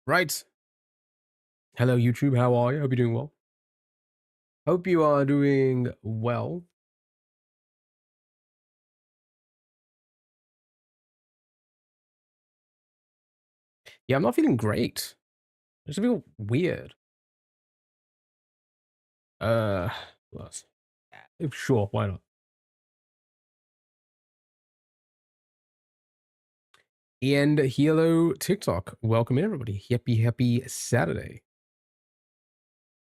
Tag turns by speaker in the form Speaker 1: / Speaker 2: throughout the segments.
Speaker 1: Right. Hello, YouTube. How are you? Hope you're doing well. Hope you are doing well. Yeah, I'm not feeling great. I just feel weird. Uh, plus. Sure, why not? And hello, TikTok. Welcome in, everybody. Happy Saturday.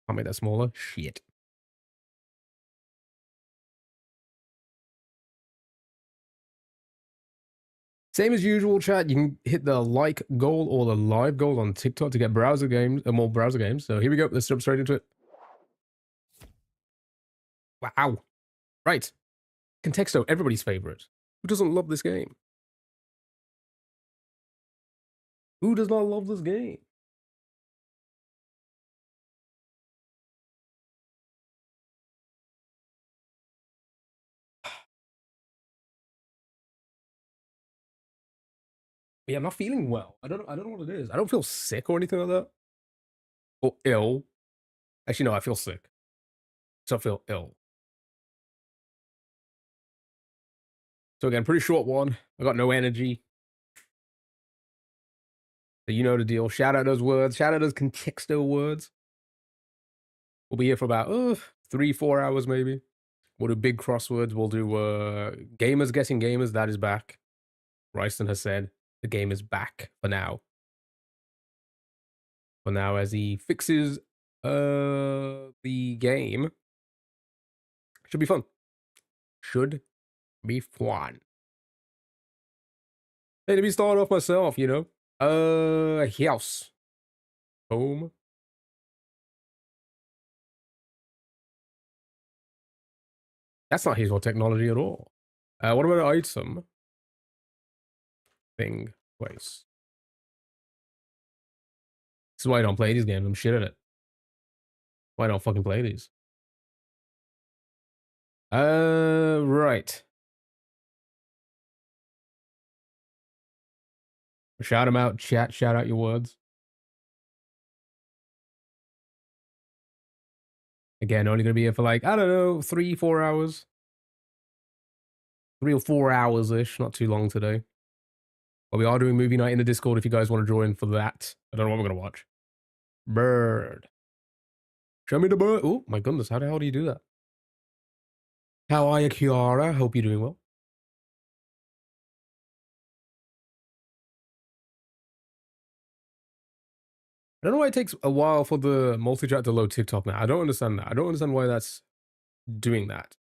Speaker 1: I'll make that smaller. Shit. Same as usual, chat. You can hit the like goal or the live goal on TikTok to get browser games, more browser games. So here we go. Let's jump straight into it. Wow. Right. Contexto, everybody's favorite. Who doesn't love this game? Who does not love this game? Yeah, I'm not feeling well. I don't know what it is. I don't feel sick or anything like that. Or ill. Actually, no, I feel sick. So I feel ill. So again, pretty short one. I got no energy. So you know the deal. Shout out those words. Shout out those contexto words. We'll be here for about 3-4 hours maybe. We'll do big crosswords. We'll do gamers guessing gamers. That is back. Ryston has said the game is back for now. For now, as he fixes the game. Should be fun. Should be fun. Hey, let me start off myself, you know. House. Home. That's not his or technology at all. What about an item? Thing. Place. This is why I don't play these games. I'm shit at it. Why don't fucking play these? Right. Shout them out, chat. Shout out your words. Again, only gonna be here for like, I don't know, 3-4 hours. 3 or 4 hours-ish. Not too long today. But we are doing movie night in the Discord if you guys want to join for that. I don't know what we're gonna watch. Bird. Show me the bird. Oh, my goodness. How the hell do you do that? How are you, Kiara? Hope you're doing well. I don't know why it takes a while for the multi-chat to load TikTok now. I don't understand that. I don't understand why that's doing that.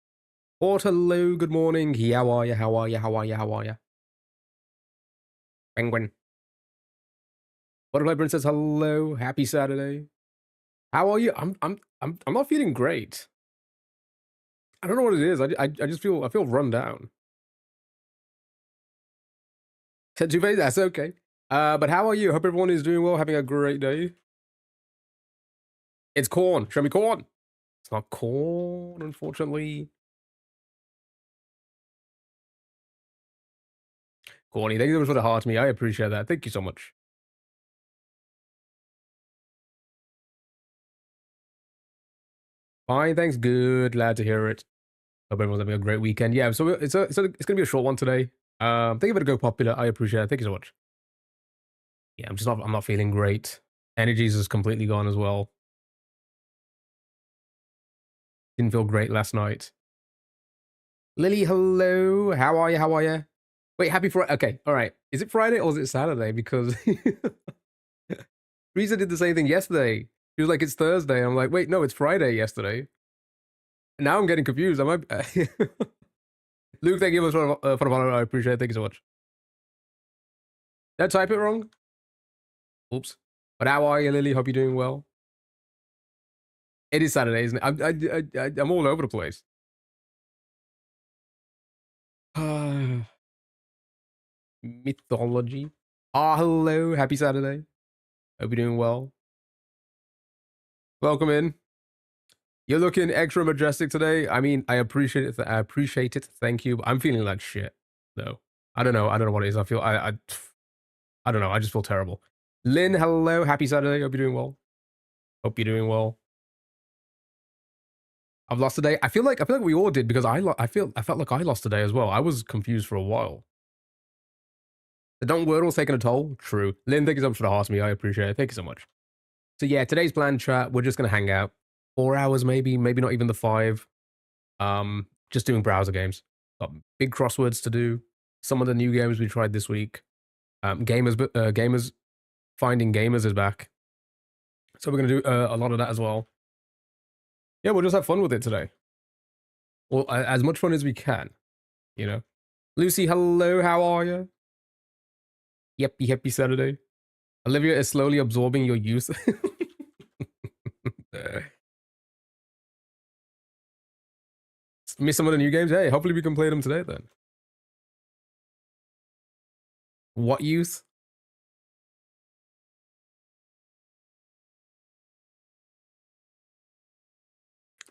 Speaker 1: Or hello, good morning. How are you? How are you? How are you? How are you? Penguin. Butterfly Princess, hello. Happy Saturday. How are you? I'm not feeling great. I don't know what it is. I just feel run down. Two-Face, that's okay. But how are you? Hope everyone is doing well, having a great day. It's corn. Show me corn. It's not corn, unfortunately. Corny, thank you so much for the heart to me. I appreciate that. Thank you so much. Fine, thanks. Good. Glad to hear it. Hope everyone's having a great weekend. Yeah, so it's gonna be a short one today. Thank you for the go popular. I appreciate it. Thank you so much. Yeah, I'm not feeling great. Energy's is completely gone as well. Didn't feel great last night. Lily, hello. How are you? How are you? Wait, happy Friday. Okay, all right. Is it Friday or is it Saturday? Because Risa did the same thing yesterday. She was like, it's Thursday. I'm like, wait, no, it's Friday yesterday. Now I'm getting confused. I might. Luke, thank you for the follow. I appreciate it. Thank you so much. Did I type it wrong? Oops. But how are you, Lily? Hope you're doing well. It is Saturday, isn't it? I'm all over the place. Mythology. Hello. Happy Saturday. Hope you're doing well. Welcome in. You're looking extra majestic today. I mean, I appreciate it. I appreciate it. Thank you. I'm feeling like shit, though. I don't know. I don't know what it is. I don't know. I just feel terrible. Lynn, hello. Happy Saturday. Hope you're doing well. Hope you're doing well. I've lost today. I feel like we all did because I felt like I lost today as well. I was confused for a while. The Don't Wordle's taking a toll. True. Lynn, thank you so much for the heart me. I appreciate it. Thank you so much. So yeah, today's planned chat. We're just gonna hang out. 4 hours maybe not even the 5. Just doing browser games. Got big crosswords to do. Some of the new games we tried this week. Gamers Finding Gamers is back. So we're gonna do a lot of that as well. Yeah, we'll just have fun with it today. Well, as much fun as we can, you know. Lucy, hello, how are you? Happy Saturday. Olivia is slowly absorbing your youth. Miss some of the new games? Hey, hopefully we can play them today then. What youth?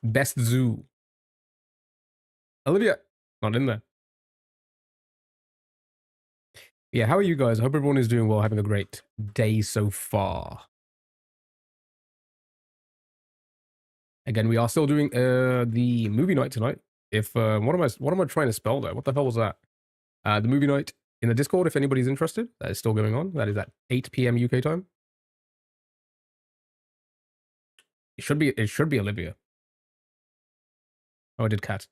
Speaker 1: Best zoo. Olivia, not in there. Yeah, how are you guys? I hope everyone is doing well, having a great day so far. Again, we are still doing the movie night tonight. If what am I trying to spell there? What the hell was that? The movie night in the Discord, if anybody's interested, that is still going on. That is at 8 p.m. UK time. It should be Olivia. Oh, I did cat.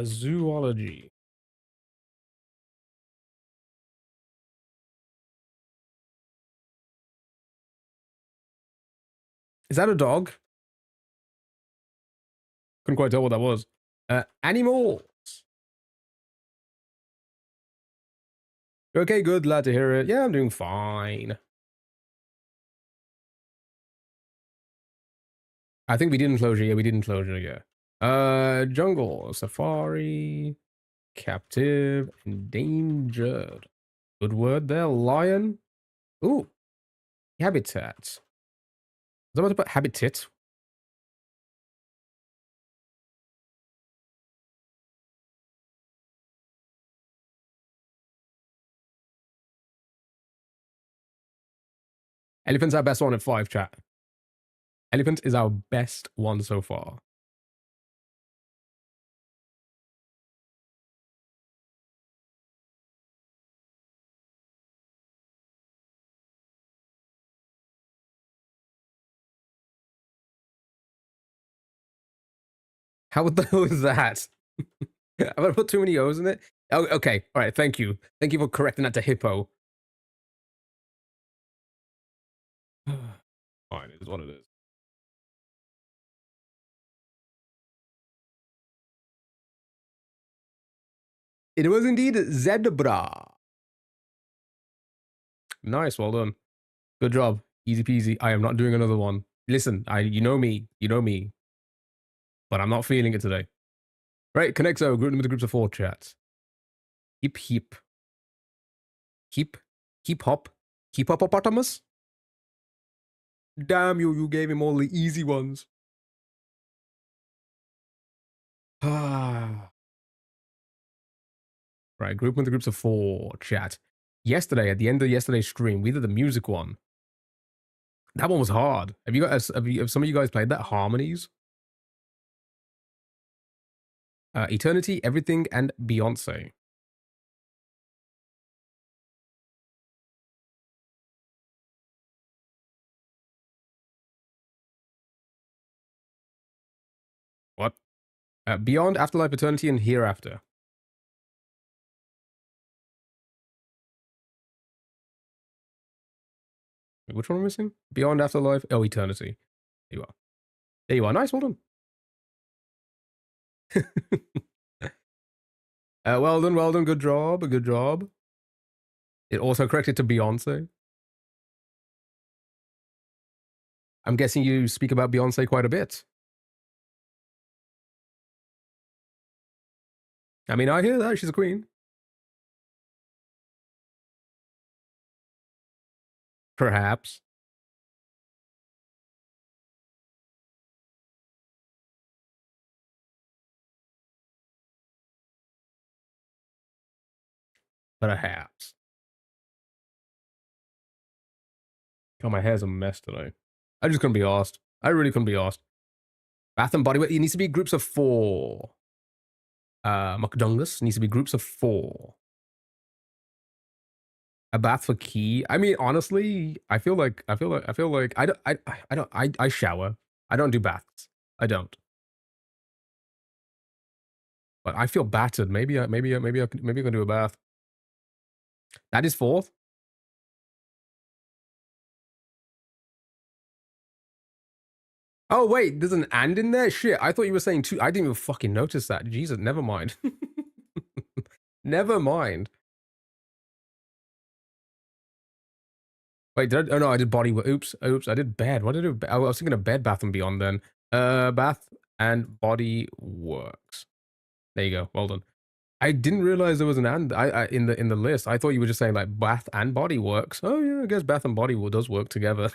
Speaker 1: Zoology. Is that a dog? Couldn't quite tell what that was. Animals. Okay, good. Glad to hear it. Yeah, I'm doing fine. I think we did enclosure. Yeah, we did enclosure. Yeah. Jungle, safari, captive, endangered. Good word there. Lion. Ooh, habitat. Was I about to put habitat? Elephant's our best one at 5, chat. Elephant is our best one so far. How the hell is that? I'm gonna put too many O's in it. Oh, okay. All right. Thank you. Thank you for correcting that to hippo. Fine. It is what it is. It was indeed zebra. Nice. Well done. Good job. Easy peasy. I am not doing another one. Listen, you know me. You know me. But I'm not feeling it today. Right. Connexo. Group with the groups of 4 chats. Hip hip. Hip hop. Hippopotamus. Damn you! You gave him all the easy ones. Ah. Right, group with the groups of 4 chat. Yesterday, at the end of yesterday's stream, we did the music one. That one was hard. Have some of you guys played that? Harmonies? Eternity, Everything, and Beyonce. What? Beyond, Afterlife, Eternity, and Hereafter. Wait, which one am I missing? Beyond, Afterlife, oh, Eternity. There you are. There you are. Nice, well done. Well done, good job, good job. It also corrected to Beyonce. I'm guessing you speak about Beyonce quite a bit. I mean, I hear that. She's a queen. Perhaps. Perhaps. God, my hair's a mess today. I just couldn't be asked. I really couldn't be asked. Bath and Body Works. It needs to be groups of 4. McDongus needs to be groups of 4. A bath for Key. I mean, honestly, I shower. I don't do baths. I don't. But I feel battered. Maybe I can do a bath. That is 4th. Oh wait, there's an and in there. Shit, I thought you were saying 2. I didn't even fucking notice that. Jesus, never mind. Never mind. Wait, oh no, I did body. Oops. I did bed. What did I do? I was thinking of Bed Bath and Beyond then. Bath and Body Works. There you go. Well done. I didn't realize there was an and in the list. I thought you were just saying like Bath and Body Works. Oh yeah, I guess Bath and Body does work together.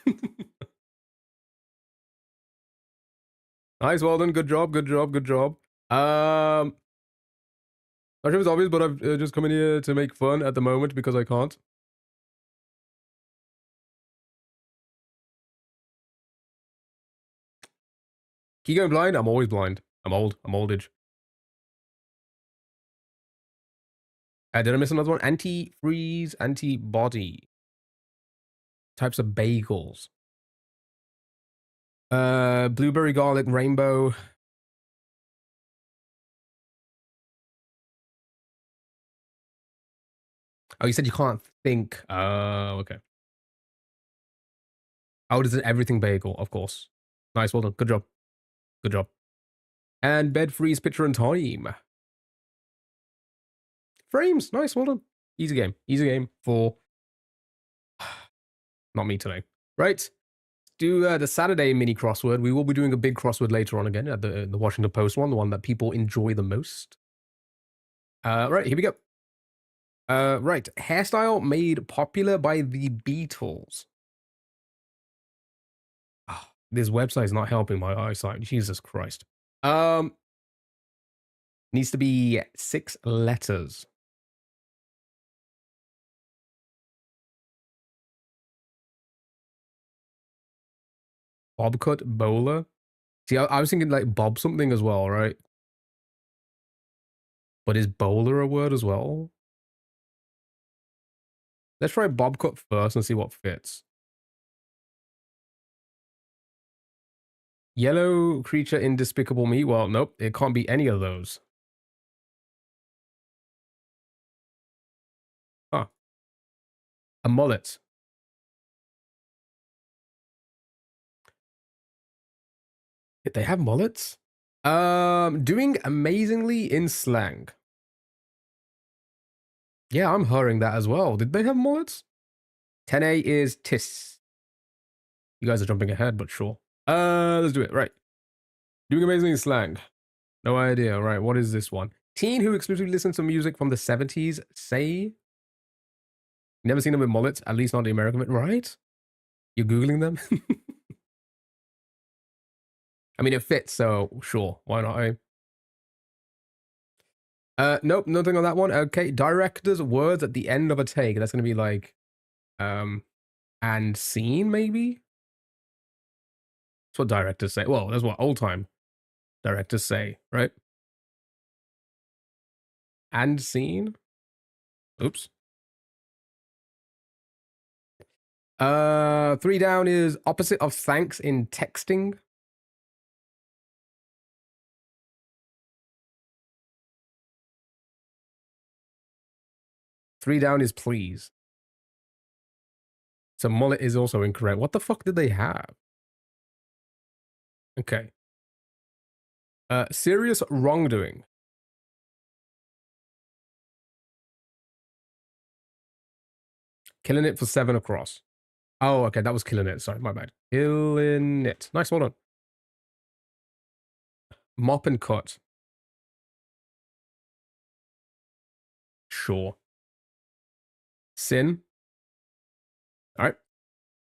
Speaker 1: Nice, well done. Good job. Good job. Good job. Not sure if it's obvious, but I've just come in here to make fun at the moment because I can't. Keep going blind? I'm always blind. I'm old. I'm oldage. Did I miss another one? Anti-freeze, antibody. Types of bagels. Blueberry, garlic, rainbow. Oh, you said you can't think. Oh, okay. Oh, does it everything bagel? Of course. Nice, well done. Good job. Good job. And bed freeze, picture and time. Frames. Nice, well done. Easy game. Easy game for not me today. Right. Do the Saturday mini crossword. We will be doing a big crossword later on again at the Washington Post one, the one that people enjoy the most. Right, here we go. Right, hairstyle made popular by the Beatles. Oh, this website is not helping my eyesight. Jesus Christ. Needs to be 6 letters. Bob cut bowler. See, I was thinking like Bob something as well, right? But is bowler a word as well? Let's try Bob cut first and see what fits. Yellow creature in Despicable Me. Well, nope, it can't be any of those. Huh. A mullet. Did they have mullets? Doing amazingly in slang. Yeah, I'm hearing that as well. Did they have mullets? 10A is tis. You guys are jumping ahead, but sure. Let's do it. Right. Doing amazingly in slang. No idea. Right, what is this one? Teen who exclusively listens to music from the 70s say... Never seen them with mullets, at least not the American... Right? You're Googling them? I mean, it fits, so sure. Why not, eh? Nope, nothing on that one. Okay, director's words at the end of a take. That's going to be like... and scene, maybe? That's what directors say. Well, that's what old-time directors say, right? And scene? Oops. 3 down is opposite of thanks in texting. Three down is please. So mullet is also incorrect. What the fuck did they have? Okay. Serious wrongdoing. Killing it for 7 across. Oh, okay, that was killing it. Sorry, my bad. Killing it. Nice, well done. Mop and cut. Sure. Sin. All right.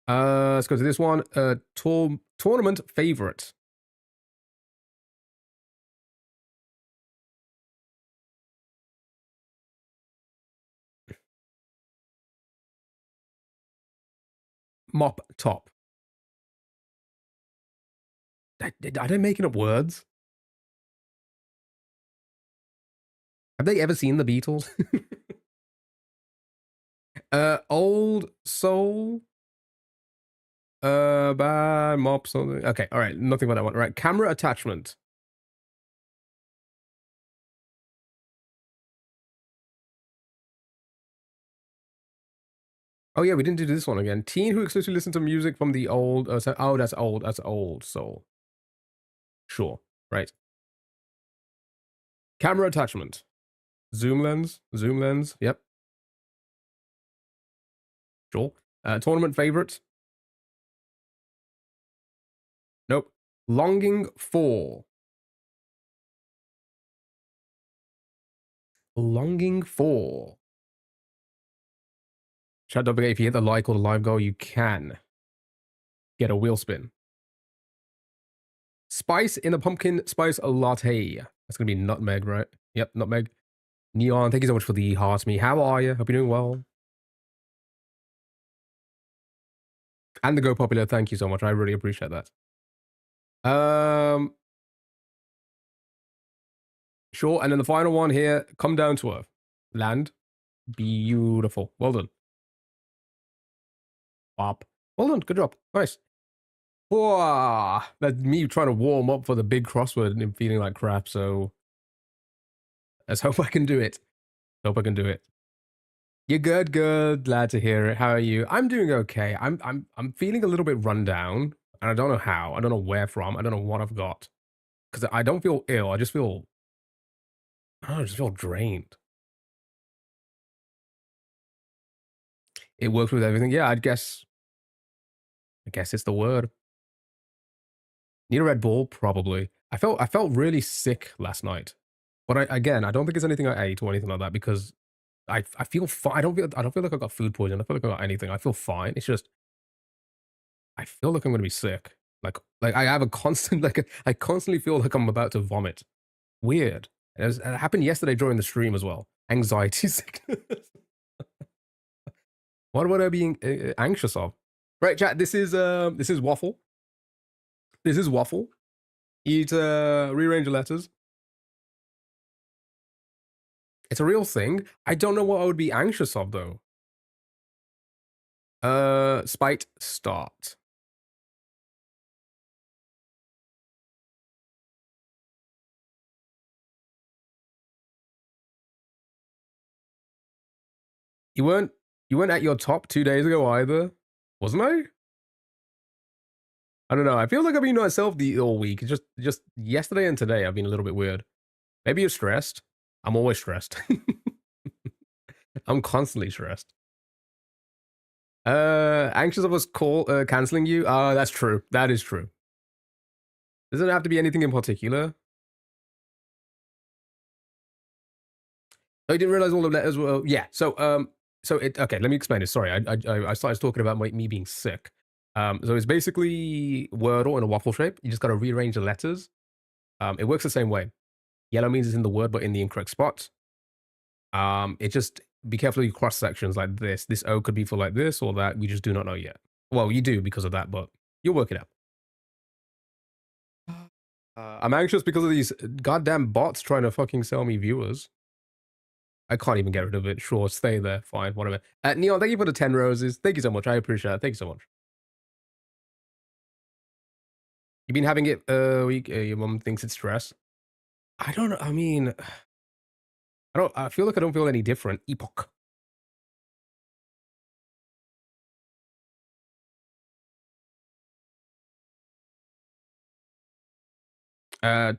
Speaker 1: Let's go to this one. Tournament favorite. Mop top. Are they making up words? Have they ever seen the Beatles? Old soul. Bad mop something. Okay, all right, nothing about that one. All right, camera attachment. Oh yeah, we didn't do this one again. Teen who exclusively listens to music from the old. Oh, that's old. That's old soul. Sure. Right. Camera attachment. Zoom lens. Zoom lens. Yep. Sure. Tournament favorite. Nope. Longing for. Longing for. Chat, don't forget, if you hit the like or the live goal, you can get a wheel spin. Spice in a pumpkin spice latte. That's gonna be nutmeg, right? Yep, nutmeg. Neon, thank you so much for the heart me. How are you? Hope you're doing well. And the Go Popular, thank you so much. I really appreciate that. Sure, and then the final one here, come down to earth. Land. Beautiful. Well done. Bop. Well done, good job. Nice. Whoa, that's me trying to warm up for the big crossword and feeling like crap, so let's hope I can do it. Hope I can do it. You're good, good. Glad to hear it. How are you? I'm doing okay. I'm feeling a little bit run down, and I don't know how. I don't know where from. I don't know what I've got. Because I don't feel ill. I just feel I don't know, I just feel drained. It works with everything. Yeah, I guess it's the word. Need a Red Bull? Probably. I felt really sick last night. But again, I don't think it's anything I ate or anything like that because I feel fine. I don't feel like I got food poisoning. I feel like I got anything. I feel fine. It's just I feel like I'm gonna be sick. Like I have a constant I constantly feel like I'm about to vomit. Weird. It happened yesterday during the stream as well. Anxiety sickness. What am I being anxious of? Right, chat. This is waffle. This is waffle. Eat rearrange your letters. It's a real thing. I don't know what I would be anxious of though. Spite start. You weren't at your top 2 days ago either, wasn't I? I don't know. I feel like I've been myself the all week. Just yesterday and today I've been a little bit weird. Maybe you're stressed. I'm always stressed. I'm constantly stressed. Anxious of us canceling you? That's true. That is true. Doesn't have to be anything in particular. Oh, you didn't realize all the letters were. Yeah. So okay. Let me explain it. Sorry, I started talking about me being sick. So it's basically Wordle in a waffle shape. You just got to rearrange the letters. It works the same way. Yellow means it's in the word, but in the incorrect spot. It just be careful of your cross sections like this. This O could be for like this or that. We just do not know yet. Well, you do because of that, but you'll work it out. I'm anxious because of these goddamn bots trying to fucking sell me viewers. I can't even get rid of it. Sure, stay there. Fine, whatever. Neon, thank you for the 10 roses. Thank you so much. I appreciate it. Thank you so much. You've been having it week. Your mom thinks it's stress. I don't know. I mean, I feel like I don't feel any different. Epoch.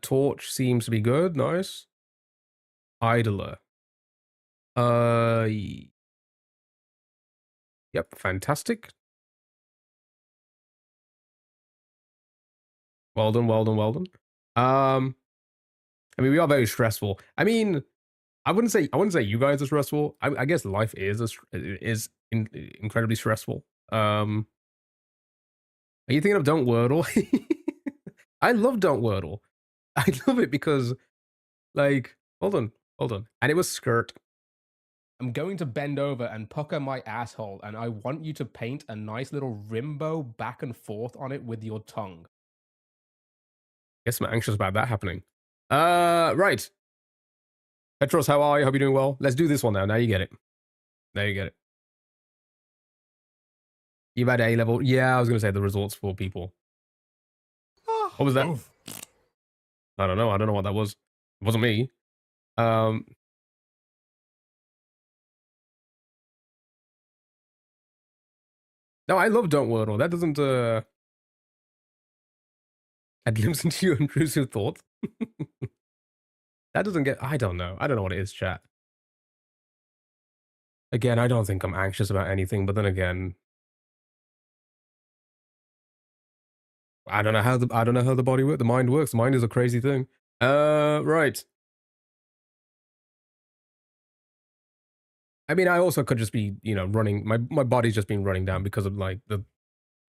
Speaker 1: Torch seems to be good. Nice. Idler. Yep, fantastic. Well done, well done, well done. I mean, we are very stressful. I mean, I wouldn't say you guys are stressful. I guess life is incredibly stressful. Are you thinking of Don't Wordle? I love Don't Wordle. I love it because, like, hold on, and it was skirt. I'm going to bend over and pucker my asshole, and I want you to paint a nice little rimbo back and forth on it with your tongue. Guess I'm anxious about that happening. Right. Petros, how are you? Hope you're doing well. Let's do this one now. Now you get it. Now you get it. You've had A level. Yeah, I was going to say the results for people. What was that? I don't know. I don't know what that was. It wasn't me. No, I love Don't Wordle. That doesn't add glimpse into your intrusive thoughts. That doesn't get. I don't know. I don't know what it is, chat. Again, I don't think I'm anxious about anything, but then again, I don't know how the body works. The mind works. The mind is a crazy thing. Right. I mean, I also could just be, running. My body's just been running down because of like the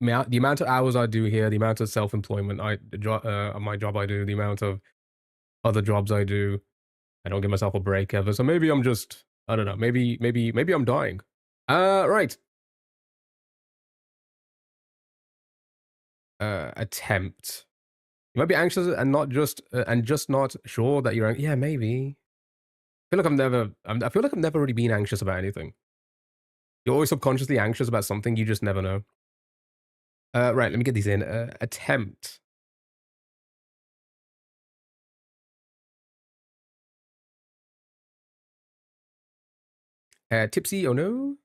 Speaker 1: amount of hours I do here, the amount of self-employment my job I do, the amount of other jobs I do. I don't give myself a break ever. So maybe I'm just, I don't know. Maybe I'm dying. Right. Attempt. You might be anxious and just not sure that you're. Yeah, maybe. I feel like I feel like I've never really been anxious about anything. You're always subconsciously anxious about something. You just never know. Right. Let me get these in. Attempt. Tipsy. Oh no.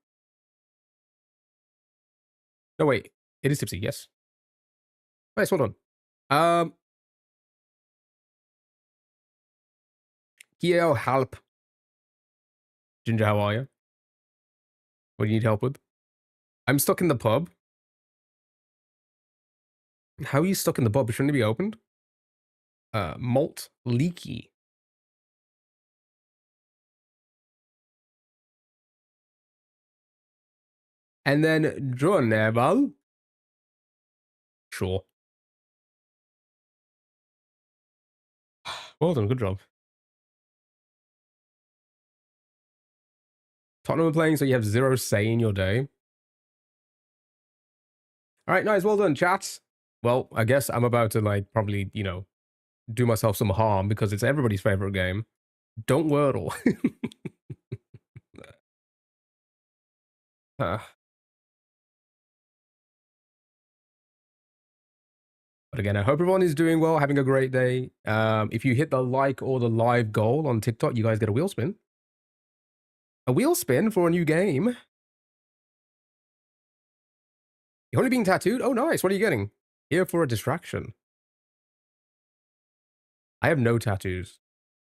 Speaker 1: No wait. It is tipsy. Yes. Nice. Hold on. Gio, help. Ginger, how are you? What do you need help with? I'm stuck in the pub. How are you stuck in the pub? Shouldn't it be opened? Malt leaky. And then John Nebal. Sure. Well done. Good job. Tottenham are playing, so you have zero say in your day. All right, nice. Well done, chat. Well, I guess I'm about to like probably, do myself some harm because it's everybody's favorite game. Don't Wordle. But again, I hope everyone is doing well, having a great day. If you hit the like or the live goal on TikTok, you guys get a wheel spin. A wheel spin for a new game. You're only being tattooed? Oh, nice. What are you getting? Here for a distraction. I have no tattoos.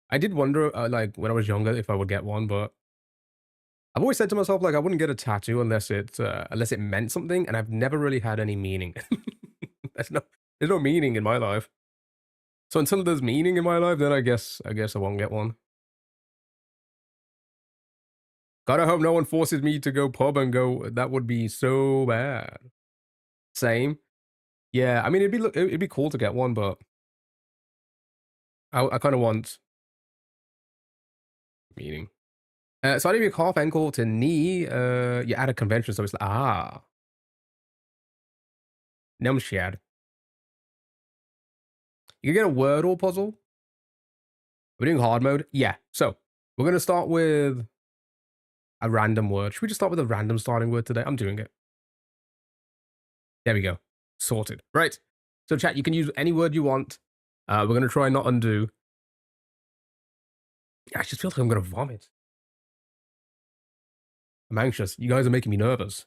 Speaker 1: I did wonder, like, when I was younger, if I would get one, but I've always said to myself, like, I wouldn't get a tattoo unless it meant something, and I've never really had any meaning. there's no meaning in my life. So until there's meaning in my life, then I guess I won't get one. Gotta hope no one forces me to go pub and go. That would be so bad. Same. Yeah, I mean, it'd be cool to get one, but I kind of want meaning. So I did a cough ankle to knee. You at a convention, so it's like Nemshad. You can get a Wordle puzzle. We're doing hard mode. Yeah. So we're gonna start with a random word. Should we just start with a random starting word today? I'm doing it. There we go. Sorted. Right. So chat, you can use any word you want. We're gonna try not undo. I just feel like I'm gonna vomit. I'm anxious. You guys are making me nervous.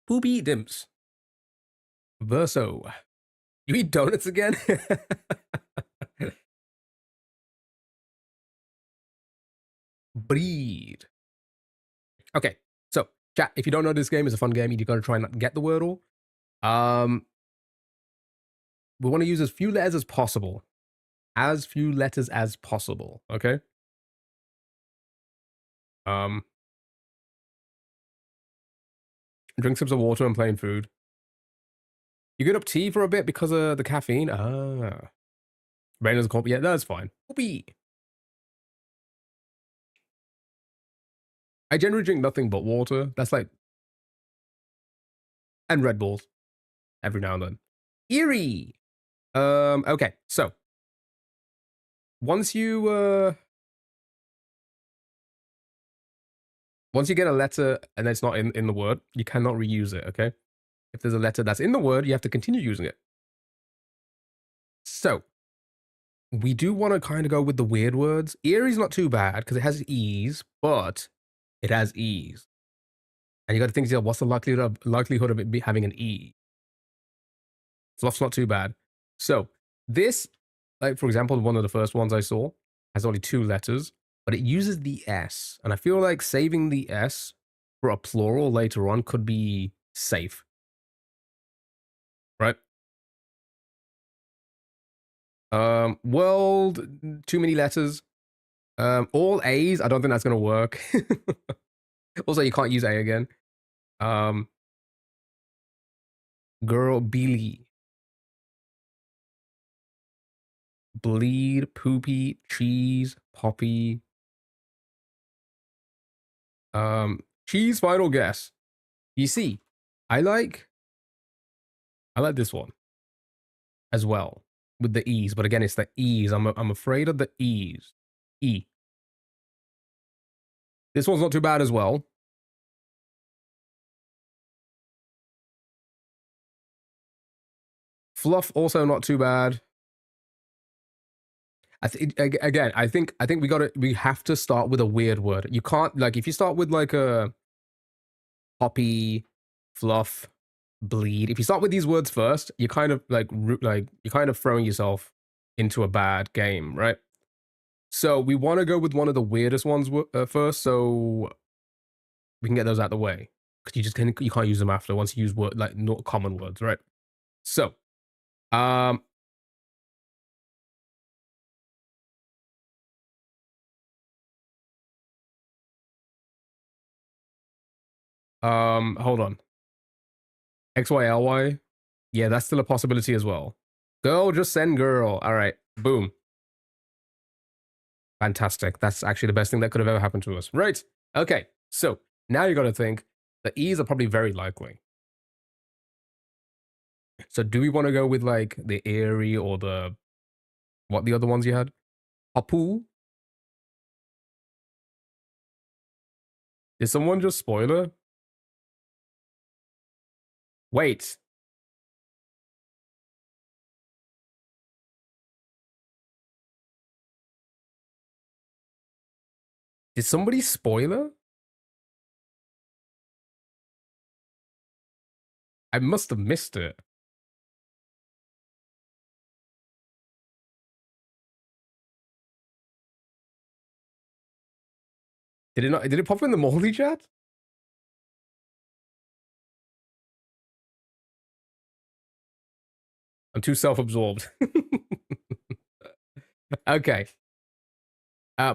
Speaker 1: Poopy dimps. Verso. You eat donuts again? Breed. Okay, so chat, if you don't know this game, it's a fun game. You gotta try and not get the Wordle. We want to use as few letters as possible. As few letters as possible, okay? Drink sips of water and plain food. You get up tea for a bit because of the caffeine? Ah. Brain doesn't call. Yeah, that's fine. Whoopee. I generally drink nothing but water. That's like, and Red Bulls every now and then. Eerie. Okay, so once you get a letter and it's not in the word, you cannot reuse it, okay? If there's a letter that's in the word, you have to continue using it. So we do want to kind of go with the weird words. Eerie's not too bad because it has ease, but it has ease. And you got to think, what's the likelihood of it having an E? Fluff's not too bad. So this, like for example, one of the first ones I saw has only 2 letters, but it uses the S. And I feel like saving the S for a plural later on could be safe. Right? World, too many letters. All A's, I don't think that's gonna work. Also, you can't use A again. Girl, Billy. Bleed, poopy, cheese, poppy. Cheese, final guess. You see, I like this one as well with the E's, but again, it's the E's. I'm afraid of the E's. E. This one's not too bad as well. Fluff also not too bad. I think again, I think we have to start with a weird word. You can't, like, if you start with like a poppy, fluff, bleed. If you start with these words first, you're kind of like you're kind of throwing yourself into a bad game, right? So we want to go with one of the weirdest ones first, so we can get those out of the way. Because you can't use them after once you use like not common words, right? So, hold on. XYLY. Yeah, that's still a possibility as well. Girl, just send girl. All right, boom. Fantastic. That's actually the best thing that could have ever happened to us. Right. Okay. So now you got to think the E's are probably very likely. So do we want to go with like the airy or what the other ones you had? Apu? Did someone just spoiler? Wait. Did somebody spoiler? I must have missed it. Did it not? Did it pop in the Moldy chat? I'm too self-absorbed. Okay.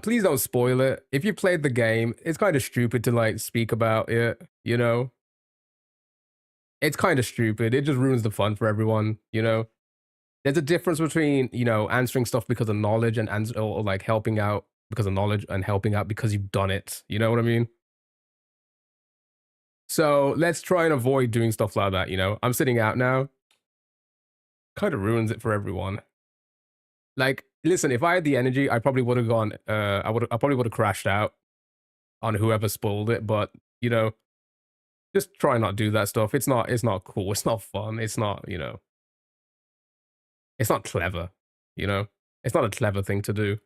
Speaker 1: Please don't spoil it. If you played the game, it's kind of stupid to like speak about it, you know? It's kind of stupid. It just ruins the fun for everyone, you know? There's a difference between, you know, answering stuff because of knowledge and or like helping out because of knowledge and helping out because you've done it. You know what I mean? So let's try and avoid doing stuff like that, you know? I'm sitting out now. Kind of ruins it for everyone. Like, listen, if I had the energy, I probably would have gone, I probably would have crashed out on whoever spoiled it, but you know, just try not do that stuff. It's not cool. It's not fun. It's not, you know, it's not clever, you know? It's not a clever thing to do.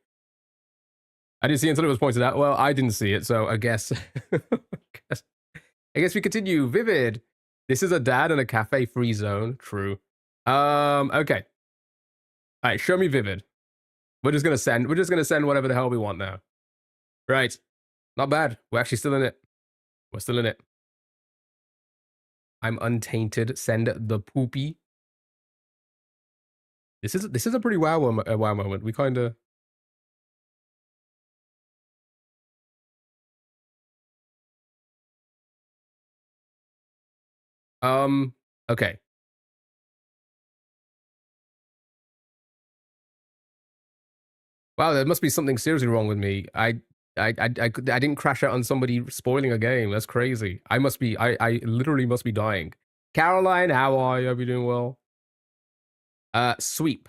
Speaker 1: I didn't see it until it was pointed out. Well, I didn't see it, so I guess I guess we continue. Vivid. This is a dad in a cafe free zone. True. Okay. All right, show me Vivid. We're just gonna send whatever the hell we want now. Right. Not bad. We're actually still in it. We're still in it. I'm untainted. Send the poopy. This is a pretty wow moment. We kind of okay. Wow, there must be something seriously wrong with me. I didn't crash out on somebody spoiling a game. That's crazy. I literally must be dying. Caroline, how are you? Hope you're doing well. Sweep.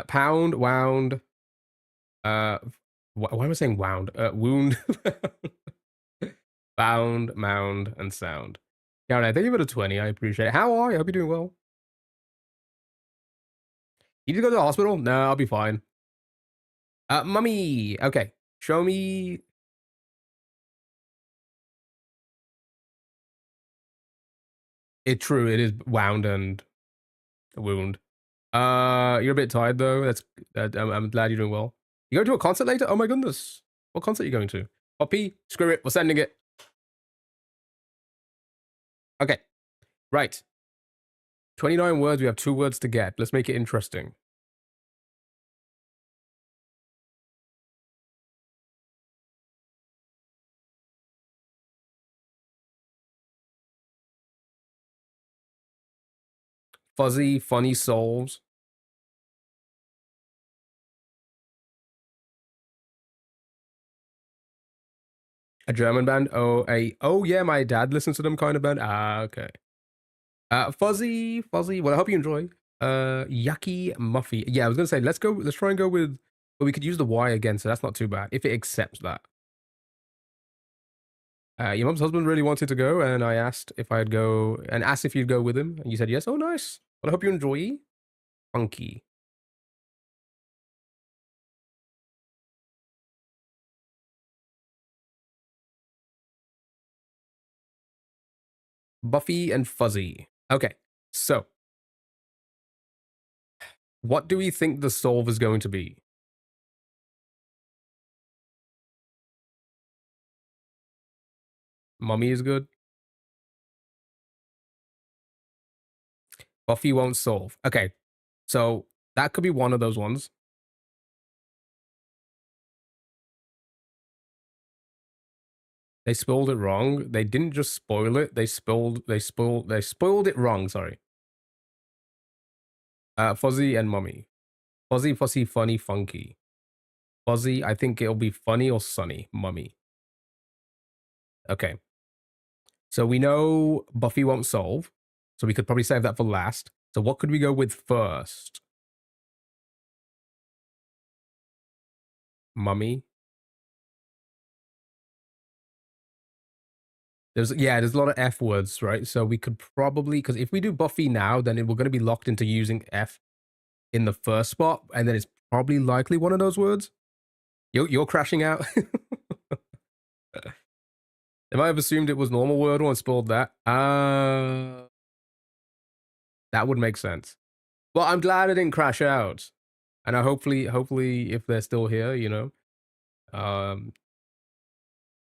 Speaker 1: Pound, wound. Why am I saying wound? Wound. Bound, mound, and sound. Caroline, thank you for the 20. I appreciate it. How are you? Hope you're doing well. You need to go to the hospital? No, I'll be fine. Mummy. Okay. Show me. It's true. It is wound and wound. You're a bit tired though. I'm glad you're doing well. You going to a concert later? Oh my goodness. What concert are you going to? Poppy, screw it. We're sending it. Okay. Right. 29 words. We have 2 words to get. Let's make it interesting. Fuzzy, funny souls. A German band. Oh yeah, my dad listens to them kind of band. Okay. Fuzzy. Well, I hope you enjoy. Yucky Muffy. Yeah, I was gonna say let's try and go with, but we could use the Y again, so that's not too bad if it accepts that. Your mom's husband really wanted to go, and I asked if I'd go, and asked if you'd go with him, and you said yes. Oh, nice. Well, I hope you enjoy. Funky. Buffy and Fuzzy. Okay, so what do we think the solve is going to be? Mummy is good. Buffy won't solve. Okay, so that could be one of those ones. They spelled it wrong. They didn't just spoil it. They spoiled it wrong. Sorry. Fuzzy and Mummy. Fuzzy, fussy, funny, funky. Fuzzy, I think it'll be funny or sunny. Mummy. Okay. So we know Buffy won't solve. So we could probably save that for last. So what could we go with first? Mummy. There's a lot of F words, right? So we could probably, because if we do Buffy now, then we're going to be locked into using F in the first spot, and then it's probably likely one of those words. You're crashing out. If I have assumed it was normal Wordle and spelled that, that would make sense. Well, I'm glad it didn't crash out, and I hopefully, if they're still here,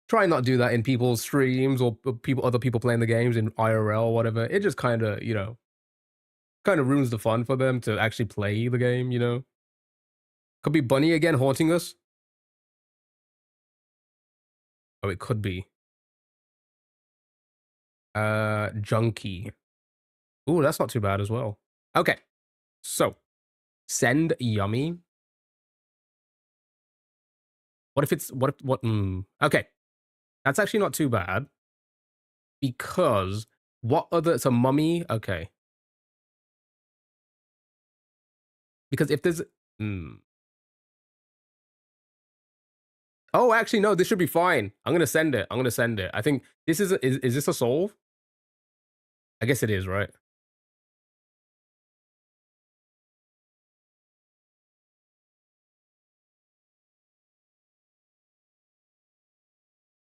Speaker 1: try not do that in people's streams or other people playing the games in IRL or whatever. It just kind of, ruins the fun for them to actually play the game. Could be Bunny again haunting us. Oh, it could be. Junkie. Ooh, that's not too bad as well. Okay, so send yummy. What if it's what? Okay, that's actually not too bad because what other? So mummy. Okay, because if there's Oh, actually, no, this should be fine. I'm gonna send it. I think this is this a solve? I guess it is, right?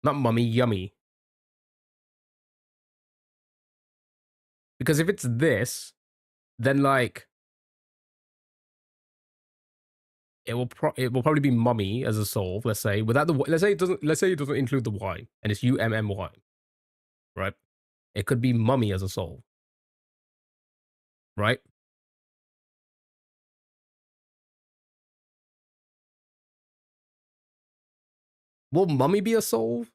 Speaker 1: Not mummy, yummy. Because if it's this, then like it will probably be mummy as a solve. Let's say without the let's say it doesn't include the y and it's UMMY, right? It could be mummy as a solve, right? Will mummy be a solve?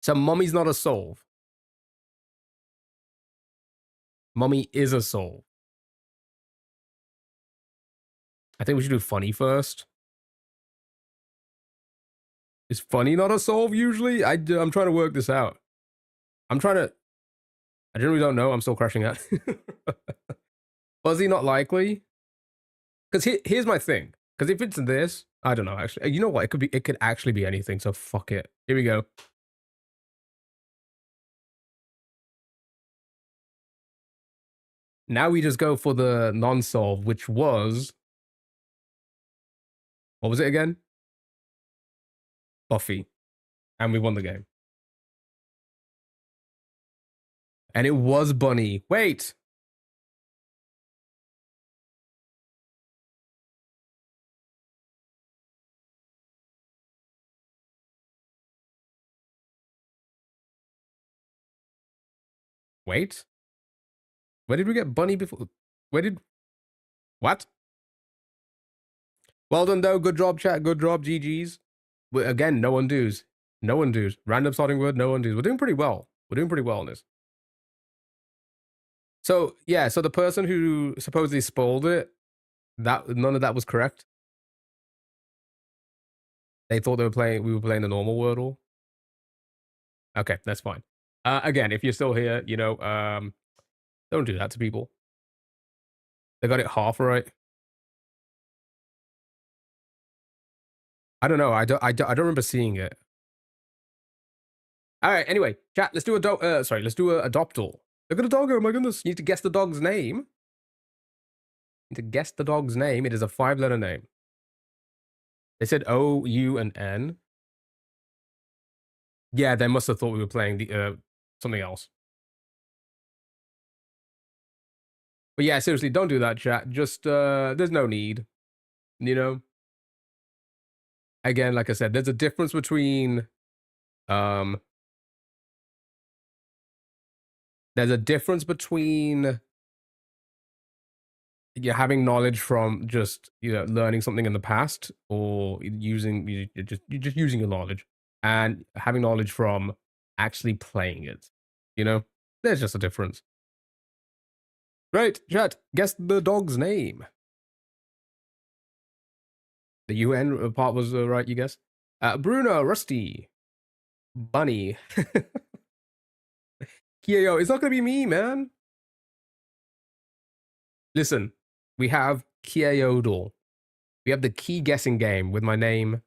Speaker 1: So mummy's not a solve. Mummy is a solve. I think we should do funny first. Is funny not a solve usually? I'm trying to work this out. I'm trying to. I generally don't know. I'm still crashing out. Fuzzy not likely. Because here's my thing. Because if it's this, I don't know. Actually, you know what? It could actually be anything. So fuck it. Here we go. Now we just go for the non-solve, which was, what was it again? Buffy, and we won the game. And it was Bunny. Wait. Wait. Where did we get Bunny before? Where did... What? Well done, though. Good job, chat. Good job, GG's. Again, no undos. No undos. Random starting word, no undos. We're doing pretty well. We're doing pretty well on this. So, yeah. So the person who supposedly spoiled it, none of that was correct. They thought we were playing the normal Wordle. Okay, that's fine. Again, if you're still here, you know, don't do that to people. They got it half right. I don't know. I don't remember seeing it. All right. Anyway, chat. Let's do let's do a adoptal. Look at the dog. Oh my goodness! You need to guess the dog's name. You need to guess the dog's name. It is a 5-letter name. They said O, U, and N. Yeah, they must have thought we were playing the something else. But yeah, seriously, don't do that, chat. Just there's no need. You know. Again, like I said, there's a difference between there's a difference between having knowledge from just learning something in the past, or using just using your knowledge, and having knowledge from actually playing it. There's just a difference. Right, chat. Guess the dog's name. The UN part was right, you guess. Bruno, Rusty, Bunny. Kyo, it's not gonna be me, man. Listen, we have Kyodal. We have the key guessing game with my name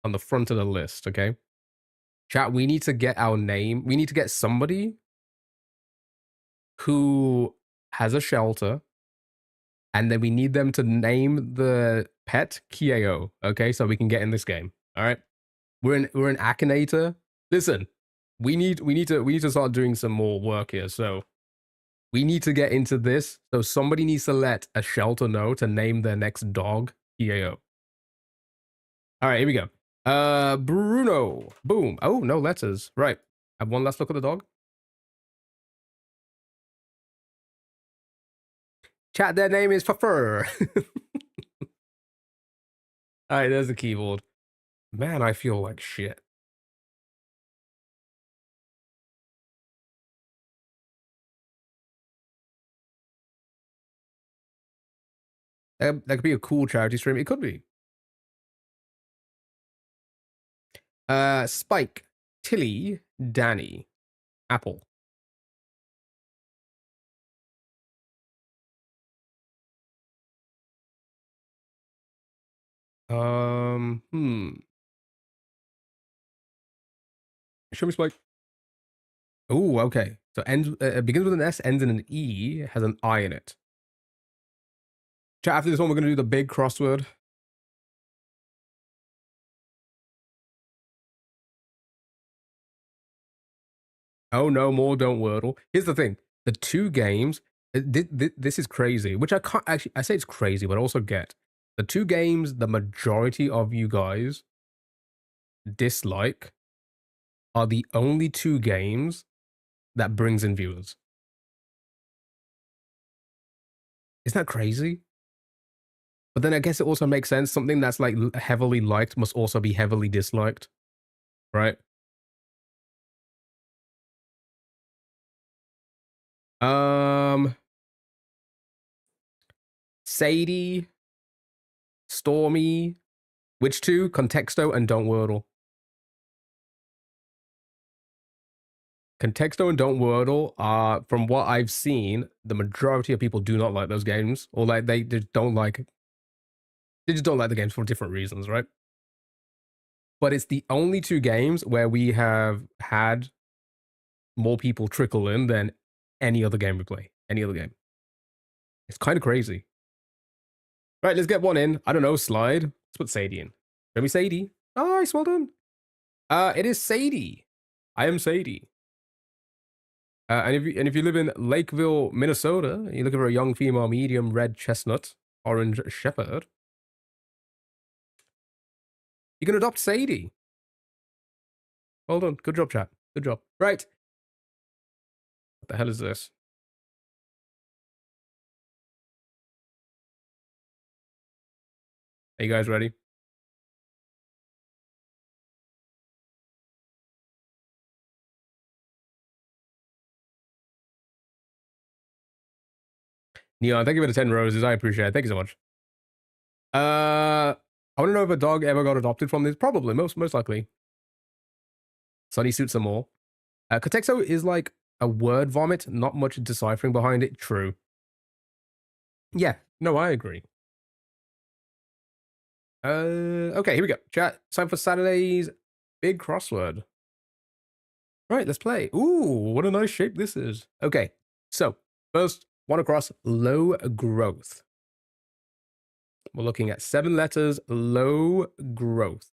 Speaker 1: on the front of the list, okay? Chat, we need to get our name. We need to get somebody who has a shelter, and then we need them to name the pet Kyo, okay? So we can get in this game. All right? We're an Akinator. Listen, we need to start doing some more work here. So we need to get into this. So somebody needs to let a shelter know to name their next dog Kyo. All right, here we go. Bruno. Boom. Oh, no letters. Right. Have one last look at the dog. Chat, their name is Fur. All right, there's the keyboard. Man, I feel like shit. That could be a cool charity stream. It could be. Spike, Tilly, Danny, Apple. Show me Spike. Oh, okay. So begins with an S, ends in an E, has an I in it. Chat, after this one, we're gonna do the big crossword. Oh no, more don't wordle. Here's the thing: the two games. This is crazy. Which I can't actually. I say it's crazy, but I also get the two games. The majority of you guys dislike are the only two games that brings in viewers. Isn't that crazy? But then I guess it also makes sense. Something that's like heavily liked must also be heavily disliked, right? Sadie, Stormy, which two? Contexto and Don't Wordle. Contexto and Don't Wordle are, from what I've seen, the majority of people do not like those games, or like they just don't like. They just don't like the games for different reasons, right? But it's the only two games where we have had more people trickle in than any other game we play. Any other game. It's kind of crazy. Right, let's get one in. I don't know, slide. Let's put Sadie in. Show me Sadie. Nice, well done. It is Sadie. I am Sadie. And if you live in Lakeville, Minnesota, you're looking for a young female medium red chestnut, orange shepherd, you can adopt Sadie. Well done. Good job, chat. Good job. Right. What the hell is this? Are you guys ready? Neon, thank you for the 10 roses. I appreciate it. Thank you so much. I want to know if a dog ever got adopted from this. Probably, most likely. Sunny suits some more. Contexto is like a word vomit, not much deciphering behind it. True. Yeah, no, I agree. Okay, here we go. Chat, time for Saturday's big crossword. Right, let's play. Ooh, what a nice shape this is. Okay, so first, one across, low growth. We're looking at 7 letters, low growth.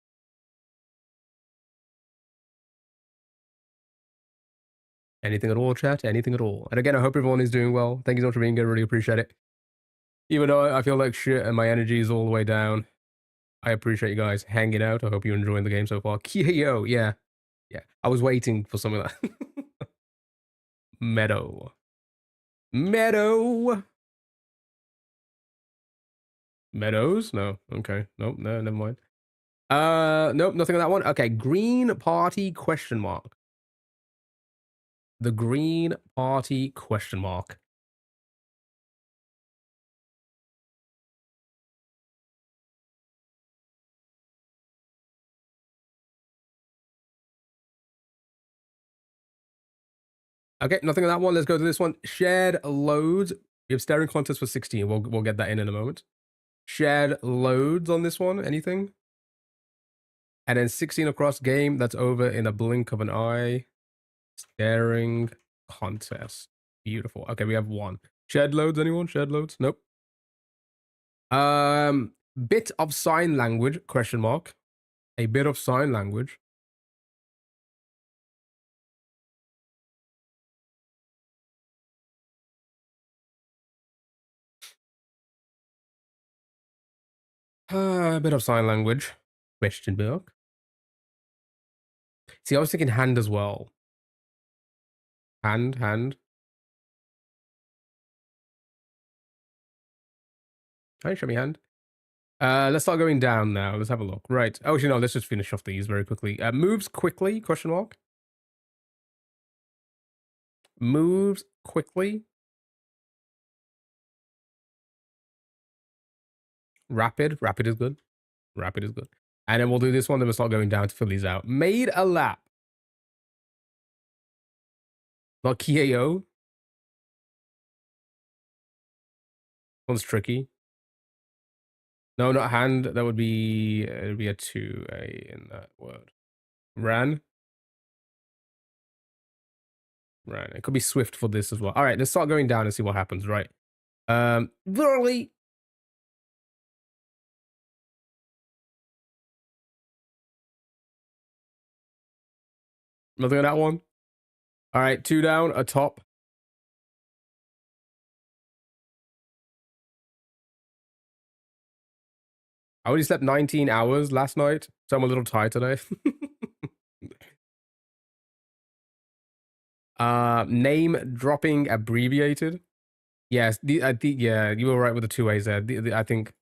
Speaker 1: Anything at all, chat? Anything at all? And again, I hope everyone is doing well. Thank you so much for being here. Really appreciate it. Even though I feel like shit and my energy is all the way down, I appreciate you guys hanging out. I hope you're enjoying the game so far. Kyo, yeah. Yeah. I was waiting for some of that. Meadow. Meadow. Meadows? No. Okay. Nope. No, never mind. Nope, nothing on that one. Okay, Green Party question mark. The Green Party question mark. Okay, nothing on that one. Let's go to this one. Shared loads. We have staring contest for 16. We'll get that in a moment. Shared loads on this one. Anything? And then 16 across game. That's over in a blink of an eye. Staring contest. Beautiful. Okay, we have one. Shared loads, anyone? Shared loads? Nope. Bit of sign language, question mark. A bit of sign language. A bit of sign language. Question mark. See, I was thinking hand as well. Hand. Can you show me hand? Let's start going down now. Let's have a look. Right. Oh, actually, no, let's just finish off these very quickly. Moves quickly, question mark. Moves quickly. Rapid. Rapid is good. Rapid is good. And then we'll do this one, then we'll start going down to fill these out. Made a lap. Not KO. One's tricky. No, not hand. That would be, it would be a 2A in that word. Ran. Right. It could be swift for this as well. All right, let's start going down and see what happens, right? Literally. Nothing on that one. All right, 2 down, a top. I only slept 19 hours last night, so I'm a little tired today. Name dropping abbreviated. Yes, yeah, you were right with the 2A's there. I think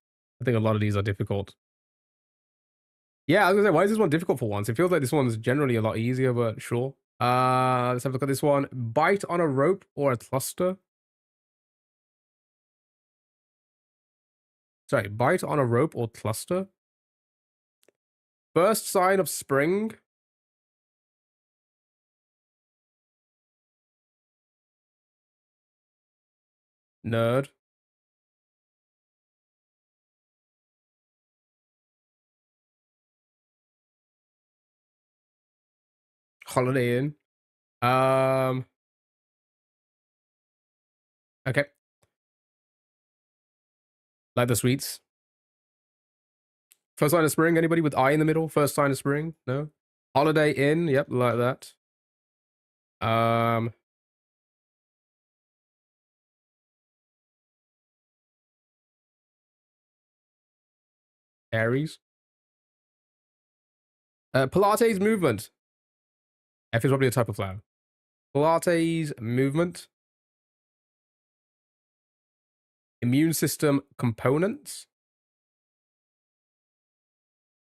Speaker 1: a lot of these are difficult. Yeah, I was gonna say, why is this one difficult for once? It feels like this one's generally a lot easier, but sure. Let's have a look at this one. Bite on a rope or a cluster? Sorry, bite on a rope or cluster? First sign of spring? Nerd. Holiday Inn. Okay. Like the sweets. First sign of spring. Anybody with I in the middle? First sign of spring? No. Holiday Inn. Yep, like that. Aries. Pilates movement. F is probably a type of flower. Pilates movement. Immune system components.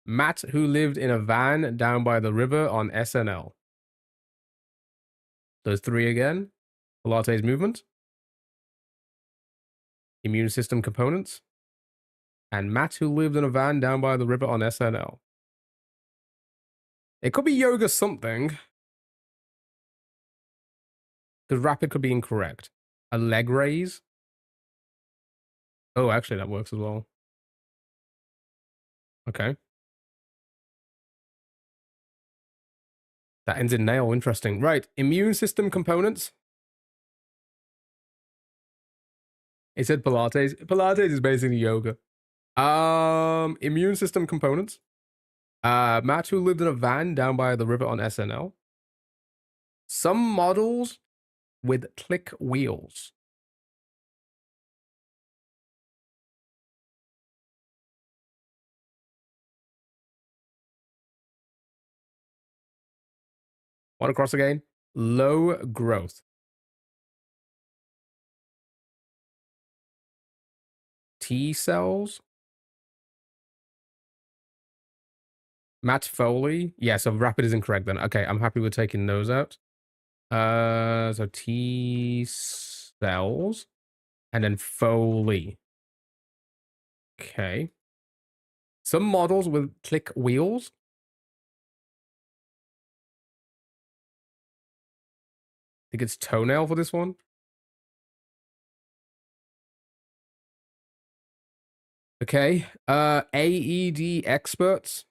Speaker 1: Matt, who lived in a van down by the river on SNL. Those three again. Pilates movement. Immune system components. And Matt, who lived in a van down by the river on SNL. It could be yoga something. Because rapid could be incorrect. A leg raise. Oh, actually, that works as well. Okay. That ends in nail. Interesting. Right. Immune system components. It said Pilates. Pilates is basically yoga. Immune system components. Matt, who lived in a van down by the river on SNL. Some models with click wheels. One across again. Low growth. T cells. Matt Foley. Yeah, so rapid is incorrect then. Okay, I'm happy with taking those out. So T cells. And then Foley. Okay. Some models with click wheels. I think it's toenail for this one. Okay. AED experts.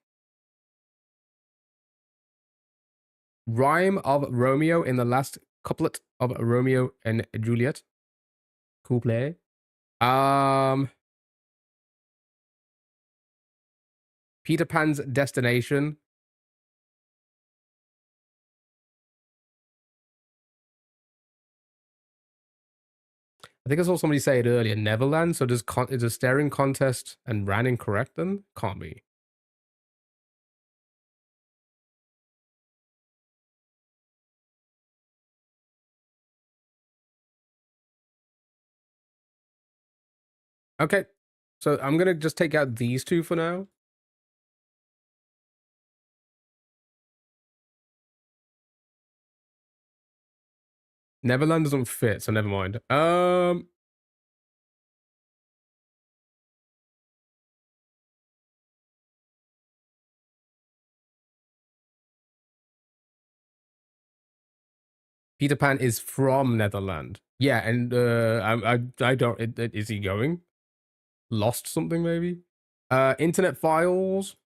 Speaker 1: Rhyme of Romeo in the last couplet of Romeo and Juliet. Cool play. Peter Pan's destination. I think I saw somebody say it earlier. Neverland. So does is a staring contest and ran incorrect then? Can't be. Okay. So I'm gonna just take out these two for now. Neverland doesn't fit, so never mind. Peter Pan is from Netherland. Yeah, and I don't. Is he going? Lost something maybe? Internet files.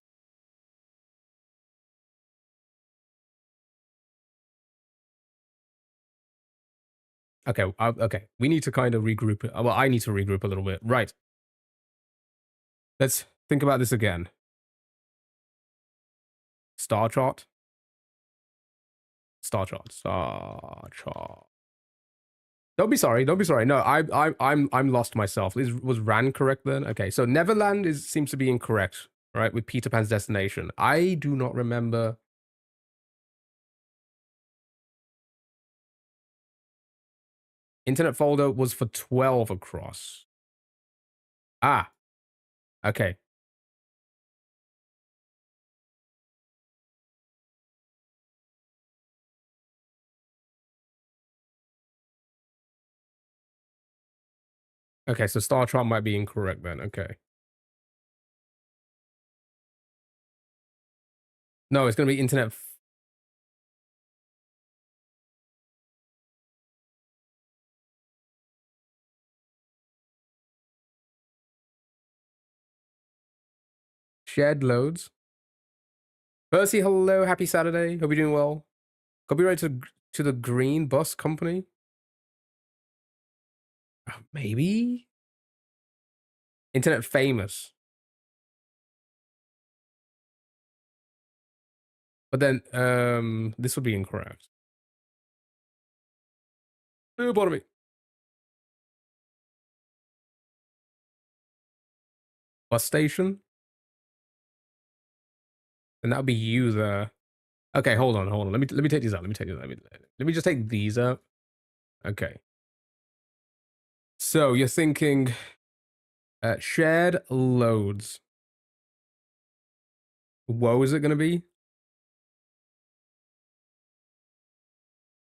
Speaker 1: Okay, okay. We need to kind of regroup. Well, I need to regroup a little bit. Right. Let's think about this again. Star chart. Star chart. Star chart. Don't be sorry. Don't be sorry. No, I'm lost myself. Was Ran correct then? Okay, so Neverland seems to be incorrect, right? With Peter Pan's destination. I do not remember. Internet folder was for 12 across. Ah, okay. Okay, so star chart might be incorrect then. Okay. No, it's gonna be internet. Shared loads. Percy, hello, happy Saturday. Hope you're doing well. Copyright to the Green Bus Company. Maybe internet famous. But then this would be incorrect. Lobotomy. Bus station. And that would be you there. Okay, hold on. Let me take these out. Let me just take these out. Okay. So you're thinking shared loads. Whoa, is it gonna be?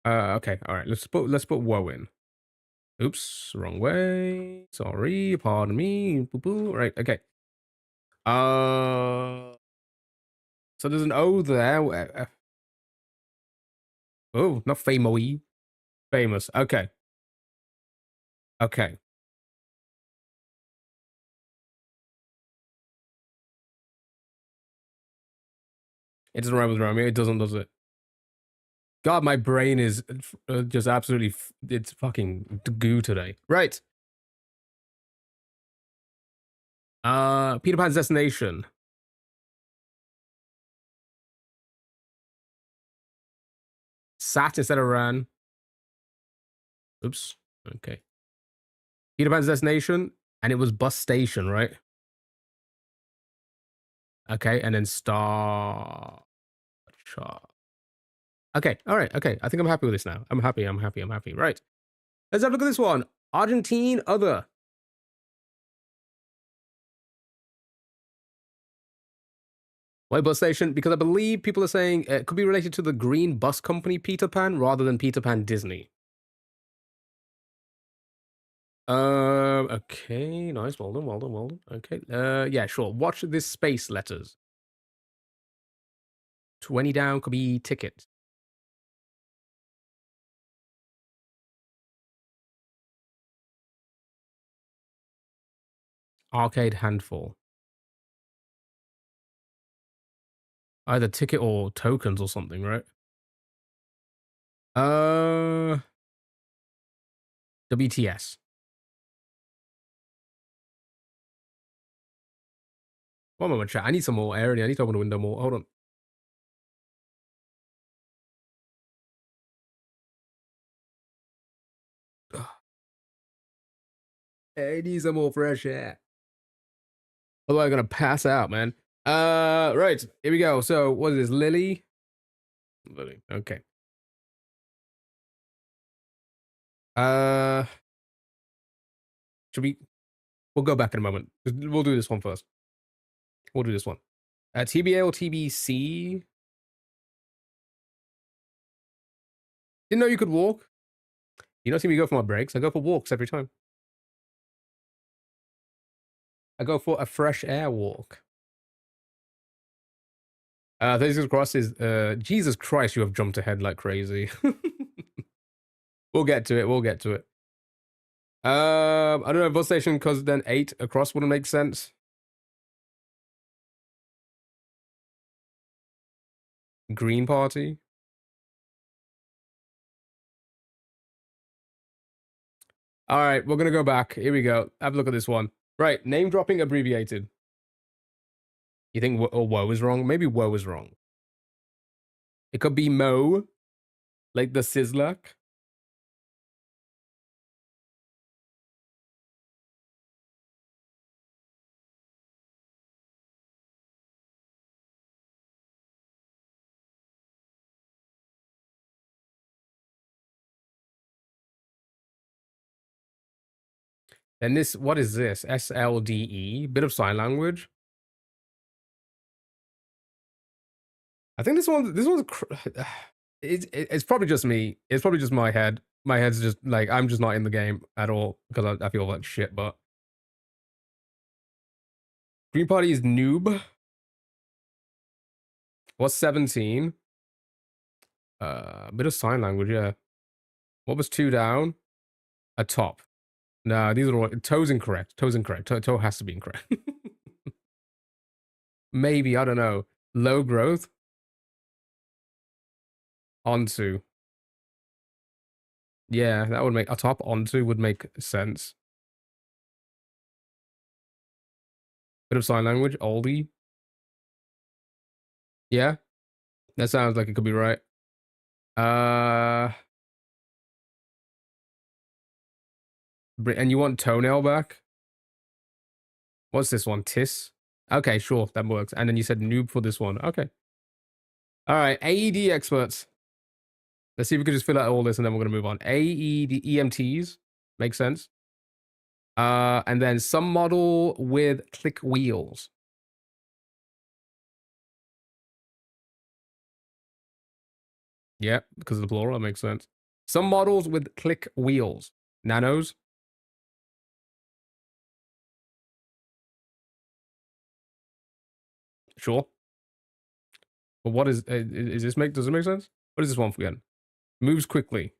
Speaker 1: Okay, all right. Let's put whoa in. Oops, wrong way. Sorry, pardon me. Boo boo. Right, okay. So there's an O there. Oh, not famo-y. Famous. Okay. Okay. It doesn't rhyme with Romeo. It doesn't, does it? God, my brain is just absolutely, it's fucking goo today. Right. Peter Pan's Destination. Sat instead of ran. Oops. Okay. Peter Pan's Destination, and it was bus station, right? Okay, and then star chart. Okay, all right, okay. I think I'm happy with this now. I'm happy. Right. Let's have a look at this one. Argentine other. Why bus station? Because I believe people are saying it could be related to the Green Bus Company Peter Pan rather than Peter Pan Disney. Okay, nice. Well done. Okay. Yeah, sure. Watch this space letters. 20 down could be ticket. Arcade handful. Either ticket or tokens or something, right? WTS. One moment, chat. I need some more air. I need to open the window more. Hold on. I need some more fresh air. Otherwise, I'm gonna pass out, man. Right. Here we go. So, what is this? Lily? Lily. Okay. Should we? We'll go back in a moment. We'll do this one first. We'll do this one. TBA or TBC? Didn't know you could walk. You don't see me go for my breaks. I go for walks every time. I go for a fresh air walk. 36 across is Jesus Christ, you have jumped ahead like crazy. We'll get to it. I don't know, bus station, because then 8 across wouldn't make sense. Green Party. All right, we're gonna go back. Here we go. Have a look at this one. Right, name dropping abbreviated. You think woe is wrong? Maybe woe is wrong. It could be Mo, like the Sizzler. And this, what is this? SLDE, bit of sign language. I think this one's it's probably just me. It's probably just my head. My head's just like I'm just not in the game at all because I feel like shit. But Green Party is noob. What's 17? A bit of sign language, yeah. What was 2 down? A top. Nah, these are all toe's incorrect. Toe's incorrect. Toe has to be incorrect. Maybe, I don't know. Low growth. Onto. Yeah, that would make a top onto would make sense. Bit of sign language, oldie. Yeah, that sounds like it could be right. And you want toenail back? What's this one? Tis? Okay, sure, that works. And then you said noob for this one. Okay. All right, AED experts. Let's see if we can just fill out all this and then we're gonna move on. AED EMTs makes sense. And then some model with click wheels. Yeah, because of the plural, that makes sense. Some models with click wheels. Nanos. Sure. But what is this make? Does it make sense? What is this one again? Moves quickly.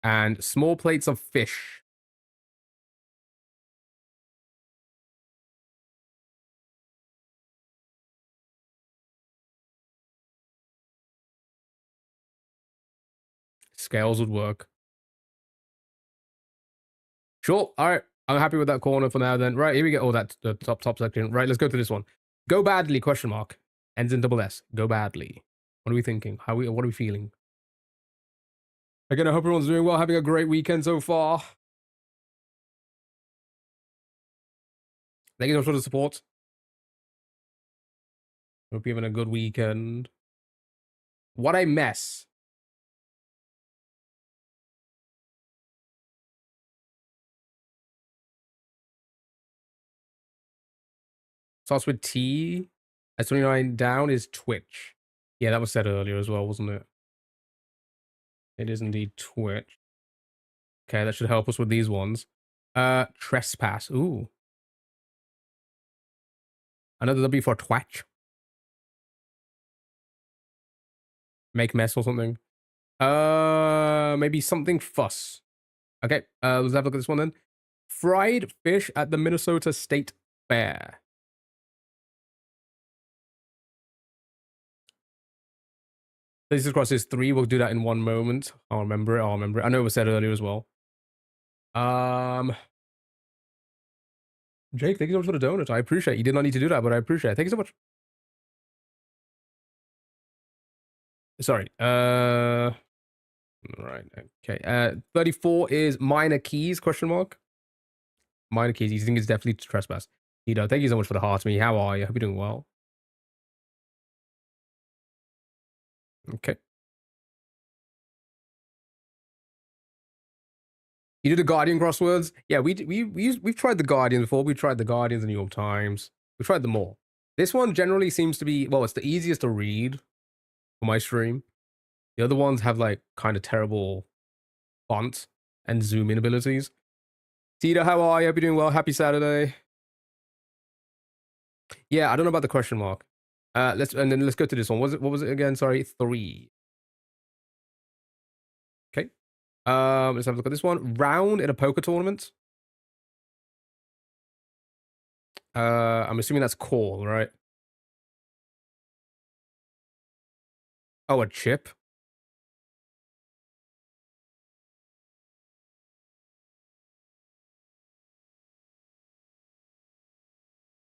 Speaker 1: And small plates of fish. Scales would work. Sure. All right. I'm happy with that corner for now then. Right, here we go. Oh, that's the top section. Right, let's go to this one. Go badly, question mark. Ends in double S. Go badly. What are we thinking? What are we feeling? Again, I hope everyone's doing well, having a great weekend so far. Thank you so much for the support. Hope you're having a good weekend. What a mess. Starts with T. S29 down is Twitch. Yeah, that was said earlier as well, wasn't it? It is indeed Twitch. Okay, that should help us with these ones. Trespass. Ooh. Another W for twatch. Make mess or something. Maybe something fuss. Okay, let's have a look at this one then. Fried fish at the Minnesota State Fair. This is across 3. We'll do that in one moment. I'll remember it. I know it was said earlier as well. Jake, thank you so much for the donut. I appreciate it. You did not need to do that, but I appreciate it. Thank you so much. Sorry. Right. Okay. 34 is minor keys, question mark. Minor keys. You think it's definitely trespass. Tito, thank you so much for the heart to me. How are you? Hope you're doing well. Okay. You did the Guardian crosswords? Yeah, we've tried the Guardian before. We tried the Guardians and New York Times. We've tried them all. This one generally seems to be, well, it's the easiest to read for my stream. The other ones have like kind of terrible font and zoom in abilities. Tito, how are you? Hope you're doing well. Happy Saturday. Yeah, I don't know about the question mark. Let's go to this one. What was it again? Sorry, 3. Okay. Let's have a look at this one. Round in a poker tournament. I'm assuming that's call, right? Oh, a chip.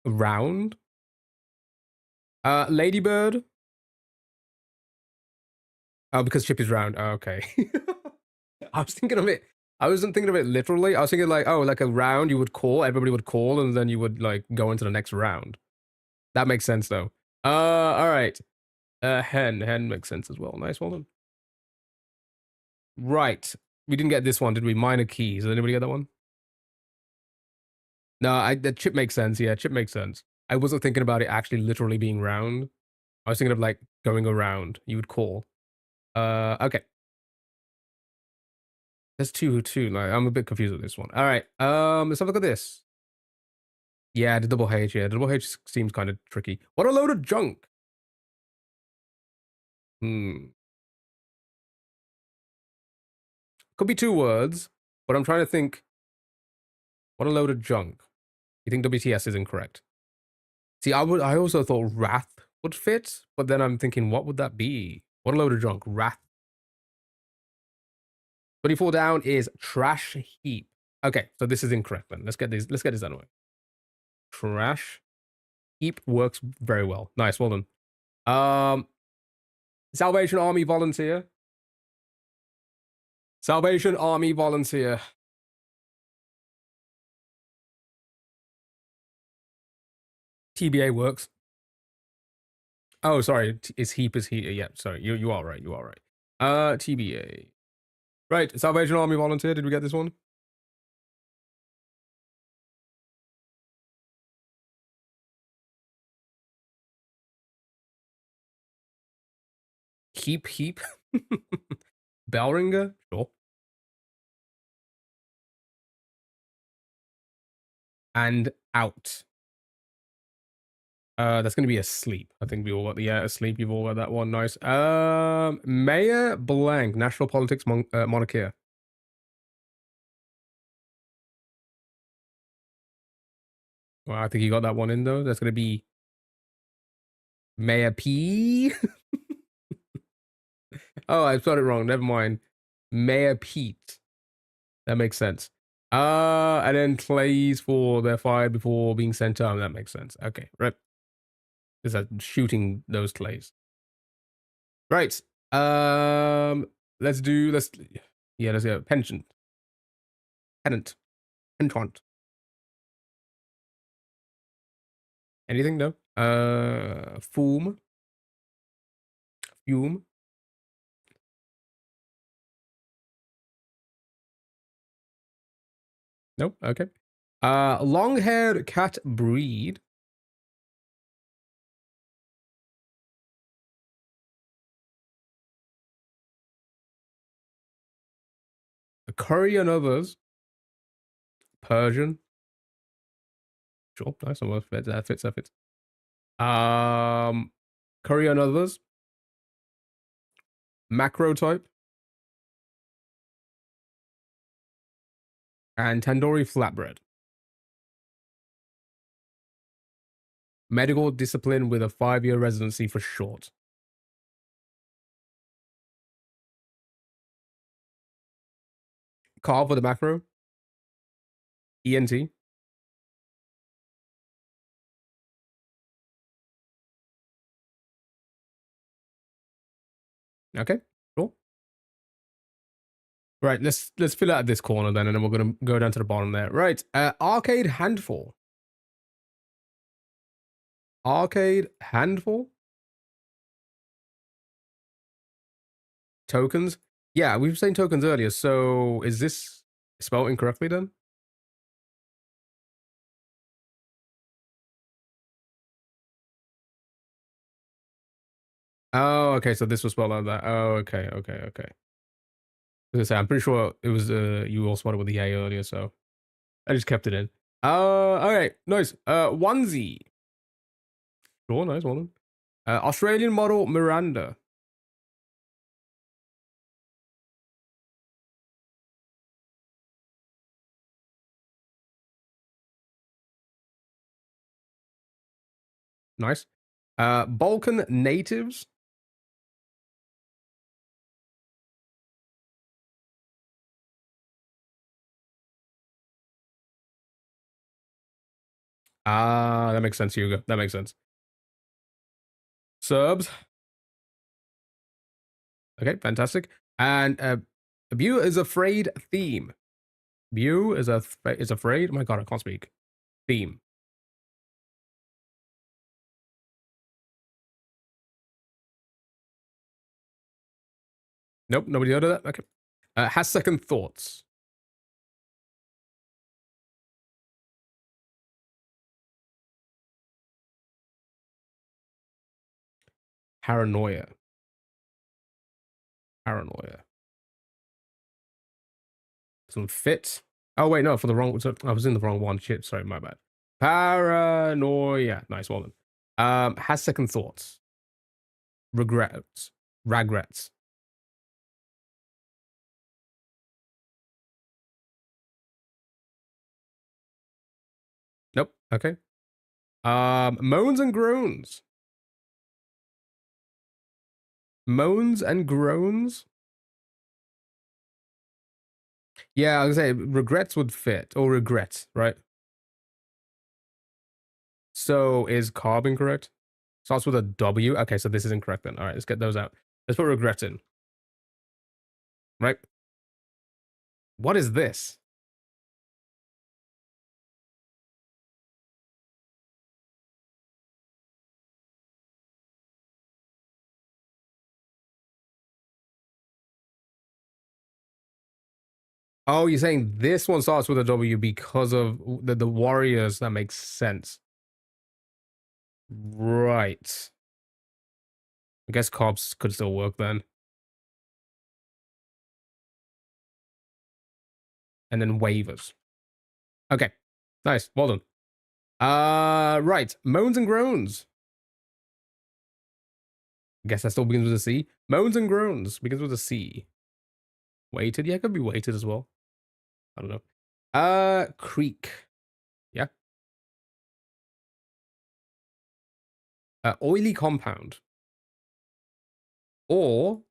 Speaker 1: Round. Ladybird. Oh, because chip is round. Oh, okay. I was thinking of it. I wasn't thinking of it literally. I was thinking like, oh, like a round you would call, everybody would call, and then you would like go into the next round. That makes sense though. All right. Hen makes sense as well. Nice, well done. Right. We didn't get this one, did we? Minor keys. Did anybody get that one? No, the chip makes sense. Yeah, chip makes sense. I wasn't thinking about it actually literally being round. I was thinking of like going around. You would call. Okay. There's two. Like, I'm a bit confused with this one. All right. Let's have a look at this. Yeah, the double H. Yeah, the double H seems kind of tricky. What a load of junk. Could be two words, but I'm trying to think. What a load of junk. You think WTS is incorrect? See, I also thought wrath would fit, but then I'm thinking, what would that be? What a load of junk. Wrath. 24 down is trash heap. Okay, so this is incorrect then. Let's get this out of the way. Trash heap works very well. Nice, well done. Salvation Army volunteer. Salvation Army volunteer. TBA works. Oh, sorry. Is heap is heap. Yeah, sorry. You are right. You are right. TBA. Right. Salvation Army volunteer. Did we get this one? Heap. Bellringer? Sure. And out. That's gonna be asleep. I think we all got the asleep. You've all got that one. Nice. Mayor blank. National politics monarchia. Well, I think you got that one in though. That's gonna be Mayor P. Oh, I spelled it wrong. Never mind. Mayor Pete. That makes sense. And then Clays for they're fired before being sent home. That makes sense. Okay, right. Is that shooting those Clays? Right. Let's go. Penchant. Pennant. Penchant. Anything? No. Fume. Fume. Nope. Okay. Long-haired cat breed. Curry and others. Persian. Sure. Nice. That fits. Curry and others. Macro type. And tandoori flatbread. Medical discipline with a 5-year residency for short. Carve with a macro. ENT. Okay, cool. Right, let's fill out this corner then, and then we're gonna go down to the bottom there. Right, arcade handful. Arcade handful. Tokens. Yeah, we were saying tokens earlier. So is this spelled incorrectly then? Oh, okay. So this was spelled like that. Oh, okay. I was gonna say, I'm pretty sure it was you all spelled it with the A earlier, so I just kept it in. Okay, nice. Onesie. Sure, nice one. Australian model Miranda. Nice. Balkan natives. Ah, that makes sense, Hugo. That makes sense. Serbs. Okay, fantastic. And Bew is afraid theme. Bew is afraid. Oh my god, I can't speak. Theme. Nope, nobody heard of that. Okay. Has second thoughts. Paranoia. Paranoia. Some fit. Oh wait, no, for the wrong. I was in the wrong one. Shit, sorry, my bad. Paranoia. Nice one. Has second thoughts. Regrets. Regrets. Nope. Okay. Moans and groans. Moans and groans. Yeah, I was gonna say regrets would fit, or regrets, right? So is carbon correct? Starts with a W. Okay, so this is incorrect then. All right, let's get those out. Let's put regrets in. Right? What is this? Oh, you're saying this one starts with a W because of the warriors. That makes sense. Right. I guess cops could still work then. And then waivers. Okay. Nice. Well done. Right. Moans and groans. I guess that still begins with a C. Moans and groans begins with a C. Weighted? Yeah, it could be weighted as well. I don't know. Creek. Yeah. Oily compound. Or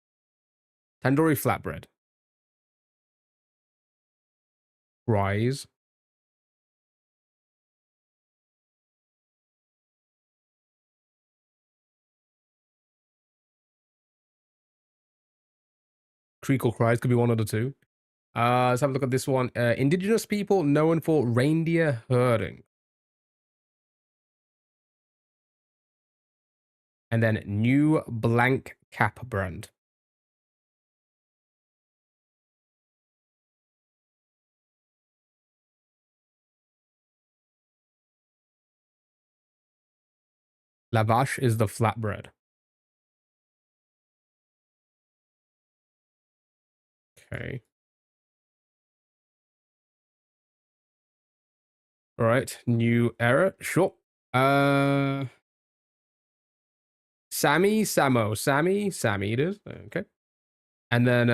Speaker 1: tandoori flatbread. Fries. Creek or cries could be one of the two. Let's have a look at this one. Indigenous people known for reindeer herding. And then new blank cap brand. Lavash is the flatbread. Okay. All right. New era. Sure. Sammy, Samo. Sammy it is. Okay. And then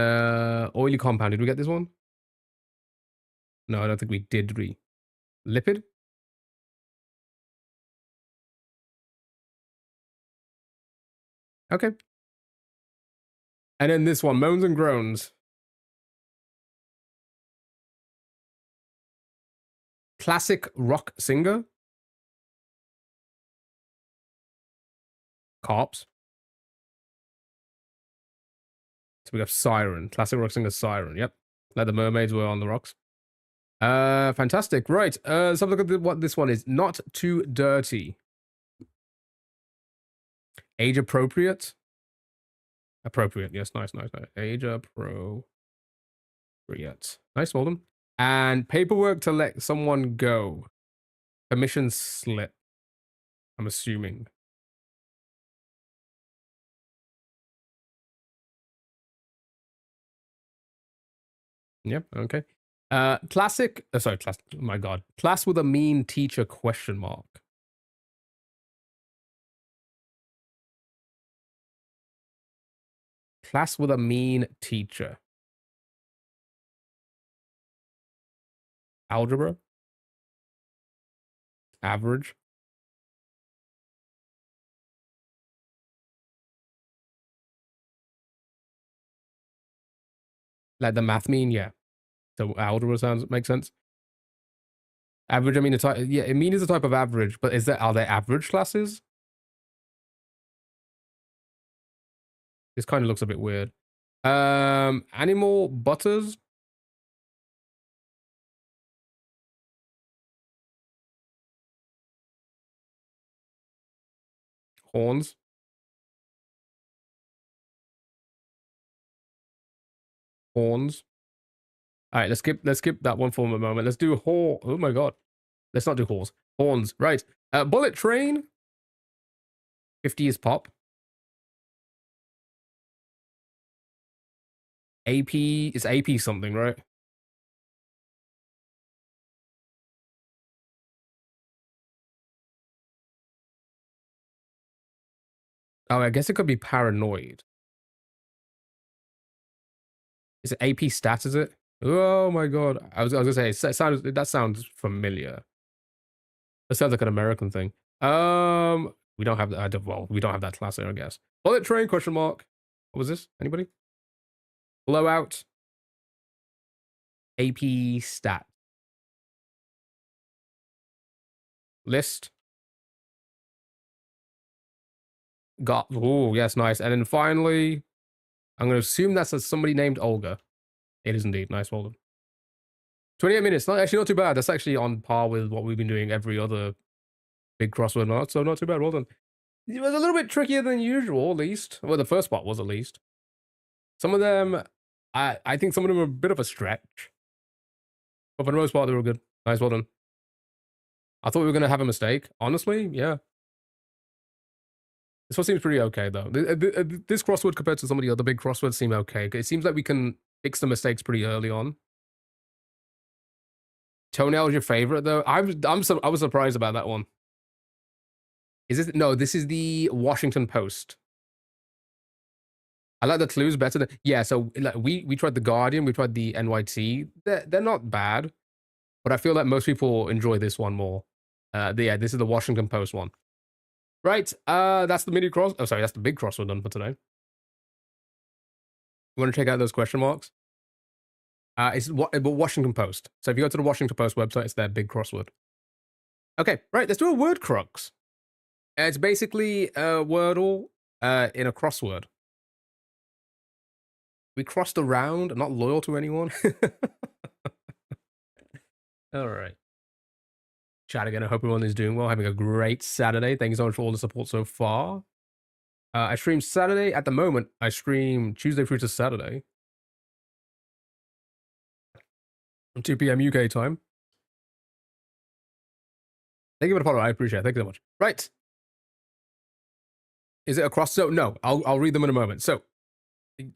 Speaker 1: oily compound. Did we get this one? No, I don't think we did. Lipid? Okay. And then this one, moans and groans. Classic rock singer. Cops. So we have Siren. Classic rock singer Siren. Yep. Like the mermaids were on the rocks. Fantastic. Right. Let's have a look at what this one is. Not too dirty. Age appropriate. Appropriate. Yes. Nice. Age appropriate. Nice. Well done. And paperwork to let someone go. Permission slip. I'm assuming. Yep. Okay. Classic. Sorry. Class. Oh my God. Class with a mean teacher ? Class with a mean teacher. Algebra. Average. Like the math mean, yeah. So algebra sounds makes sense. Average, I mean, it's yeah, it mean is a type of average, but are there average classes? This kind of looks a bit weird. Animal butters. Horns. Horns. All right, let's skip that one for a moment. Let's do Oh my God. Let's not do horse. Horns. Right. Bullet train. 50 is pop. AP, it's AP something, right? Oh, I guess it could be paranoid. Is it AP stats, is it? Oh my god. I was gonna say, that sounds familiar. That sounds like an American thing. We don't have that. Well, we don't have that class here, I guess. Bullet train? Question mark. What was this? Anybody? Blowout. AP stat. List. Got. Oh, yes, nice. And then finally, I'm gonna assume that's somebody named Olga. It is indeed. Nice, well done. 28 minutes. Not too bad. That's actually on par with what we've been doing every other big crossword not. So not too bad. Well done. It was a little bit trickier than usual, at least. Well, the first part was at least. Some of them, I think some of them were a bit of a stretch. But for the most part, they were good. Nice, well done. I thought we were going to have a mistake. Honestly, yeah. This one seems pretty okay, though. This crossword compared to some of the other big crosswords seem okay. It seems like we can fix the mistakes pretty early on. Toenail is your favorite, though? I was surprised about that one. Is this? No, this is the Washington Post. I like the clues better than, yeah. So like, we tried the Guardian, we tried the NYT. They're not bad, but I feel like most people enjoy this one more. Yeah, this is the Washington Post one. Right. That's the mini cross. Oh, sorry, that's the big crossword done for today. You want to check out those question marks? It's Washington Post. So if you go to the Washington Post website, it's their big crossword. Okay, right. Let's do a word crux. It's basically a Wordle in a crossword. We crossed around, not loyal to anyone. All right. Chat again. I hope everyone is doing well, having a great Saturday. Thank you so much for all the support so far. I stream Saturday. At the moment, I stream Tuesday through to Saturday. 2 p.m. UK time. Thank you for the follow. I appreciate it. Thank you so much. Right. Is it across? So, no, I'll read them in a moment. So,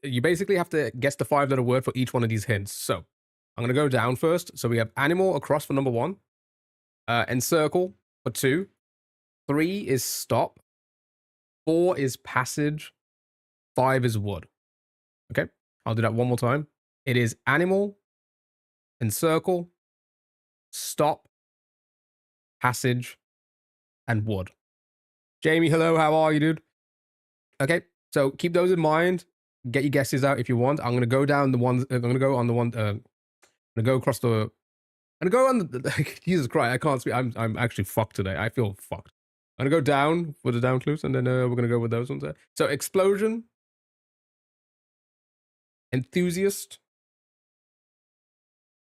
Speaker 1: you basically have to guess the 5-letter word for each one of these hints. So, I'm going to go down first. So, we have animal across for number 1. Encircle for 2. 3 is stop. 4 is passage. 5 is wood. Okay, I'll do that one more time. It is animal, encircle, stop, passage, and wood. Jamie, hello, how are you, dude? Okay, so keep those in mind. Get your guesses out if you want. I'm gonna go down the ones. I'm gonna go on the one. I'm gonna go across the. I'm gonna go on the. Jesus Christ, I can't speak. I'm actually fucked today. I feel fucked. I'm gonna go down with the down clues, and then we're gonna go with those ones there. So explosion, enthusiast,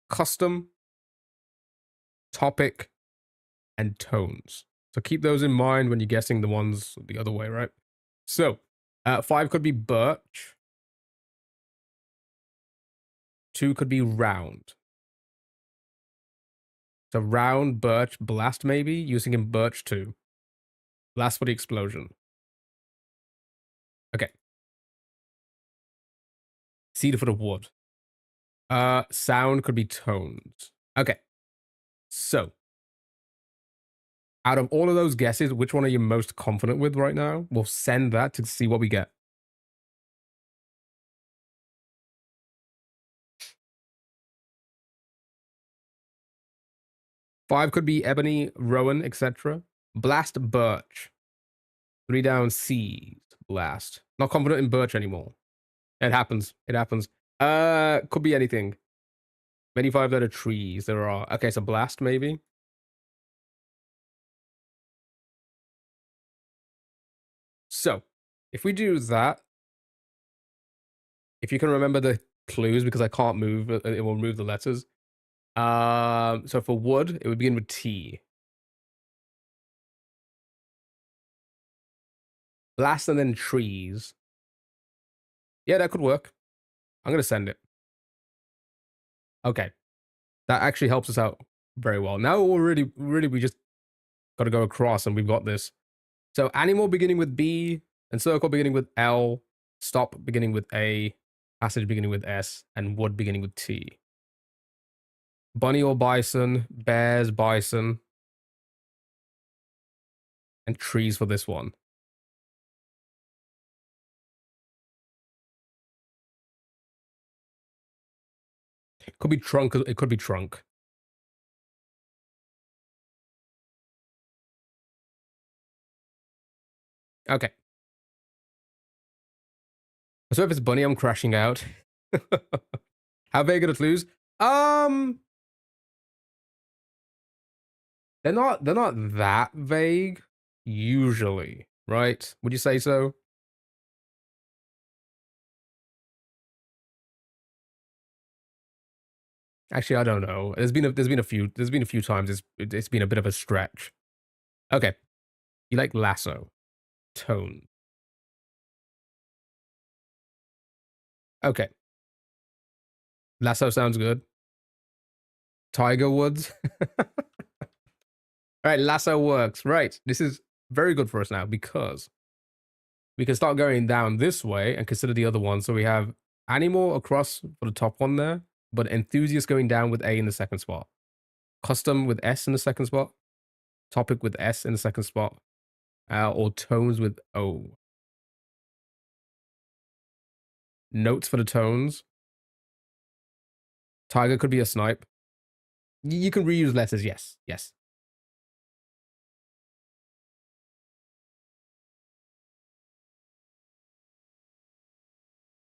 Speaker 1: custom, topic, and tones. So keep those in mind when you're guessing the ones the other way, right? So 5 could be birch. 2 could be round. So round, birch, blast maybe, using in birch 2. Blast for the explosion. Okay. Cedar for the wood. Sound could be tones. Okay. So out of all of those guesses, which one are you most confident with right now? We'll send that to see what we get. Five could be ebony, rowan, etc. Blast, birch. 3 down, seeds. Blast. Not confident in birch anymore. It happens. It happens. Could be anything. Many 5-letter trees there are. Okay, so blast maybe. So, if we do that, if you can remember the clues, because I can't move, it will move the letters. So for wood, it would begin with T. Blast and then trees. Yeah, that could work. I'm gonna send it. Okay, that actually helps us out very well. Now we're really, we just got to go across, and we've got this. So animal beginning with B, encircle beginning with L, stop beginning with A, passage beginning with S, and wood beginning with T. Bunny or bison, bears, bison, and trees for this one. Could be trunk. It could be trunk. Okay. So if it's bunny, I'm crashing out. How vague did it lose? They're not that vague usually, right? Would you say so? Actually, I don't know. There's been a few times it's been a bit of a stretch. Okay. You like lasso. Tone. Okay. Lasso sounds good. Tiger Woods. All right, lasso works. Right. This is very good for us now because we can start going down this way and consider the other one. So we have animal across for the top one there, but enthusiast going down with A in the second spot. Custom with S in the second spot. Topic with S in the second spot. Or tones with O. Notes for the tones. Tiger could be a snipe. You can reuse letters, yes. Yes.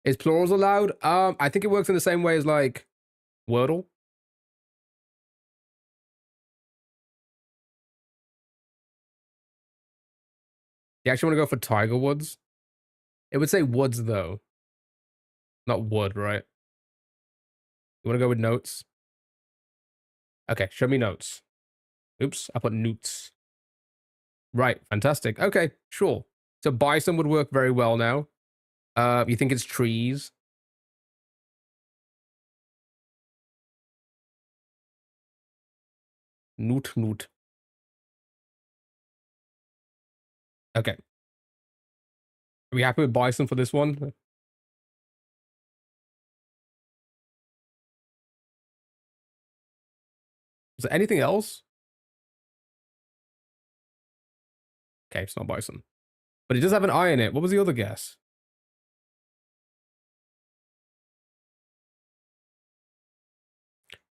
Speaker 1: Is plurals allowed? I think it works in the same way as like Wordle. You actually want to go for Tiger Woods? It would say woods though. Not wood, right? You want to go with notes? Okay, show me notes. Oops, I put newts. Right, fantastic. Okay, sure. So bison would work very well now. You think it's trees? Newt, newt. Okay. Are we happy with bison for this one? Is there anything else? Okay, it's not bison. But it does have an I in it. What was the other guess?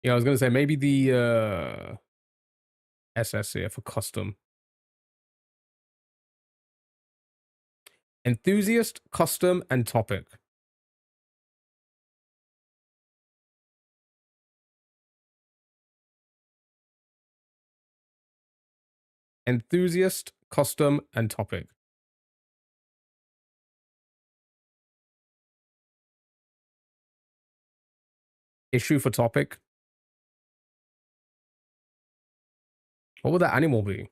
Speaker 1: Yeah, I was going to say maybe the SS here for custom. Enthusiast, custom, and topic. Enthusiast, custom, and topic. Issue for topic. What would that animal be? Can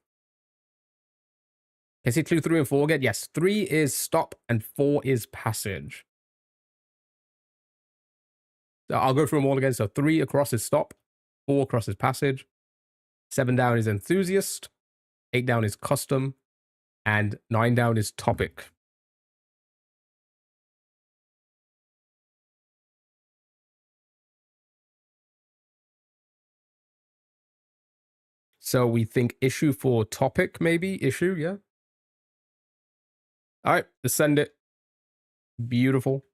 Speaker 1: you see clue 3 and 4 again? Yes, 3 is stop and 4 is passage. So I'll go through them all again. So 3 across is stop, 4 across is passage, 7 down is enthusiast, 8 down is custom, and 9 down is topic. So we think issue for topic, maybe? Issue, yeah? All right, let's send it. Beautiful.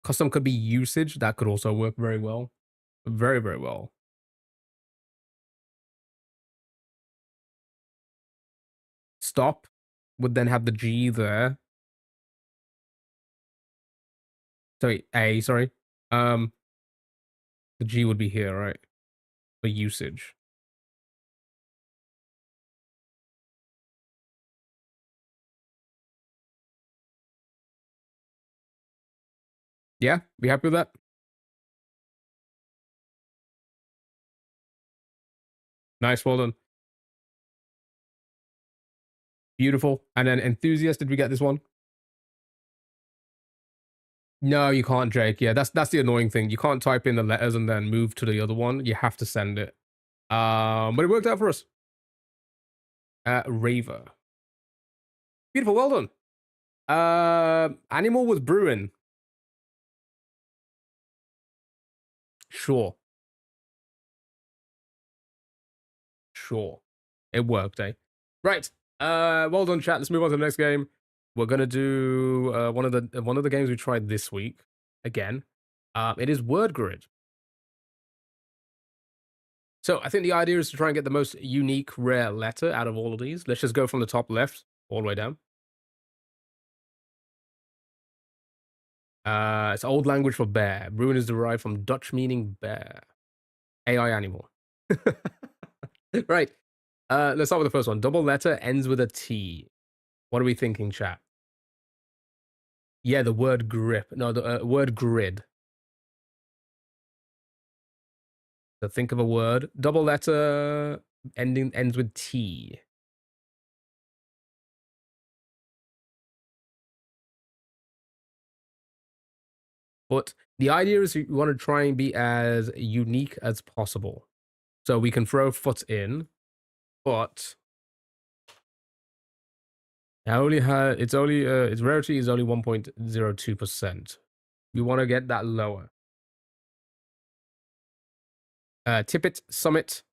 Speaker 1: Custom could be usage. That could also work very well. Very, very well. Stop would then have the G there. Sorry, A, sorry. The G would be here, right? For usage. Yeah, be happy with that? Nice, well done. Beautiful. And then enthusiast, did we get this one? No, you can't, Jake. Yeah, that's the annoying thing. You can't type in the letters and then move to the other one. You have to send it. But it worked out for us. Raver. Beautiful, well done. Animal was Bruin. Sure. Sure. It worked, eh? Right. Well done, chat. Let's move on to the next game. We're gonna do one of the games we tried this week again. It is Word Grid. So I think the idea is to try and get the most unique, rare letter out of all of these. Let's just go from the top left all the way down. It's old language for bear. Ruin is derived from Dutch meaning bear. AI animal. Right. Let's start with the first one. Double letter ends with a T. What are we thinking, chat? Yeah, the word grip. No, the word grid. So think of a word. Double letter ends with T. But the idea is you want to try and be as unique as possible. So we can throw foot in, but its rarity is only 1.02%. We want to get that lower. Tippet, summit.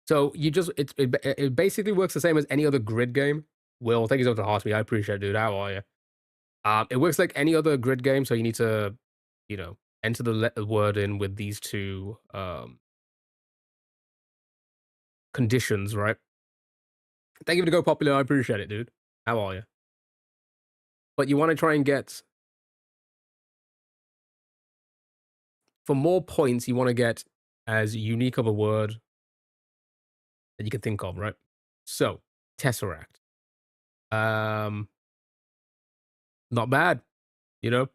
Speaker 1: So it basically works the same as any other grid game. Will, thank you so much for asking me. I appreciate it, dude. How are you? It works like any other grid game, so you need to, enter the word in with these two conditions, right? Thank you for the go popular. I appreciate it, dude. How are you? But you want to try and get, for more points, you want to get as unique of a word that you can think of, right? So, Tesseract. Not bad, you know?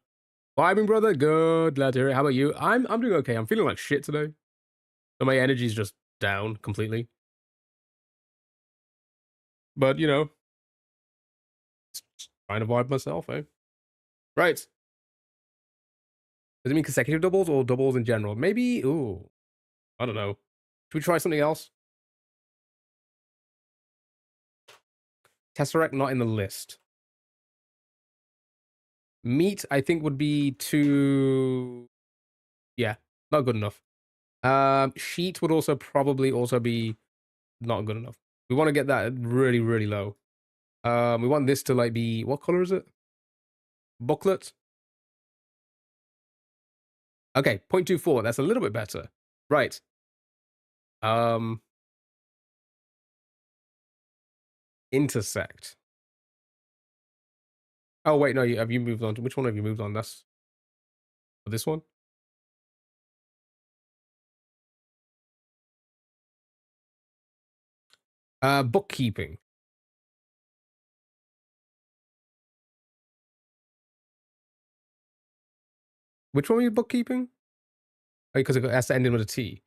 Speaker 1: Vibing, brother. Good. Glad to hear it. How about you? I'm doing okay. I'm feeling like shit today. So my energy's just down completely. But, trying to vibe myself, eh? Right. Does it mean consecutive doubles or doubles in general? Maybe, ooh, I don't know. Should we try something else? Tesseract not in the list. Meat, I think, would be too... Yeah, not good enough. Sheet would also probably also be not good enough. We want to get that really, really low. We want this to like be... What color is it? Booklet? Okay, 0.24. That's a little bit better. Right. Intersect. Oh, wait, no, have you moved on to... Which one have you moved on? That's... This one? Bookkeeping. Which one were you bookkeeping? Oh, because it has to end in with a T.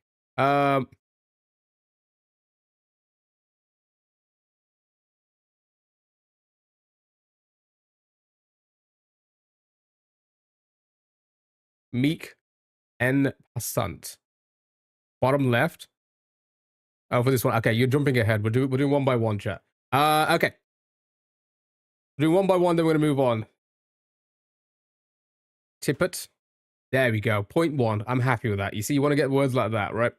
Speaker 1: Meek and Passant. Bottom left. Oh, for this one. Okay, you're jumping ahead. We're doing one by one, chat. Okay. We're doing one by one, then we're gonna move on. Tippet. There we go. 0.1. I'm happy with that. You see, you want to get words like that, right?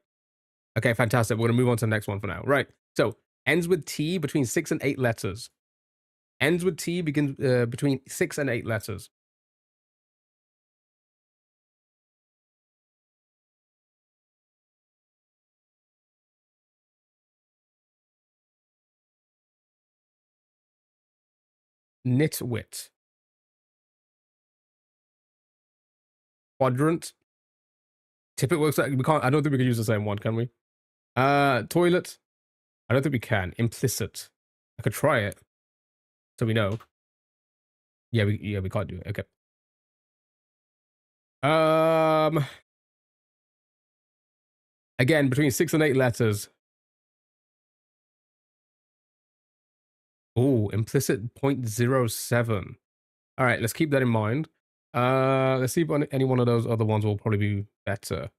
Speaker 1: Okay, fantastic. We're gonna move on to the next one for now. Right. So ends with T between 6 and 8 letters. Ends with T begins between 6 and 8 letters. Nitwit. Quadrant. Tippet works like we can't. I don't think we can use the same one, can we? Toilet. I don't think we can. Implicit. I could try it, so we know. Yeah, we can't do it. Okay. Again, between 6 and 8 letters. Oh, implicit 0.07. All right, let's keep that in mind. Let's see if any one of those other ones will probably be better.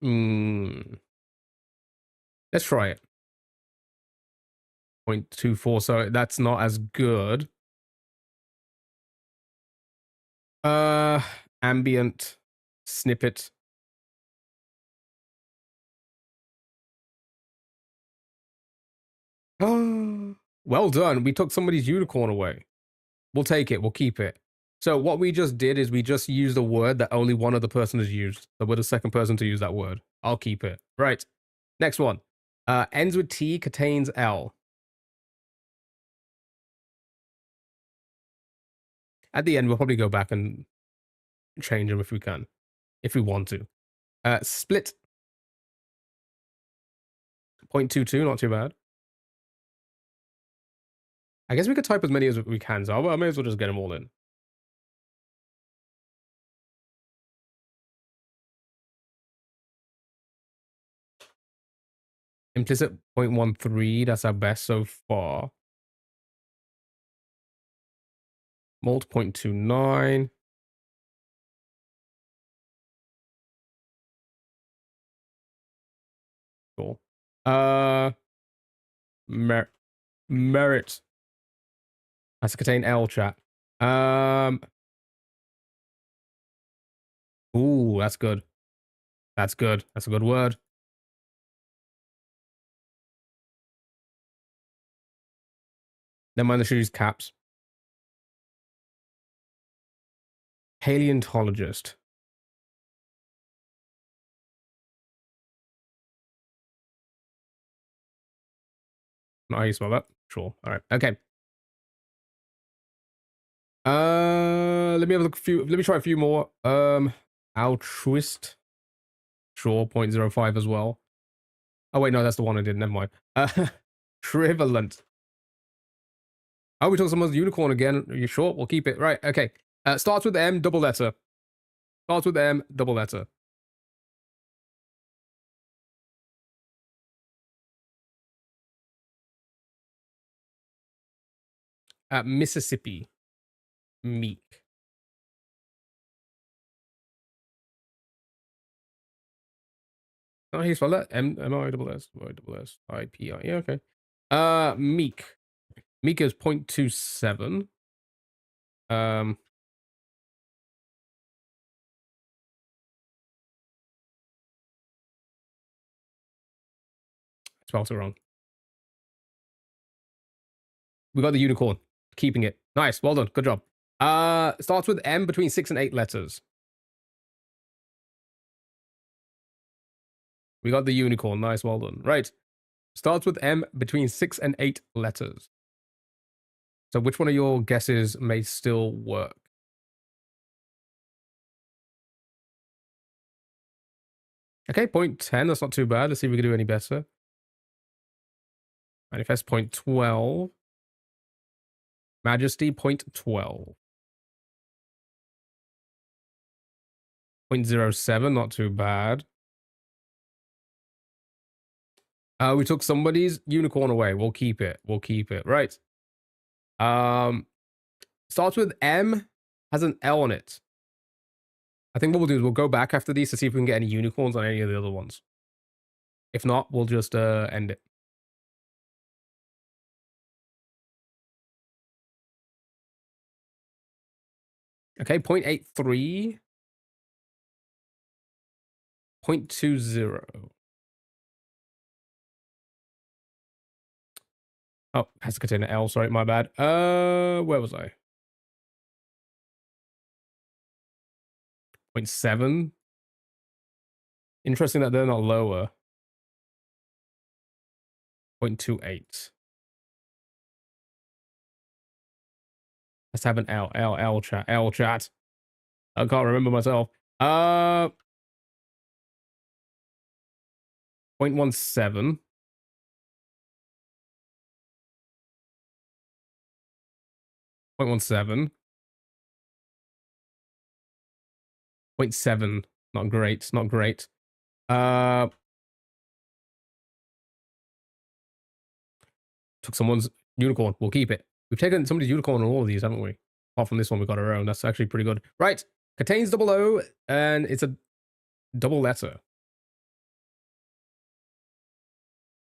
Speaker 1: Let's try it. 0.24, so that's not as good. Ambient snippet. Well done. We took somebody's unicorn away. We'll take it. We'll keep it. So what we just did is we just used a word that only one other person has used. So we're the second person to use that word. I'll keep it. Right. Next one. Ends with T, contains L. At the end, we'll probably go back and change them if we can. If we want to. Split. 0.22, not too bad. I guess we could type as many as we can, so I may as well just get them all in. Implicit 0.13, that's our best so far. Mult 0.29. Cool. Merit. That's to contain L, chat. Ooh, that's good. That's good. That's a good word. Never mind, I should use caps. Paleontologist. Not how you spell that. Sure. All right. Okay. Let me have a look. Let me try a few more. Altruist. Sure. 0.05 as well. Oh wait, no, that's the one I did. Never mind. Trivalent. Oh, we took someone's unicorn again. Are you sure? We'll keep it. Right. Okay. Starts with M, double letter. Starts with M, double letter. Mississippi. Meek. Oh, he spelled that. M-I-S-S-I-P-I. Yeah, okay. Meek. Meek is 0.27. Spelled it wrong. We got the unicorn. Keeping it. Nice. Well done. Good job. Starts with M between 6 and 8 letters. We got the unicorn. Nice. Well done. Right. Starts with M between 6 and 8 letters. So which one of your guesses may still work? Okay, 0.10. That's not too bad. Let's see if we can do any better. Manifest 0.12. Majesty 0.12. 0.07, not too bad. We took somebody's unicorn away. We'll keep it. We'll keep it. Right. Starts with M, has an L on it. I think what we'll do is we'll go back after these to see if we can get any unicorns on any of the other ones. If not, we'll just end it. Okay, 0.83. 0.20. Oh, has to contain an L. Sorry, my bad. Where was I? 0.7. Interesting that they're not lower. 0.28. Let's have an L chat. L chat. I can't remember myself. 0.17. 0.17. 0.7. Not great. Not great. Took someone's unicorn. We'll keep it. We've taken somebody's unicorn on all of these, haven't we? Apart from this one, we got our own. That's actually pretty good. Right. Contains double O, and it's a double letter.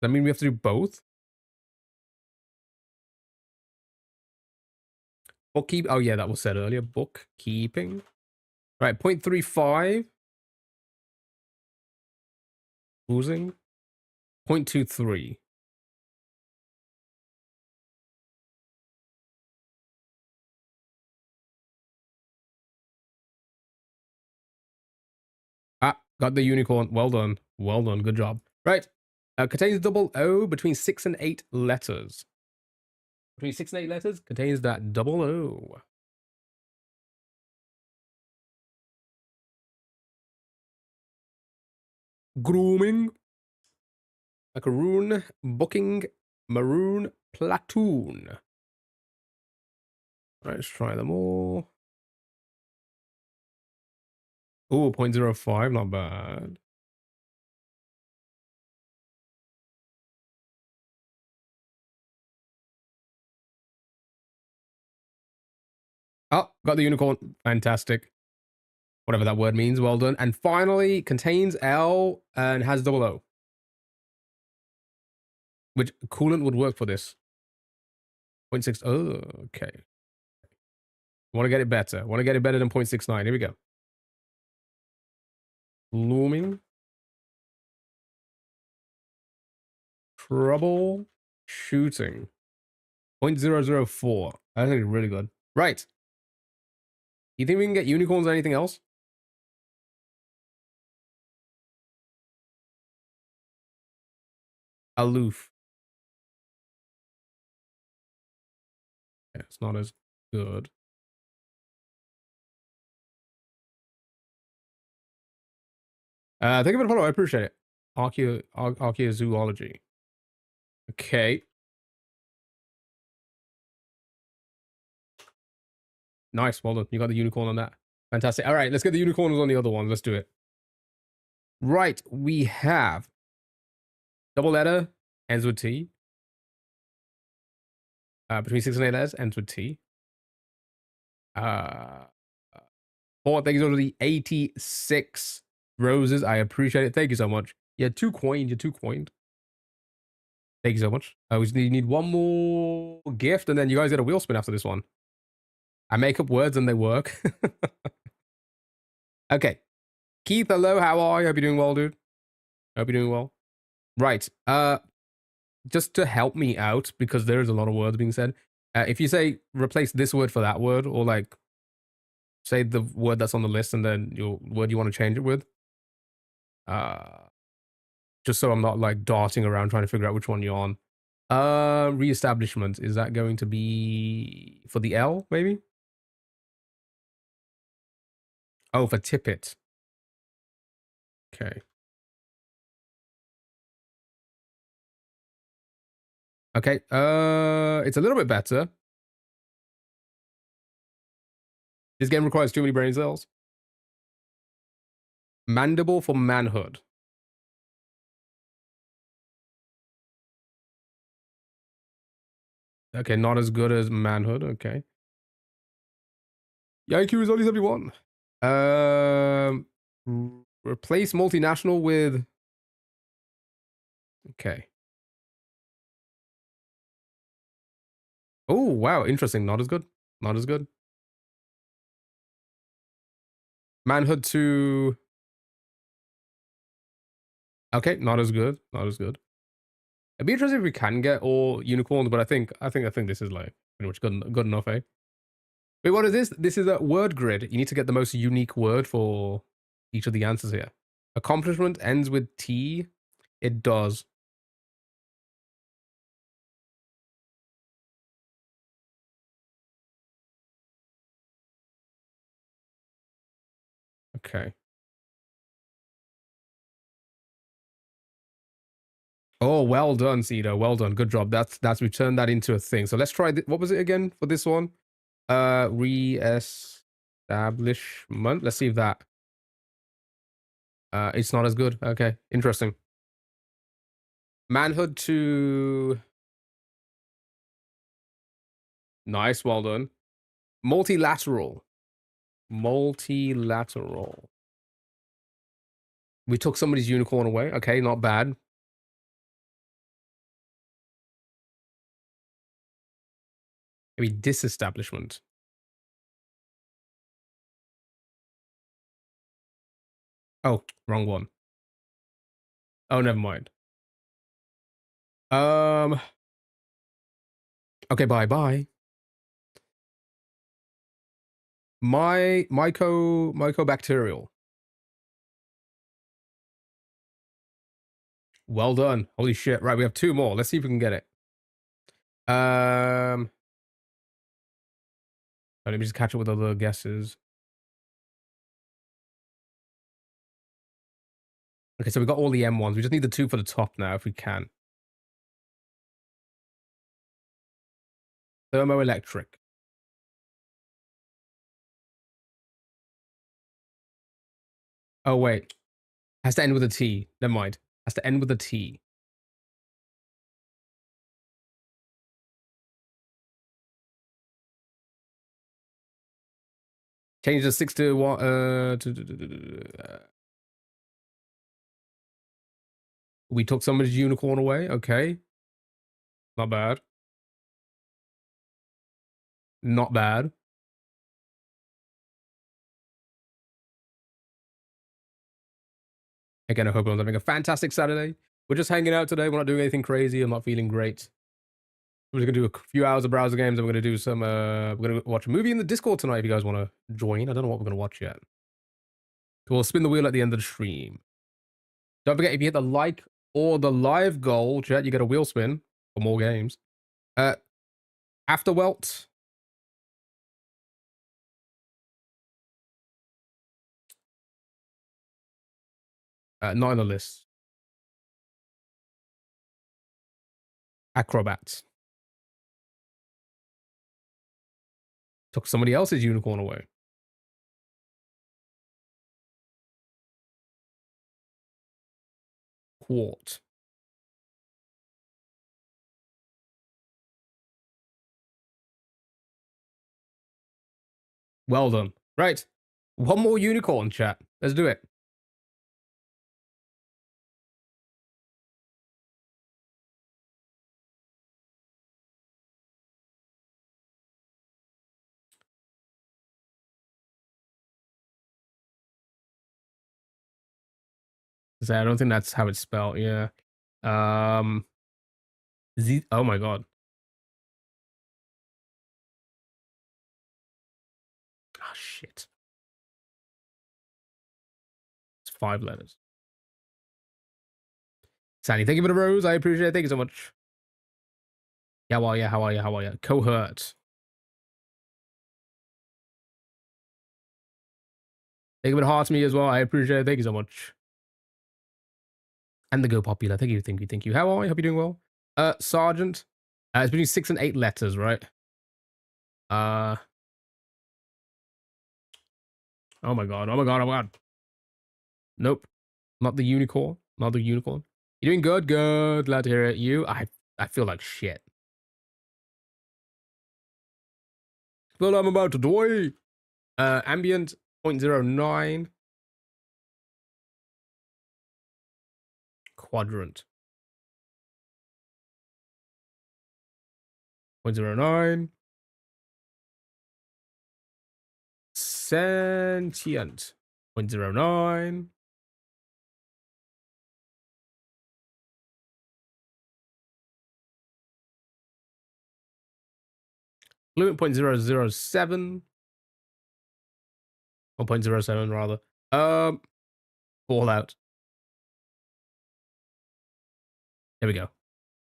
Speaker 1: that mean we have to do both? Bookkeep. Oh yeah, that was said earlier. Bookkeeping. Right, 0.35. Boozing. 0.23. Ah, got the unicorn. Well done. Well done. Good job. Right. Contains double O between 6 and 8 letters. Between 6 and 8 letters contains that double O. Grooming. Macaroon. Booking. Maroon. Platoon. Right, let's try them all. Ooh, 0.05. Not bad. Oh, got the unicorn. Fantastic. Whatever that word means. Well done. And finally, contains L and has double O. Which coolant would work for this? 0.6. Oh, okay. Want to get it better. Want to get it better than 0.69. Here we go. Looming. Trouble shooting. 0.004. I think it's really good. Right. You think we can get unicorns or anything else? Aloof. Yeah, it's not as good. Thank you for the follow. I appreciate it. Archaeozoology. Okay. Nice. Well done. You got the unicorn on that. Fantastic. All right. Let's get the unicorns on the other one. Let's do it. Right. We have double letter, ends with T. Between 6 and 8 letters, ends with T. Paul, thank you so much for the 86 roses. I appreciate it. Thank you so much. Yeah, 2 coined. You're 2 coined. Thank you so much. We just need one more gift, and then you guys get a wheel spin after this one. I make up words and they work. Okay. Keith, hello. How are you? Hope you're doing well, dude. Hope you're doing well. Right. Just to help me out, because there's a lot of words being said. If you say replace this word for that word, or like say the word that's on the list and then your word you want to change it with. Just so I'm not like darting around trying to figure out which one you're on. Reestablishment. Is that going to be for the L, maybe? Oh, for tippet. Okay. Okay. It's a little bit better. This game requires too many brain cells. Mandible for manhood. Okay, not as good as manhood. Okay. IQ is only 71. Replace multinational with. Okay. Oh, wow. Interesting. Not as good. Not as good. Manhood to. Okay, not as good. Not as good. It'd be interesting if we can get all unicorns, but I think this is like pretty much good enough, eh? Wait, what is this? This is a word grid. You need to get the most unique word for each of the answers here. Accomplishment ends with T. It does. Okay. Oh, well done, Cedar. Well done. Good job. That's we turned that into a thing. So let's try. What was it again for this one? Reestablishment. Let's see if that. It's not as good. Okay, interesting. Manhood to. Nice. Well done. Multilateral. Multilateral. We took somebody's unicorn away. Okay, not bad. Maybe disestablishment. Oh, wrong one. Oh, never mind. Okay, bye. Mycobacterial. Well done. Holy shit. Right, we have 2 more. Let's see if we can get it. Let me just catch up with other guesses. Okay, so we got all the M ones. We just need the 2 for the top now, if we can. Thermoelectric. Oh, wait. Has to end with a T. Never mind. Has to end with a T. Change the 6 to 1. We took somebody's unicorn away. Okay. Not bad. Not bad. Again, I hope everyone's having a fantastic Saturday. We're just hanging out today. We're not doing anything crazy. I'm not feeling great. We're just gonna do a few hours of browser games, and we're gonna do some. We're gonna watch a movie in the Discord tonight. If you guys want to join, I don't know what we're gonna watch yet. We'll spin the wheel at the end of the stream. Don't forget, if you hit the like or the live goal, chat, you get a wheel spin for more games. Afterwelt. Not on the list. Acrobats. Took somebody else's unicorn away. Quart. Well done. Right. One more unicorn, chat. Let's do it. I don't think that's how it's spelled. Yeah. Oh my god. Oh shit. It's 5 letters. Sandy, thank you for the rose. I appreciate it. Thank you so much. How are you? How are you? How are you? Cohort. Thank you for the heart to me as well. I appreciate it. Thank you so much. And the Go Popular. Thank you. How are you? Hope you're doing well. Sergeant. It's between 6 and 8 letters, right? Oh my god. Nope. Not the unicorn. Not the unicorn. You're doing good. Good. Glad to hear it. You? I feel like shit. Well, I'm about to die. Ambient 0.09. Quadrant 0.09. Sentient 0.09. Fluent 0.007. 1.07 rather. Fallout. There we go.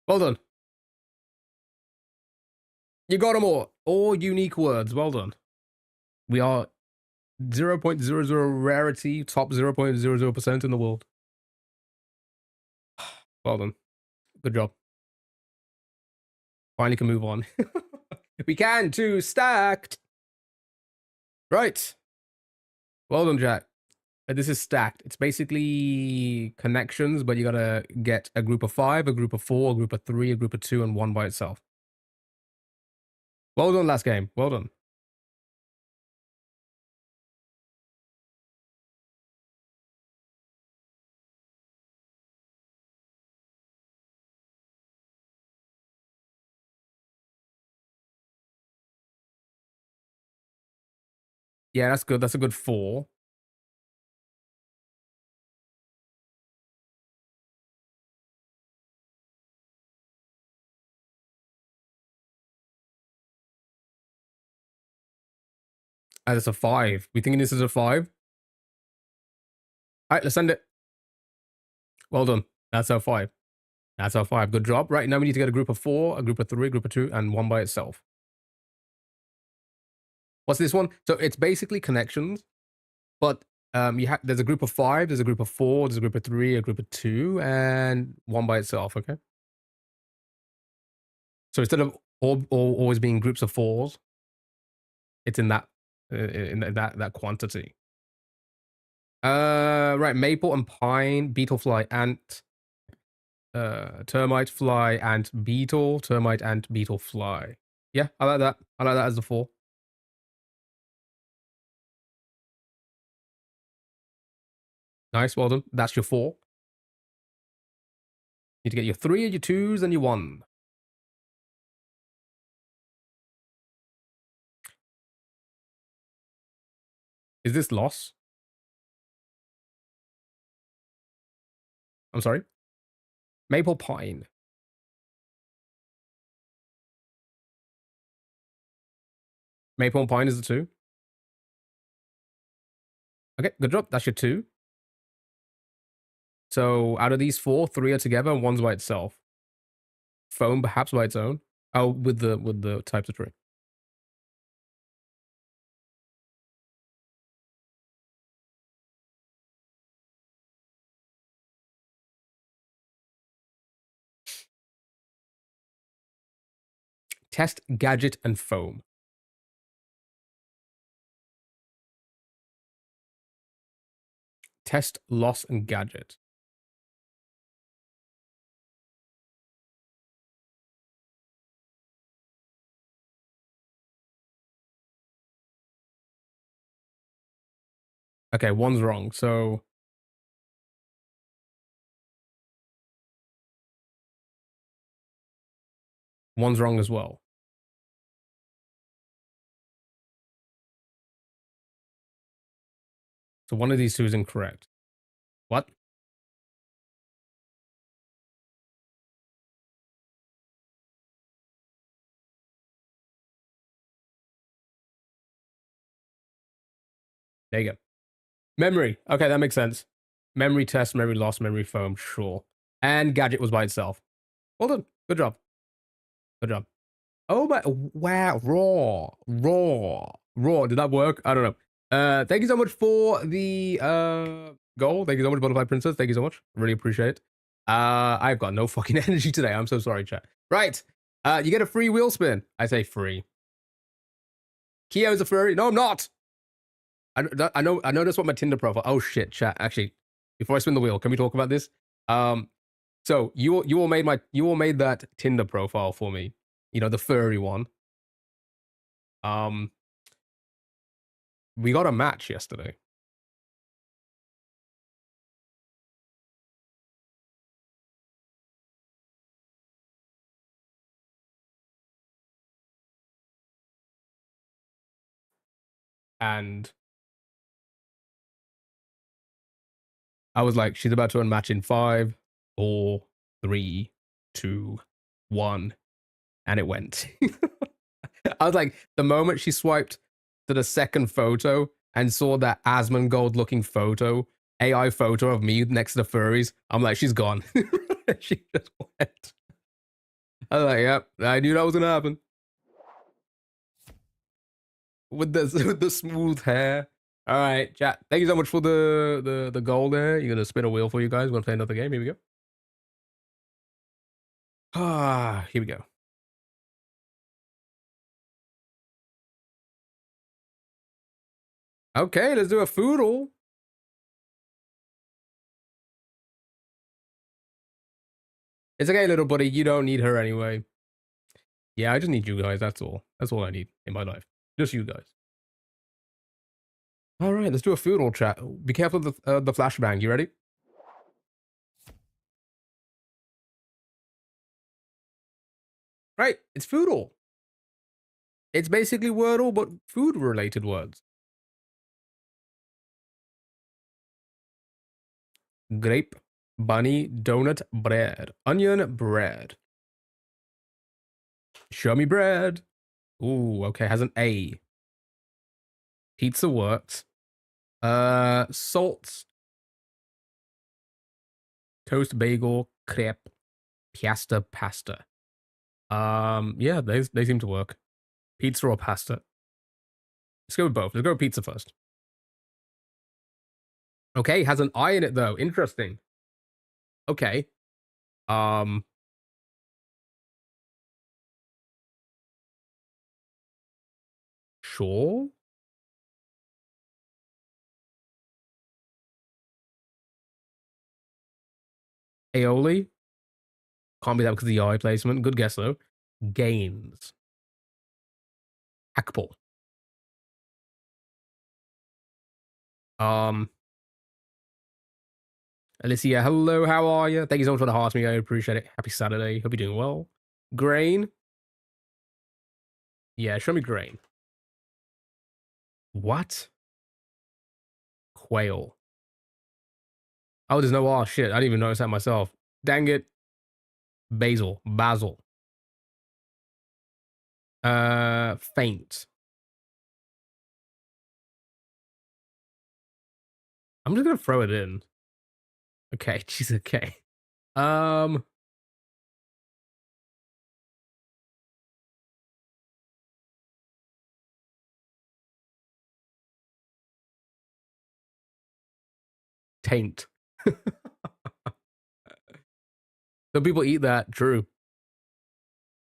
Speaker 1: Well done. You got them all unique words. Well done. We are 0.00 rarity, top 0.00% in the world. Well done. Good job. Finally can move on. We can too. Stacked. Right. Well done, Jack. This is stacked. It's basically connections, but you gotta get a group of 5, a group of 4, a group of 3, a group of 2, and 1 by itself. Well done, last game. Well done. Yeah, that's good. That's a good 4. And it's a 5. We thinking this is a 5? All right, let's send it. Well done. That's our 5. That's our 5. Good job. Right, now we need to get a group of 4, a group of 3, a group of 2, and 1 by itself. What's this one? So it's basically connections, but there's a group of 5, there's a group of 4, there's a group of 3, a group of 2, and 1 by itself, okay? So instead of always being groups of 4s, it's in that quantity. Right, maple and pine, beetle, fly, ant, termite, fly, ant, beetle, termite, ant, beetle, fly. Yeah, I like that. I like that as the 4. Nice, well done. That's your 4. Need to get your 3, your 2s, and your 1. Is this loss? I'm sorry? Maple, pine. Maple and pine is the 2. Okay, good job. That's your 2. So out of these 4, 3 are together and 1's by itself. Foam perhaps by its own. Oh, with the types of tree. Test, gadget, and foam. Test, loss, and gadget. Okay, 1's wrong. So 1's wrong as well. So one of these 2 is incorrect. What? There you go. Memory. Okay, that makes sense. Memory test, memory loss, memory foam. Sure. And gadget was by itself. Well done. Good job. Good job. Oh my, wow, raw. Did that work? I don't know. Thank you so much for the goal. Thank you so much, Butterfly Princess. Thank you so much. Really appreciate it. I've got no fucking energy today. I'm so sorry, chat. Right. You get a free wheel spin. I say free. Kio's a furry. No, I'm not. I know that's what my Tinder profile. Oh shit, chat. Actually, before I spin the wheel, can we talk about this? So you all made that Tinder profile for me. You know, the furry one. Um, we got a match yesterday. And I was like, she's about to unmatch in 5, 4, 3, 2, 1, and it went. I was like, the moment she swiped to the second photo and saw that Asmongold looking photo, AI photo of me next to the furries, I'm like, she's gone. She just went. I was like, yep, I knew that was gonna happen. With the smooth hair. All right, chat. Thank you so much for the goal there. You're gonna spin a wheel for you guys. We're gonna play another game. Here we go. Ah, here we go. Okay, let's do a foodle. It's okay, little buddy. You don't need her anyway. Yeah, I just need you guys. That's all. That's all I need in my life. Just you guys. All right, let's do a foodle chat. Be careful of the flashbang. You ready? Right, it's foodle. It's basically Wordle, but food-related words. grape, bunny, donut, bread, onion, bread. Show me bread. Ooh, okay, has an A. Pizza works. Salt, toast, bagel, crepe, piasta, pasta. Yeah, they seem to work. Pizza or pasta? Let's go with both. Let's go with pizza first. Okay, has an I in it though. Interesting. Okay. Um, sure. Aioli. Can't be that because of the I placement. Good guess though. Gains. Hackable. Um, Alicia, hello, how are you? Thank you so much for the heart, me. I appreciate it. Happy Saturday. Hope you're doing well. Grain. Yeah, show me grain. What? Quail. Oh, there's no R. Shit, I didn't even notice that myself. Dang it. Basil. Basil. Faint. I'm just gonna throw it in. Okay, she's okay. Um, taint. Some people eat that. True.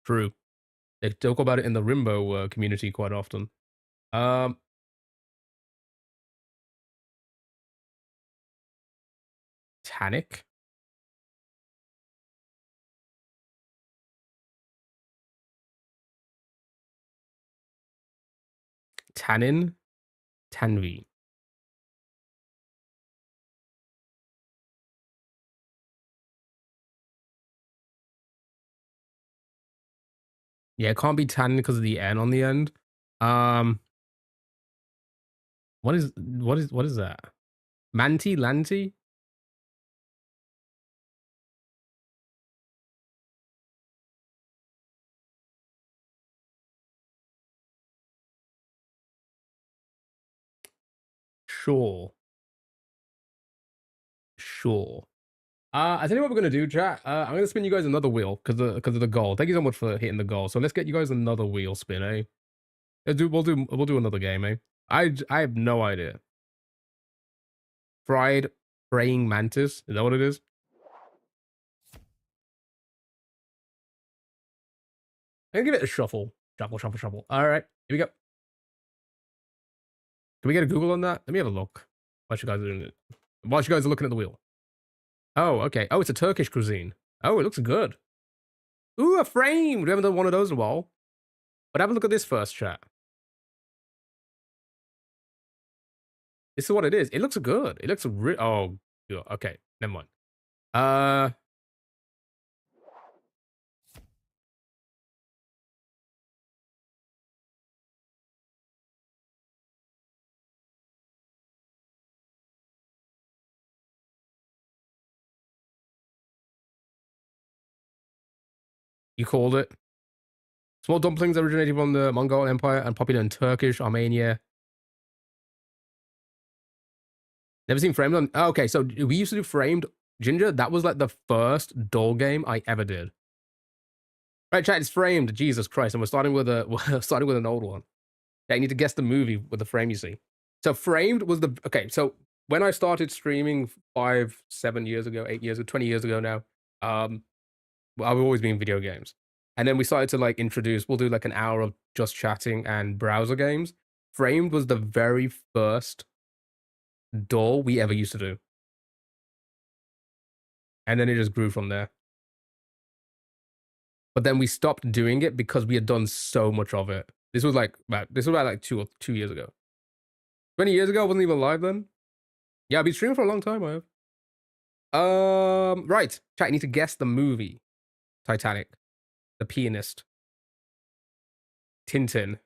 Speaker 1: True. They talk about it in the Rimbo community quite often. Um, Tannic. Tannin. Tanvi. Yeah, it can't be tannin because of the N on the end. Um, what is that? Manti, Lanti? Sure. Sure. I tell you what we're gonna do, chat. I'm gonna spin you guys another wheel because of the goal. Thank you so much for hitting the goal. So let's get you guys another wheel spin, eh? We'll do another game, eh? I have no idea. Fried praying mantis. Is that what it is? I'm gonna give it a shuffle. Shuffle, shuffle, shuffle. Alright, here we go. Can we get a Google on that? Let me have a look. While you guys are doing it. While you guys are looking at the wheel. Oh, okay. Oh, it's a Turkish cuisine. Oh, it looks good. Ooh, a frame. We haven't done one of those in a while. But have a look at this first, chat. This is what it is. It looks good. It looks oh, okay. Never mind. You called it. Small dumplings originated from the Mongol Empire and popular in Turkish, Armenia. Never seen Framed on. Oh, okay, so we used to do Framed Ginger. That was like the first doll game I ever did. Right, chat. It's Framed. Jesus Christ, and we're starting with an old one. Yeah, you need to guess the movie with the frame you see. So Framed was the okay. So when I started streaming 5, 7 years ago, 8 years ago, 20 years ago now, I've always been video games. And then we started to like introduce, we'll do like an hour of just chatting and browser games. Framed was the very first doll we ever used to do. And then it just grew from there. But then we stopped doing it because we had done so much of it. This was about like 2 years ago. 20 years ago, I wasn't even alive then. Yeah, I've been streaming for a long time, I have. Right. Chat, you need to guess the movie. Titanic. The Pianist. Tintin.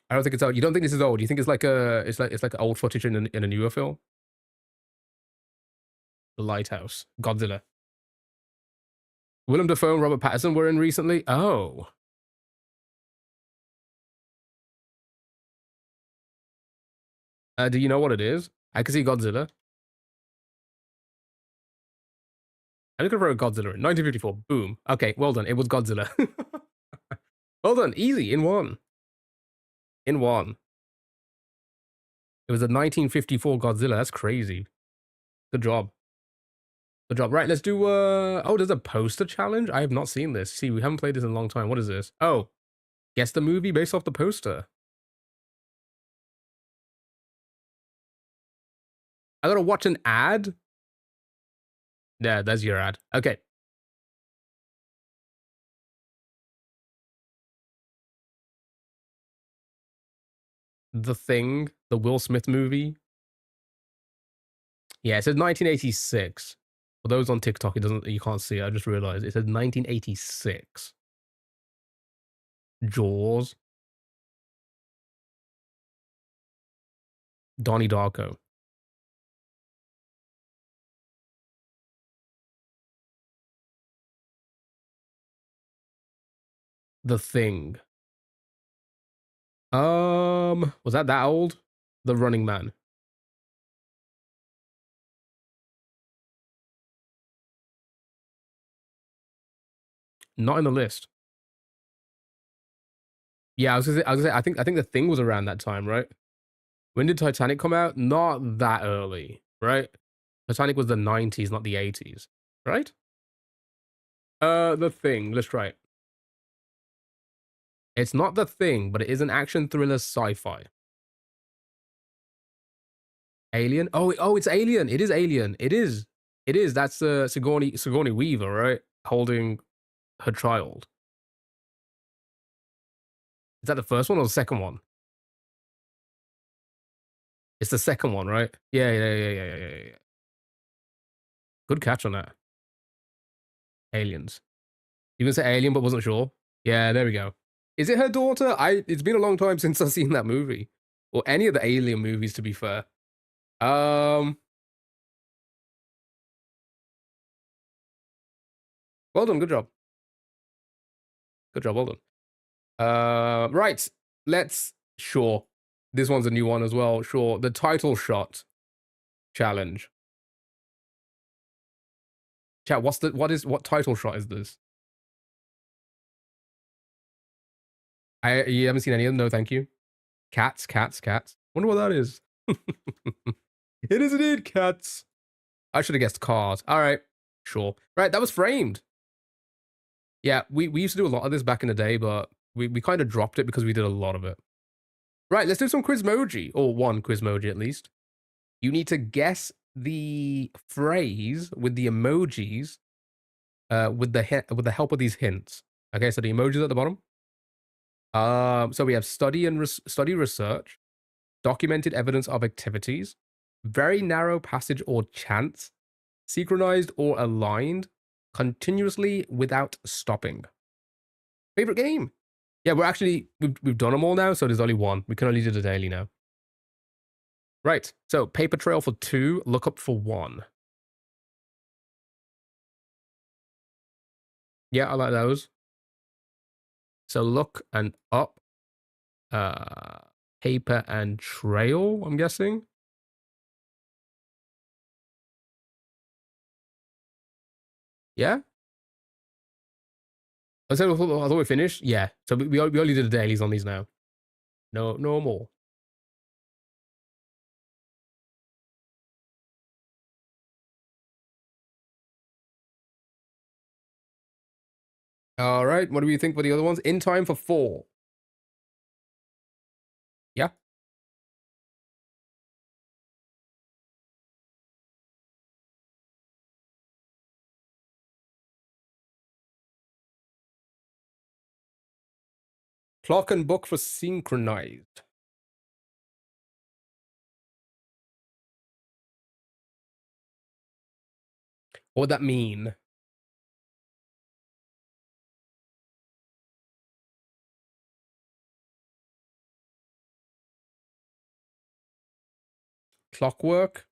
Speaker 1: I don't think it's old. You don't think this is old? You think it's like old footage in a newer film? The Lighthouse. Godzilla. Willem Dafoe and Robert Pattinson were in recently. Oh. Do you know what it is? I can see Godzilla. I'm looking for a Godzilla in 1954. Boom. Okay, well done. It was Godzilla. Well done. Easy. In one. In one. It was a 1954 Godzilla. That's crazy. Good job. Good job. Right, let's do oh, there's a poster challenge? I have not seen this. See, we haven't played this in a long time. What is this? Oh, guess the movie based off the poster. I gotta watch an ad? Yeah, there's your ad. Okay. The Thing, the Will Smith movie. Yeah, it says 1986. For those on TikTok, it doesn't. You can't see it. I just realized it says 1986. Jaws. Donnie Darko. The Thing. Was that old? The Running Man. Not in the list. Yeah, I was gonna say, I think The Thing was around that time, right? When did Titanic come out? Not that early, right? Titanic was the 90s, not the 80s, right? The Thing. Let's try it. It's not The Thing, but it is an action thriller sci-fi. Alien? Oh, it's Alien. It is Alien. It is. It is. That's Sigourney Weaver, right? Holding her child. Is that the first one or the second one? It's the second one, right? Yeah. Good catch on that. Aliens. You can say Alien, but wasn't sure. Yeah, there we go. Is it her daughter? It's been a long time since I've seen that movie. Or any of the Alien movies, to be fair. Well done, good job. Good job, well done. Right. Sure. This one's a new one as well. Sure. The title shot challenge. Chat, what title shot is this? You haven't seen any of them? No, thank you. Cats. Wonder what that is. It is indeed cats. I should have guessed cars. All right. Sure. Right, that was Framed. Yeah, we used to do a lot of this back in the day, but we kind of dropped it because we did a lot of it. Right, let's do some Quizmoji, or one Quizmoji at least. You need to guess the phrase with the emojis with the help of these hints. Okay, so the emojis at the bottom. So we have study research, documented evidence of activities, very narrow passage or chance, synchronized or aligned, continuously without stopping. Favorite game? Yeah, we've done them all now, so there's only one. We can only do the daily now. Right. So paper trail for 2, look up for 1. Yeah, I like those. So look and up, paper and trail, I'm guessing. Yeah. I thought we finished. Yeah. So we only did the dailies on these now. No more. All right. What do we think for the other ones? In time for 4. Yeah. Clock and book for synchronized. What would that mean? Clockwork?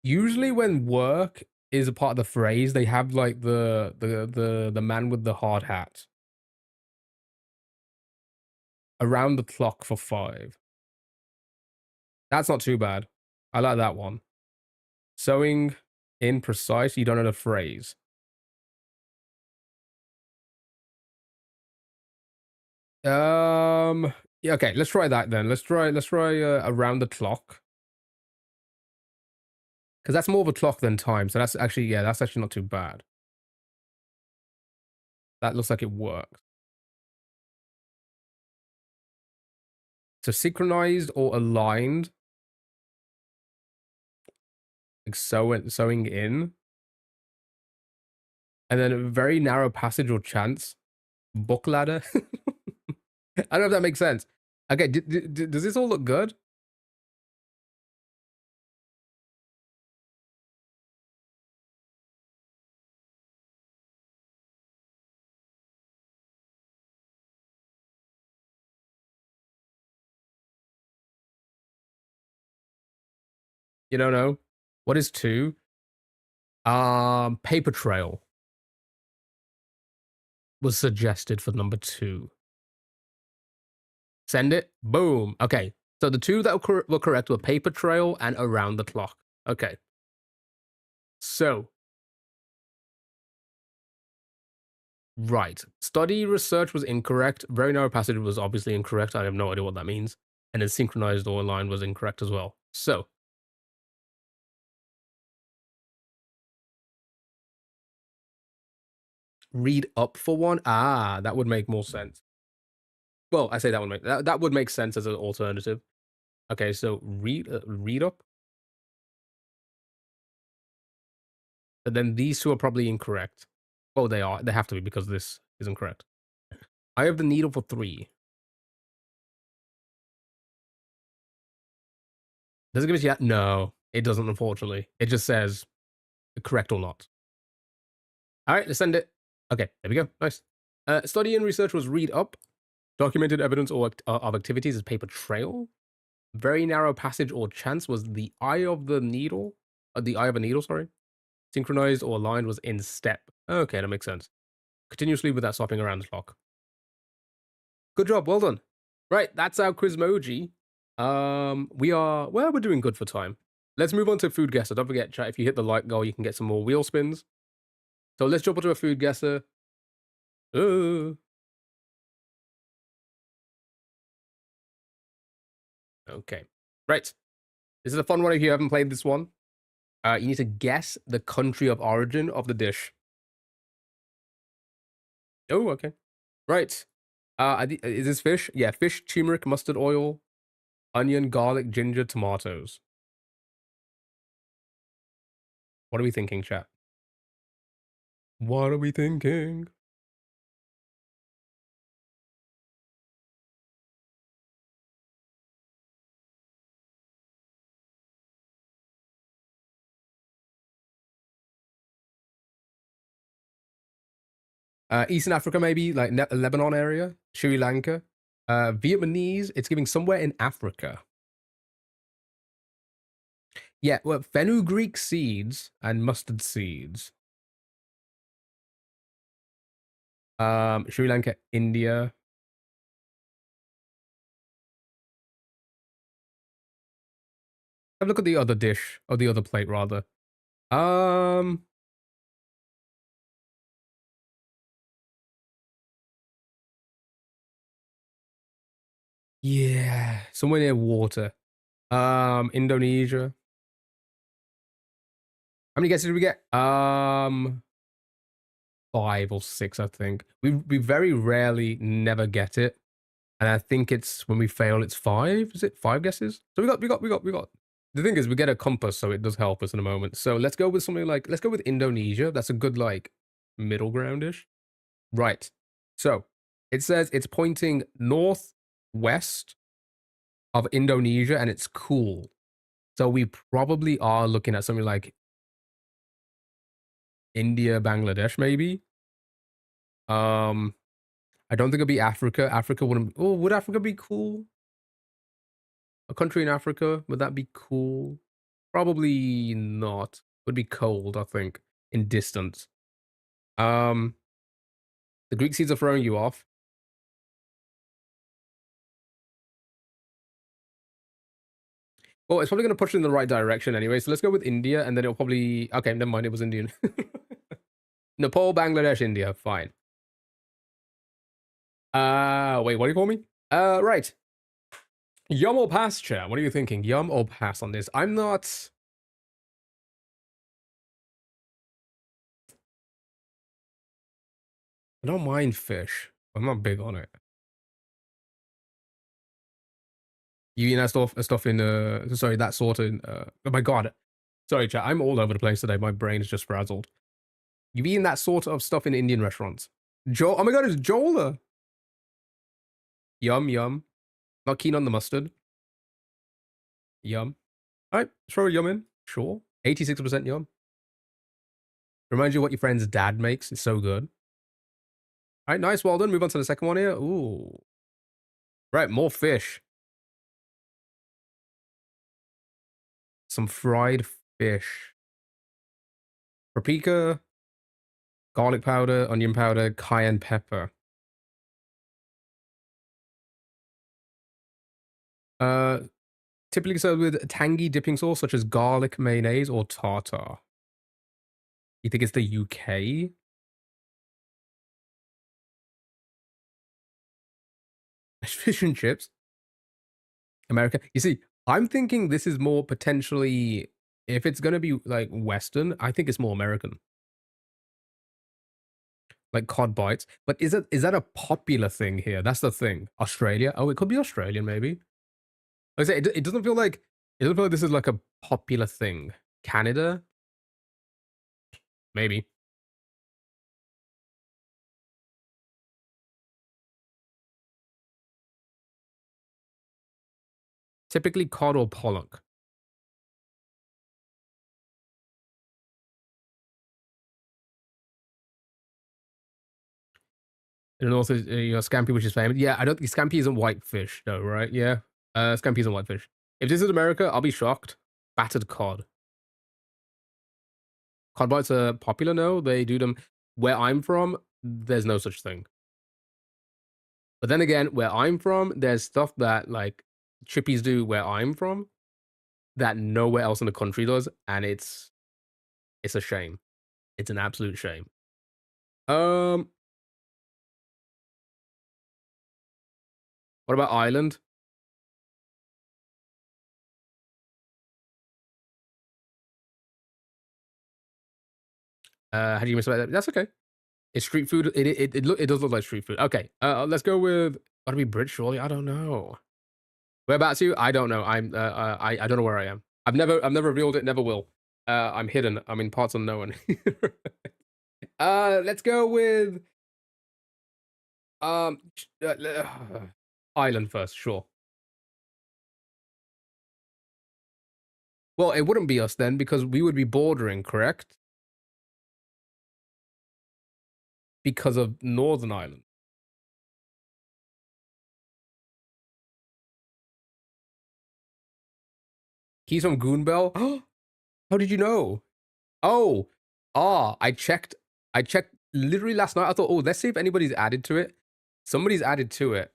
Speaker 1: Usually when work is a part of the phrase, they have like the man with the hard hat around the clock for 5. That's not too bad. I like that one. Sewing in precise, you don't know the phrase. Yeah, okay, let's try that then. Let's try around the clock. Because that's more of a clock than time. So that's actually, yeah, that's actually not too bad. That looks like it works. So synchronized or aligned, like sewing in, and then a very narrow passage or chance, book ladder. I don't know if that makes sense. Okay, does this all look good? You don't know? What is 2? Paper trail was suggested for number 2. Send it. Boom. Okay. So the 2 that were correct were paper trail and around the clock. Okay. So, right. Study research was incorrect. Very narrow passage was obviously incorrect. I have no idea what that means. And then synchronized or aligned was incorrect as well. So, read up for one. Ah, that would make more sense. Well, I say that would make sense as an alternative. Okay, so read up. And then these 2 are probably incorrect. Oh, they are. They have to be because this is incorrect. I have the needle for 3. Does it give us yet? No, it doesn't, unfortunately. It just says correct or not. All right, let's send it. Okay, there we go. Nice. Study and research was read up. Documented evidence of activities is paper trail. Very narrow passage or chance was the eye of the needle. The eye of a needle, sorry. Synchronized or aligned was in step. Okay, that makes sense. Continuously without swapping around the clock. Good job, well done. Right, that's our Quizmoji. We're doing good for time. Let's move on to food guesser. Don't forget, chat, if you hit the like goal, you can get some more wheel spins. So let's jump into a food guesser. Okay. Right. This is a fun one if you haven't played this one. You need to guess the country of origin of the dish. Oh, okay. Right. Is this fish? Yeah, fish, turmeric, mustard oil, onion, garlic, ginger, tomatoes. What are we thinking, chat? What are we thinking? Eastern Africa, maybe like Lebanon area, Sri Lanka, Vietnamese. It's giving somewhere in Africa. Yeah, well, fenugreek seeds and mustard seeds. Sri Lanka, India. Have a look at the other dish, or the other plate, rather. Yeah, somewhere near water. Indonesia. How many guesses did we get? 5 or 6, I think. We very rarely never get it. And I think it's when we fail, it's 5. Is it 5 guesses? So we got. The thing is, we get a compass, so it does help us in a moment. So let's go with something like, let's go with Indonesia. That's a good, like, middle groundish. Right. So it says it's pointing northwest of Indonesia and it's cool. So we probably are looking at something like India, Bangladesh, maybe. I don't think it'd be Africa. Africa wouldn't. Oh, would Africa be cool? A country in Africa, would that be cool? Probably not. Would be cold, I think, in distance. Um, the Greek seeds are throwing you off. Well, it's probably going to push in the right direction anyway. So let's go with India, and then it'll probably. Okay, never mind. It was Indian. Nepal, Bangladesh, India. Fine. Wait. What do you call me? Right. Yum or pass, chat? What are you thinking? Yum or pass on this? I'm not. I don't mind fish. I'm not big on it. You eat that stuff in sorry, that sort of oh my god. Sorry, chat. I'm all over the place today. My brain is just frazzled. You've eaten that sort of stuff in Indian restaurants. Oh my god, it's Jola. Yum, yum. Not keen on the mustard. Yum. Alright, throw a yum in. Sure. 86% yum. Reminds you of what your friend's dad makes. It's so good. Alright, nice, well done. Move on to the second one here. Ooh. Right, more fish. Some fried fish. Paprika, garlic powder, onion powder, cayenne pepper. Typically served with tangy dipping sauce such as garlic mayonnaise or tartar. You think it's the UK? Fish and chips? America? You see, I'm thinking this is more potentially, if it's gonna be like Western, I think it's more American. Like cod bites. But is that a popular thing here? That's the thing. Australia? Oh, it could be Australian, maybe. Like I say, it doesn't feel like this is like a popular thing. Canada? Maybe. Typically cod or pollock. And also, scampi, which is famous. Yeah, I don't think scampi isn't whitefish, though, right? Yeah. Scampi isn't whitefish. If this is America, I'll be shocked. Battered cod. Cod bites are popular, no? They do them. Where I'm from, there's no such thing. But then again, where I'm from, there's stuff that, like, chippies do where I'm from that nowhere else in the country does, and it's a shame. It's an absolute shame. Um, what about Ireland? How do you miss that? That's okay. It's street food. It does look like street food. Okay. Let's go with. Gotta be British, surely. I don't know. Whereabouts you? I don't know. I don't know where I am. I've never revealed it. Never will. I'm hidden. I'm in parts unknown. Let's go with um Ireland first. Sure. Well, it wouldn't be us then because we would be bordering, correct? Because of Northern Ireland. He's from Goonbell. How did you know? Oh, I checked. I checked literally last night. I thought, oh, let's see if anybody's added to it. Somebody's added to it.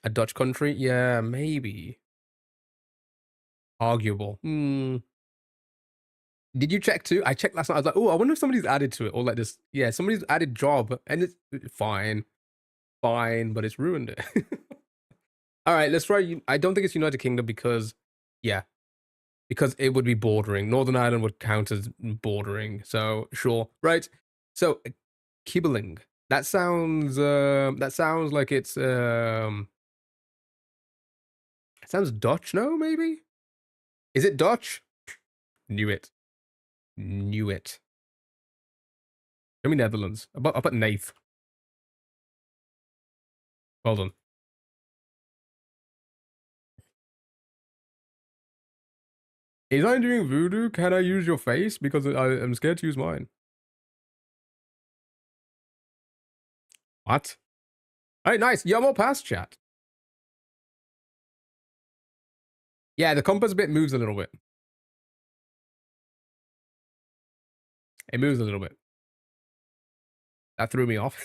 Speaker 1: A Dutch country? Yeah, maybe. Arguable. Hmm. Did you check too? I checked last night. I was like, oh, I wonder if somebody's added to it or like this. Yeah, somebody's added job, and it's fine, fine, but it's ruined it. All right, let's try. I don't think it's United Kingdom because, yeah, because it would be bordering. Northern Ireland would count as bordering. So sure, right. So Kibbeling. That sounds like it sounds Dutch. No, maybe. Is it Dutch? Knew it. Knew it. Show me Netherlands. Up at Nath. Well done. Is I doing voodoo? Can I use your face? Because I'm scared to use mine. What? All right, nice. Yeah, more pass chat. Yeah, the compass bit moves a little bit. It moves a little bit. That threw me off.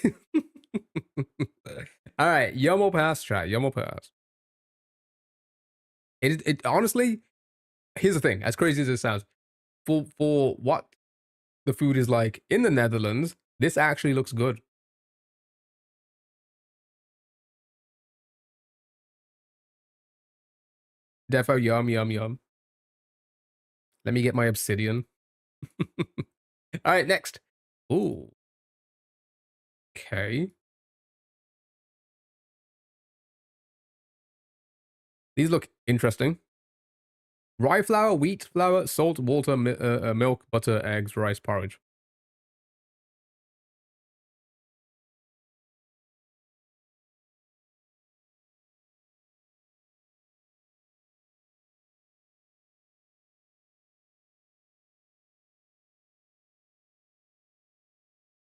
Speaker 1: All right, Yomo Pass chat. Yomo Pass. It honestly, here's the thing. As crazy as it sounds, for what the food is like in the Netherlands, this actually looks good. Defo, yum, yum, yum. Let me get my obsidian. All right, next. Ooh. Okay. These look interesting. Rye flour, wheat flour, salt, water, milk, butter, eggs, rice, porridge.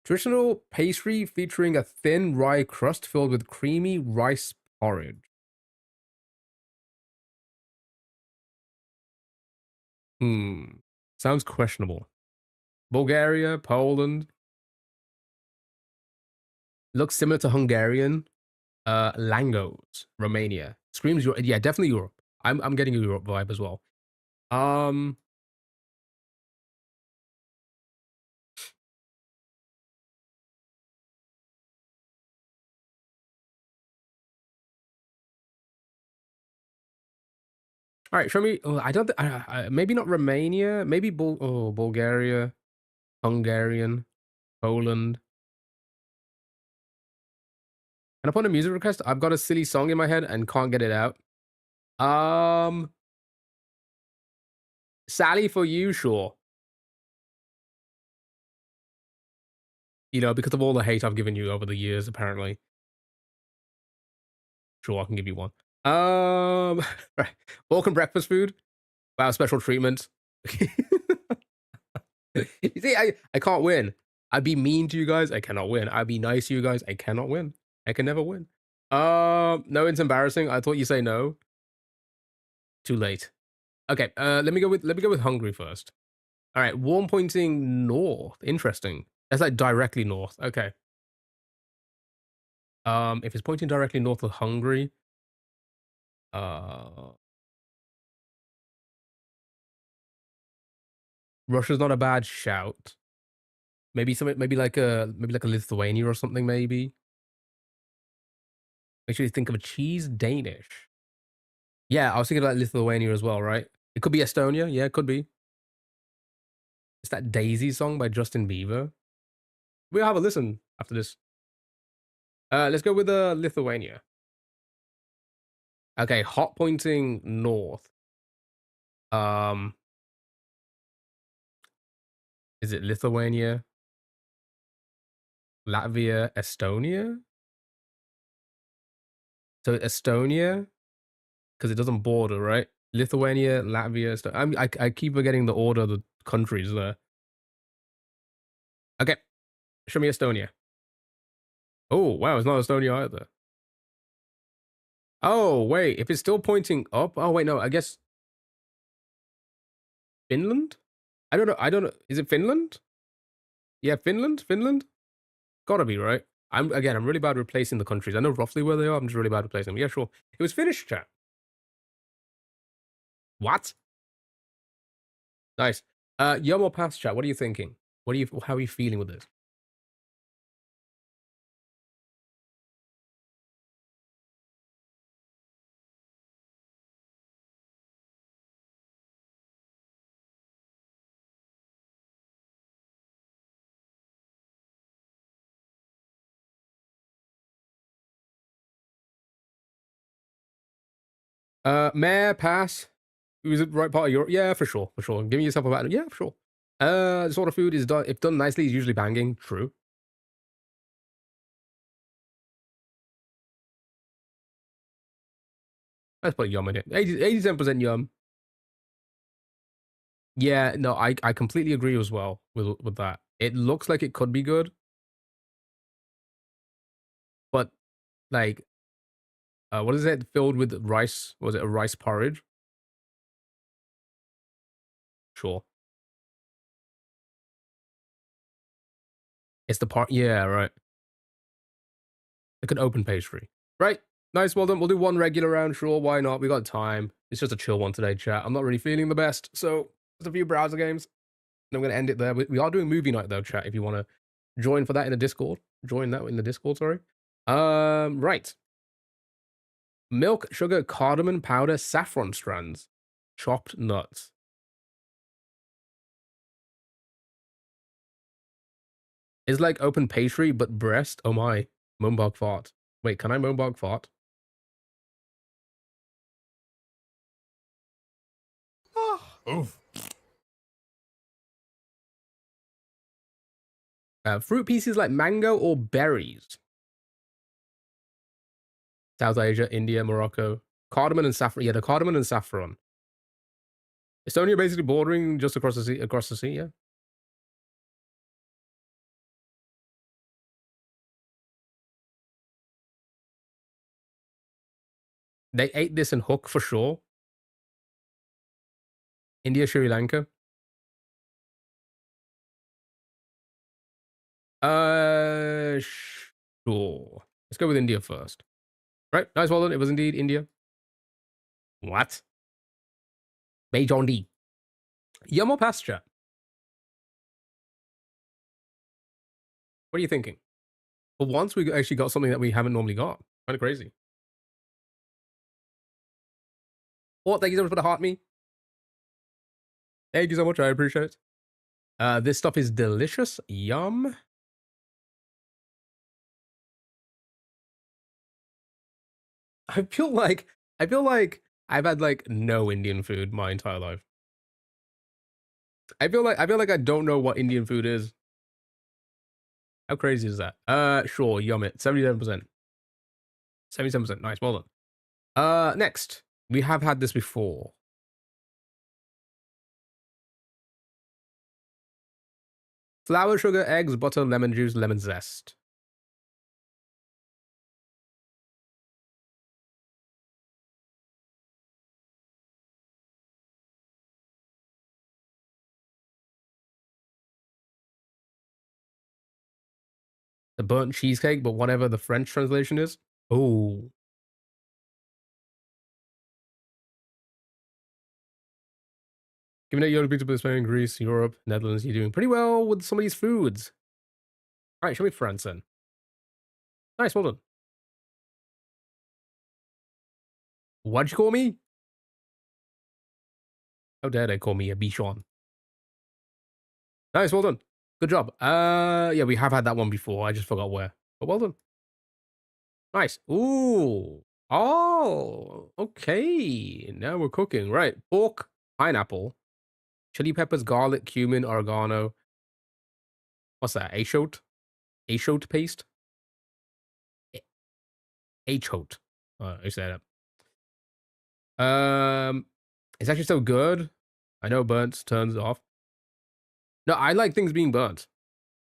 Speaker 1: Traditional pastry featuring a thin rye crust filled with creamy rice porridge. Sounds questionable. Bulgaria, Poland. Looks similar to Hungarian. Langos, Romania. Screams Europe. Yeah, definitely Europe. I'm getting a Europe vibe as well. Um, all right, show me. Oh, I don't. Maybe not Romania. Maybe Bulgaria, Hungarian, Poland. And upon a music request, I've got a silly song in my head and can't get it out. Sally for you, sure. You know, because of all the hate I've given you over the years, apparently. Sure, I can give you one. Right. Balkan breakfast food. Wow, special treatment. You see, I can't win. I'd be mean to you guys. I cannot win. I'd be nice to you guys. I cannot win. I can never win. No, it's embarrassing. I thought you say no. Too late. Okay. Let me go with hungry first. All right. Warm pointing north. Interesting. That's like directly north. Okay. If it's pointing directly north of Hungary, uh, Russia's not a bad shout. Maybe something. Maybe like a Lithuania or something. Maybe. Make sure you think of a cheese. Danish. Yeah, I was thinking about Lithuania as well, right? It could be Estonia. Yeah, it could be. It's that Daisy song by Justin Bieber. We'll have a listen after this. Let's go with Lithuania. Okay, hot pointing north. Um, is it Lithuania, Latvia, Estonia? So Estonia, because it doesn't border, right? Lithuania, Latvia, I keep forgetting the order of the countries there. Okay, show me Estonia. Oh, wow, it's not Estonia either. Oh, wait, if it's still pointing up. Oh, wait, no, I guess Finland? I don't know. Is it Finland? Yeah, Finland? Gotta be, right? I'm really bad at replacing the countries. I know roughly where they are. I'm just really bad at replacing them. Yeah, sure. It was Finnish, chat. What? Nice. Yomo Pass chat. What are you thinking? How are you feeling with this? Mayor Pass. Was it right part of Europe? Yeah, for sure, for sure. Give me yourself a battle. Yeah, for sure. The sort of food is done if done nicely is usually banging. True. Let's put yum in it. 87% yum. Yeah, no, I completely agree as well with that. It looks like it could be good, but like what is it filled with rice? Was it a rice porridge? Sure. It's the part. Yeah, right. Like an open pastry. Right. Nice. Well done. We'll do one regular round. Sure. Why not? We got time. It's just a chill one today, chat. I'm not really feeling the best. So just a few browser games. And I'm going to end it there. We are doing movie night though, chat. If you want to join for that in the Discord, join that in the Discord. Sorry. Right. Milk, sugar, cardamom powder, saffron strands, chopped nuts. It's like open pastry, but breast. Oh my. Moonbog fart. Wait, can I moonbog fart?
Speaker 2: Oof.
Speaker 1: Fruit pieces like mango or berries. South Asia, India, Morocco. Cardamom and saffron. Yeah, the cardamom and saffron. Estonia basically bordering just across the sea. Across the sea, yeah. They ate this in Hook for sure. India, Sri Lanka. Sure. Let's go with India first. Right, nice, well done. It was indeed India. What? Bejondi. Yum or pass, chat? What are you thinking? For once, we actually got something that we haven't normally got. Kind of crazy. Oh, thank you so much for the heart me. Thank you so much. I appreciate it. This stuff is delicious. Yum. I feel like I've had like no Indian food my entire life. I feel like I don't know what Indian food is. How crazy is that? Sure, yum it. 77%. 77%. Nice, well done. Next. We have had this before. Flour, sugar, eggs, butter, lemon juice, lemon zest. The burnt cheesecake, but whatever the French translation is. Oh. Given that you're a big player in Greece, Europe, Netherlands, you're doing pretty well with some of these foods. All right, show me France then. Nice, well done. What'd you call me? How dare they call me a bichon? Nice, well done. Good job. Yeah, we have had that one before. I just forgot where. But well done. Nice. Ooh. Oh, okay. Now we're cooking. Right. Pork, pineapple, chili peppers, garlic, cumin, oregano. What's that? Achot? Achot paste? Achot. I said it. It's actually so good. I know burnt turns off. No, I like things being burnt.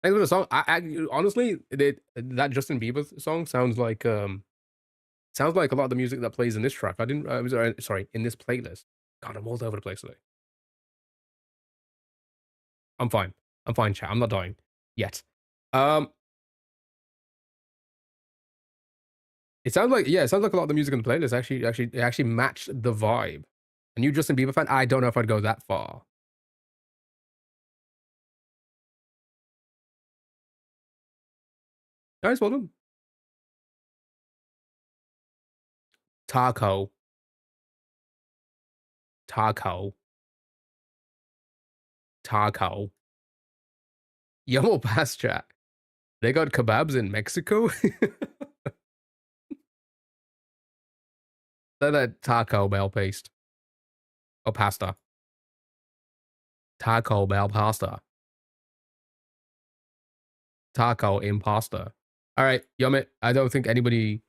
Speaker 1: Thanks for the song. Honestly, that Justin Bieber song sounds like a lot of the music that plays in this track. I didn't. Sorry, in this playlist. God, I'm all over the place today. I'm fine. I'm fine, chat. I'm not dying yet. It sounds like it sounds like a lot of the music in the playlist actually matched the vibe. A new Justin Bieber fan? I don't know if I'd go that far. Nice, well done. Taco. Taco. Taco. Yo, pass chat. They got kebabs in Mexico? They're that Taco Bell paste. Or pasta. Taco Bell pasta. Taco impasta. All right, yum it. I don't think anybody.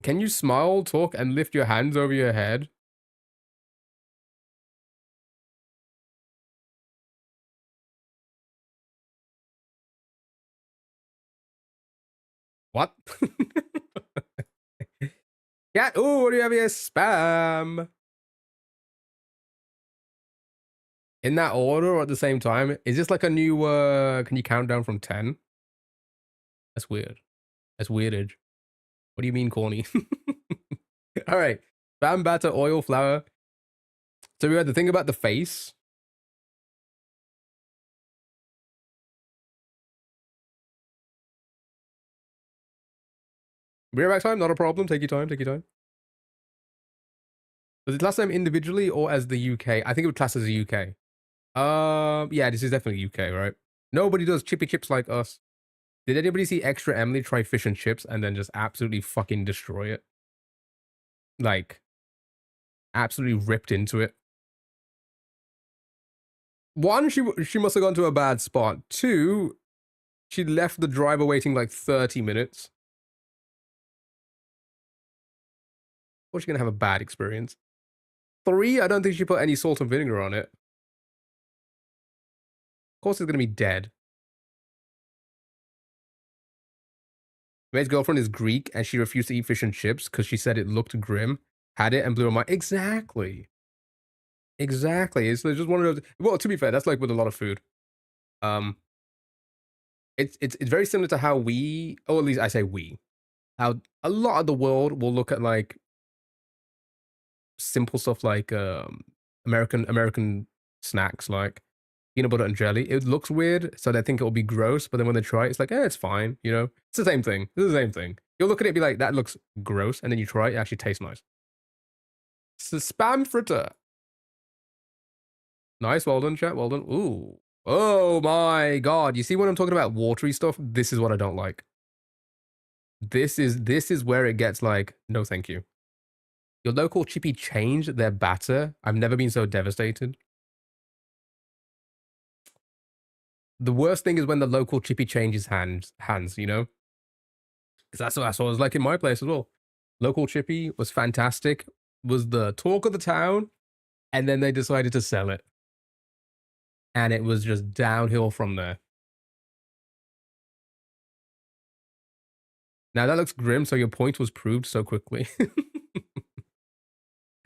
Speaker 1: Can you smile, talk, and lift your hands over your head? What? Yeah. Oh, what do you have here? Spam. In that order or at the same time? Is this like a new, can you count down from 10? That's weird. That's weirdage. What do you mean, corny? All right. Spam, batter, oil, flour. So we had to think about the face. Rear time, not a problem. Take your time, take your time. Was it class them individually or as the UK? I think it would class as the UK. Yeah, this is definitely UK, right? Nobody does chippy chips like us. Did anybody see Extra Emily try fish and chips and then just absolutely fucking destroy it? Like, absolutely ripped into it. One, she must have gone to a bad spot. Two, she left the driver waiting like 30 minutes. Or she's gonna have a bad experience. Three, I don't think she put any salt and vinegar on it. Of course it's gonna be dead. May's girlfriend is Greek and she refused to eat fish and chips because she said it looked grim. Had it and blew her mind. Exactly. Exactly. It's just one of those. Well, to be fair, that's like with a lot of food. Um, it's very similar to how we, or at least I say we, how a lot of the world will look at like simple stuff like American snacks like peanut butter and jelly. It looks weird, so they think it will be gross. But then when they try it, it's like, it's fine. You know, it's the same thing. It's the same thing. You'll look at it and be like, that looks gross, and then you try it, it actually tastes nice. So spam fritter. Nice, well done, chat. Well done. Ooh. Oh my god. You see what I'm talking about? Watery stuff? This is what I don't like. This is where it gets like, no thank you. Your local chippy changed their batter. I've never been so devastated. The worst thing is when the local chippy changes hands, you know? Because that's what it was like in my place as well. Local chippy was fantastic, was the talk of the town, and then they decided to sell it. And it was just downhill from there. Now that looks grim, so your point was proved so quickly.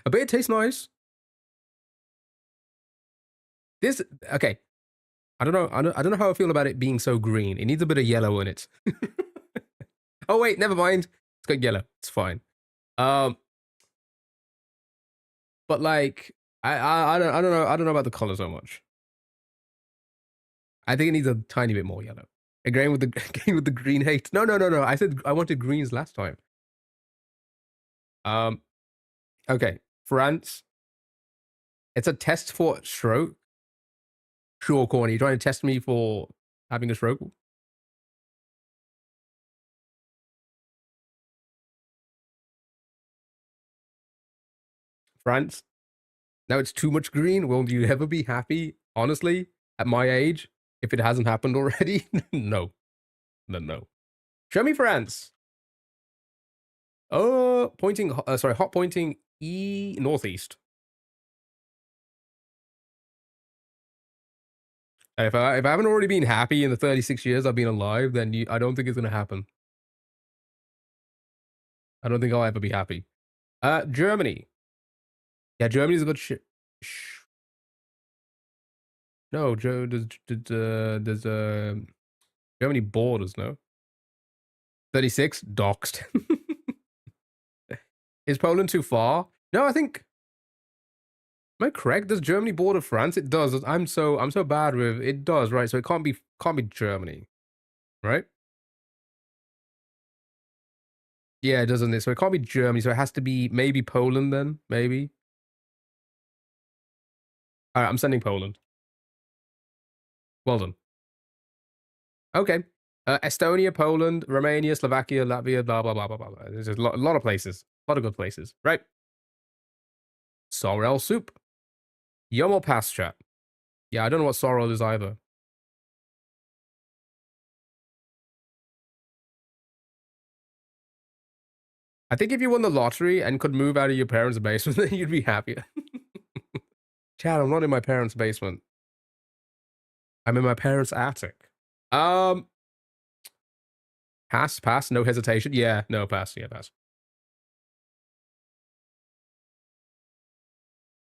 Speaker 1: I bet it tastes nice. This, okay. I don't know. I don't know how I feel about it being so green. It needs a bit of yellow in it. Oh wait, never mind. It's got yellow. It's fine. But like, I don't know about the color so much. I think it needs a tiny bit more yellow. Agreeing with the green hate. No. I said I wanted greens last time. Okay. France. It's a test for stroke. Sure, corny. You trying to test me for having a stroke? France. Now it's too much green. Will you ever be happy? Honestly, at my age, if it hasn't happened already, no. Show me France. Pointing. Sorry, hot pointing E northeast. If I haven't already been happy in the 36 years I've been alive, then I don't think it's gonna happen. I don't think I'll ever be happy. Germany. Yeah, Germany's a good shit. No, there's Germany borders, no? 36 doxed. Is Poland too far? No, I think. Am I correct? Does Germany border France? It does. I'm so bad with it. Does, right? So it can't be Germany, right? Yeah, it doesn't it? So it can't be Germany. So it has to be maybe Poland then. Maybe. All right, I'm sending Poland. Well done. Okay. Estonia, Poland, Romania, Slovakia, Latvia, blah blah blah blah blah. There's a lot of places. A lot of good places, right? Sorrel soup. Yum or pass, chat? Yeah, I don't know what sorrel is either. I think if you won the lottery and could move out of your parents' basement, then you'd be happier. Chad, I'm not in my parents' basement. I'm in my parents' attic. Pass, no hesitation. Yeah, no, pass. Yeah, pass.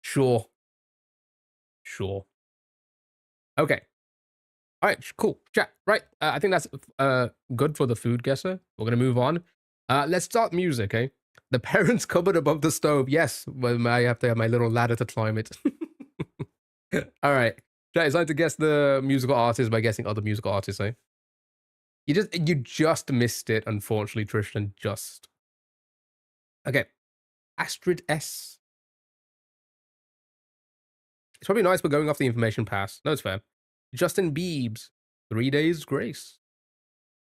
Speaker 1: Sure. Okay. All right, cool. Chat. Right. I think that's good for the food guesser. We're gonna move on. Let's start music, eh? The parents' cupboard above the stove. Yes, but I have to have my little ladder to climb it. All right. Chat, it's time to guess the musical artist by guessing other musical artists, eh? You just missed it, unfortunately, Tristan. Just. Okay. Astrid S. It's probably nice, but going off the information pass. No, it's fair. Justin Biebs. 3 Days Grace.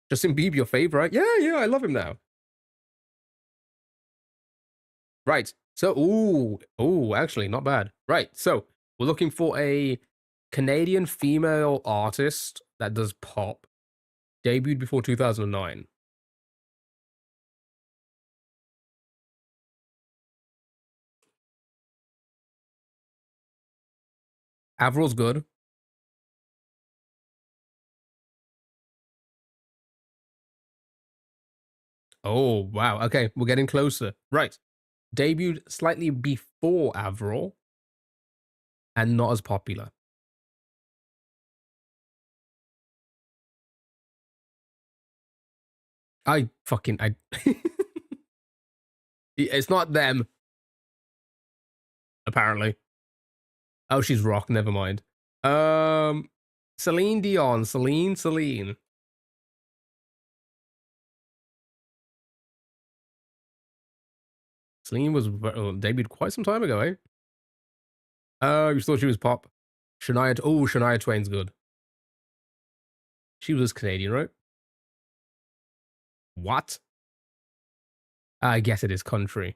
Speaker 1: Justin Bieber, your favorite? Yeah, I love him now. Right. So, actually, not bad. Right. So, we're looking for a Canadian female artist that does pop. Debuted before 2009. Avril's good. Oh, wow. Okay, we're getting closer. Right. Debuted slightly before Avril and not as popular. I fucking I It's not them, apparently. Oh, she's rock, never mind. Celine Dion, Celine. Celine was debuted quite some time ago, eh? Oh, you thought she was pop. Shania Twain's good. She was Canadian, right? What? I guess it is country.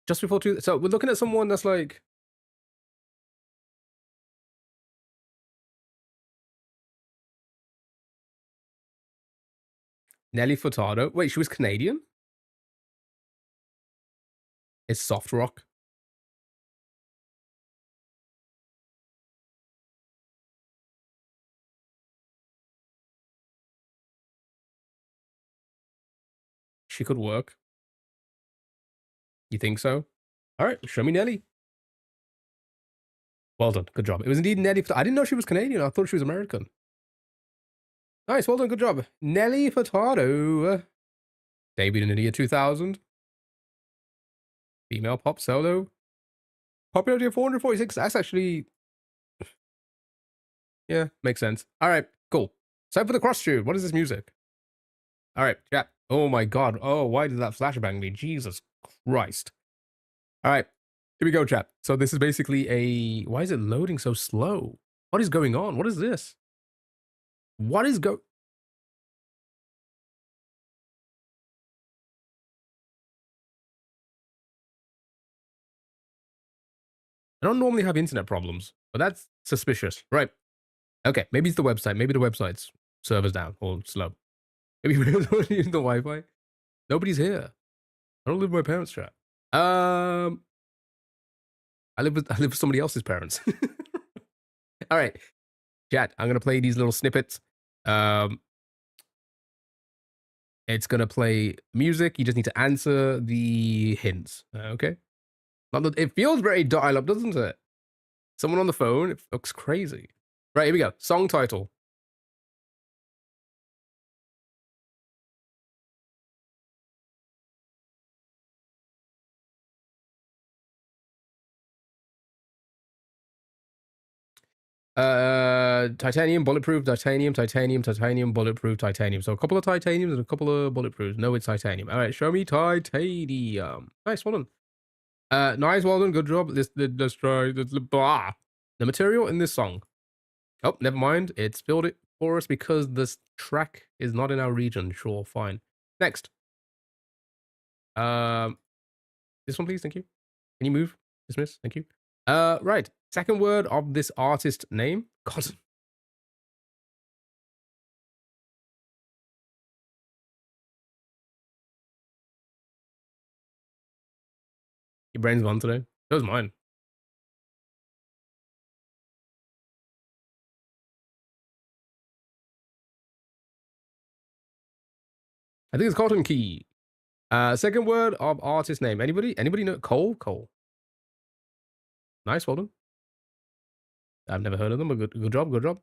Speaker 1: Just before two. So we're looking at someone that's like Nelly Furtado. Wait, she was Canadian? It's soft rock. She could work. You think so? All right, show me Nelly. Well done. Good job. It was indeed Nelly Furtado. I didn't know she was Canadian. I thought she was American. Nice. Well done. Good job. Nelly Furtado. Debuted in the year 2000. Female pop solo. Popularity of 446. That's actually. Yeah, makes sense. All right, cool. Time for the cross tube. What is this music? All right, chat. Oh my god. Oh, why did that flashbang me? Jesus Christ. All right, here we go, chat. So this is basically a. Why is it loading so slow? What is going on? What is this? What is go? I don't normally have internet problems, but that's suspicious. Right. Okay, maybe it's the website. Maybe the website's server's down or slow. Maybe we don't use the Wi-Fi. Nobody's here. I don't live with my parents, chat. I live with somebody else's parents. All right, chat. I'm gonna play these little snippets. It's gonna play music. You just need to answer the hints. Okay. It feels very dial-up, doesn't it? Someone on the phone. It looks crazy. Right, here we go. Song title. Titanium, bulletproof, titanium, bulletproof, titanium. So a couple of titaniums and a couple of bulletproofs. No, it's titanium. All right, show me titanium. Nice, well done. Nice, well done, good job. Let's try this. Blah. The material in this song. Oh, never mind. It spilled it for us because this track is not in our region. Sure, fine. Next. This one, please. Thank you. Can you move? Dismiss. Thank you. Right. Second word of this artist name. God. Your brain's gone today. That was mine. I think it's Cotton Key. Second word of artist name. Anybody? Anybody know? Cole? Cole. Nice, well done. I've never heard of them, but good job, good job.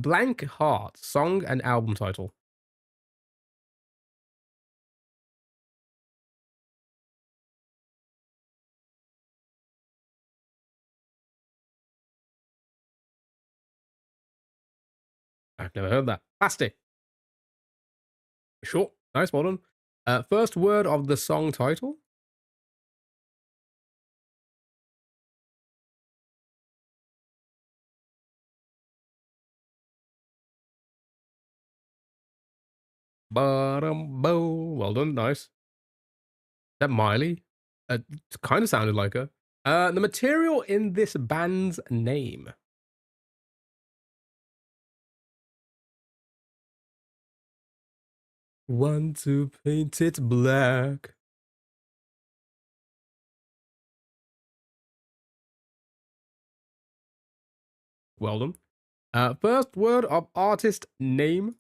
Speaker 1: Blank Heart, song and album title. I've never heard that. Plastic. Sure. Nice, well done. First word of the song title. Ba-dum-bo. Well done, nice. Is that Miley? It kind of sounded like her. The material in this band's name. Want to paint it black. Well done. First word of artist name.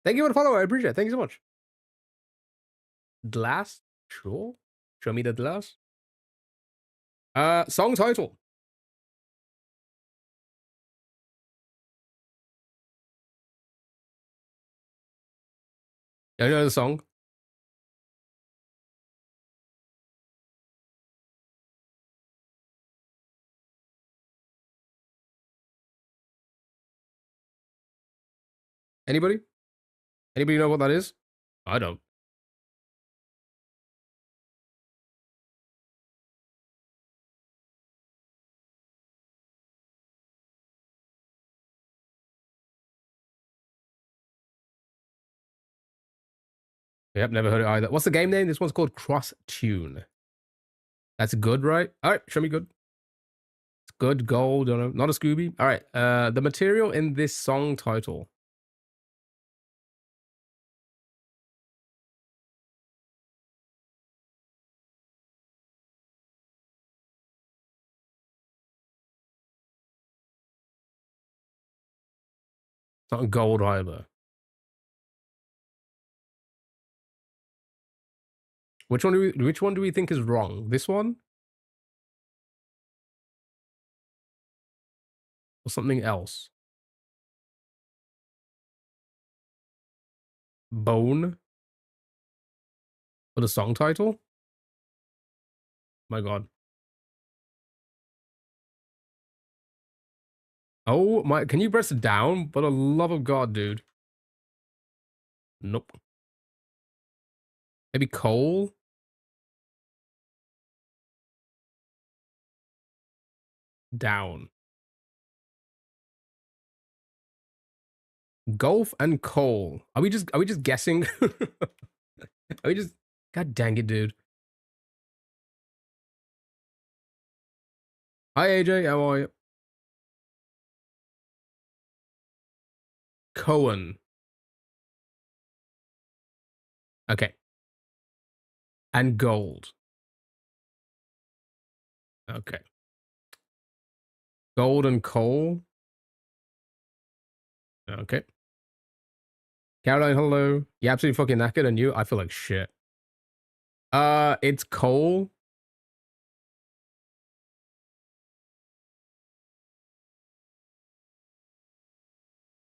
Speaker 1: Thank you for the follow. I appreciate it. Thank you so much. Dles? Sure. Show me the Dles. Song title. I know the song. Anybody? Anybody know what that is? I don't. Yep, never heard it either. What's the game name? This one's called Cross Tune. That's good, right? All right, show me good. It's good, gold, don't know. Not a Scooby. All right, the material in this song title. It's not gold either. Which one do we think is wrong? This one? Or something else? Bone? For the song title? My god. Oh my, can you press it down? For the love of God, dude. Nope. Maybe coal? Down. Golf and coal. Are we just guessing? Are we just, god dang it, dude. Hi AJ, how are you? Cohen. Okay. And gold. Okay. Gold and coal. Okay. Caroline, hello. You absolutely fucking knackered, and you? I feel like shit. It's coal.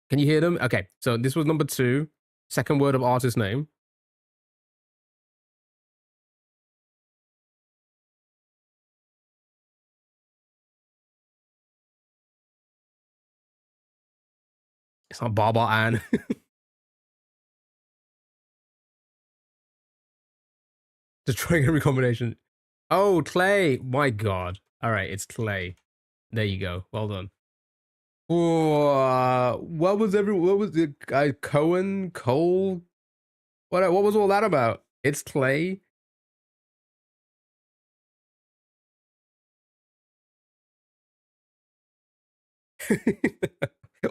Speaker 1: Can you hear them? Okay, so this was number 2. Second word of artist name. It's not Baba Ann. Destroying every combination. Oh, Clay. My god. All right, it's Clay. There you go. Well done. What was the guy Cohen, Cole? What was all that about? It's Clay.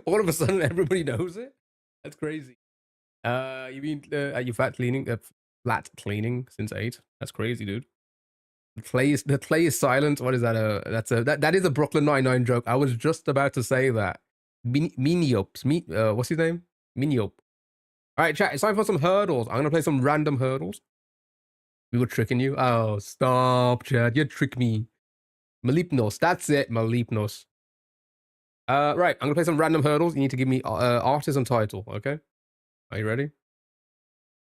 Speaker 1: All of a sudden, everybody knows it. That's crazy. You mean are you flat cleaning since 8? That's crazy, dude. The clay is silent. What is that? That is a Brooklyn Nine-Nine joke. I was just about to say that. Miniops. What's his name? Miniop. All right, chat. It's time for some hurdles. I'm gonna play some random hurdles. We were tricking you. Oh, stop, chat. You trick me. Malipnos. That's it. Malipnos. Right. I'm gonna play some random hurdles. You need to give me artist and title. Okay. Are you ready?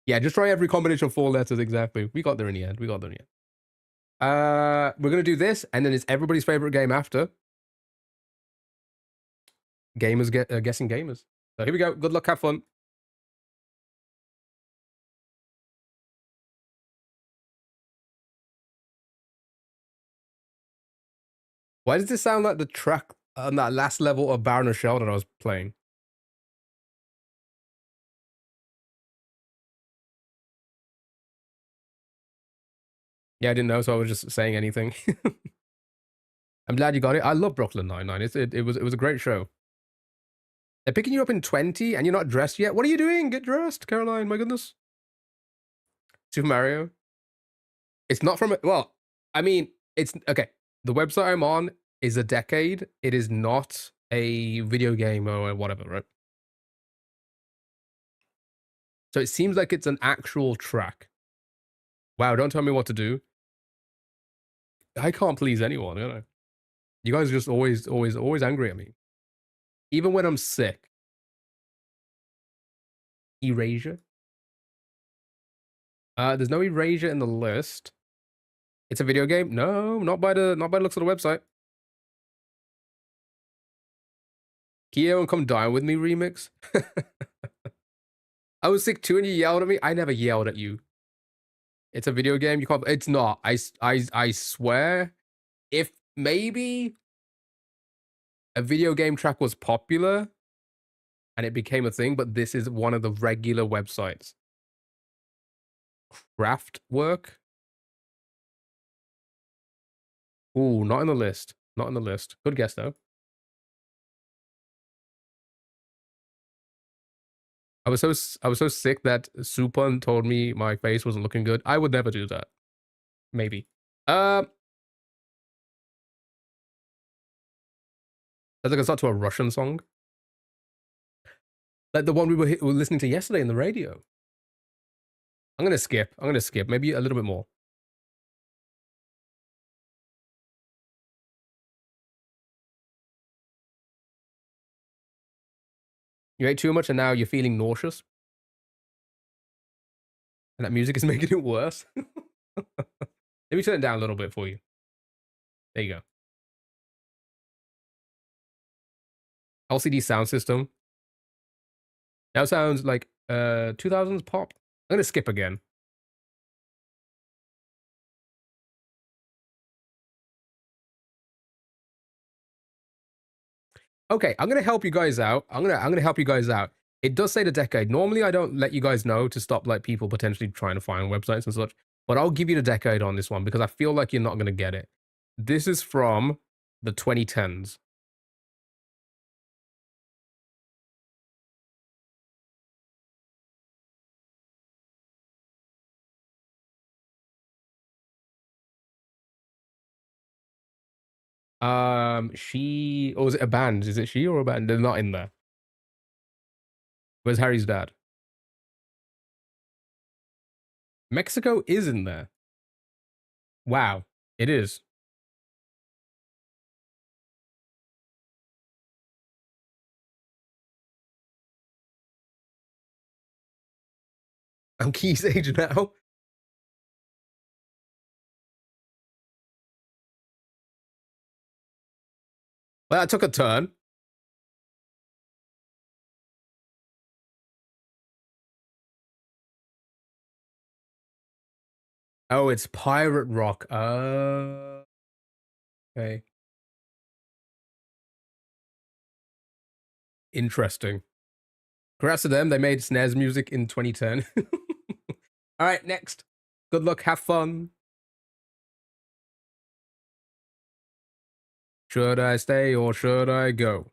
Speaker 1: Yeah. Just try every combination of 4 letters exactly. We got there in the end. We're gonna do this, and then it's everybody's favorite game after. Gamers guessing gamers. So here we go. Good luck. Have fun. Why does this sound like the track on that last level of Baron of Shell that I was playing? Yeah, I didn't know, so I was just saying anything. I'm glad you got it. I love Brooklyn Nine-Nine. It was a great show. They're picking you up in 20 and you're not dressed yet. What are you doing? Get dressed, Caroline. My goodness. Super Mario. It's not from, well, I mean, it's, okay. The website I'm on is a decade. It is not a video game or whatever, right? So it seems like it's an actual track. Wow, don't tell me what to do. I can't please anyone, you know. You guys are just always angry at me. Even when I'm sick. Erasure. There's no Erasure in the list. It's a video game? No, not by the looks of the website. Kyo and Come Dine With Me remix? I was sick too and you yelled at me? I never yelled at you. It's a video game? You can't... It's not. I swear, if maybe a video game track was popular and it became a thing, but this is one of the regular websites. Craftwork? Ooh, not in the list. Not in the list. Good guess, though. I was so sick that Supun told me my face wasn't looking good. I would never do that. Maybe. That's like it's not to a Russian song. Like the one we were listening to yesterday in the radio. I'm gonna skip. Maybe a little bit more. You ate too much and now you're feeling nauseous. And that music is making it worse. Let me turn it down a little bit for you. There you go. LCD sound system. Now sounds like 2000s pop. I'm gonna skip again. Okay, I'm gonna help you guys out. I'm gonna help you guys out. It does say the decade. Normally, I don't let you guys know to stop like people potentially trying to find websites and such. But I'll give you the decade on this one because I feel like you're not gonna get it. This is from the 2010s. She, or was it a band? Is it she or a band? They're not in there. Where's Harry's dad? Mexico is in there. Wow, it is. I'm Key's age now. Well, that took a turn. Oh, it's pirate rock. Okay. Interesting. Congrats to them. They made SNES music in 2010. All right, next. Good luck. Have fun. Should I stay or should I go?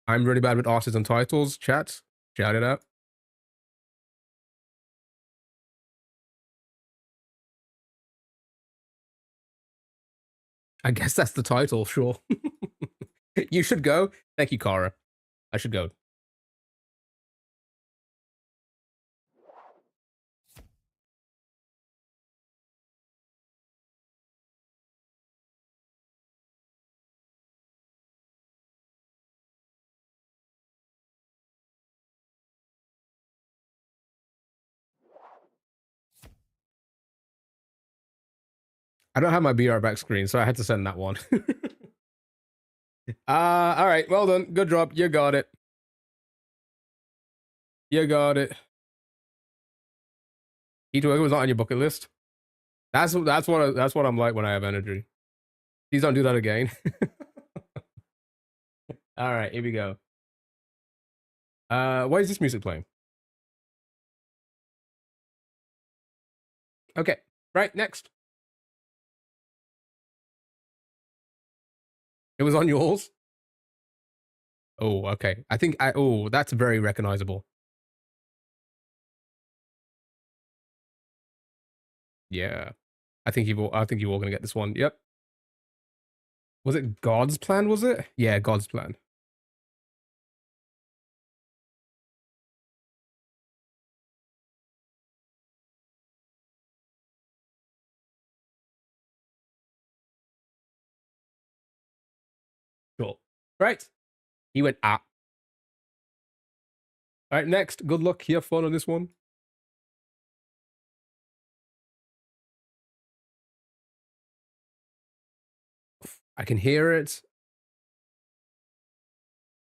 Speaker 1: I'm really bad with artists and titles. Chat. Shout it out. I guess that's the title, sure. You should go. Thank you, Kara. I should go. I don't have my BR back screen, so I had to send that one. All right, well done. Good job. You got it. You got it. Eat was not on your bucket list. That's what I'm like when I have energy. Please don't do that again. All right, here we go. Why is this music playing? Okay, right, next. It was on yours? Oh, okay. Oh, that's very recognizable. Yeah. I think you all gonna get this one. Yep. Was it God's plan, was it? Yeah, God's plan. Cool. Right. He went ah. All right, next. Good luck. Have fun on this one. I can hear it.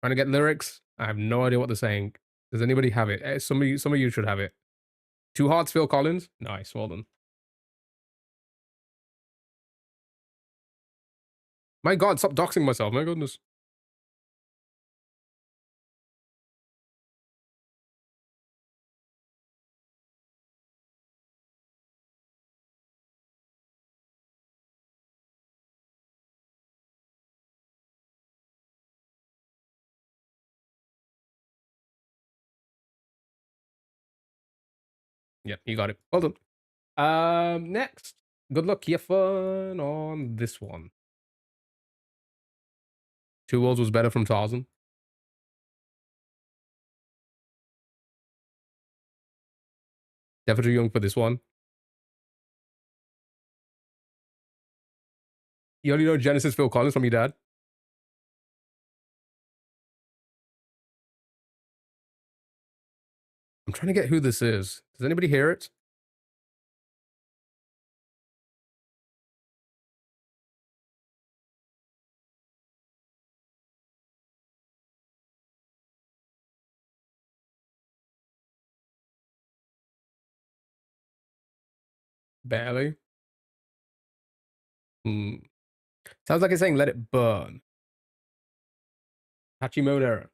Speaker 1: Trying to get lyrics. I have no idea what they're saying. Does anybody have it? Some of you should have it. Two Hearts, Phil Collins. Nice, well done. My God, stop doxing myself. My goodness. Yeah, you got it. Well done. Next. Good luck. Have fun on this one. Two Worlds was better from Tarzan. Definitely young for this one. You only know Genesis Phil Collins from your dad? I'm trying to get who this is. Does anybody hear it? Barely. Hmm. Sounds like it's saying let it burn. Hachi mode error.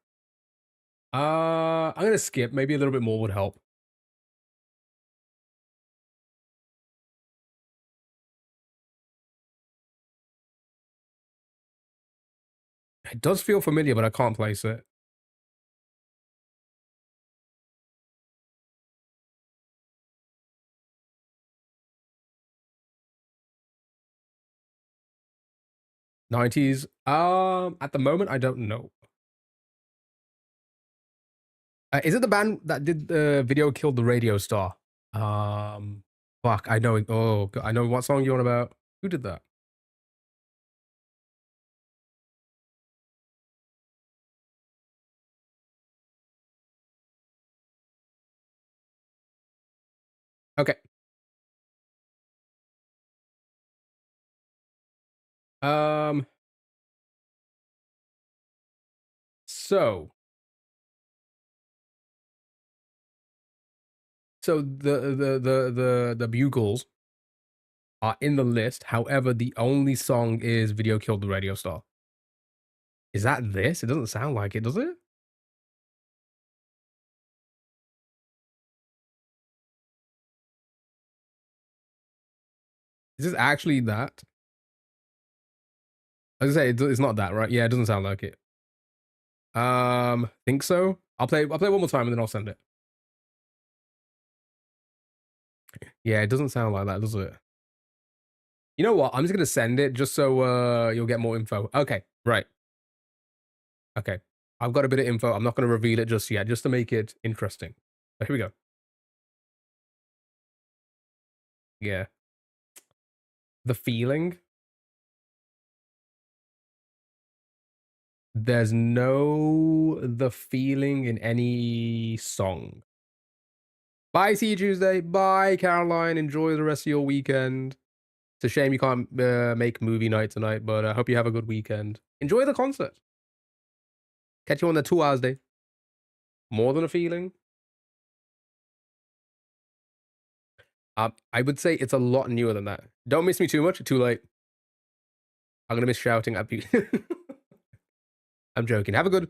Speaker 1: I'm gonna skip. Maybe a little bit more would help. It does feel familiar, but I can't place it. '90s. At the moment, I don't know. Is it the band that did the video killed the radio star? Fuck, I know it. Oh, I know what song you're on about. Who did that? Okay. Um. So. So the bugles are in the list. However, the only song is "Video Killed the Radio Star." Is that this? It doesn't sound like it, does it? Is this actually that? I was gonna say it's not that, right? Yeah, it doesn't sound like it. Think so. I'll play one more time and then I'll send it. Yeah, it doesn't sound like that, does it? You know what? I'm just gonna send it just so you'll get more info. Okay, right. Okay. I've got a bit of info. I'm not gonna reveal it just yet, just to make it interesting. But here we go. Yeah. The feeling. There's no the feeling in any song. Bye, see you Tuesday. Bye, Caroline. Enjoy the rest of your weekend. It's a shame you can't make movie night tonight, but I hope you have a good weekend. Enjoy the concert. Catch you on the 2 hours day. More than a feeling. I would say it's a lot newer than that. Don't miss me too much. Too late. I'm gonna miss shouting at people. I'm joking. Have a good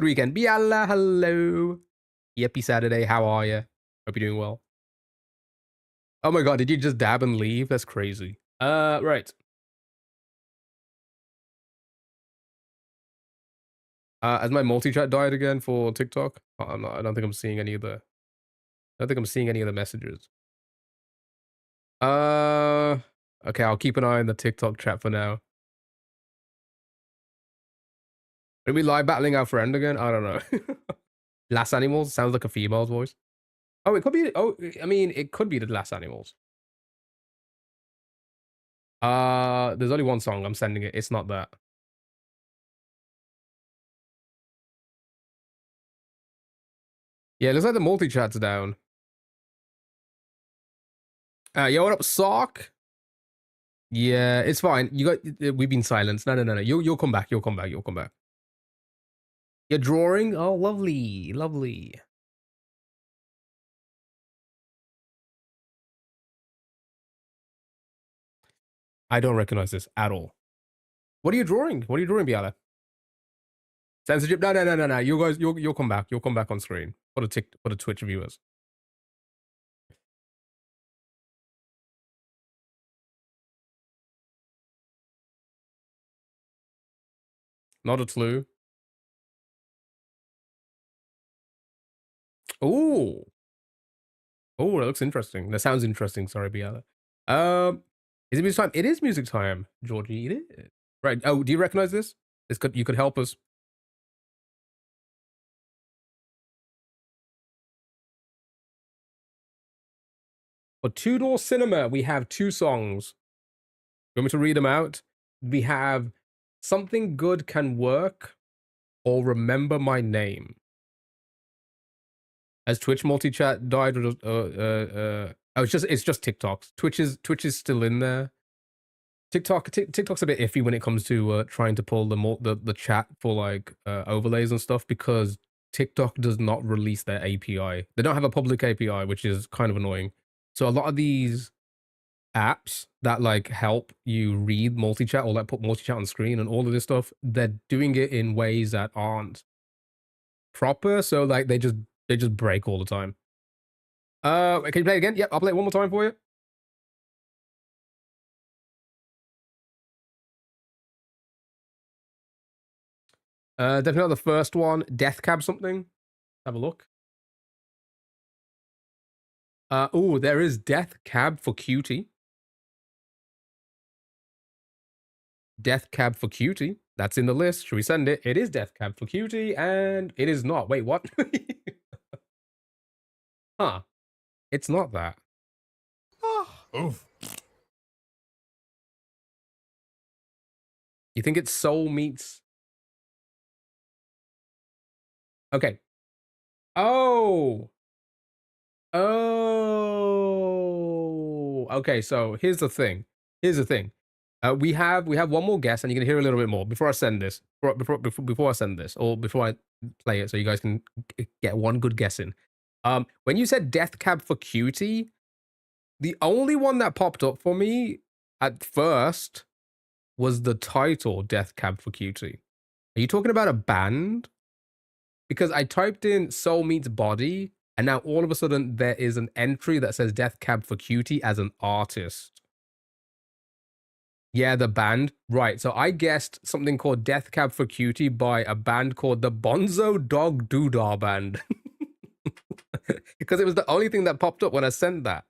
Speaker 1: weekend. Biala, hello. Yippee Saturday. How are you? Hope you're doing well. Oh my god, did you just dab and leave? That's crazy. Right. Has my multi-chat died again for TikTok? I don't think I'm seeing any of the. I don't think I'm seeing any of the messages. Okay, I'll keep an eye on the TikTok chat for now. Are we live battling our friend again? I don't know. Last Animals sounds like a female's voice. Oh, it could be. Oh, I mean, it could be the Last Animals. There's only one song. I'm sending it. It's not that. Yeah, it looks like the multi-chat's down. Yo, what up, Sock? Yeah, it's fine. We've been silenced. No. You'll come back. You'll come back. You'll come back. You're drawing? Oh, lovely. Lovely. I don't recognize this at all. What are you drawing? What are you drawing, Biala? Censorship? No. You guys, you'll come back. You'll come back on screen for the Twitch viewers. Not a clue. Oh. Oh, that looks interesting. That sounds interesting. Sorry, Biala. Is it music time? It is music time, Georgie. It is. Right. Oh, do you recognize this? You could help us. For Two Door Cinema, we have two songs. You want me to read them out? We have Something Good Can Work or Remember My Name. Has Twitch multi-chat died? Oh, it's just TikToks. Twitch is still in there. TikTok's a bit iffy when it comes to trying to pull the chat for like overlays and stuff because TikTok does not release their API. They don't have a public API, which is kind of annoying. So a lot of these apps that like help you read multi-chat or like put multi-chat on screen and all of this stuff, they're doing it in ways that aren't proper. So like they just break all the time. Can you play it again? Yep, I'll play it one more time for you. Definitely not the first one. Death Cab something. Have a look. Oh, there is Death Cab for Cutie. Death Cab for Cutie. That's in the list. Should we send it? It is Death Cab for Cutie, and it is not. Wait, what? Huh. It's not that.
Speaker 2: Oof.
Speaker 1: You think it's Soul Meets... Okay. Oh! Oh! Okay, so here's the thing. We have one more guess, and you can hear a little bit more before I send this. Before I send this, or before I play it, so you guys can get one good guess in. When you said Death Cab for Cutie, the only one that popped up for me at first was the title Death Cab for Cutie. Are you talking about a band? Because I typed in Soul Meets Body, and now all of a sudden there is an entry that says Death Cab for Cutie as an artist. Yeah, the band. Right. So I guessed something called Death Cab for Cutie by a band called the Bonzo Dog Doodah Band. Because it was the only thing that popped up when I sent that.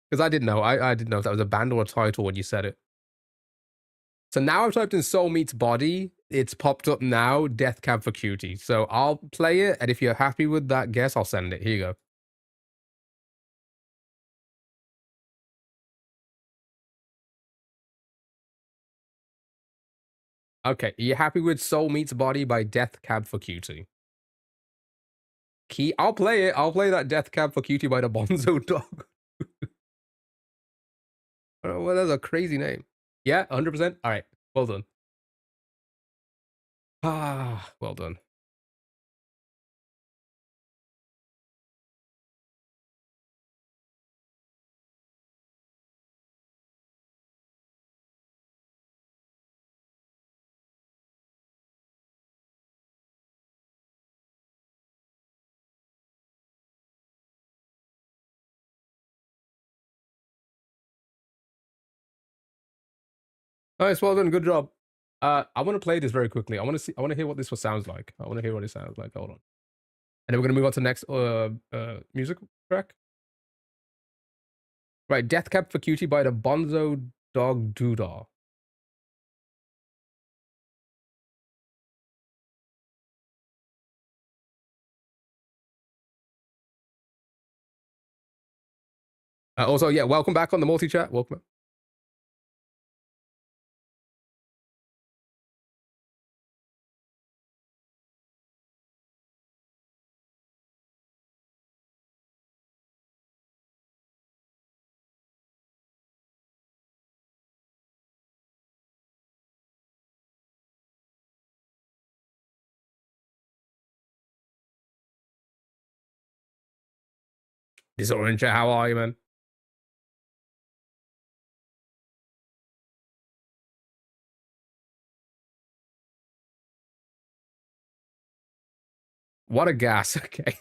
Speaker 1: Because I didn't know. I didn't know if that was a band or a title when you said it. So now I've typed in Soul Meets Body. It's popped up now, Death Cab for Cutie. So I'll play it, and if you're happy with that guess, I'll send it. Here you go. Okay, are you happy with Soul Meets Body by Death Cab for Cutie? I'll play it. I'll play that Death Cab for Cutie by the Bonzo Dog. Oh, well, that's a crazy name. Yeah, 100%. All right, well done. Ah, well done. Nice, well done, good job. I want to play this very quickly. I want to see. I want to hear what this one sounds like. I want to hear what it sounds like. Hold on. And then we're gonna move on to the next music track. Right, Death Cab for Cutie by the Bonzo Dog Doodah. Also, yeah, welcome back on the multi chat. Welcome. This orange chat. How are you, man? What a gas. Okay.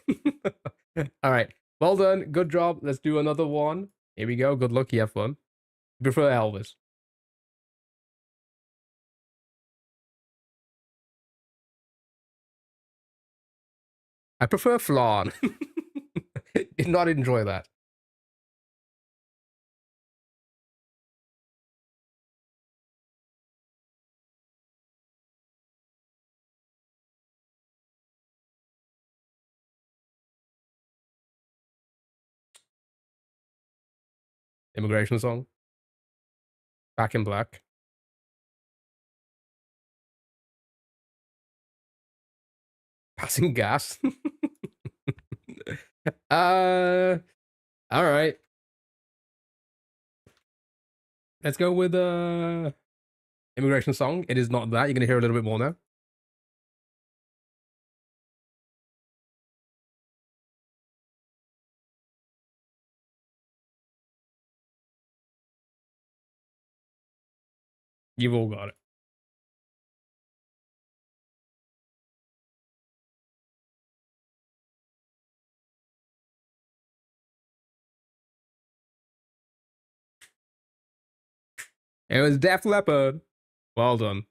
Speaker 1: All right. Well done. Good job. Let's do another one. Here we go. Good luck. You have fun. Prefer Elvis. I prefer flan. Did not enjoy that. Immigration song. Back in Black. Passing gas. All right. Let's go with immigration song. It is not that. You're gonna hear a little bit more now. You've all got it. It was Def Leppard. Well done.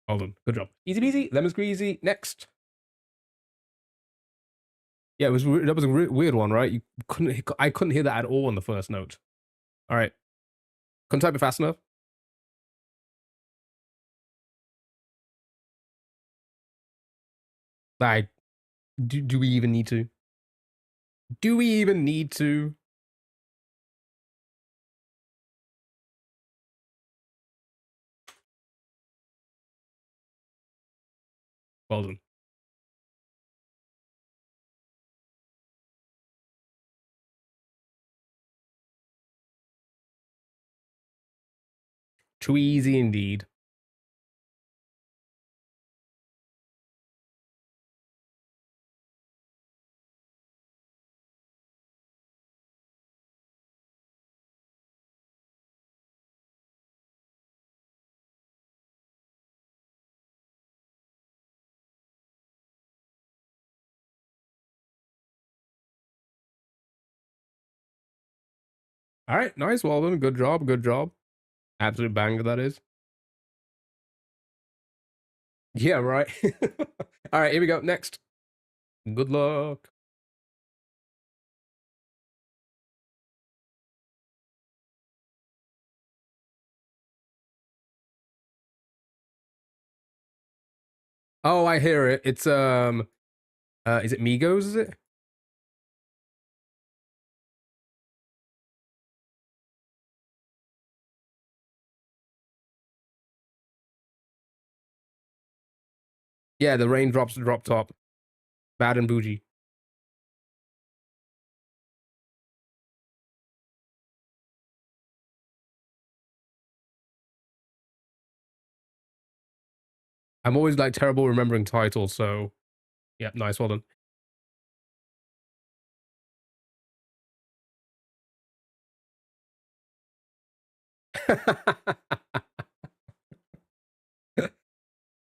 Speaker 1: Well done. Good job. Easy peasy. Lemon squeezy. Next. Yeah, it was that was a weird one, right? You couldn't. I couldn't hear that at all on the first note. All right. Couldn't type it fast enough. Like, do we even need to? Do we even need to? Well done. Too easy indeed. All right. Nice. Well done. Good job. Good job. Absolute banger that is. Yeah, right. All right, here we go. Next. Good luck. Oh, I hear it. It's is it Migos, is it? Yeah, the raindrops drop top. Bad and bougie. I'm always like terrible remembering titles, so yeah, nice, well done.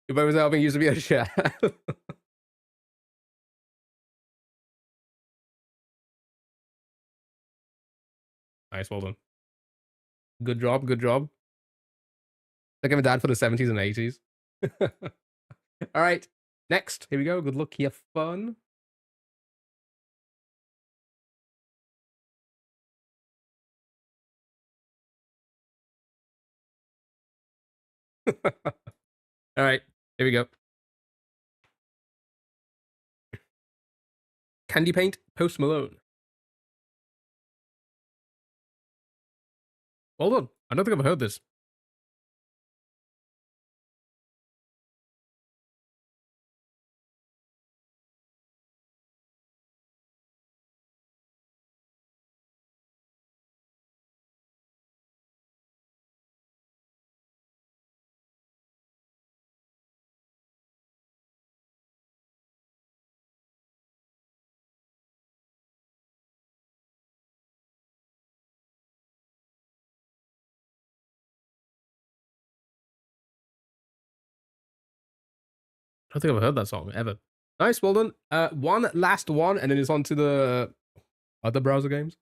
Speaker 1: If I was helping, used to be a chef. Nice, well done. Good job, good job. Like I'm a dad for the 70s and 80s. All right, next. Here we go. Good luck, have fun. All right, here we go. Candy Paint, Post Malone. Well done. I don't think I've heard this. I don't think I've heard that song ever. Nice, well done. One last one, and then it's on to the other browser games.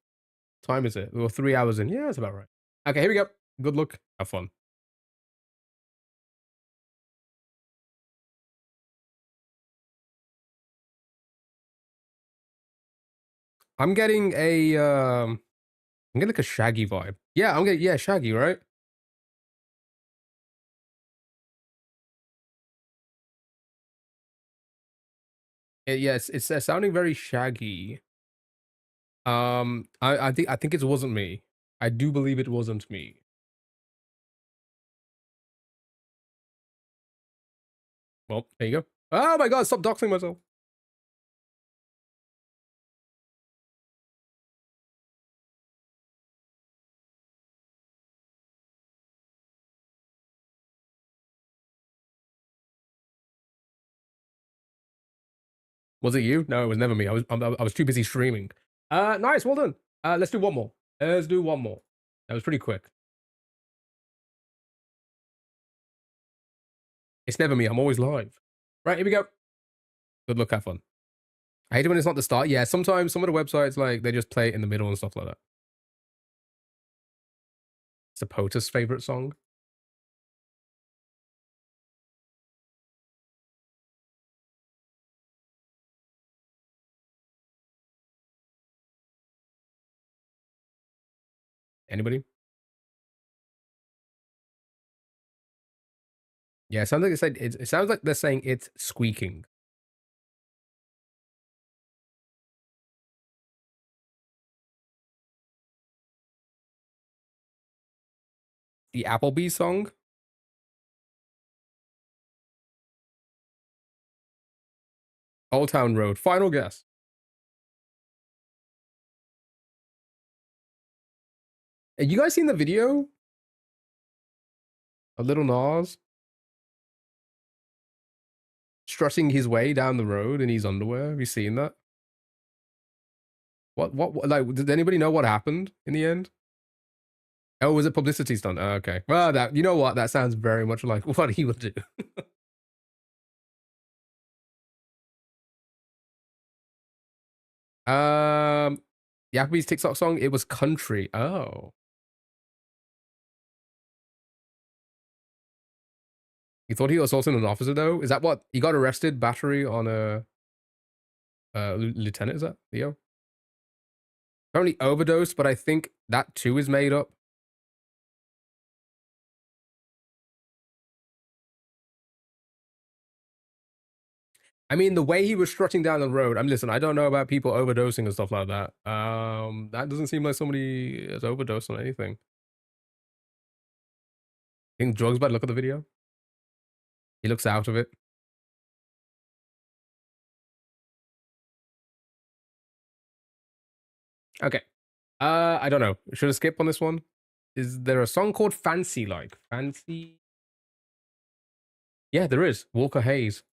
Speaker 1: Time is it? We're 3 hours in. Yeah, that's about right. Okay, here we go. Good luck. Have fun. I'm getting a I'm getting like a Shaggy vibe. Yeah, I'm getting Shaggy, right? Yes, it's sounding very Shaggy. I think it wasn't me. I do believe it wasn't me. Well, there you go. Oh my god, stop doxing myself. Was it you? No, it was never me. I was too busy streaming. Nice, well done. Let's do one more. Let's do one more. That was pretty quick. It's never me. I'm always live. Right, here we go. Good luck, have fun. I hate it when it's not the start. Yeah, sometimes some of the websites, like, they just play it in the middle and stuff like that. It's a POTUS favorite song. Anybody? Yeah, it sounds like it sounds like they're saying it's squeaking. The Applebee song? Old Town Road. Final guess. You guys seen the video? A Little Nas strutting his way down the road in his underwear. Have you seen that? What like, did anybody know what happened in the end? Oh, was it publicity stunt? Oh, okay. Well, that, you know what? That sounds very much like what he would do. The Applebee's TikTok song, it was country. Oh. You thought he was assaulting an officer though? Is that what he got arrested? Battery on a lieutenant, is that Leo? Apparently overdose, but I think that too is made up. I mean, the way he was strutting down the road. Listen, I don't know about people overdosing and stuff like that. That doesn't seem like somebody has overdosed on anything. I think drugs, but look at the video. He looks out of it. Okay. I don't know. Should I skip on this one? Is there a song called Fancy like? Fancy? Yeah, there is. Walker Hayes.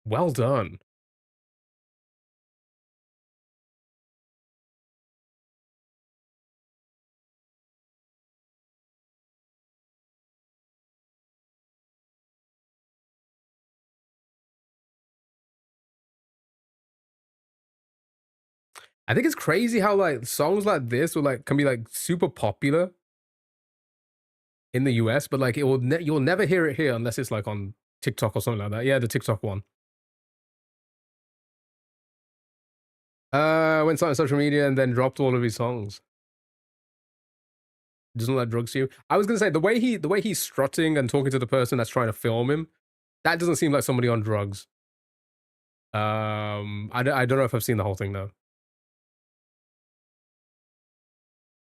Speaker 1: Well done. I think it's crazy how like songs like this will like can be like super popular in the US, but like you'll never hear it here unless it's like on TikTok or something like that. Yeah, the TikTok one. Went on social media and then dropped all of his songs. Doesn't let drugs to you. I was gonna say the way he's strutting and talking to the person that's trying to film him, that doesn't seem like somebody on drugs. I don't know if I've seen the whole thing though.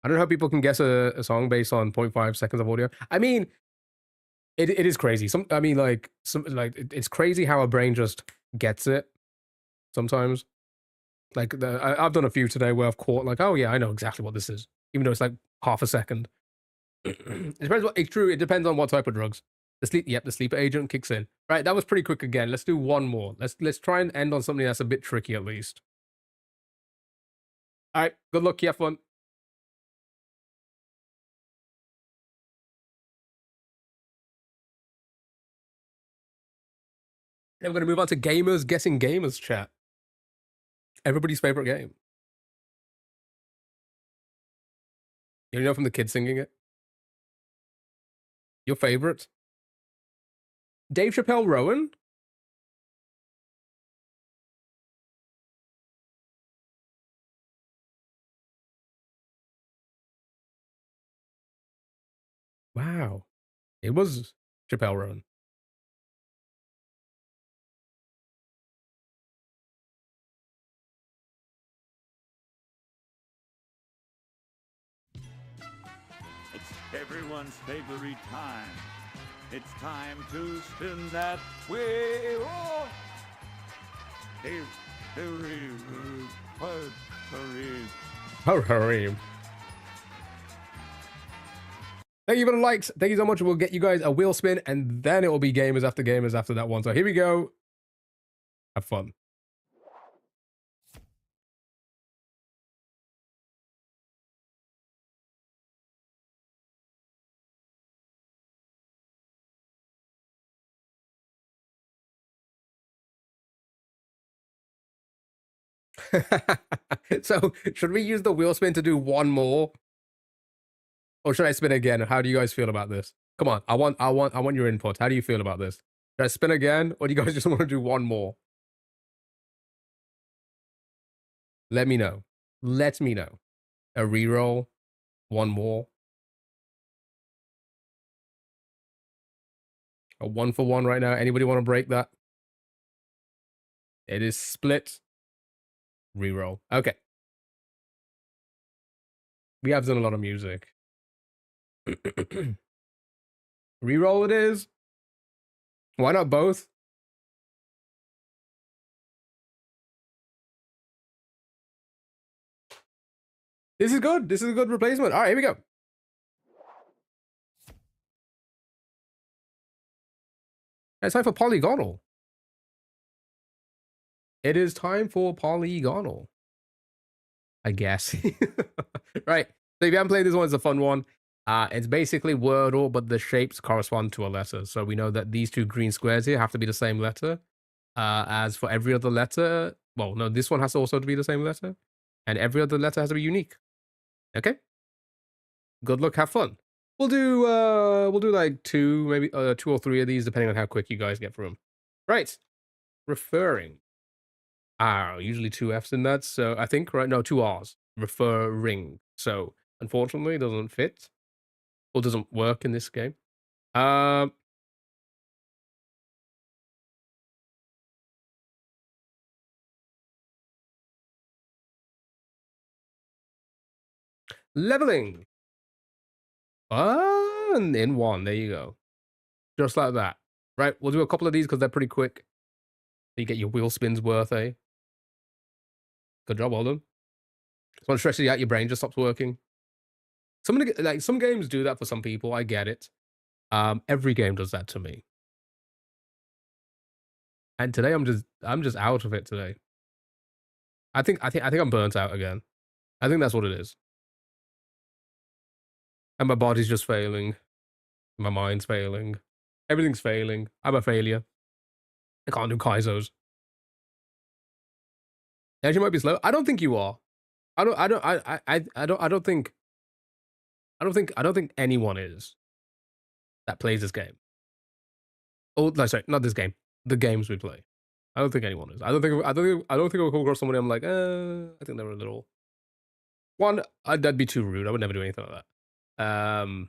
Speaker 1: I don't know how people can guess a song based on 0.5 seconds of audio. I mean, it is crazy. It's crazy how a brain just gets it sometimes. Like I've done a few today where I've caught like, oh yeah, I know exactly what this is, even though it's like half a second. It depends. It's true. It depends on what type of drugs. The sleeper agent kicks in. Right, that was pretty quick again. Let's do one more. Let's try and end on something that's a bit tricky at least. All right, good luck. You have fun. Then we're gonna move on to gamers guessing gamers chat. Everybody's favorite game. You know from the kids singing it. Your favorite? Dave Chappelle Rowan? Wow. It was Chappelle Rowan.
Speaker 3: It's everyone's favorite time. It's time to spin that wheel.
Speaker 1: Hurry. Thank you for the likes. Thank you so much. We'll get you guys a wheel spin, and then it will be gamers after that one. So here we go. Have fun. So should we use the wheel spin to do one more? Or should I spin again? How do you guys feel about this? Come on, I want your input. How do you feel about this? Should I spin again, or do you guys just want to do one more? Let me know. Let me know. A reroll, one more. A 1-for-1 right now. Anybody want to break that? It is split. Reroll. Okay. We have done a lot of music. Reroll it is. Why not both? This is good. This is a good replacement. All right, here we go. It's time for Polygonal. It is time for Polygonal. I guess. Right. So if you haven't played this one, it's a fun one. It's basically Wordle, but the shapes correspond to a letter. So we know that these two green squares here have to be the same letter. As for every other letter, well, no, this one has to also to be the same letter. And every other letter has to be unique. Okay? Good luck, have fun. We'll do like maybe 2 or 3 of these, depending on how quick you guys get through them. Right. Referring. Usually 2 F's in that. So I think, right? No, 2 R's. Referring. So unfortunately, it doesn't fit. Or doesn't work in this game. Leveling. And in 1. There you go. Just like that. Right. We'll do a couple of these because they're pretty quick. You get your wheel spins worth, eh? Good job, well done. Someone stresses you out, your brain just stops working. Some games do that for some people. I get it. Every game does that to me. And today I'm just out of it today. I think I'm burnt out again. I think that's what it is. And my body's just failing. My mind's failing. Everything's failing. I'm a failure. I can't do Kaizos. Actually, might be slow. I don't think you are. I don't think anyone is that plays this game. Oh no, sorry, not this game. The games we play. I don't think anyone is. I don't think I'll come across somebody I'm like, I think they're a little. One, that'd be too rude. I would never do anything like that.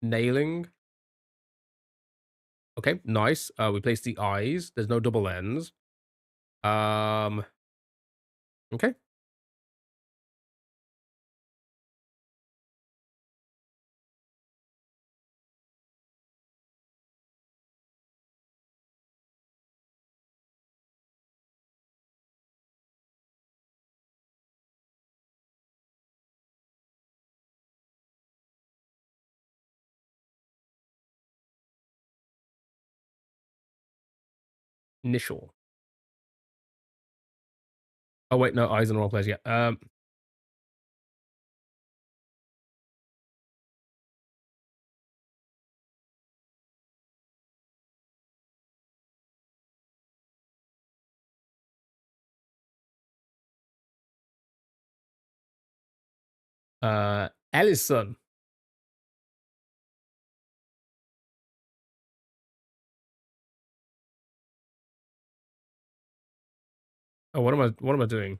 Speaker 1: Nailing. Okay, nice. We place the eyes. There's no double ends. Okay. Initial. Oh wait, no, eyes in the wrong place. Yeah. Ellison. Oh, what am I doing?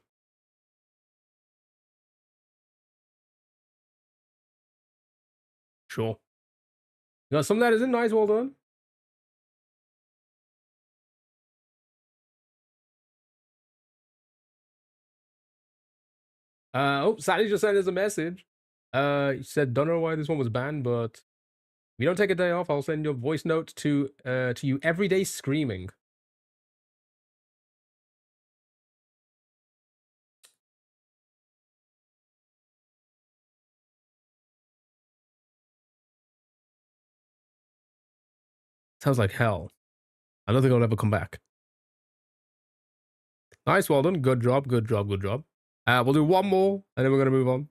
Speaker 1: Sure. You got some that isn't nice. Well done. Oh, Sally just sent us a message. He said, don't know why this one was banned, but if you don't take a day off, I'll send your voice note to you every day screaming. Sounds like hell. I don't think I'll ever come back. Nice, well done. Good job, good job, good job. We'll do one more, and then we're gonna move on.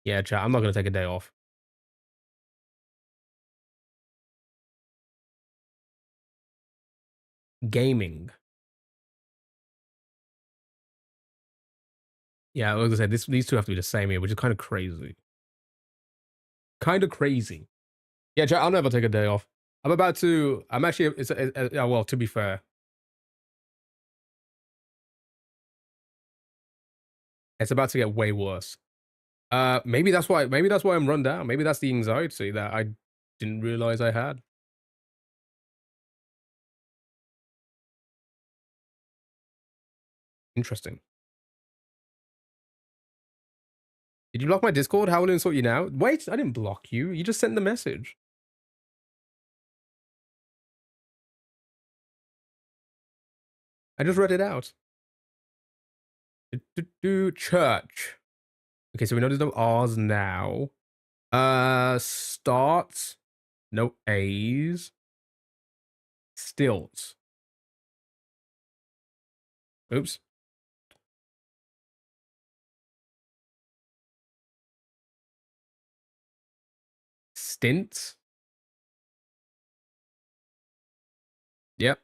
Speaker 1: Yeah, chat. I'm not gonna take a day off. Gaming. Yeah, I was gonna say these two have to be the same here, which is kind of crazy. Kind of crazy. Yeah, chat. I'll never take a day off. I'm actually. Yeah. Well, to be fair, it's about to get way worse. Maybe that's why I'm run down. Maybe that's the anxiety that I didn't realize I had. Interesting. Did you block my Discord? How will I insult you now? Wait, I didn't block you. You just sent the message. I just read it out. Church. Okay, so we know there's no R's now. Start. No A's. Stilts. Oops. Stints. Yep.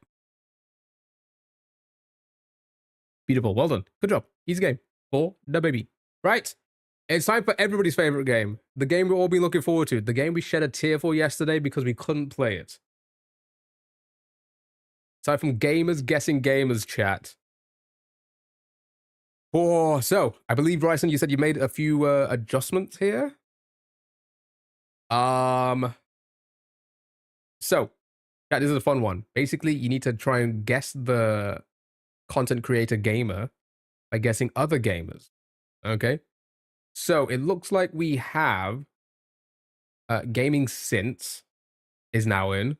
Speaker 1: Beautiful. Well done. Good job. Easy game. For the baby. Right. It's time for everybody's favorite game. The game we've all been looking forward to. The game we shed a tear for yesterday because we couldn't play it. Aside from Gamers Guessing Gamers chat. Oh, so I believe, Bryson, you said you made a few adjustments here. So, yeah, this is a fun one. Basically, you need to try and guess the content creator gamer by guessing other gamers. Okay? So, it looks like we have gaming synths. is now in.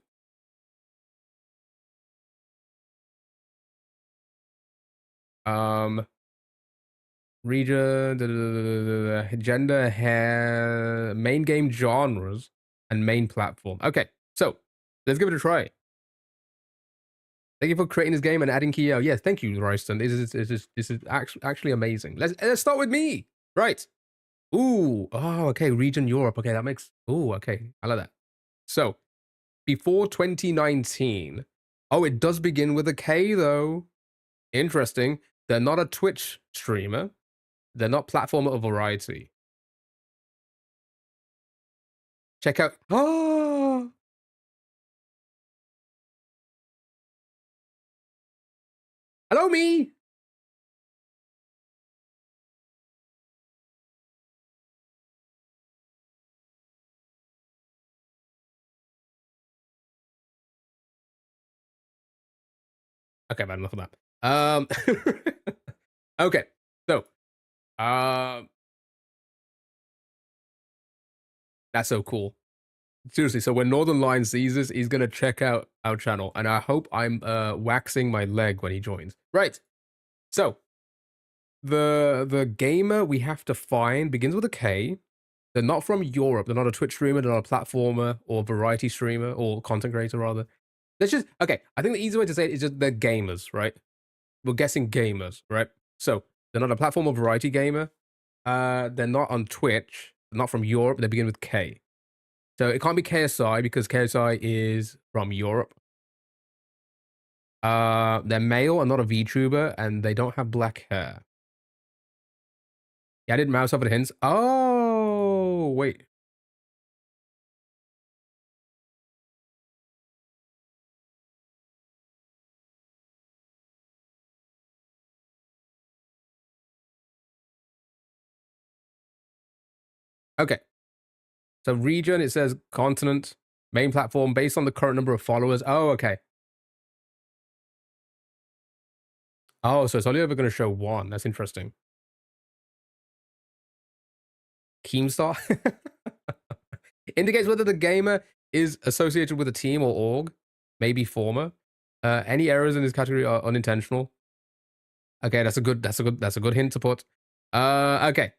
Speaker 1: Region, gender, hair, main game genres, and main platform. Okay, so let's give it a try. Thank you for creating this game and adding Kyo. Yes, thank you, Royston. This is actually amazing. Let's start with me. Right. Ooh. Oh, okay. Region Europe. Okay, that makes. Ooh. Okay, I like that. So before 2019. Oh, it does begin with a K though. Interesting. They're not a Twitch streamer. They're not platformer or variety. Check out. Oh. Hello, me. Okay, bad enough of that. Okay, so that's so cool. Seriously, so when Northern Lion sees this, he's gonna check out our channel, and I hope I'm waxing my leg when he joins. Right. So the gamer we have to find begins with a K. They're not from Europe. They're not a Twitch streamer. They're not a platformer or variety streamer or content creator rather. Let's just okay. I think the easy way to say it is just they're gamers, right? We're guessing gamers, right? So they're not a platform or variety gamer. They're not on Twitch. They're not from Europe. They begin with K. So it can't be KSI because KSI is from Europe. They're male and not a VTuber, and they don't have black hair. Yeah, I did mouse over the hints. Oh, wait. Okay. So region, it says continent, main platform based on the current number of followers. Oh, okay. Oh, so it's only ever going to show one. That's interesting. Keemstar indicates whether the gamer is associated with a team or org, maybe former. Any errors in this category are unintentional. Okay, that's a good hint to put. Okay,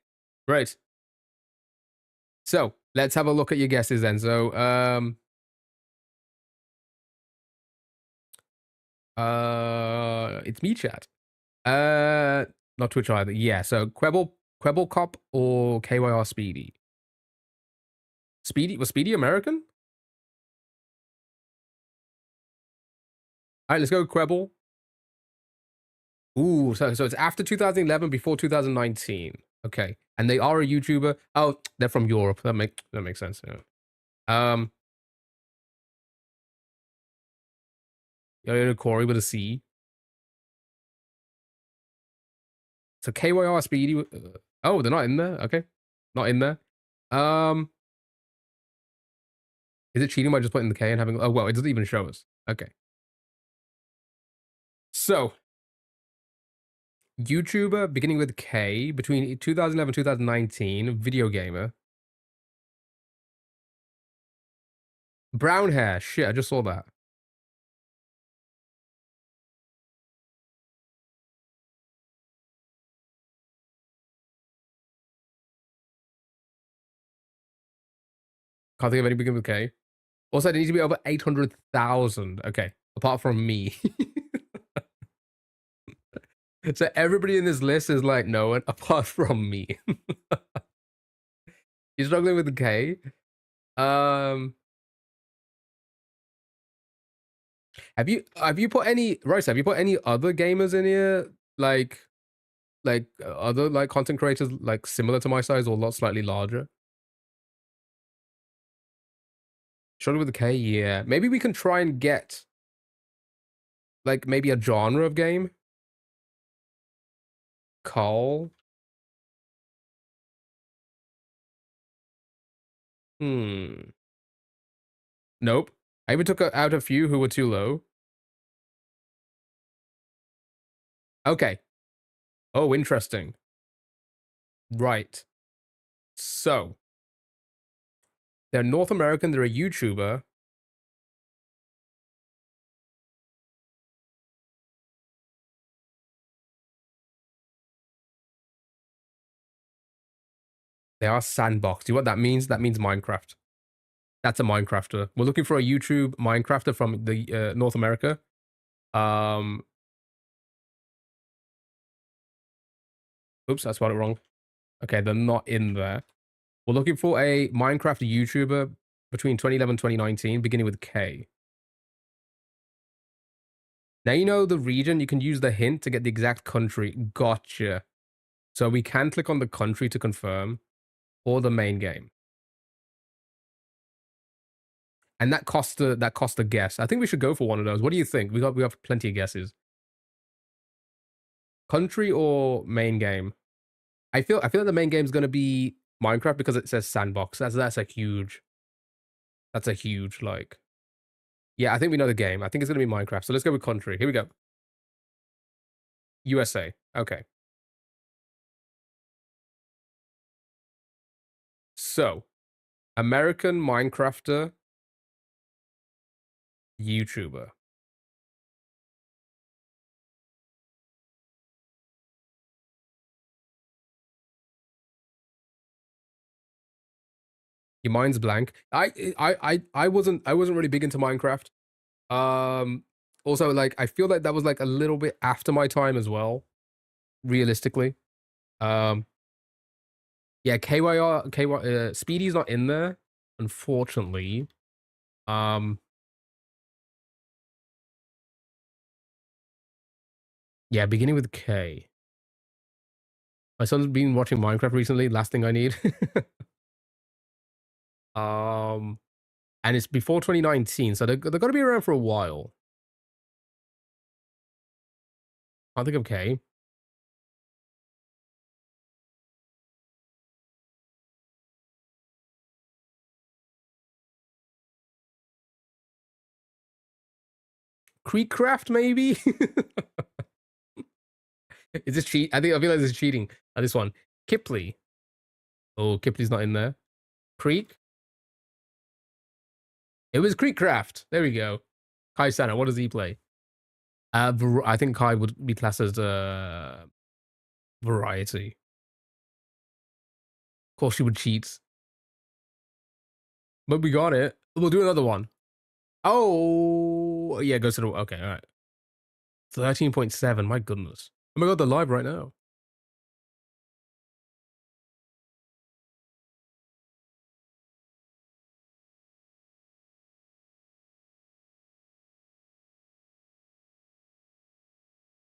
Speaker 1: right. So let's have a look at your guesses then. So it's me, chat. Not Twitch either. Yeah, so Quebble Cop or KYR Speedy. Was Speedy American? All right, let's go Quebble. Ooh, so it's after 2011, before 2019. Okay, and they are a YouTuber. Oh, they're from Europe. That makes sense. Yeah. Corey with a C. So KYR Speedy. Oh, they're not in there. Okay, not in there. Is it cheating by just putting the K and having? Oh well, it doesn't even show us. Okay. So YouTuber beginning with K between 2011 2019, video gamer. Brown hair. Shit, I just saw that. Can't think of any beginning with K. Also, it needs to be over 800,000. Okay, apart from me. So everybody in this list is like no one apart from me. You're struggling with the K. Have you put any Royce? Have you put any other gamers in here? Like other like content creators like similar to my size or a lot slightly larger? Struggling with the K, yeah. Maybe we can try and get like maybe a genre of game. Call. Nope. I even took out a few who were too low. Okay. Oh, interesting. Right. So they're North American. They're a YouTuber. They are sandbox. Do you know what that means? That means Minecraft. That's a Minecrafter. We're looking for a YouTube Minecrafter from the North America. Oops, I spelled it wrong. Okay, they're not in there. We're looking for a Minecraft YouTuber between 2011 and 2019, beginning with K. Now you know the region, you can use the hint to get the exact country. Gotcha. So we can click on the country to confirm, or the main game. And that costs a guess. I think we should go for one of those. What do you think? We have plenty of guesses. Country or main game? I feel like the main game is gonna be Minecraft because it says sandbox. That's a huge like. Yeah, I think we know the game. I think it's gonna be Minecraft. So let's go with country. Here we go. USA. Okay. So, American Minecrafter YouTuber. Your mind's blank. I wasn't really big into Minecraft. Also, like, I feel like that was like a little bit after my time as well. Realistically, yeah, Speedy's not in there, unfortunately. Yeah, beginning with K. My son's been watching Minecraft recently. Last thing I need. And it's before 2019, so they're gonna be around for a while. Can't think of K. Creekcraft, maybe? Is this cheat? I feel like this is cheating. This one. Kipley. Oh, Kipley's not in there. Creek. It was Creekcraft. There we go. Kai Sana, what does he play? I think Kai would be classed as variety. Of course, she would cheat. But we got it. We'll do another one. Oh, yeah, goes to the... Okay, all right. 13.7, my goodness. Oh my god, they're live right now.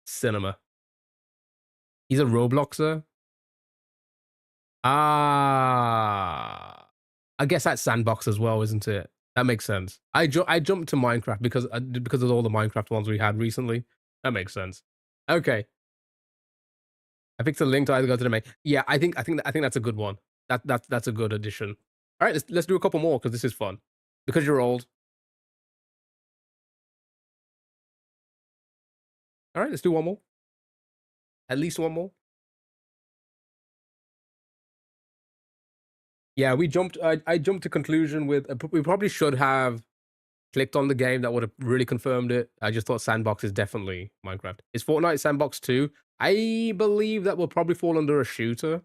Speaker 1: Cinema. He's a Robloxer. Ah, I guess that's Sandbox as well, isn't it? That makes sense. I jumped to Minecraft because of all the Minecraft ones we had recently. That makes sense. Okay. I picked a link to either go to the main. Yeah, I think that's a good one. That's a good addition. All right, let's do a couple more because this is fun. Because you're old. All right, let's do one more. At least one more. Yeah, we jumped. I jumped to conclusion with. We probably should have clicked on the game that would have really confirmed it. I just thought Sandbox is definitely Minecraft. Is Fortnite Sandbox 2? I believe that will probably fall under a shooter.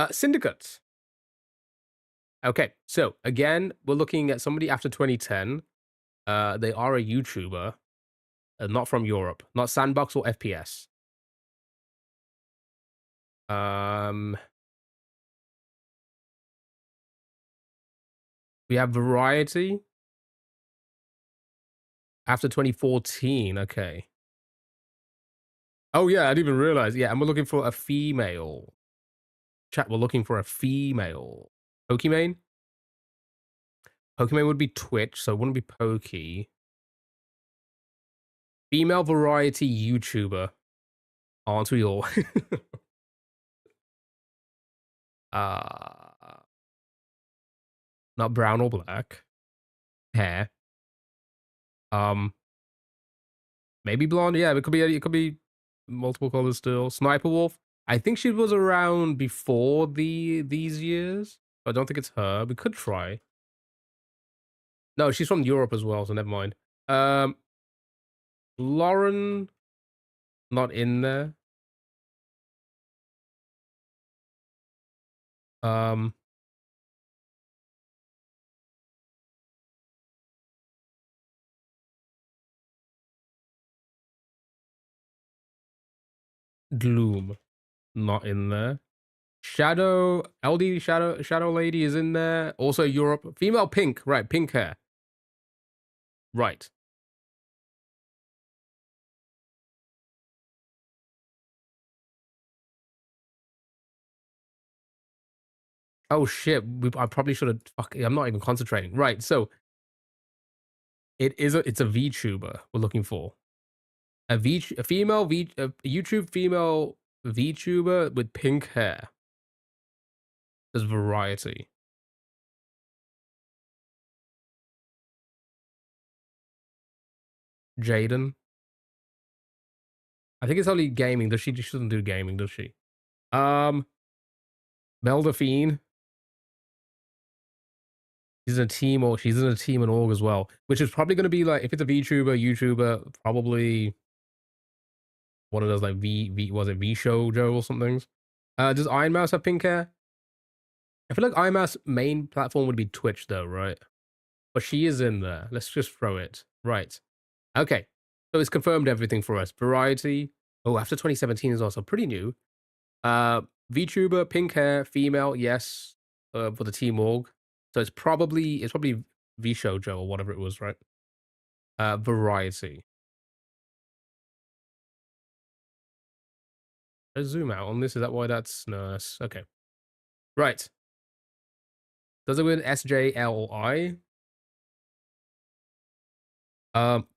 Speaker 1: Syndicate. Okay, so again, we're looking at somebody after 2010. They are a YouTuber, not from Europe, not Sandbox or FPS. We have Variety after 2014. Okay. Oh yeah, I didn't even realize. Yeah, and we're looking for a female. Chat, we're looking for a female. Pokimane? Pokimane would be Twitch, so it wouldn't be Pokey. Female variety YouTuber. Aren't we all? Not brown or black. Hair. Maybe blonde. Yeah, it could be multiple colors still. Sniper Wolf. I think she was around before these years. But I don't think it's her. We could try. No, she's from Europe as well, so never mind. Lauren, not in there. Um, Gloom, not in there. Shadow, LD Shadow Lady is in there. Also Europe. Female pink, right, pink hair. Right. Oh shit, I probably should have, fuck, I'm not even concentrating. Right, so it's a VTuber we're looking for. A female a YouTube female VTuber with pink hair. There's variety. Jaden. I think it's only gaming. She doesn't do gaming, does she? Mel Delphine. She's in a team, or she's in a team and org as well, which is probably going to be like, if it's a VTuber, YouTuber, probably one of those like was it V Show Joe or something. Does Iron Mouse have pink hair? I feel like Iron Mouse main platform would be Twitch though, right? But she is in there. Let's just throw it. Right. Okay. So it's confirmed everything for us. Variety. Oh, after 2017 is also pretty new. VTuber, pink hair, female, yes, for the team org. So it's probably V Show Joe or whatever it was, right? Variety. Let's zoom out on this. Is that why that's no? That's okay. Right. Does it with SJLI?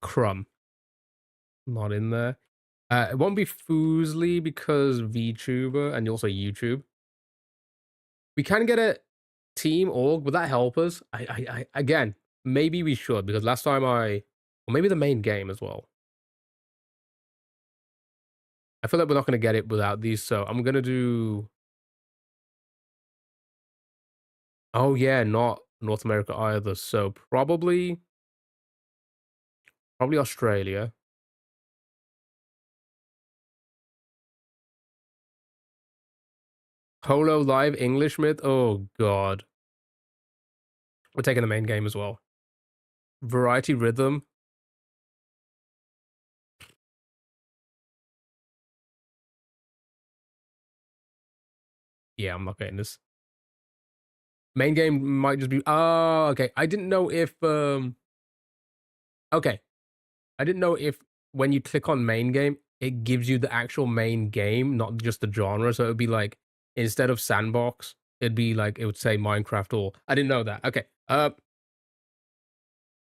Speaker 1: Crumb. Not in there. It won't be Foosley because VTuber and also YouTube. We can get a team org. Would that help us? I again, maybe we should, because last time or maybe the main game as well. I feel like we're not going to get it without these, so I'm going to do... Oh yeah, not North America either, so probably Australia. Holo Live English Myth? Oh god. We're taking the main game as well. Variety Rhythm. Yeah, I'm not getting this. Main game might just be... Oh, okay. I didn't know if... Okay. I didn't know if when you click on main game, it gives you the actual main game, not just the genre. So it would be like, instead of sandbox, it'd be like, it would say Minecraft or... I didn't know that. Okay. How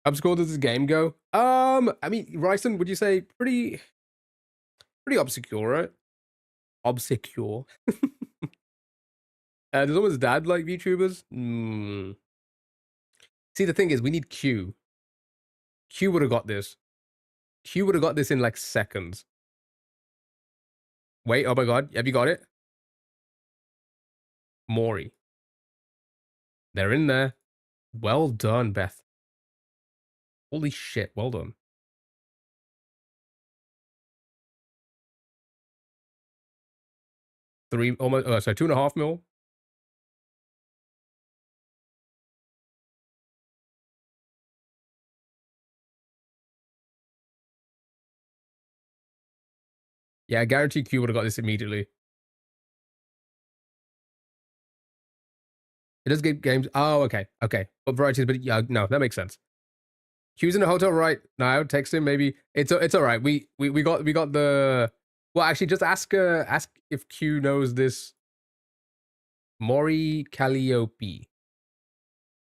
Speaker 1: obscure does this game go? I mean, Ryson, would you say pretty obscure, right? Obscure. Does someone's dad like VTubers? See, the thing is, we need Q. Q would have got this. Q would have got this in like seconds. Wait, oh my god, have you got it? Maury. They're in there. Well done, Beth. Holy shit, well done. Almost, 2.5 mil. Yeah, I guarantee Q would have got this immediately. It does get games. Oh, okay. But varieties, but yeah, no, that makes sense. Q's in a hotel right now. Text him. Maybe it's all right. We got the. Well, actually, just ask if Q knows this. Maury Calliope,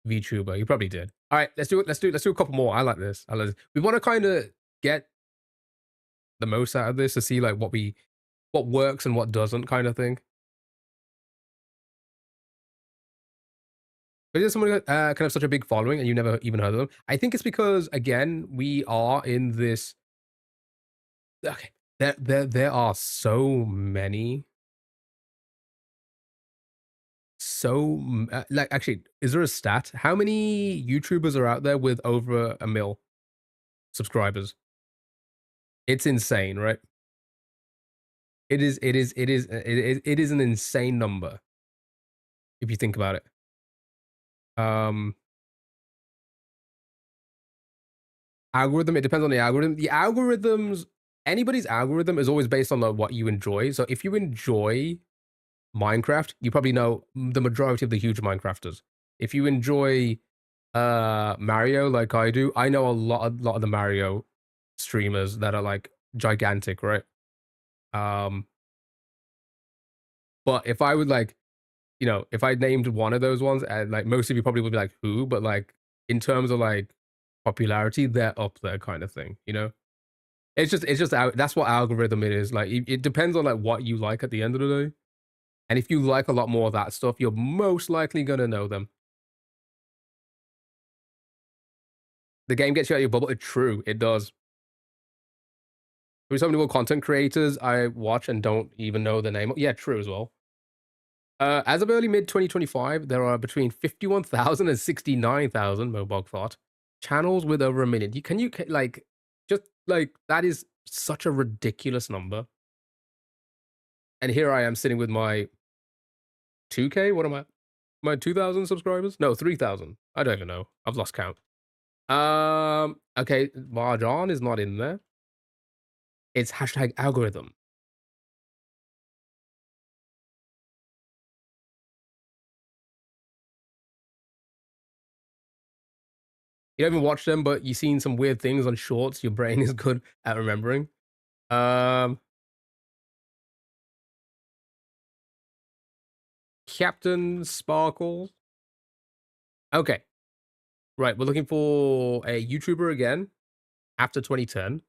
Speaker 1: VTuber. He probably did. All right, let's do it. Let's do a couple more. I like this. We want to kind of get the most out of this to see like what works and what doesn't, kind of thing. Is there someone that can have such a big following and you never even heard of them? I think it's because, again, we are in this... Okay, there are so many. Like, actually, is there a stat? How many YouTubers are out there with over 1 mil subscribers? It's insane, right? It is an insane number. if you think about it. Algorithm, it depends on the algorithm. The algorithms, anybody's algorithm is always based on like, what you enjoy. So if you enjoy Minecraft, you probably know the majority of the huge Minecrafters. If you enjoy Mario like I do, I know a lot of the Mario streamers that are like gigantic, right? But if I would like, you know, if I named one of those ones, and like most of you probably would be like, who? But like in terms of like popularity, they're up there, kind of thing. You know, it's just that's what algorithm it is. Like it depends on like what you like at the end of the day. And if you like a lot more of that stuff, you're most likely gonna know them. The game gets you out of your bubble. It's true, it does. There's so many more content creators I watch and don't even know the name. Yeah, true as well. As of early mid 2025, there are between 51,000 and 69,000 Mobog thought channels with over a million. Like just like that is such a ridiculous number. And here I am sitting with my 2K. What am I? My 2,000 subscribers? No, 3,000. I don't even know. I've lost count. Okay, Marjan is not in there. It's hashtag algorithm. You don't even watch them, but you've seen some weird things on shorts. Your brain is good at remembering. Captain Sparkles. Okay. Right, we're looking for a YouTuber again after 2010.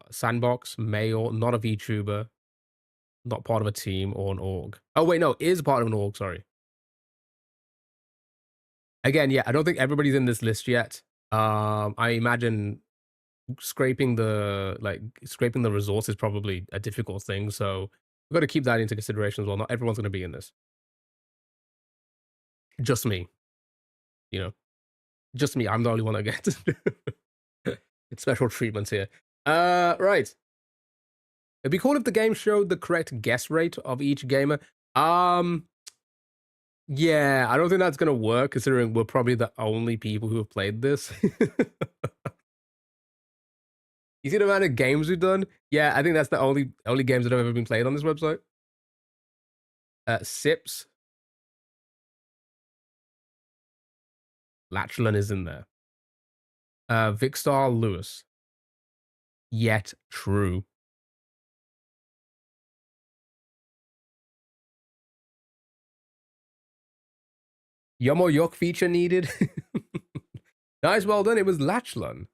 Speaker 1: Sandbox, male, not a VTuber, not part of a team or an org. Oh, wait, no, is part of an org, sorry. Again, yeah, I don't think everybody's in this list yet. I imagine scraping the resource is probably a difficult thing, so we've got to keep that into consideration as well. Not everyone's going to be in this. Just me, you know, just me. I'm the only one that gets it's special treatments here. Right. It'd be cool if the game showed the correct guess rate of each gamer. Yeah, I don't think that's gonna work considering we're probably the only people who have played this. You see the amount of games we've done? Yeah, I think that's the only games that have ever been played on this website. Sips. Lachlan is in there. Vicstar Lewis. Yet true. Yomo Yok feature needed. Nice, well done. It was Lachlan.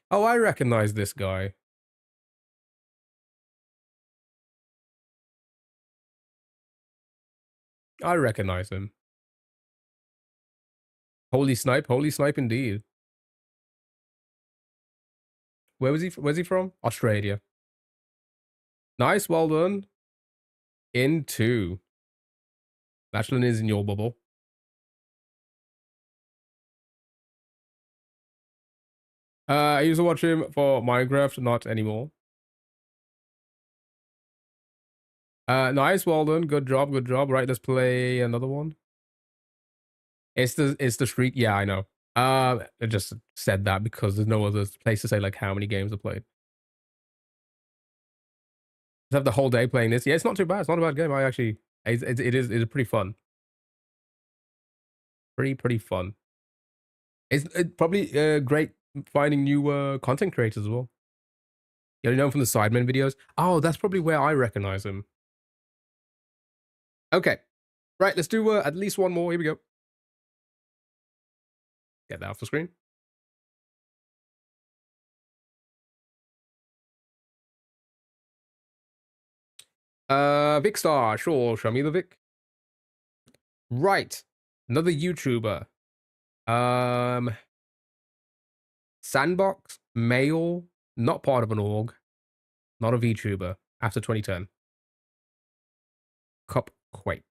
Speaker 1: Oh, I recognize this guy. I recognize him. Holy snipe indeed. Where's he from? Australia. Nice, well done. In two. Lachlan is in your bubble. I used to watch him for Minecraft, not anymore. Nice, well done. Good job. Right, let's play another one. It's the streak. Yeah, I know. I just said that because there's no other place to say like how many games I played. Let's have the whole day playing this. Yeah, it's not too bad. It's not a bad game. It's pretty fun. Pretty fun. It's probably great finding new content creators as well. You know him from the Sidemen videos. Oh, that's probably where I recognize him. Okay, right. Let's do at least one more. Here we go. Get that off the screen. Vicstar, sure. Show me the Vic. Right, another YouTuber. Sandbox, male, not part of an org, not a VTuber. After 2010. Cupquake.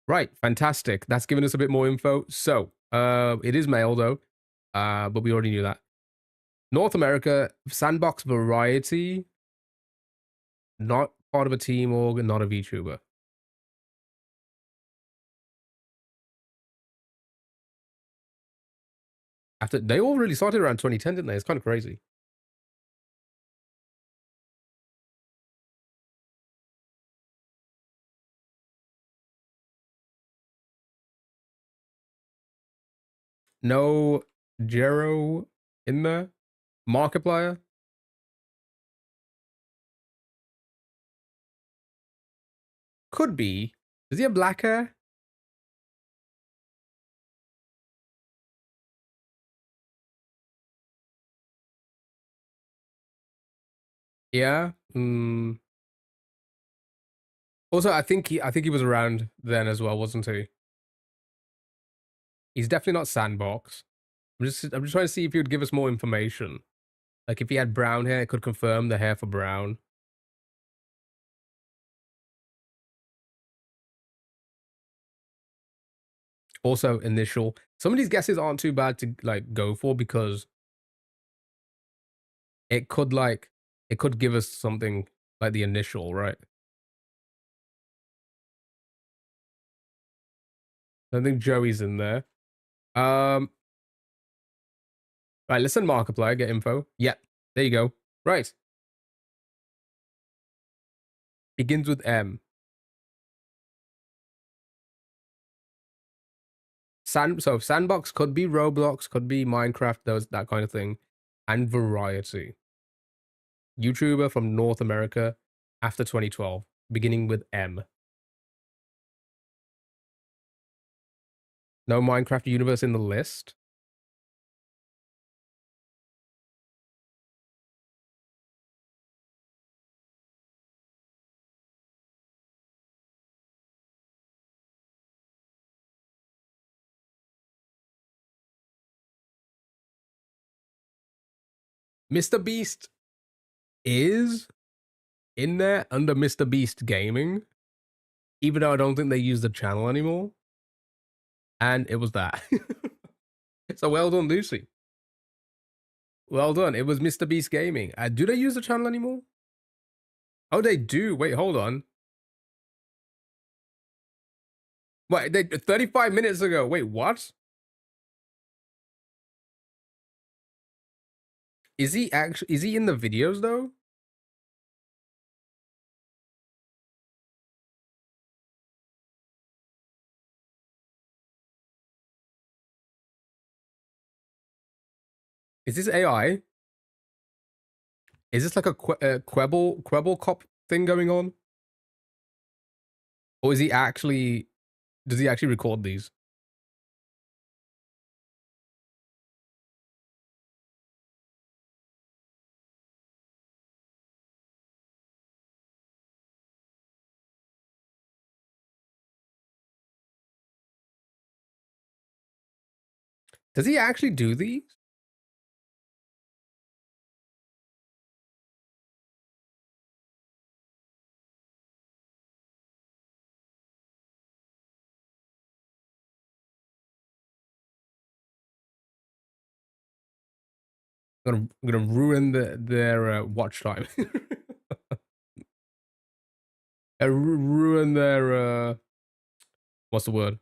Speaker 1: Right, fantastic. That's given us a bit more info. So, it is male though, but we already knew that. North America, Sandbox Variety, not part of a team org, not a VTuber. After they all really started around 2010, didn't they? It's kind of crazy. No Jero in there. Markiplier. Could be. Does he have black hair? Yeah. Also, I think he was around then as well, wasn't he? He's definitely not Sandbox. I'm just trying to see if he would give us more information. Like if he had brown hair, it could confirm the hair for brown. Also, initial. Some of these guesses aren't too bad to like go for because it could give us something like the initial, right? I think Joey's in there. Right, listen, Markiplier, get info. Yeah, there you go. Right. Begins with M. So Sandbox could be Roblox, could be Minecraft, that kind of thing. And Variety. YouTuber from North America after 2012, beginning with M. No Minecraft universe in the list. Mr. Beast is in there under Mr. Beast Gaming, even though I don't think they use the channel anymore. And it was that. So well done, Lucy. Well done. It was Mr. Beast Gaming. Do they use the channel anymore? Oh, they do. Wait, hold on. Wait, 35 minutes ago. Wait, what? Is he in the videos though? Is this AI? Is this like a Quebble cop thing going on? Or is he actually, does he actually record these? Does he actually do these? I'm gonna ruin their watch time. Ruin their what's the word?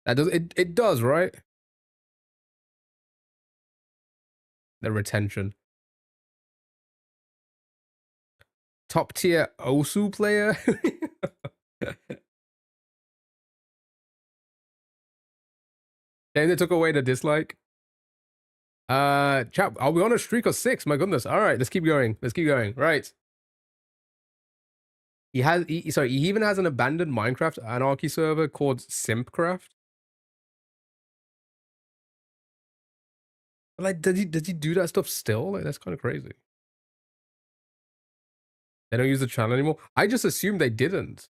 Speaker 1: That does it does, right? The retention. Top tier Osu player. And they took away the dislike. Chat, are we on a streak of 6? My goodness. All right, let's keep going. Let's keep going. Right. He even has an abandoned Minecraft anarchy server called Simpcraft. Like, does he do that stuff still? Like, that's kind of crazy. They don't use the channel anymore. I just assumed they didn't.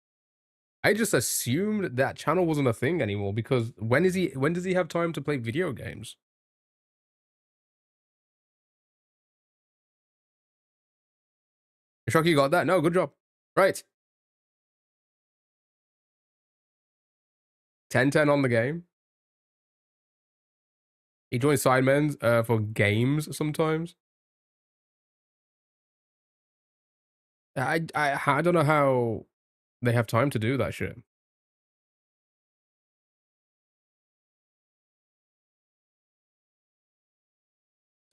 Speaker 1: I just assumed that channel wasn't a thing anymore because when does he have time to play video games? Shocky, you got that? No, good job. Right. 10-10 on the game. He joins Sidemen for games sometimes. I don't know how they have time to do that shit.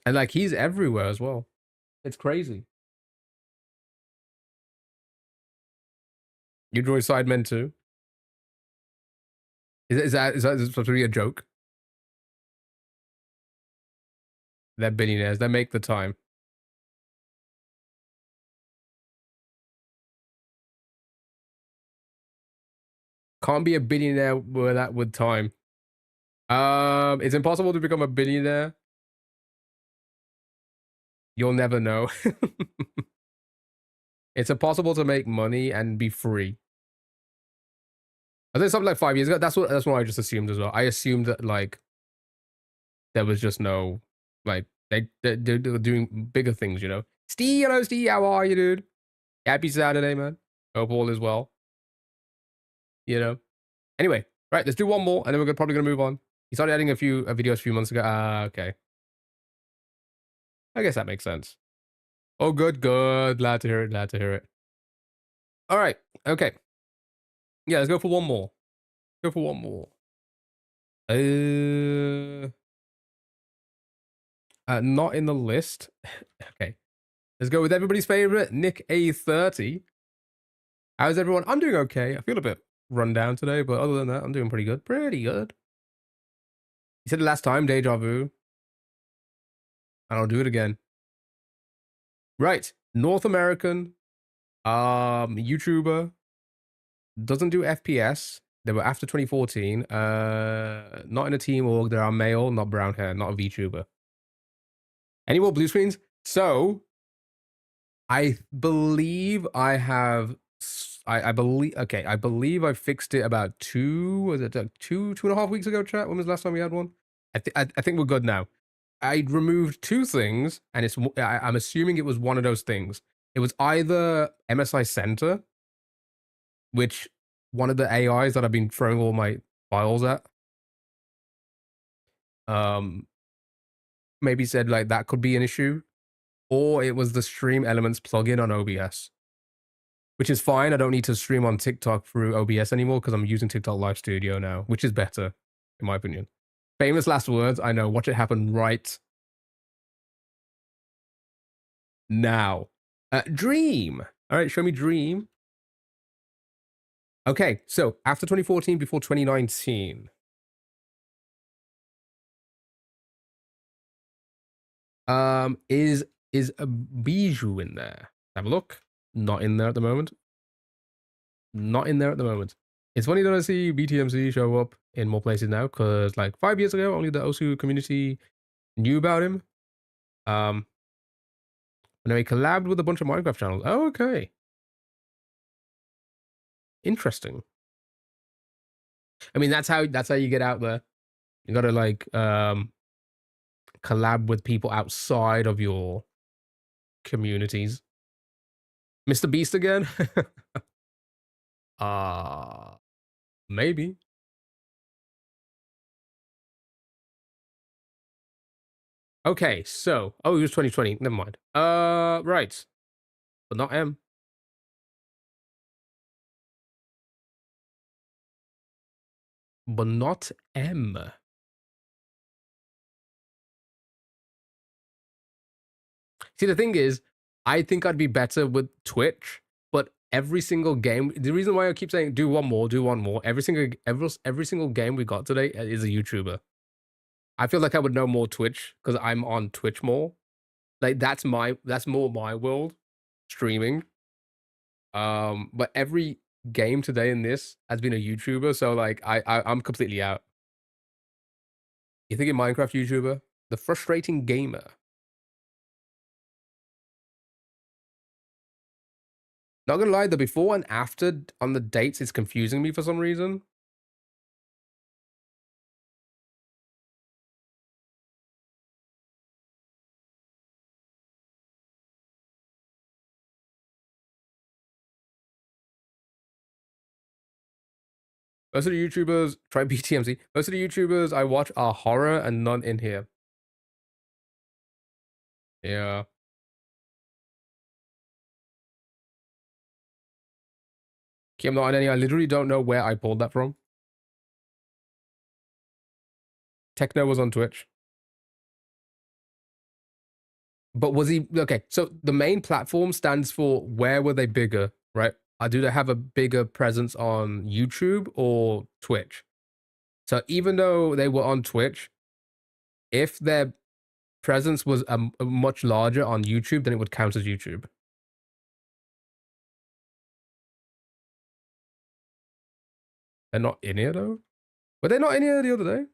Speaker 1: And like he's everywhere as well. It's crazy. You join Sidemen too? Is that supposed to be a joke? They're billionaires. They make the time. Can't be a billionaire with time. It's impossible to become a billionaire. You'll never know. It's impossible to make money and be free. I think something like 5 years ago. That's what I just assumed as well. I assumed that like there was just no like they're doing bigger things, you know. Steve, hello Steve, how are you, dude? Happy Saturday, man. Hope all is well. You know. Anyway, right, let's do one more, and then we're probably gonna move on. He started adding a few videos a few months ago. Okay. I guess that makes sense. Oh, good. Glad to hear it. Glad to hear it. All right. Okay. Yeah, let's go for one more. Go for one more. Not in the list. Okay. Let's go with everybody's favorite, Nick A30. How's everyone? I'm doing okay. I feel a bit run down today, but other than that, I'm doing pretty good. Pretty good. You said it last time, deja vu. And I'll do it again. Right. North American, YouTuber, doesn't do FPS. They were after 2014. Not in a team org. They are male, not brown hair, not a VTuber. Any more blue screens? So, I believe I have. I believe. Okay, I believe I fixed it about two and a half weeks ago. Chat. When was the last time we had one? I think we're good now. I removed two things, and I'm assuming it was one of those things. It was either MSI Center, which one of the AIs that I've been throwing all my files at. Maybe said like that could be an issue, or it was the Stream Elements plugin on OBS, which is fine. I don't need to stream on TikTok through OBS anymore because I'm using TikTok Live Studio now, which is better, in my opinion. Famous last words. I know. Watch it happen right now. Dream. All right, show me Dream. Okay, so after 2014, before 2019. Is a Bijou in there? Have a look. Not in there at the moment. Not in there at the moment. It's funny that I see BTMC show up in more places now, because like 5 years ago, only the Osu community knew about him. And now he collabed with a bunch of Minecraft channels. Oh, okay. Interesting. I mean, that's how you get out there. You gotta like collab with people outside of your communities. Mr. Beast again? Maybe. Okay, so it was 2020. Never mind. Right, but not M. But not M. See, the thing is, I think I'd be better with Twitch, but every single game. The reason why I keep saying do one more, every single game we got today is a YouTuber. I feel like I would know more Twitch because I'm on Twitch more. Like that's more my world, streaming. But every game today in this has been a YouTuber, so like I'm completely out. You think a Minecraft YouTuber? The frustrating gamer. Not gonna lie, the before and after on the dates is confusing me for some reason. Most of the YouTubers try BTMC. Most of the YouTubers I watch are horror and none in here. Yeah. Okay, I'm not on any. I literally don't know where I pulled that from. Techno was on Twitch. But was he okay? So the main platform stands for where were they bigger, right? Do they have a bigger presence on YouTube or Twitch? So even though they were on Twitch, if their presence was much larger on YouTube, then it would count as YouTube. They're not in here though. Were they not in here the other day?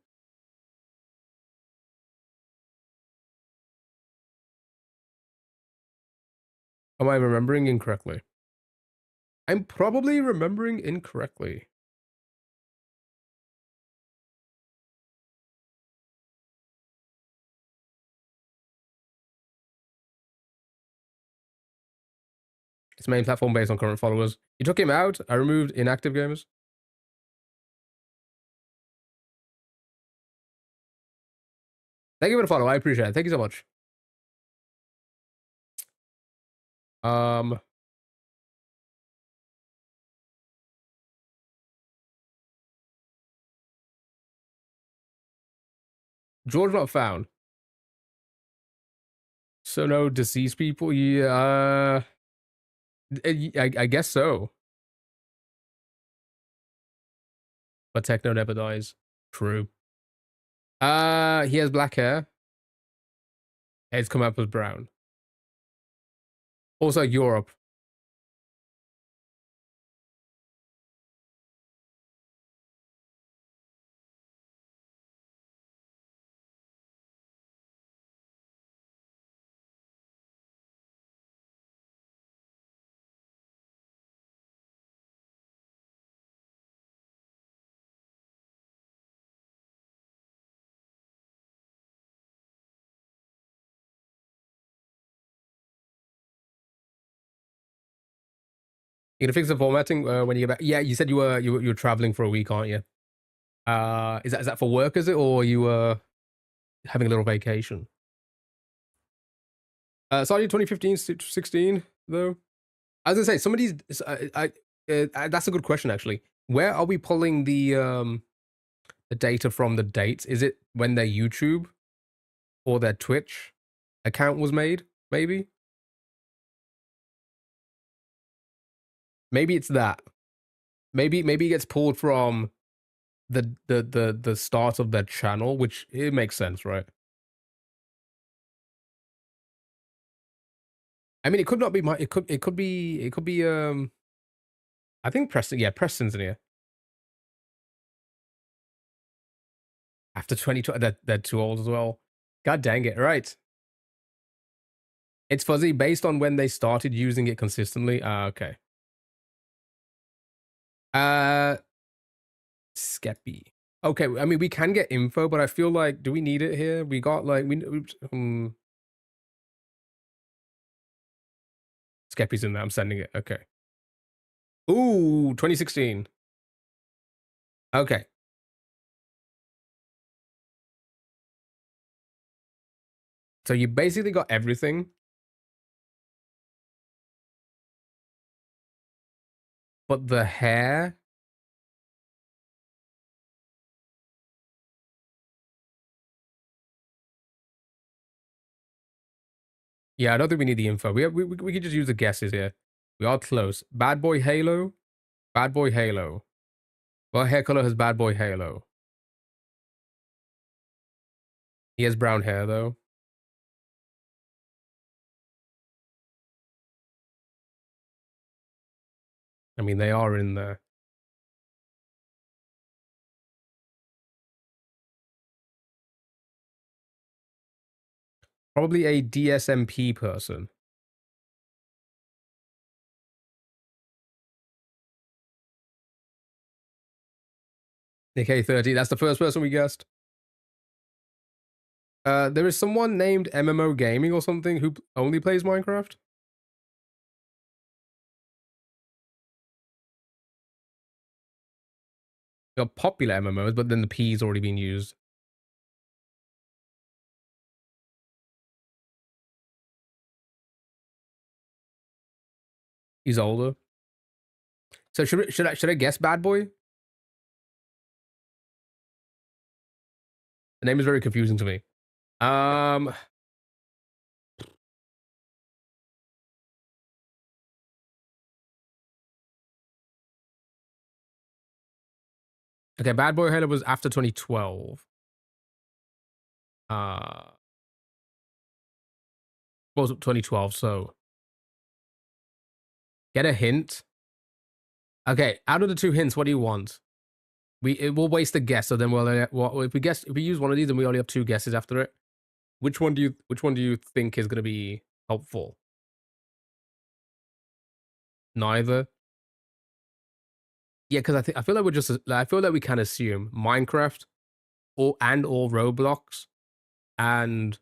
Speaker 1: Am I remembering incorrectly? I'm probably remembering incorrectly. Its main platform based on current followers. You took him out. I removed inactive gamers. Thank you for the follow. I appreciate it. Thank you so much. George not found. So no deceased people? Yeah, I guess so. But Techno never dies. True. He has black hair. Heads come up as brown. Also Europe. You gonna fix the formatting when you get back? Yeah, you said you were traveling for a week, aren't you? Is that for work? Is it, or you having a little vacation? Started 2015, 16 though. I was gonna say some of these. That's a good question actually. Where are we pulling the data from? The dates? Is it when their YouTube or their Twitch account was made? Maybe. Maybe it's that. Maybe it gets pulled from the start of their channel, which it makes sense, right? I mean, it could not be my. It could be. I think Preston. Yeah, Preston's in here. After 2020, they're too old as well. God dang it! Right. It's fuzzy based on when they started using it consistently. Okay. Skeppy. Okay, I mean, we can get info, but I feel like, do we need it here? We got like Skeppy's in there. I'm sending it. Okay. Ooh, 2016. Okay. So you basically got everything. But the hair. Yeah, I don't think we need the info. We could just use the guesses here. We are close. Bad Boy Halo. Bad Boy Halo. What hair color has Bad Boy Halo? He has brown hair though. I mean, they are in there. Probably a DSMP person. AK30, that's the first person we guessed. There is someone named MMO Gaming or something who only plays Minecraft. They're popular MMOs, but then the P's already been used. He's older. So should I guess Bad Boy? The name is very confusing to me. Okay, Bad Boy Halo was after 2012. What was it, 2012? So get a hint. Okay, out of the two hints, what do you want? We'll waste a guess, so then if we use one of these and we only have two guesses after it. Which one do you think is gonna be helpful? Neither. Yeah, because I feel like I feel like we can assume Minecraft or Roblox and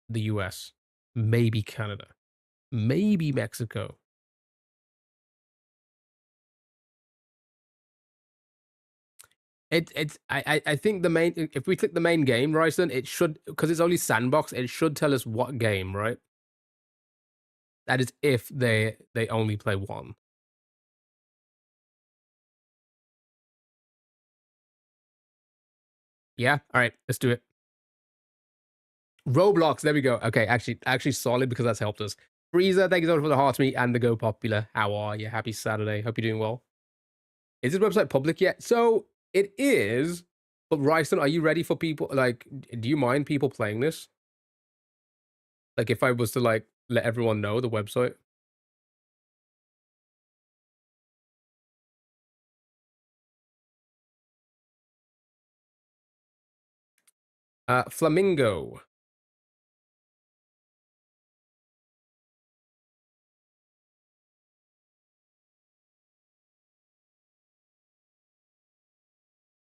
Speaker 1: the US, maybe Canada, maybe Mexico. I think the main, if we click the main game, Ryson, it should, because it's only sandbox, it should tell us what game, right? That is if they only play one. Yeah, all right, let's do it. Roblox, there we go. Okay, actually solid, because that's helped us. Freezer, thank you so much for the heart meet and the Go Popular. How are you? Happy Saturday. Hope you're doing well. Is this website public yet? So it is, but Ryson, are you ready for people? Like, do you mind people playing this? Like, if I was to like let everyone know the website? Flamingo.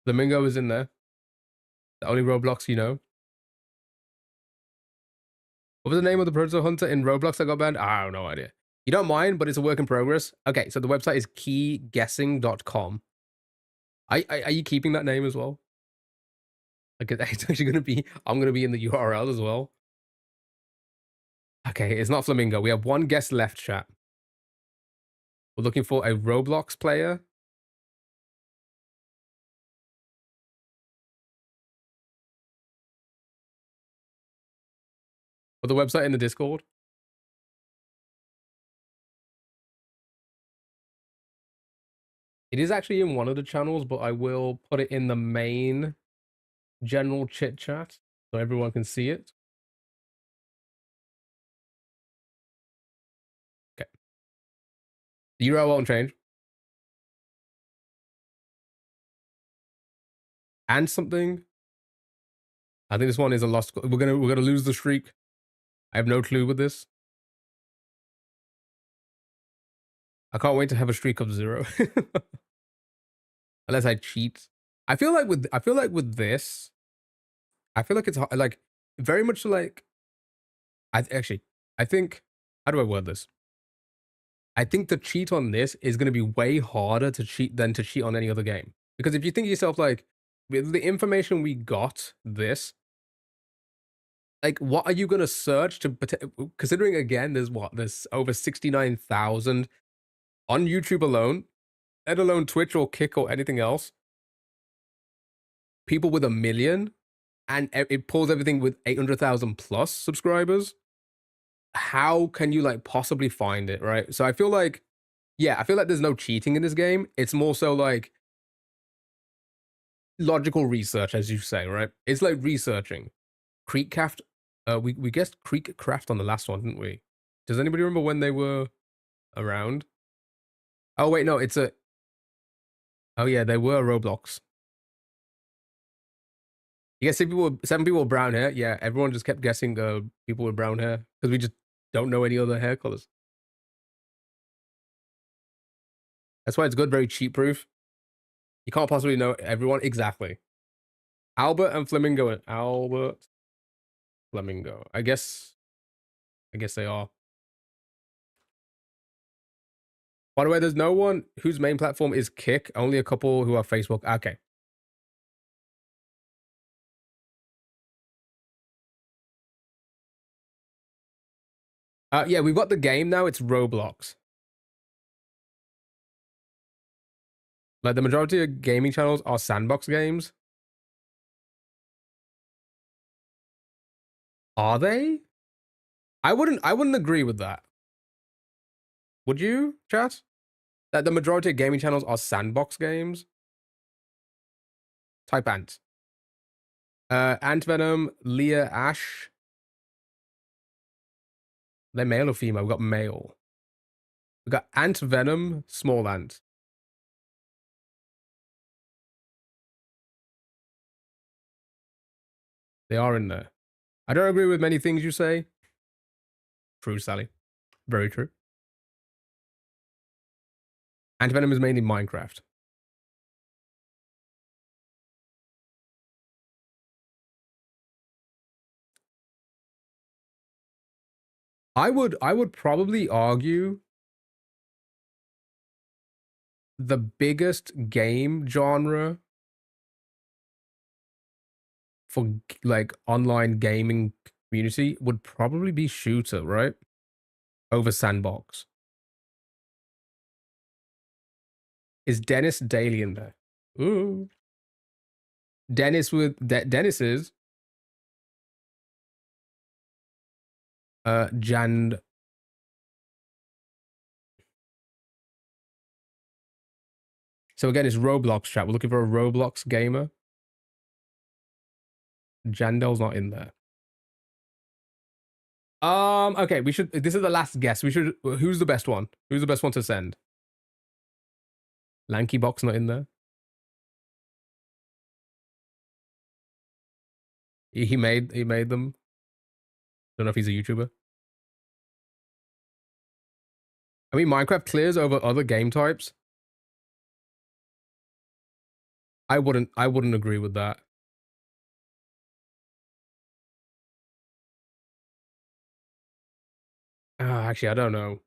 Speaker 1: Flamingo is in there. The only Roblox you know. What was the name of the Proto Hunter in Roblox that got banned? I have no idea. You don't mind, but it's a work in progress. Okay, so the website is keyguessing.com. Are you keeping that name as well? Like, it's actually going to be, I'm going to be in the URL as well. Okay, it's not Flamingo. We have one guest left, chat. We're looking for a Roblox player. Or the website in the Discord. It is actually in one of the channels, but I will put it in the main general chit chat so everyone can see it. Okay. The URL won't change. And something. I think this one is a lost. We're gonna lose the streak. I have no clue with this. I can't wait to have a streak of 0. Unless I cheat. I feel like with this, I feel like it's like very much like I think, how do I word this? I think to cheat on this is going to be way harder to cheat than to cheat on any other game. Because if you think to yourself, like, with the information we got, like, what are you going to search to, considering again, there's over 69,000 on YouTube alone, let alone Twitch or Kick or anything else. People with 1 million, and it pulls everything with 800,000 plus subscribers. How can you like possibly find it, right? So I feel like, yeah, I feel like there's no cheating in this game. It's more so like logical research, as you say, right? It's like researching. Creekcraft, we guessed Creekcraft on the last one, didn't we? Does anybody remember when they were around? Oh wait, no, it's a. Oh yeah, they were Roblox. You guess 7 people with brown hair. Yeah, everyone just kept guessing people with brown hair because we just don't know any other hair colors. That's why it's good, very cheat proof. You can't possibly know everyone exactly. Albert and Flamingo and Albert Flamingo. I guess they are. By the way, there's no one whose main platform is Kick. Only a couple who are Facebook. Okay. Yeah, we've got the game now. It's Roblox. Like the majority of gaming channels are sandbox games. Are they? I wouldn't agree with that. Would you, chat? That the majority of gaming channels are sandbox games? Type Ant. Ant Venom, Leah Ash. They're male or female? We've got male. We've got Ant Venom, Small Ant. They are in there. I don't agree with many things you say. True, Sally. Very true. Ant Venom is mainly Minecraft. I would probably argue the biggest game genre for like online gaming community would probably be shooter, right? Over sandbox. Is Dennis Daly in there? Ooh. Dennis with Dennis is Jan. So again, it's Roblox chat. We're looking for a Roblox gamer. Jandel's not in there. Okay, we should. This is the last guess. We should. Who's the best one? Who's the best one to send? Lanky Box not in there. He made them. Don't know if he's a YouTuber. I mean, Minecraft clears over other game types. I wouldn't agree with that. Actually, I don't know.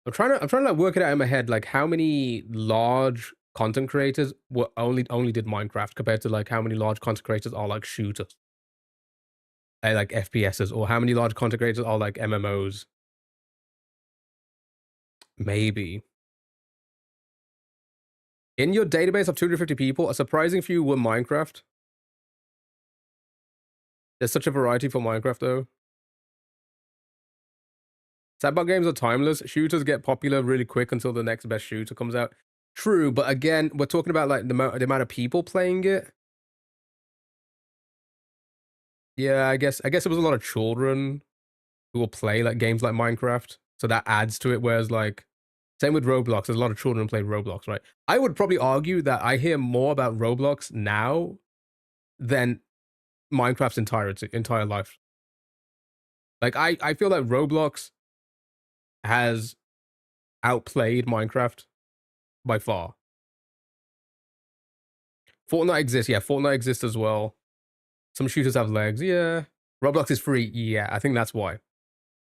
Speaker 1: I'm trying to like work it out in my head, like how many large content creators were only did Minecraft compared to like how many large content creators are like shooters, like FPSs, or how many large content creators are like MMOs. Maybe. In your database of 250 people, a surprising few were Minecraft. There's such a variety for Minecraft though. Sandbox games are timeless. Shooters get popular really quick until the next best shooter comes out. True, but again, we're talking about like the amount of people playing it. Yeah, I guess it was a lot of children who will play like games like Minecraft, so that adds to it. Whereas like, same with Roblox, there's a lot of children who play Roblox, right? I would probably argue that I hear more about Roblox now than Minecraft's entire life. Like I feel like Roblox has outplayed Minecraft by far. Fortnite exists, yeah. Fortnite exists as well. Some shooters have legs, yeah. Roblox is free, yeah. I think that's why.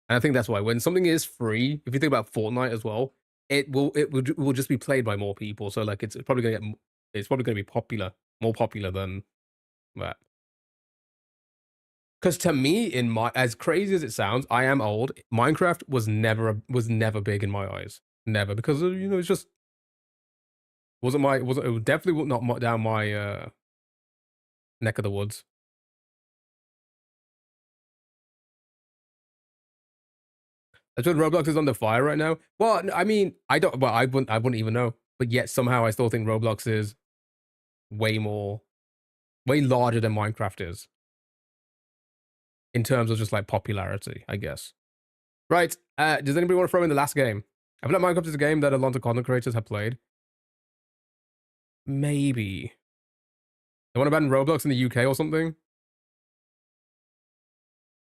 Speaker 1: And I think that's why when something is free, if you think about Fortnite as well, it will just be played by more people. So like it's probably gonna be popular, more popular than that. Because to me, as crazy as it sounds, I am old. Minecraft was never big in my eyes, never, because it's just it was definitely not down my neck of the woods. That's what Roblox is under fire right now. Well, I mean, I wouldn't even know. But yet somehow I still think Roblox is way larger than Minecraft is. In terms of just like popularity, I guess. Right. Does anybody want to throw in the last game? I feel like Minecraft is a game that a lot of content creators have played. Maybe. They want to ban Roblox in the UK or something?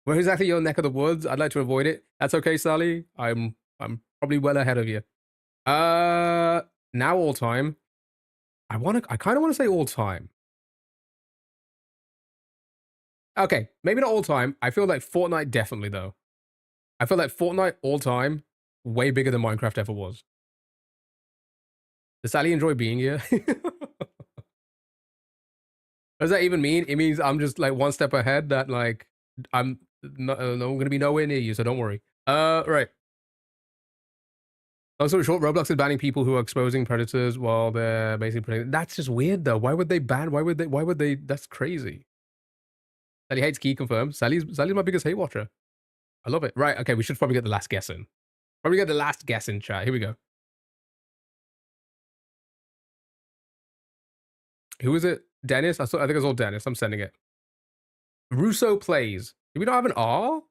Speaker 1: Where exactly your neck of the woods? I'd like to avoid it. That's okay, Sally. I'm probably well ahead of you. Now all time. I kind of want to say all time. Okay, maybe not all time. I feel like Fortnite definitely though. I feel like Fortnite all time way bigger than Minecraft ever was. Does Sally enjoy being here? What does that even mean? It means I'm just like one step ahead. That like I'm not, I'm gonna be nowhere near you, so don't worry. Right. Also, short, Roblox is banning people who are exposing predators while they're basically protecting. That's just weird, though. Why would they ban? Why would they? Why would they? That's crazy. Sally hates key confirmed. Sally's my biggest hate watcher. I love it. Right. Okay. We should probably get the last guess in. Probably get the last guess in chat. Here we go. Who is it? Dennis. I think it's all Dennis. I'm sending it. Russo plays. Do we not have an R?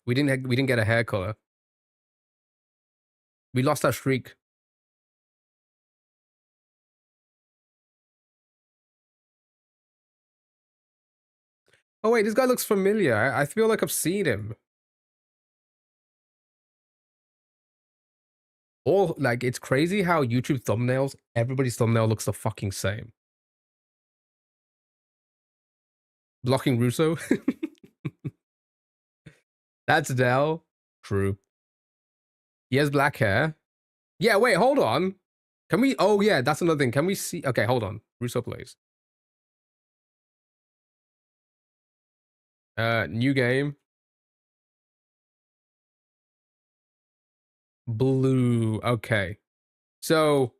Speaker 1: We didn't get a hair color. We lost our streak. Oh wait, this guy looks familiar. I feel like I've seen him. All like it's crazy how YouTube thumbnails, everybody's thumbnail looks the fucking same. Blocking Russo. That's Dell. True. He has black hair. Yeah, wait, hold on. Can we? Oh yeah, that's another thing. Can we see? Okay, hold on. Russo plays. New game. Blue. Okay. So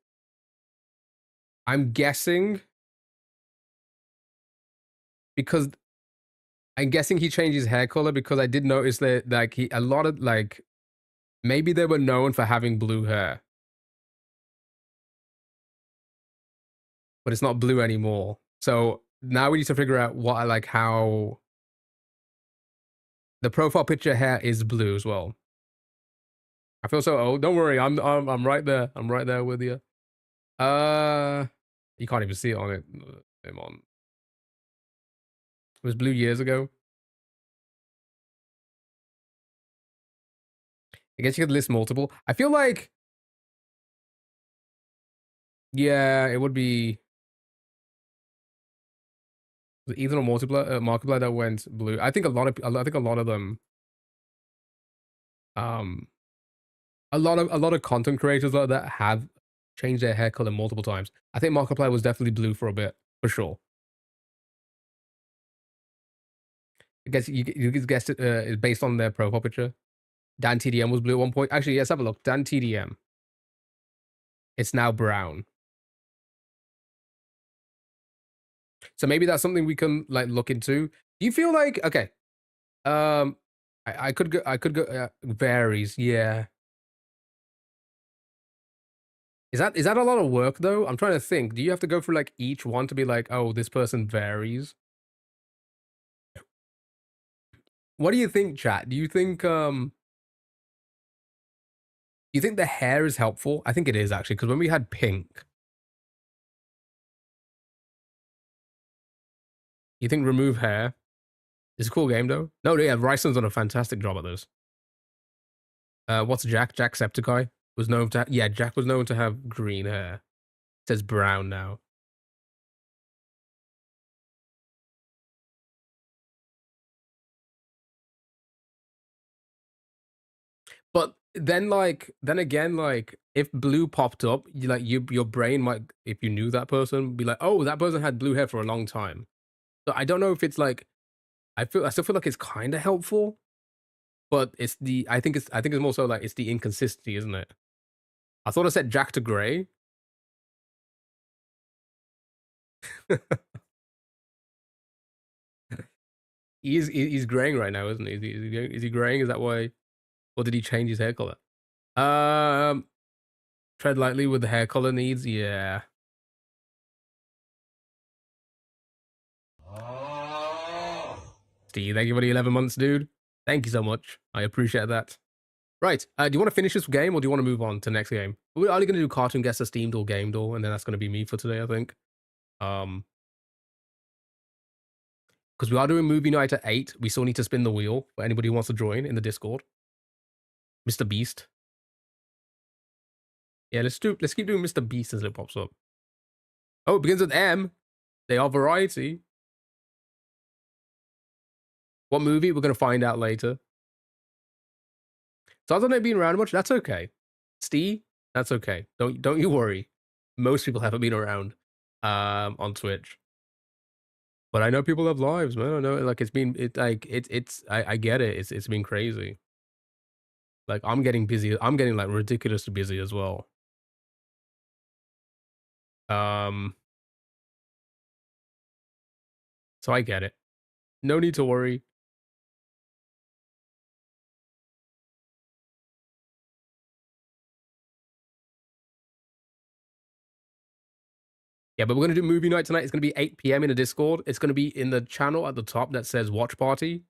Speaker 1: I'm guessing because I'm guessing he changed his hair color because I did notice that like a lot of like maybe they were known for having blue hair, but it's not blue anymore. So now we need to figure out what like how the profile picture hair is blue as well. I feel so old. Don't worry, I'm right there. I'm right there with you. You can't even see it on it. I'm on. It was blue years ago. I guess you could list multiple. I feel like, yeah, it would be either a Markiplier that went blue. I think a lot of them, um, a lot of content creators like that have changed their hair color multiple times. I think Markiplier was definitely blue for a bit, for sure. I guess you guessed it is based on their profile picture. Dan TDM was blue at one point. Actually, let's have a look. Dan TDM. It's now brown. So maybe that's something we can like look into. Do you feel like okay? I could go varies. Yeah. Is that a lot of work though? I'm trying to think. Do you have to go through like each one to be like, oh, this person varies? What do you think, chat? Do you think the hair is helpful? I think it is actually, because when we had pink, you think remove hair? It's a cool game though. No, yeah, Ryson's done a fantastic job at this. What's Jack? Jacksepticeye was known to yeah, Jack was known to have green hair. It says brown now. But then again, like if blue popped up, your brain might, if you knew that person, be like, oh, that person had blue hair for a long time. So I don't know if it's like I still feel like it's kind of helpful, but it's the I think it's more so like it's the inconsistency, isn't it? I thought I said Jack to Gray. He's graying right now, isn't he? Is he graying? Is that why? Or did he change his hair color? Tread lightly with the hair color needs. Yeah. Steve, thank you for the 11 months, dude. Thank you so much. I appreciate that. Right. Do you want to finish this game or do you want to move on to the next game? We're only going to do cartoon guess a Steam door, game door, and then that's going to be me for today, I think. Because we are doing movie night at 8. We still need to spin the wheel for anybody who wants to join in the Discord. Mr. Beast. Yeah, let's keep doing Mr. Beast as it pops up. Oh, it begins with M. They are variety. What movie? We're gonna find out later. So I don't know being around much. That's okay. Steve, that's okay. Don't you worry. Most people haven't been around on Twitch. But I know people have lives, man. I know like I get it. It's been crazy. Like I'm getting busy. I'm getting like ridiculously busy as well. So I get it. No need to worry. Yeah, but we're gonna do movie night tonight. It's gonna be 8 p.m. in the Discord. It's gonna be in the channel at the top that says Watch Party.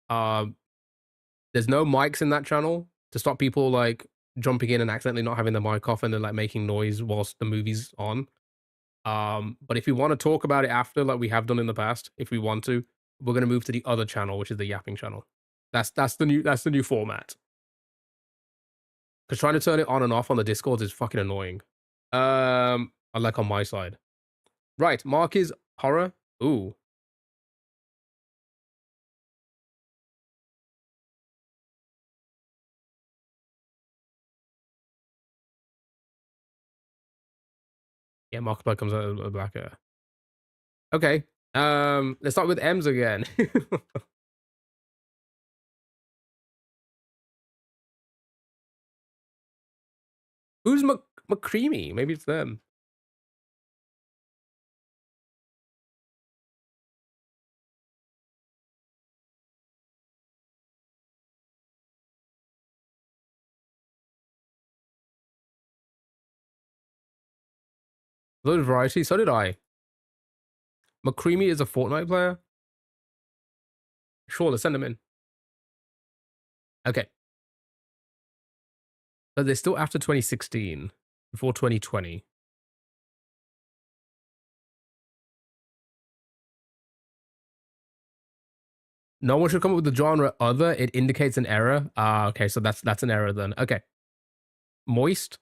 Speaker 1: Um, there's no mics in that channel to stop people like jumping in and accidentally not having the mic off and then like making noise whilst the movie's on. But if you want to talk about it after, like we have done in the past, if we want to, we're gonna move to the other channel, which is the yapping channel. That's the new format. Because trying to turn it on and off on the Discord is fucking annoying. Unlike on my side. Right, Mark is horror. Ooh. Yeah, Markiplier comes out of black hair. Okay. Let's start with M's again. Who's McCreamy? Maybe it's them. Load of variety. So did I. McCreamy is a Fortnite player. Sure, let's send him in. Okay. So they're still after 2016, before 2020. No one should come up with the genre other. It indicates an error. Okay, so that's an error then. Okay. Moist.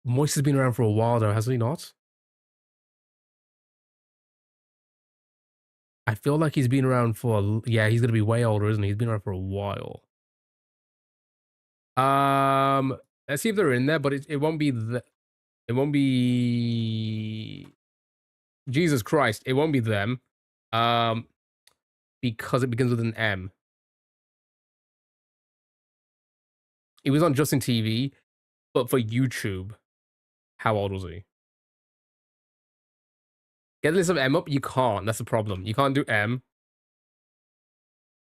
Speaker 1: Moist has been around for a while though, hasn't he not? I feel like he's been around for yeah, he's gonna be way older, isn't he? He's been around for a while. Let's see if they're in there, but it won't be it won't be Jesus Christ, it won't be them. Because it begins with an M. It was on Justin TV, but for YouTube. How old was he? Get the list of M up? You can't. That's the problem. You can't do M.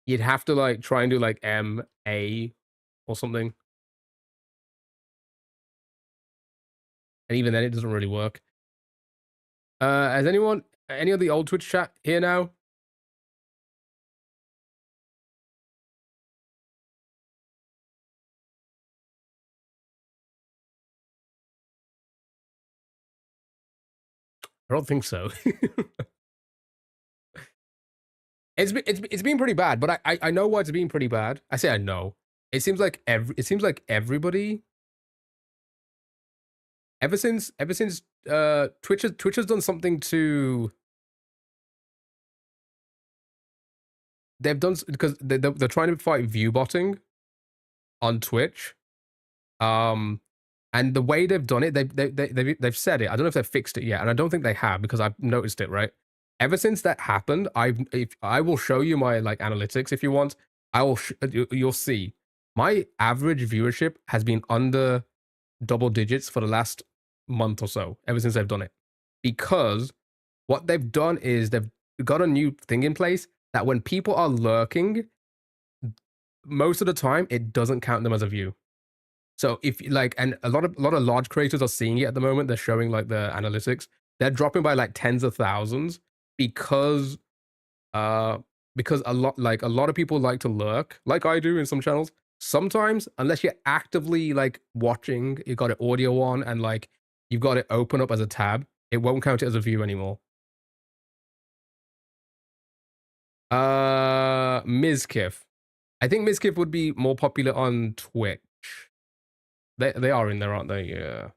Speaker 1: You'd have to like try and do like M A or something. And even then it doesn't really work. Has anyone any of the old Twitch chat here now? I don't think so. It's been pretty bad, but I know why it's been pretty bad. I say I know. It seems like everybody ever since Twitch has done something to they've done because they're trying to fight view botting on Twitch. And the way they've done it, they've said it. I don't know if they've fixed it yet, and I don't think they have because I've noticed it. Right, ever since that happened, I will show you my like analytics if you want. I will you'll see my average viewership has been under double digits for the last month or so. Ever since they've done it, because what they've done is they've got a new thing in place that when people are lurking, most of the time it doesn't count them as a view. So if like, and a lot of large creators are seeing it at the moment. They're showing like the analytics. They're dropping by like tens of thousands because a lot of people like to lurk, like I do in some channels. Sometimes, unless you're actively like watching, you got it audio on and like you've got it open up as a tab, it won't count it as a view anymore. Mizkif. I think Mizkif would be more popular on Twitch. They are in there, aren't they? Yeah.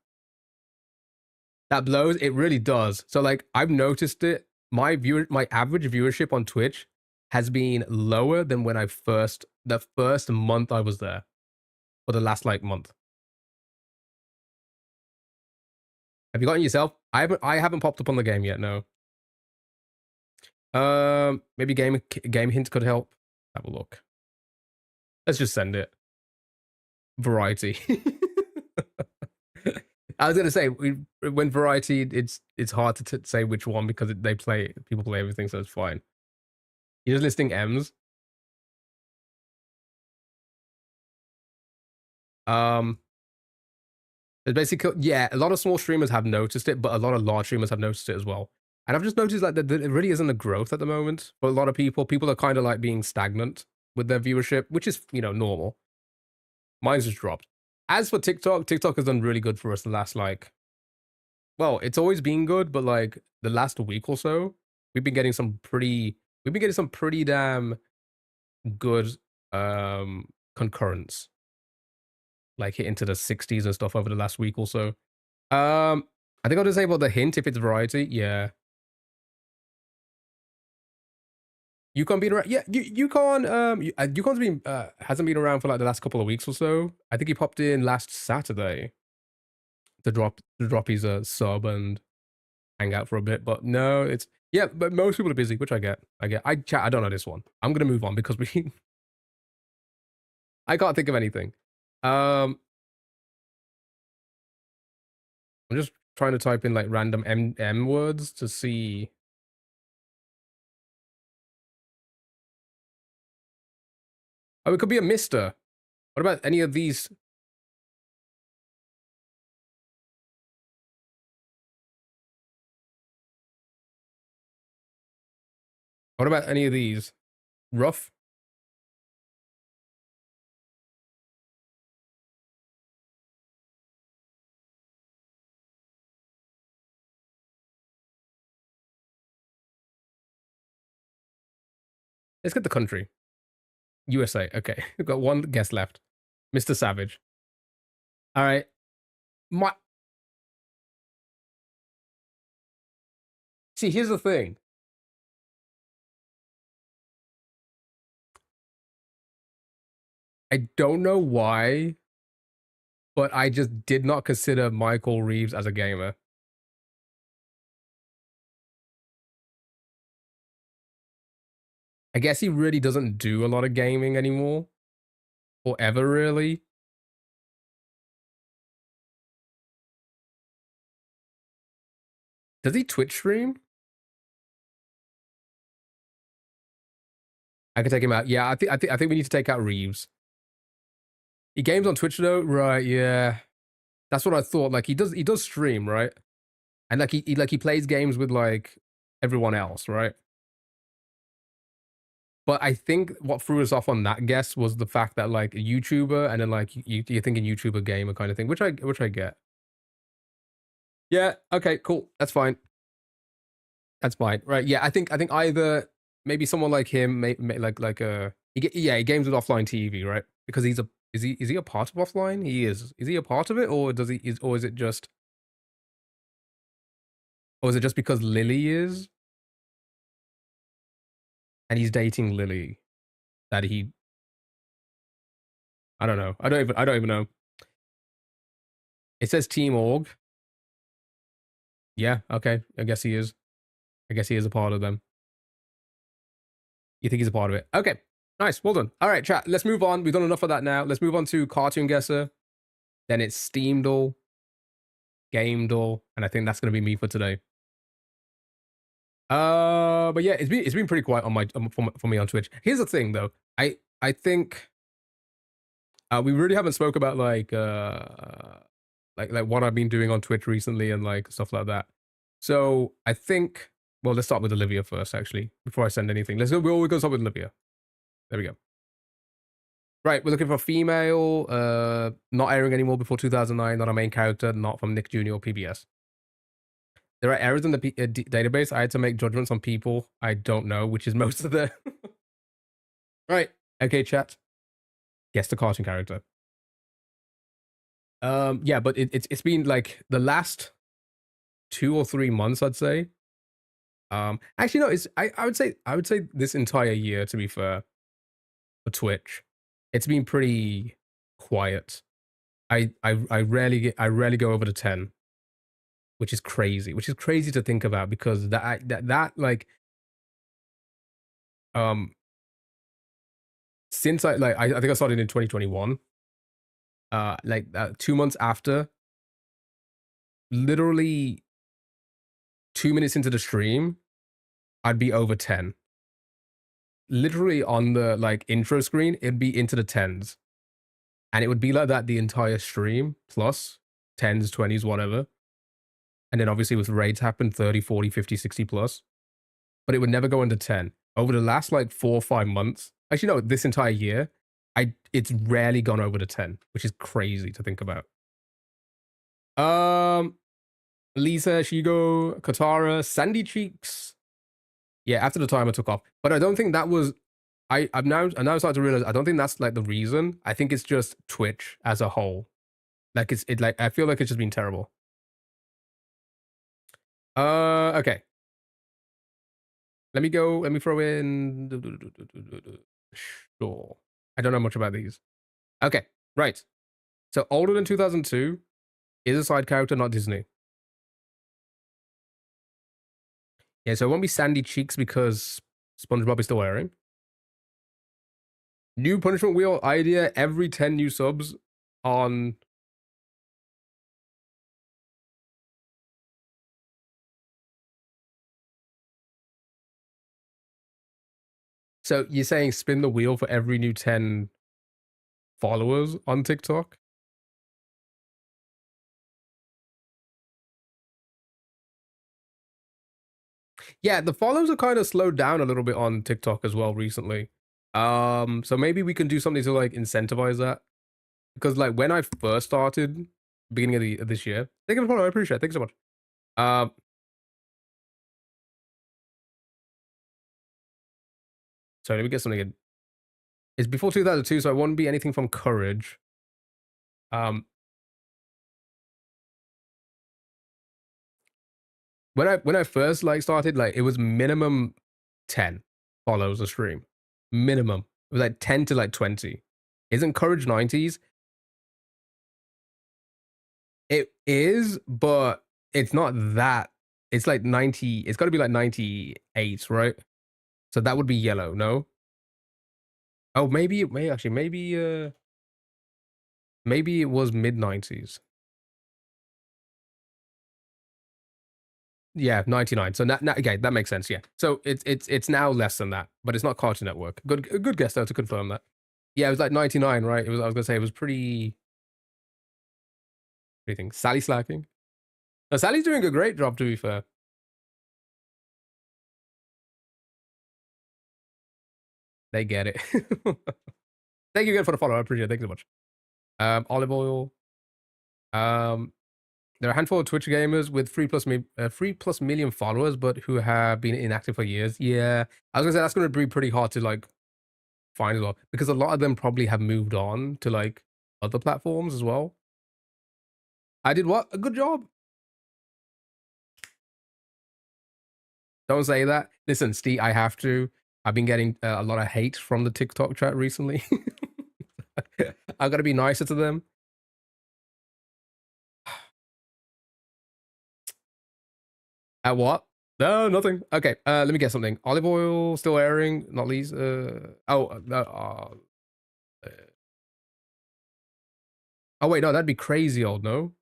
Speaker 1: That blows. It really does. So like I've noticed it. My average viewership on Twitch has been lower than when the first month I was there, for the last like month. Have you gotten yourself? I haven't popped up on the game yet. No. Maybe game hint could help. Have a look. Let's just send it. Variety. I was gonna say when variety, it's hard to say which one because people play everything, so it's fine. You're just listing M's. It's basically, yeah, a lot of small streamers have noticed it, but a lot of large streamers have noticed it as well. And I've just noticed that there really isn't a growth at the moment for a lot of people. People are kind of like being stagnant with their viewership, which is, normal. Mine's just dropped. As for TikTok, TikTok has done really good for us the last it's always been good, but like the last week or so, we've been getting some pretty damn good concurrence, like hitting to the 60s and stuff over the last week or so. I think I'll disable the hint if it's variety. Yeah. Yukon been around? Yeah, Yukon. Yukon's been hasn't been around for like the last couple of weeks or so. I think he popped in last Saturday to drop his sub and hang out for a bit. But no, but most people are busy, which I get. I don't know this one. I'm gonna move on because I can't think of anything. I'm just trying to type in like random M words to see. Oh, it could be a Mister. What about any of these? What about any of these? Rough? Let's get the country. USA. Okay. We've got one guest left. Mr. Savage. All right. See, here's the thing. I don't know why, but I just did not consider Michael Reeves as a gamer. I guess he really doesn't do a lot of gaming anymore. Or ever, really. Does he Twitch stream? I could take him out. Yeah, I think we need to take out Reeves. He games on Twitch though, right? Yeah, that's what I thought. Like he does stream, right? And like he plays games with like everyone else, right? But I think what threw us off on that guess was the fact that like a YouTuber and then like you're thinking YouTuber gamer kind of thing, which I get. Yeah. Okay. Cool. That's fine. That's fine. Right. Yeah. I think either maybe someone like him, he games with offline TV, right? Because is he a part of offline? He is. Is he a part of it, or is it just because Lily is, and he's dating Lily, that he? I don't know. I don't even know. It says Team Org. Yeah. Okay. I guess he is. I guess he is a part of them. You think he's a part of it? Okay. Nice. Well done. All right, chat. Let's move on. We've done enough of that now. Let's move on to Cartoon Guesser. Then it's Steam Doll, Game Doll, and I think that's gonna be me for today. But yeah, it's been pretty quiet on my for me on Twitch. Here's the thing though. I think we really haven't spoke about like what I've been doing on Twitch recently and like stuff like that. So I think, well, let's start with Olivia first, actually, before I send anything. We'll go start with Olivia. There we go. Right, we're looking for a female, not airing anymore before 2009, not a main character, not from Nick Jr. or PBS. There are errors in the database. I had to make judgments on people I don't know, which is most of the... Right, okay, chat. Guess the cartoon character. Yeah, but it's been like the last 2 or 3 months, I'd say. Actually, no, I would say this entire year, to be fair, for Twitch, it's been pretty quiet. I rarely go over the 10, which is crazy. Which is crazy to think about because that like um since I think I started in 2021. 2 months after, literally 2 minutes into the stream, I'd be over 10. Literally on the like intro screen, it'd be into the 10s. And it would be like that the entire stream, plus 10s, 20s, whatever. And then obviously with raids happen 30, 40, 50, 60 plus. But it would never go under 10. Over the last like 4 or 5 months, actually no, this entire year, it's rarely gone over the 10, which is crazy to think about. Lisa, Shigo, Katara, Sandy Cheeks. Yeah, after the timer took off. But I don't think that was I'm now starting to realize I don't think that's like the reason. I think it's just Twitch as a whole. Like I feel like it's just been terrible. Okay. Let me throw in sure. I don't know much about these. Okay, right. So older than 2002 is a side character, not Disney. Yeah, so it won't be Sandy Cheeks because SpongeBob is still wearing. New punishment wheel idea every 10 new subs on. So you're saying spin the wheel for every new 10 followers on TikTok? Yeah, the follows are kind of slowed down a little bit on TikTok as well recently. So maybe we can do something to like incentivize that. Because like when I first started, beginning of this year, thank you for following, I appreciate it. Thank you so much. So let me get something in. It's before 2002, so it won't be anything from Courage. When I first like started, like it was minimum 10 follows a stream. Minimum. It was like 10 to like 20. Isn't Courage 90s? It is, but it's not that. It's like 90. It's got to be like 98, right? So that would be yellow, no? Oh, maybe maybe it was mid 90s. Yeah, 99. So okay, that makes sense. Yeah. So it's now less than that, but it's not Cartoon Network. Good guess though to confirm that. Yeah, it was like 99, right? I was gonna say it was pretty. What do you think? Sally slacking? No, Sally's doing a great job, to be fair. They get it. Thank you again for the follow. I appreciate it. Thank you so much. Olive oil. There are a handful of Twitch gamers with 3+ million followers, but who have been inactive for years. Yeah, I was gonna say that's gonna be pretty hard to like find as well, because a lot of them probably have moved on to like other platforms as well. I did what? A good job. Don't say that. Listen, Steve, I have to. I've been getting a lot of hate from the TikTok chat recently. I've got to be nicer to them. At what? No, nothing. Okay, let me get something. Olive oil still airing, not least. Oh wait, no, that'd be crazy old, no?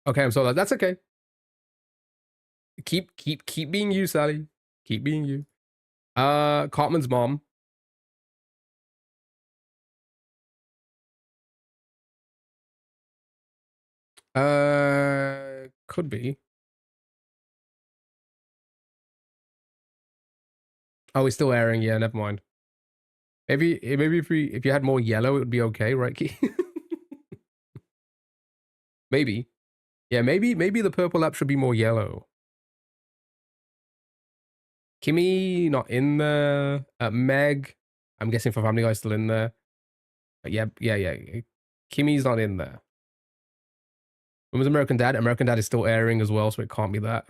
Speaker 1: Okay, I'm sorry. That's okay. Keep being you, Sally. Keep being you. Cartman's mom. Could be. Oh, he's still airing. Yeah, never mind. Maybe if you had more yellow, it would be okay, right, Key? Maybe. Yeah, maybe the purple app should be more yellow. Kimmy not in there. Meg, I'm guessing for Family Guy still in there. Yeah. Kimmy's not in there. When was American Dad? American Dad is still airing as well, so it can't be that.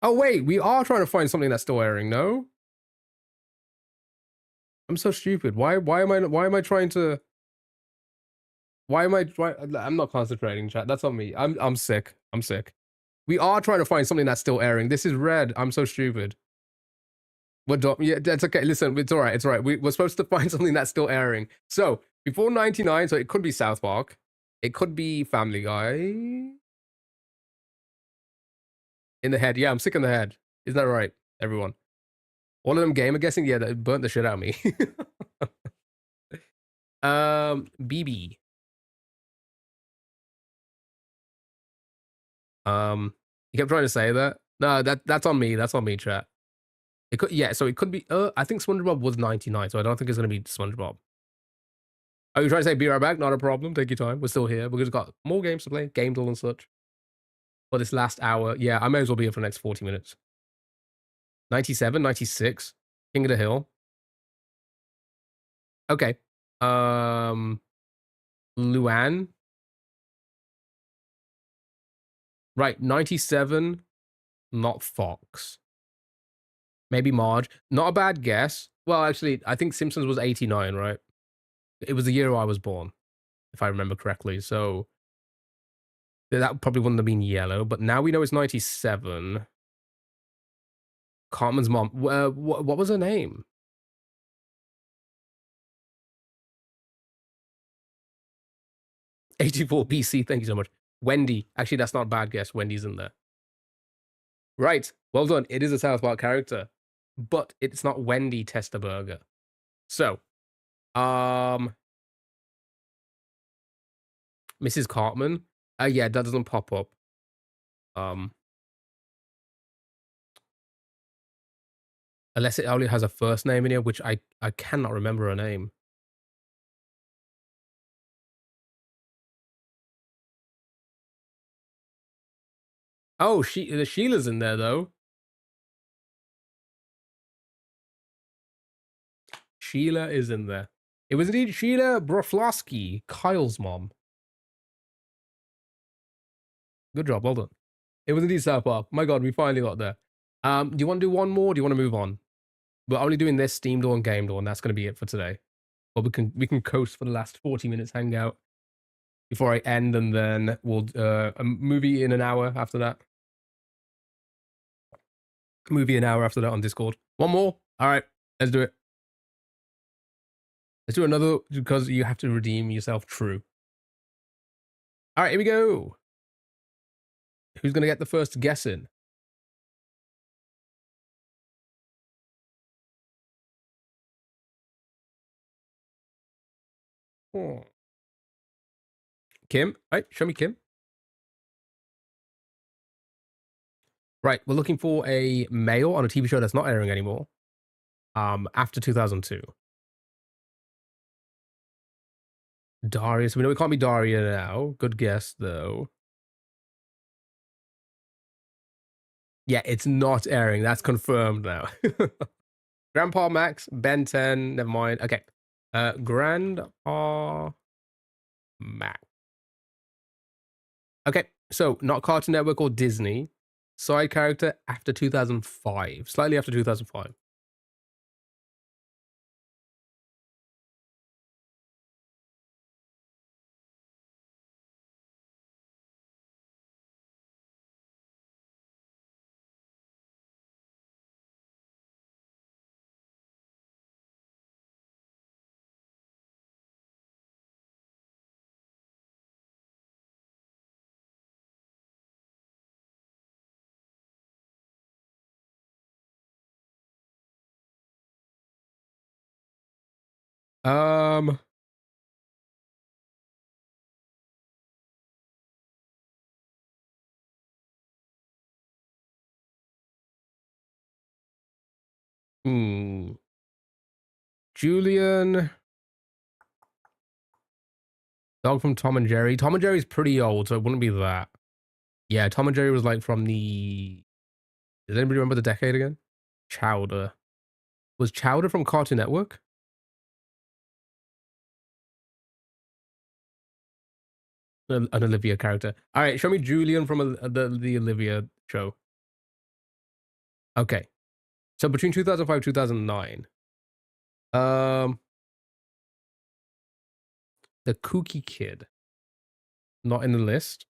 Speaker 1: Oh wait, we are trying to find something that's still airing. No, I'm so stupid. Why am I trying to? Why am I? I'm not concentrating, chat. That's on me. I'm sick. I'm sick. We are trying to find something that's still airing. This is red. I'm so stupid. Yeah, that's okay. Listen, it's all right. It's all right. We're supposed to find something that's still airing. So before 99, so it could be South Park. It could be Family Guy. In the head. Yeah, I'm sick in the head. Isn't that right, everyone? All of them gamer guessing? Yeah, that burnt the shit out of me. BB. You kept trying to say that. No, that's on me. That's on me, chat. It could, yeah. So it could be. I think SpongeBob was 99, so I don't think it's gonna be SpongeBob. Oh, you trying to say be right back? Not a problem. Take your time. We're still here. We've got more games to play, game duel and such. For this last hour, yeah, I may as well be here for the next 40 minutes. 97, 96, King of the Hill. Okay. Luan. Right, 97, not Fox. Maybe Marge. Not a bad guess. Well, actually, I think Simpsons was 89, right? It was the year I was born, if I remember correctly. So that probably wouldn't have been yellow, but now we know it's 97. Cartman's mom. What was her name? 84 BC. Thank you so much. Wendy. Actually, that's not a bad guess. Wendy's in there. Right. Well done. It is a South Park character, but it's not Wendy Testerberger. So, Mrs. Cartman. Yeah, that doesn't pop up. Unless it only has a first name in here, which I cannot remember her name. Oh, Sheila's in there though. Sheila is in there. It was indeed Sheila Broflovsky, Kyle's mom. Good job, well done. It was indeed South Park. My God, we finally got there. Do you want to do one more? Or do you want to move on? We're only doing this Steam Door and Game Door, and that's going to be it for today. But we can coast for the last 40 minutes hangout before I end, and then we'll a movie in an hour after that. Movie an hour after that on Discord. One more. All right, let's do it. Let's do another because you have to redeem yourself. True. All right, here we go. Who's gonna get the first guess in? Kim, right? Show me Kim. Right, we're looking for a male on a TV show that's not airing anymore. After 2002. Darius. We know it can't be Daria now. Good guess though. Yeah, it's not airing. That's confirmed now. Grandpa Max, Ben 10. Never mind. Okay. Grandpa Max. Okay, so not Cartoon Network or Disney. Side character after 2005. Slightly after 2005. Julian. Dog from Tom and Jerry. Tom and Jerry's pretty old, so it wouldn't be that. Yeah, Tom and Jerry was like from the... Does anybody remember the decade again? Chowder. Was Chowder from Cartoon Network? An Olivia character. All right, show me Julian from the Olivia show. Okay. So between 2005 2009. The Kooky Kid. Not in the list.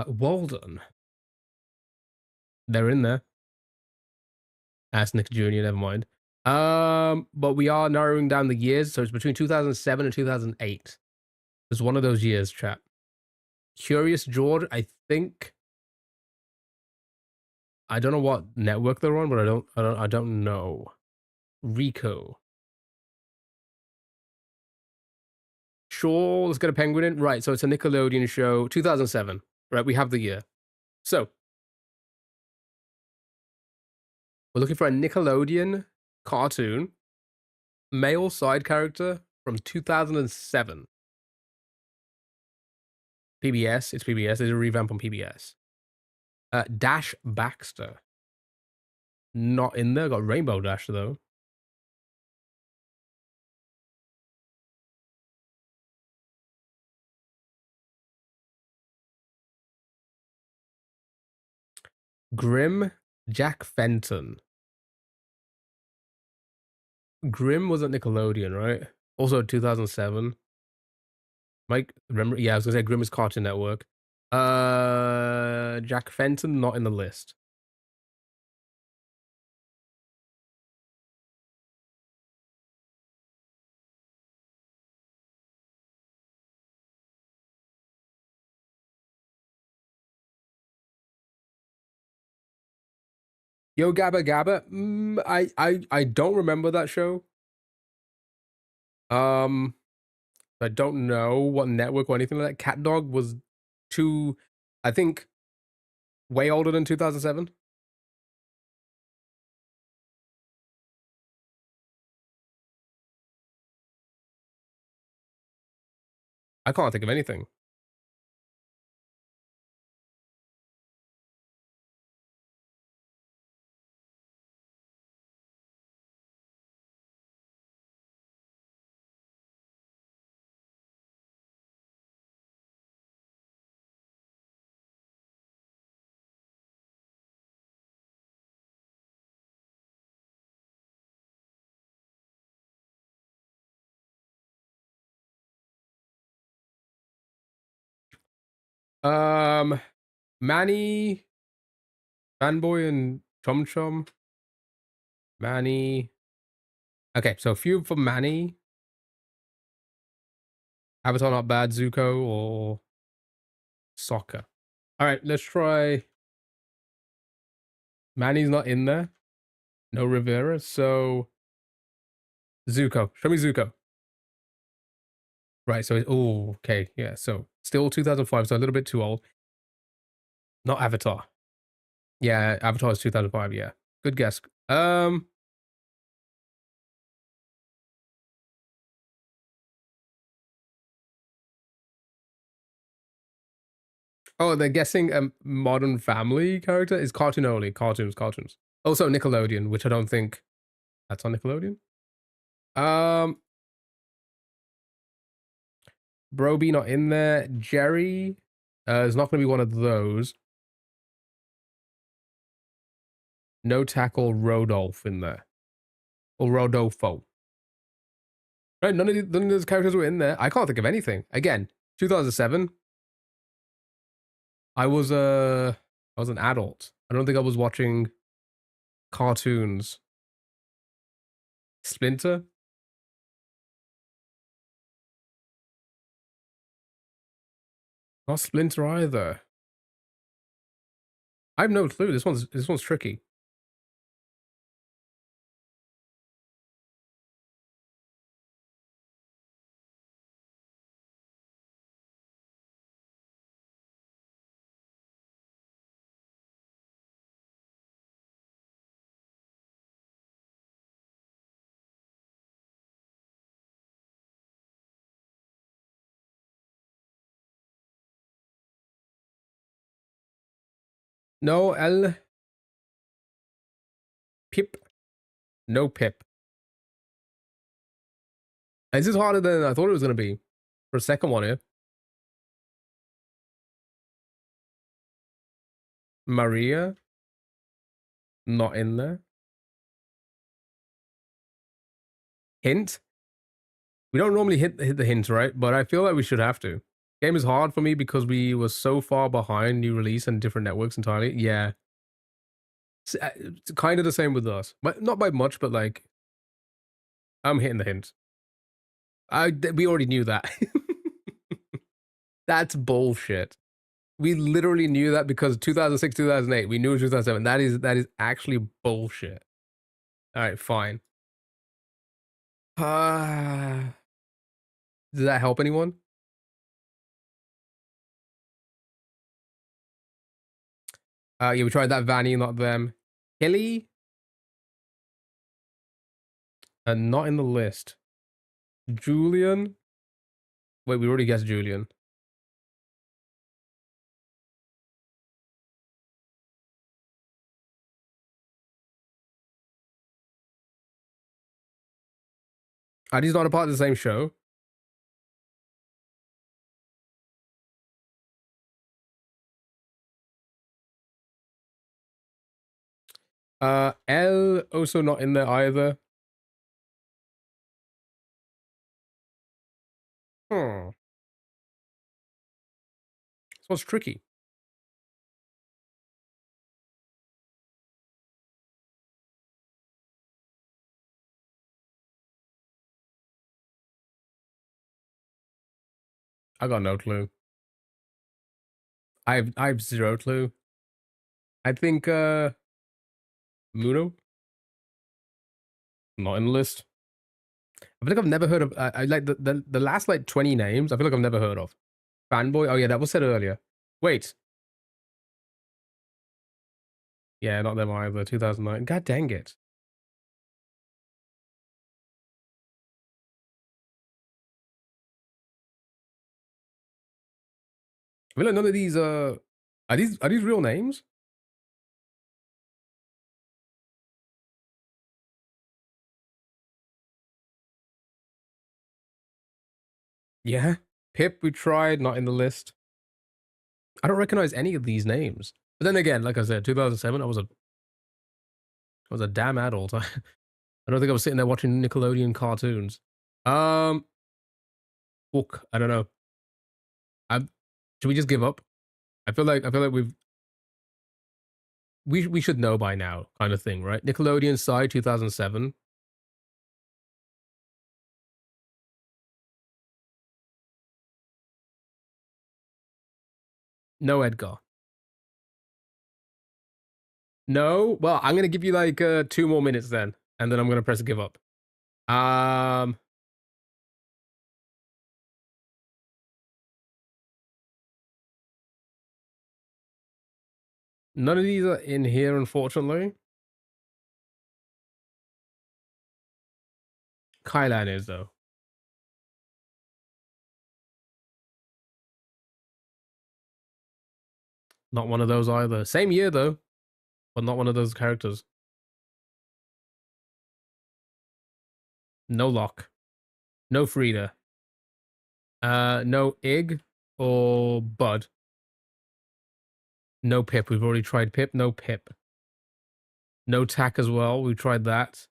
Speaker 1: Walden. They're in there. That's Nick Jr., never mind. But we are narrowing down the years, so it's between 2007 and 2008. It's one of those years, chat. Curious George, I think. I don't know what network they're on, but I don't know. Rico. Sure, let's get a penguin in. Right, so it's a Nickelodeon show, 2007. Right, we have the year. So we're looking for a Nickelodeon cartoon, male side character from 2007. PBS, it's PBS. There's a revamp on PBS. Dash Baxter. Not in there. Got Rainbow Dash, though. Grim, Jack Fenton. Grim was at Nickelodeon, right? Also 2007. Mike, remember? Yeah, I was gonna say Grim is Cartoon Network. Jack Fenton, not in the list. Yo Gabba Gabba. I don't remember that show. I don't know what network or anything like that. Cat Dog was I think, way older than 2007. I can't think of anything. Manny, Fanboy, and Chum Chum. Manny. Okay, so a few for Manny. Avatar Not Bad, Zuko, or Soccer. All right, let's try. Manny's not in there. No Rivera, so Zuko. Show me Zuko. Right, so oh, okay, yeah. So still 2005, so a little bit too old. Not Avatar. Yeah, Avatar is 2005. Yeah, good guess. Oh, they're guessing a Modern Family character is cartoon only. Cartoons. Also Nickelodeon, which I don't think that's on Nickelodeon. Broby not in there. Jerry is not going to be one of those. No Tackle Rodolph in there. Or Rodolfo. Right, none of those characters were in there. I can't think of anything. Again, 2007. I was an adult. I don't think I was watching cartoons. Splinter? Not Splinter either. I have no clue. This one's tricky. No L. Pip. No Pip. This is harder than I thought it was going to be. For a second one here. Maria. Not in there. Hint. We don't normally hit the hint, right? But I feel like we should have to. Game is hard for me because we were so far behind new release and different networks entirely. Yeah. It's kind of the same with us. But not by much, but like, I'm hitting the hint. We already knew that. That's bullshit. We literally knew that because 2006, 2008, we knew it was 2007. That is actually bullshit. All right, fine. Does that help anyone? Yeah, we tried that Vanny, not them. Hilly? Not in the list. Julian? Wait, we already guessed Julian. He's not a part of the same show. L also not in there either. Hmm. This one's tricky. I got no clue. I have zero clue. I think Muno? Not in the list. I feel like I've never heard of I like the last like 20 names, I feel like I've never heard of. Fanboy? Oh yeah, that was said earlier. Wait. Yeah, not them either. 2009. God dang it. I feel like none of these are these real names? Yeah. Pip we tried, not in the list. I don't recognize any of these names. But then again, like I said, 2007, I was a damn adult. I don't think I was sitting there watching Nickelodeon cartoons. Book. I don't know. Should we just give up? I feel like we should know by now, kind of thing, right? Nickelodeon side 2007. No Edgar. No. Well, I'm gonna give you like 2 more minutes then, and then I'm gonna press give up. None of these are in here, unfortunately. Kylan is though. Not one of those either. Same year though, but not one of those characters. No Locke. No Frida. No Ig or Bud. No Pip. We've already tried Pip. No Pip. No Tack as well. We tried that.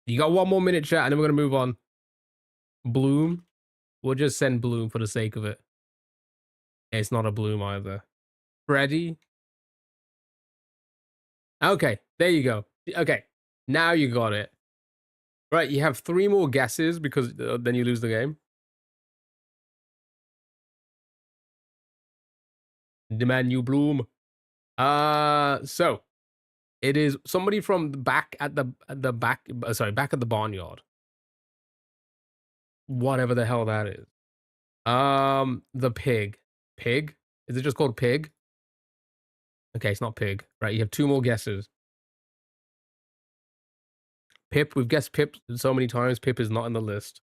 Speaker 1: You got 1 more minute, chat, and then we're gonna move on. Bloom. We'll just send Bloom for the sake of it. It's not a Bloom either. Freddy. Okay, there you go. Okay, now you got it. Right, you have 3 more guesses because then you lose the game. Demand you Bloom. So it is somebody from back at the back. Back at the barnyard. Whatever the hell that is. The pig. Pig? Is it just called Pig? Okay, it's not Pig. Right, you have 2 more guesses. Pip. We've guessed Pip so many times. Pip is not in the list.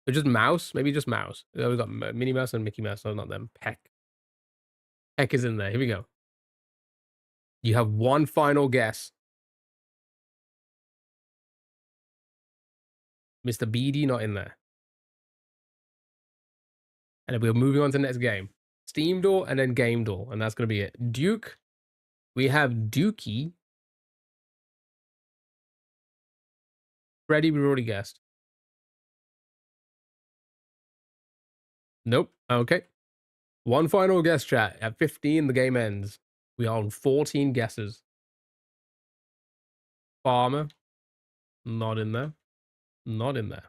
Speaker 1: Or just Mouse? Maybe just Mouse. We've got Minnie Mouse and Mickey Mouse. No, not them. Peck. Peck is in there. Here we go. You have one final guess. Mr. Beady not in there. And then we're moving on to the next game. Steam door and then game door. And that's going to be it. Duke. We have Dookie. Freddy, we've already guessed. Nope. Okay. One final guess, chat. At 15, the game ends. We are on 14 guesses. Farmer. Not in there. Not in there.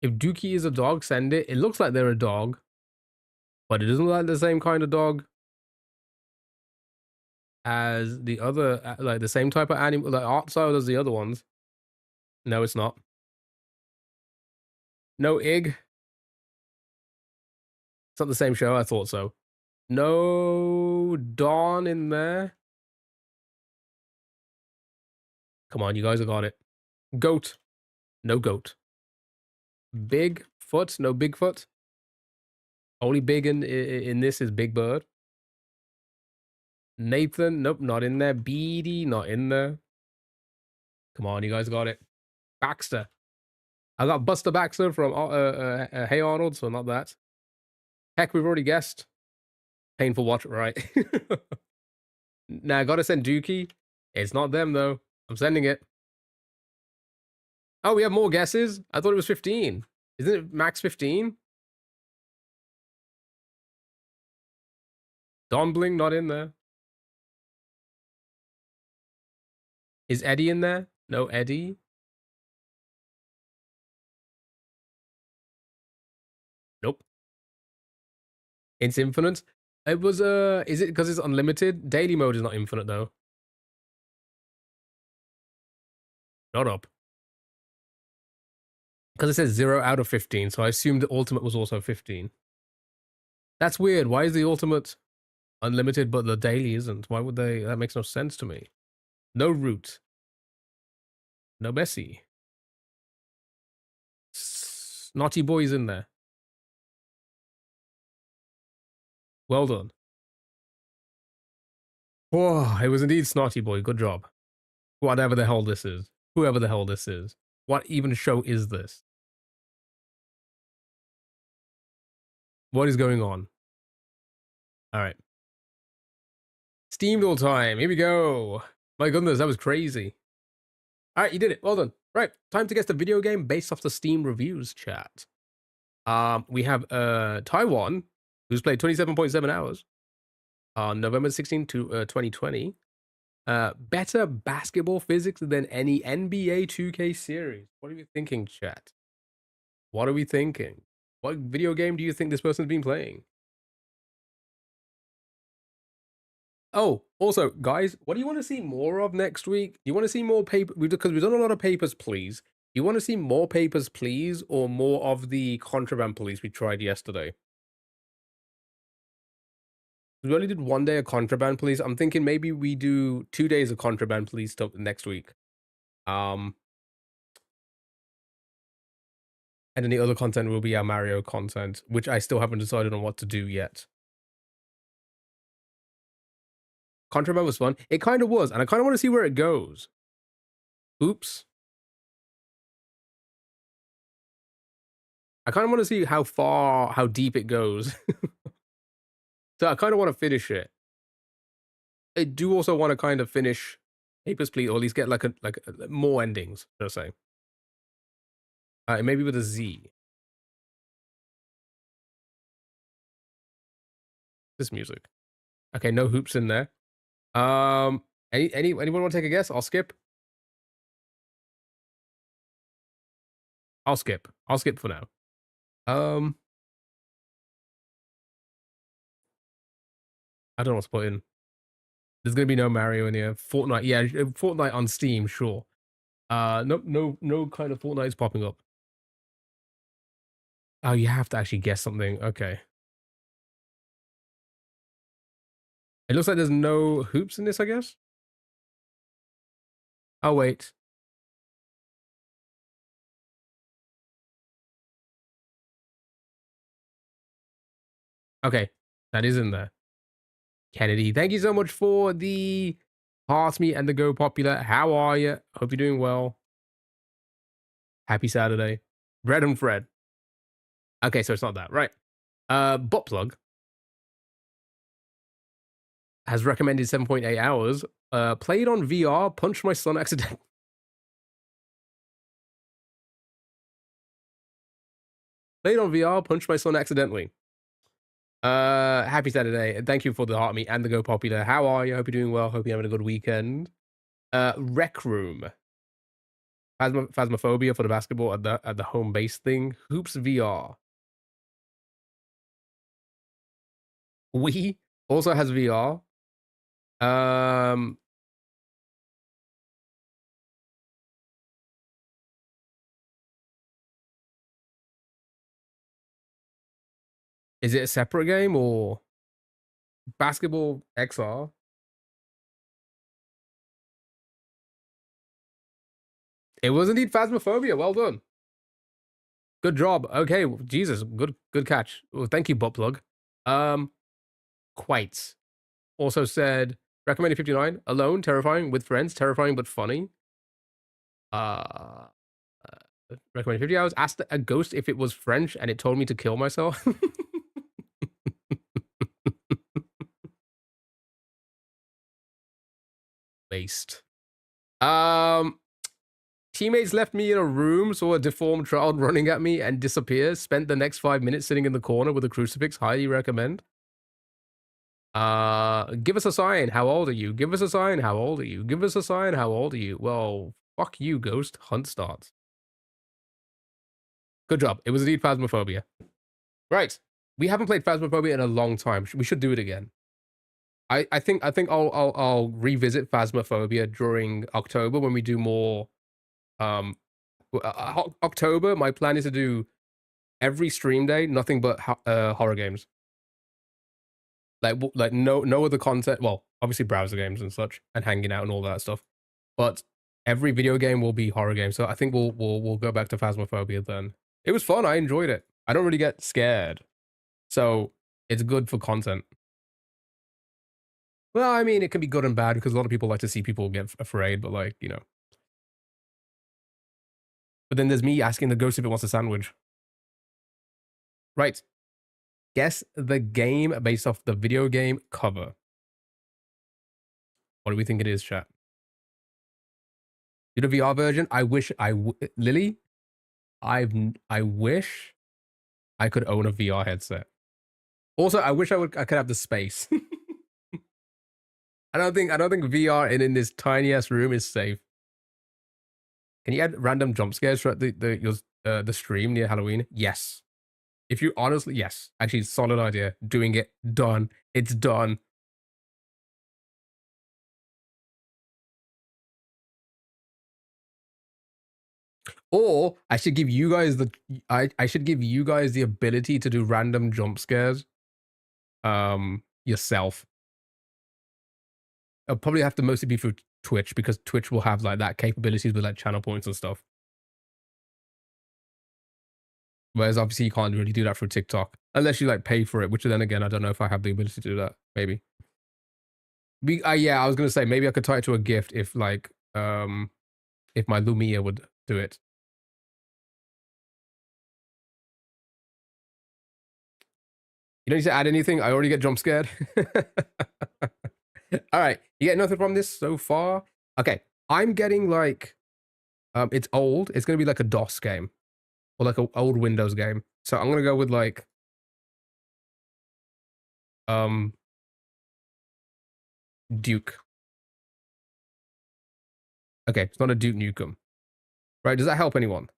Speaker 1: If Dookie is a dog, send it. It looks like they're a dog. But it doesn't look like the same kind of dog as the other, like the same type of animal, like art style as the other ones. No, it's not. No Ig. It's not the same show. I thought so. No Dawn in there. Come on, you guys have got it. Goat. No goat. Bigfoot. No Bigfoot. Only big in this is Big Bird. Nathan. Nope, not in there. Beady. Not in there. Come on, you guys got it. Baxter. I got Buster Baxter from Hey Arnold, so not that. Heck, we've already guessed. Painful watch, right? Now, I gotta send Dookie. It's not them, though. I'm sending it. Oh, we have more guesses? I thought it was 15. Isn't it max 15? Dombling, not in there. Is Eddie in there? No Eddie. Nope. It's infinite. It was, is it because it's unlimited? Daily mode is not infinite, though. Not up. Because it says 0 out of 15, so I assumed the ultimate was also 15. That's weird. Why is the ultimate unlimited, but the daily isn't? Why would they? That makes no sense to me. No Root. No Bessie. Naughty Boy's in there. Well done. Whoa, it was indeed Snotty Boy. Good job. Whatever the hell this is. Whoever the hell this is. What even show is this? What is going on? All right. Steam all time. Here we go. My goodness, that was crazy. All right, you did it. Well done. Right, time to guess the video game based off the Steam reviews chat. We have Taiwan, who's played 27.7 hours on November 16 to 2020. Better basketball physics than any NBA 2K series. What are you thinking, chat? What are we thinking? What video game do you think this person's been playing? Oh, also, guys, what do you want to see more of next week? Do you want to see more paper? Because we've done a lot of Papers, Please. Do you want to see more Papers, Please, or more of the Contraband Police we tried yesterday? We only did 1 day of Contraband Police. I'm thinking maybe we do 2 days of Contraband Police stuff next week. And then the other content will be our Mario content, which I still haven't decided on what to do yet. Contraband was fun. It kind of was, and I kind of want to see where it goes. Oops. I kind of want to see how deep it goes. So I kind of want to finish it. I do also want to kind of finish Papers, Please, or at least get like more endings, should I say. Maybe with a Z. This music. Okay, no hoops in there. Anyone want to take a guess? I'll skip. I'll skip for now. I don't know what to put in. There's gonna be no Mario in here. Fortnite, yeah, Fortnite on Steam, sure. No kind of Fortnite is popping up. Oh, you have to actually guess something. Okay. It looks like there's no hoops in this, I guess. Oh wait. Okay, that is in there. Kennedy, thank you so much for the Pass Me and the Go Popular. How are you? Hope you're doing well. Happy Saturday. Bread and Fred. Okay, so it's not that, right? Butt plug has recommended 7.8 hours. Played on VR, punched my son accidentally. Played on VR, punched my son accidentally. Happy Saturday. Thank you for the Heart Me and the Go Popular. How are you? Hope you're doing well. Hope you're having a good weekend. Rec Room. Phasmophobia for the basketball at the home base thing. Hoops VR. Wii also has VR. Is it a separate game or basketball XR? It was indeed Phasmophobia. Well done. Good job. Okay, Jesus, good catch. Well, thank you, butt plug. Quite. Also said recommended 59. Alone, terrifying. With friends, terrifying but funny. Recommended 50 hours. Asked a ghost if it was French, and it told me to kill myself. Waste. Teammates left me in a room, saw a deformed child running at me and disappear. Spent the next 5 minutes sitting in the corner with a crucifix. Highly recommend. Give us a sign. How old are you? Give us a sign. How old are you? Give us a sign. How old are you? Well, fuck you, ghost. Hunt starts. Good job. It was indeed Phasmophobia. Right. We haven't played Phasmophobia in a long time. We should do it again. I think I'll revisit Phasmophobia during October when we do more. October. My plan is to do every stream day nothing but horror games. Like no other content. Well, obviously browser games and such, and hanging out and all that stuff. But every video game will be horror games. So I think we'll go back to Phasmophobia then. It was fun. I enjoyed it. I don't really get scared, so it's good for content. Well, I mean, it can be good and bad because a lot of people like to see people get afraid, but like, you know. But then there's me asking the ghost if it wants a sandwich. Right. Guess the game based off the video game cover. What do we think it is, chat? Do the VR version? I wish Lily, I wish I could own a VR headset. Also, I wish I could have the space. I don't think VR in this tiny ass room is safe. Can you add random jump scares throughout the stream near Halloween? Yes. If you honestly, yes. Actually, solid idea. Doing it. Done. It's done. Or I should give you guys I should give you guys the ability to do random jump scares yourself. It'll probably have to mostly be through Twitch because Twitch will have like that capabilities with like channel points and stuff. Whereas obviously you can't really do that through TikTok unless you like pay for it, which then again, I don't know if I have the ability to do that. Maybe. Yeah, I was gonna say maybe I could tie it to a gift if like if my Lumia would do it. You don't need to add anything. I already get jump scared. All right, you get nothing from this so far. Okay, I'm getting like it's old. It's gonna be like a DOS game or like an old Windows game. So I'm gonna go with like Duke. Okay, it's not a Duke Nukem. Right, does that help anyone?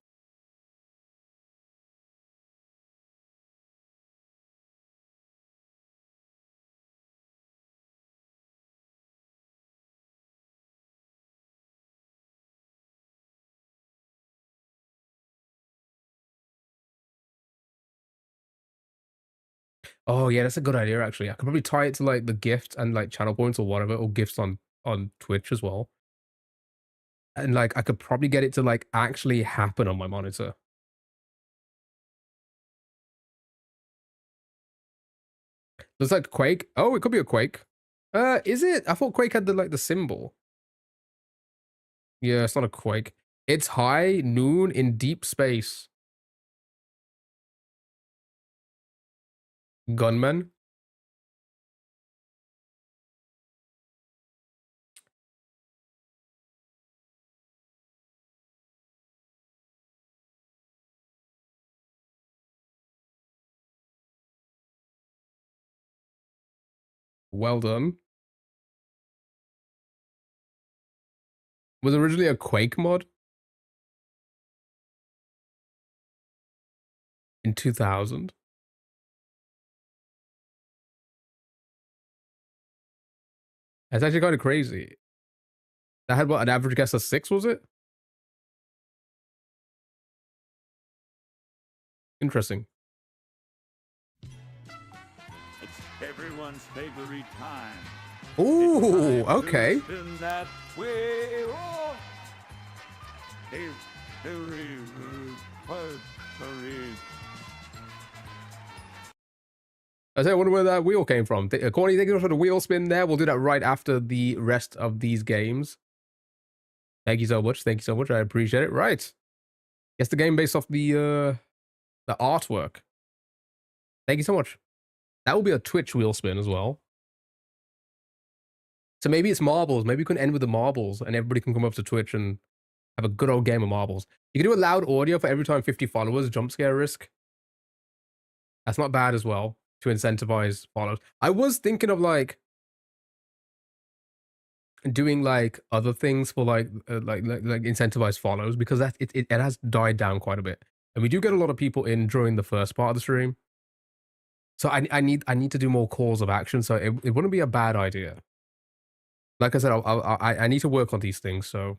Speaker 1: Oh yeah, that's a good idea actually. I could probably tie it to like the gift and like channel points or whatever, or gifts on Twitch as well. And like I could probably get it to like actually happen on my monitor. Looks like Quake. Oh, it could be a Quake. Is it? I thought Quake had the symbol. Yeah, it's not a Quake. It's high noon in deep space. Gunman. Well done. Was originally a Quake mod in 2000. That's actually kind of crazy. That had what, an average guess of 6, was it? Interesting.
Speaker 3: It's everyone's favorite time.
Speaker 1: Ooh,
Speaker 3: It's time
Speaker 1: okay.
Speaker 3: to spin that wheel.
Speaker 1: I wonder where that wheel came from. Corny, thank you for the wheel spin there. We'll do that right after the rest of these games. Thank you so much. Thank you so much. I appreciate it. Right. Guess the game based off the artwork. Thank you so much. That will be a Twitch wheel spin as well. So maybe it's marbles. Maybe we can end with the marbles and everybody can come up to Twitch and have a good old game of marbles. You can do a loud audio for every time 50 followers, jump scare risk. That's not bad as well to incentivize follows. I was thinking of like doing like other things for like incentivize follows, because that it has died down quite a bit. And we do get a lot of people in during the first part of the stream. So I need to do more calls of action. So it wouldn't be a bad idea. Like I said, I need to work on these things. So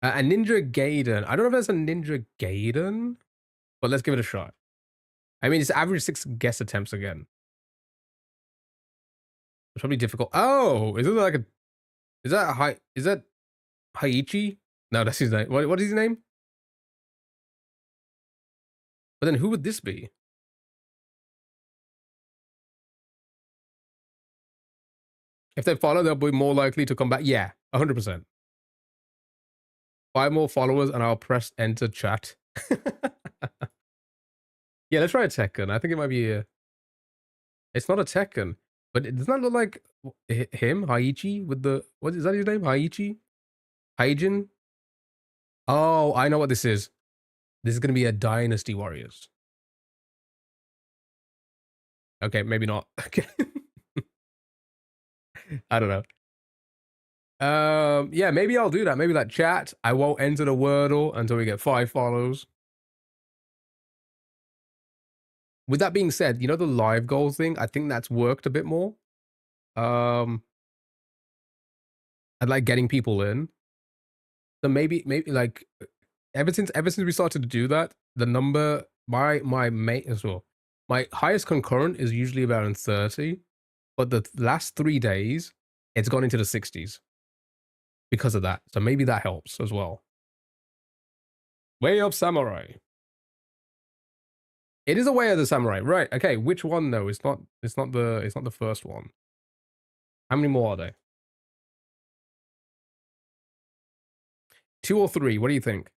Speaker 1: a Ninja Gaiden. I don't know if there's a Ninja Gaiden, but let's give it a shot. I mean, it's average 6 guess attempts again. It's probably difficult. Oh, is it like a? Is that Haiichi? No, that's his name. What is his name? But then who would this be? If they follow, they'll be more likely to come back. Yeah, 100%. 5 more followers and I'll press enter chat. Yeah, let's try a Tekken. I think it might be a... It's not a Tekken, but it does not look like him, Haiichi, with the... What is that his name? Haiichi? Haijin? Oh, I know what this is. This is going to be a Dynasty Warriors. Okay, maybe not. Okay. I don't know. Yeah, maybe I'll do that. Maybe that chat. I won't enter the Wordle until we get 5 follows. With that being said, you know the live goals thing? I think that's worked a bit more. I like getting people in. So maybe like ever since we started to do that, the number my mate as well. My highest concurrent is usually about 30, but the last 3 days it's gone into the 60s because of that. So maybe that helps as well. Way Up Samurai. It is a Way of the Samurai, right? Okay, which one though? It's not the first one. How many more are there? 2 or 3? What do you think?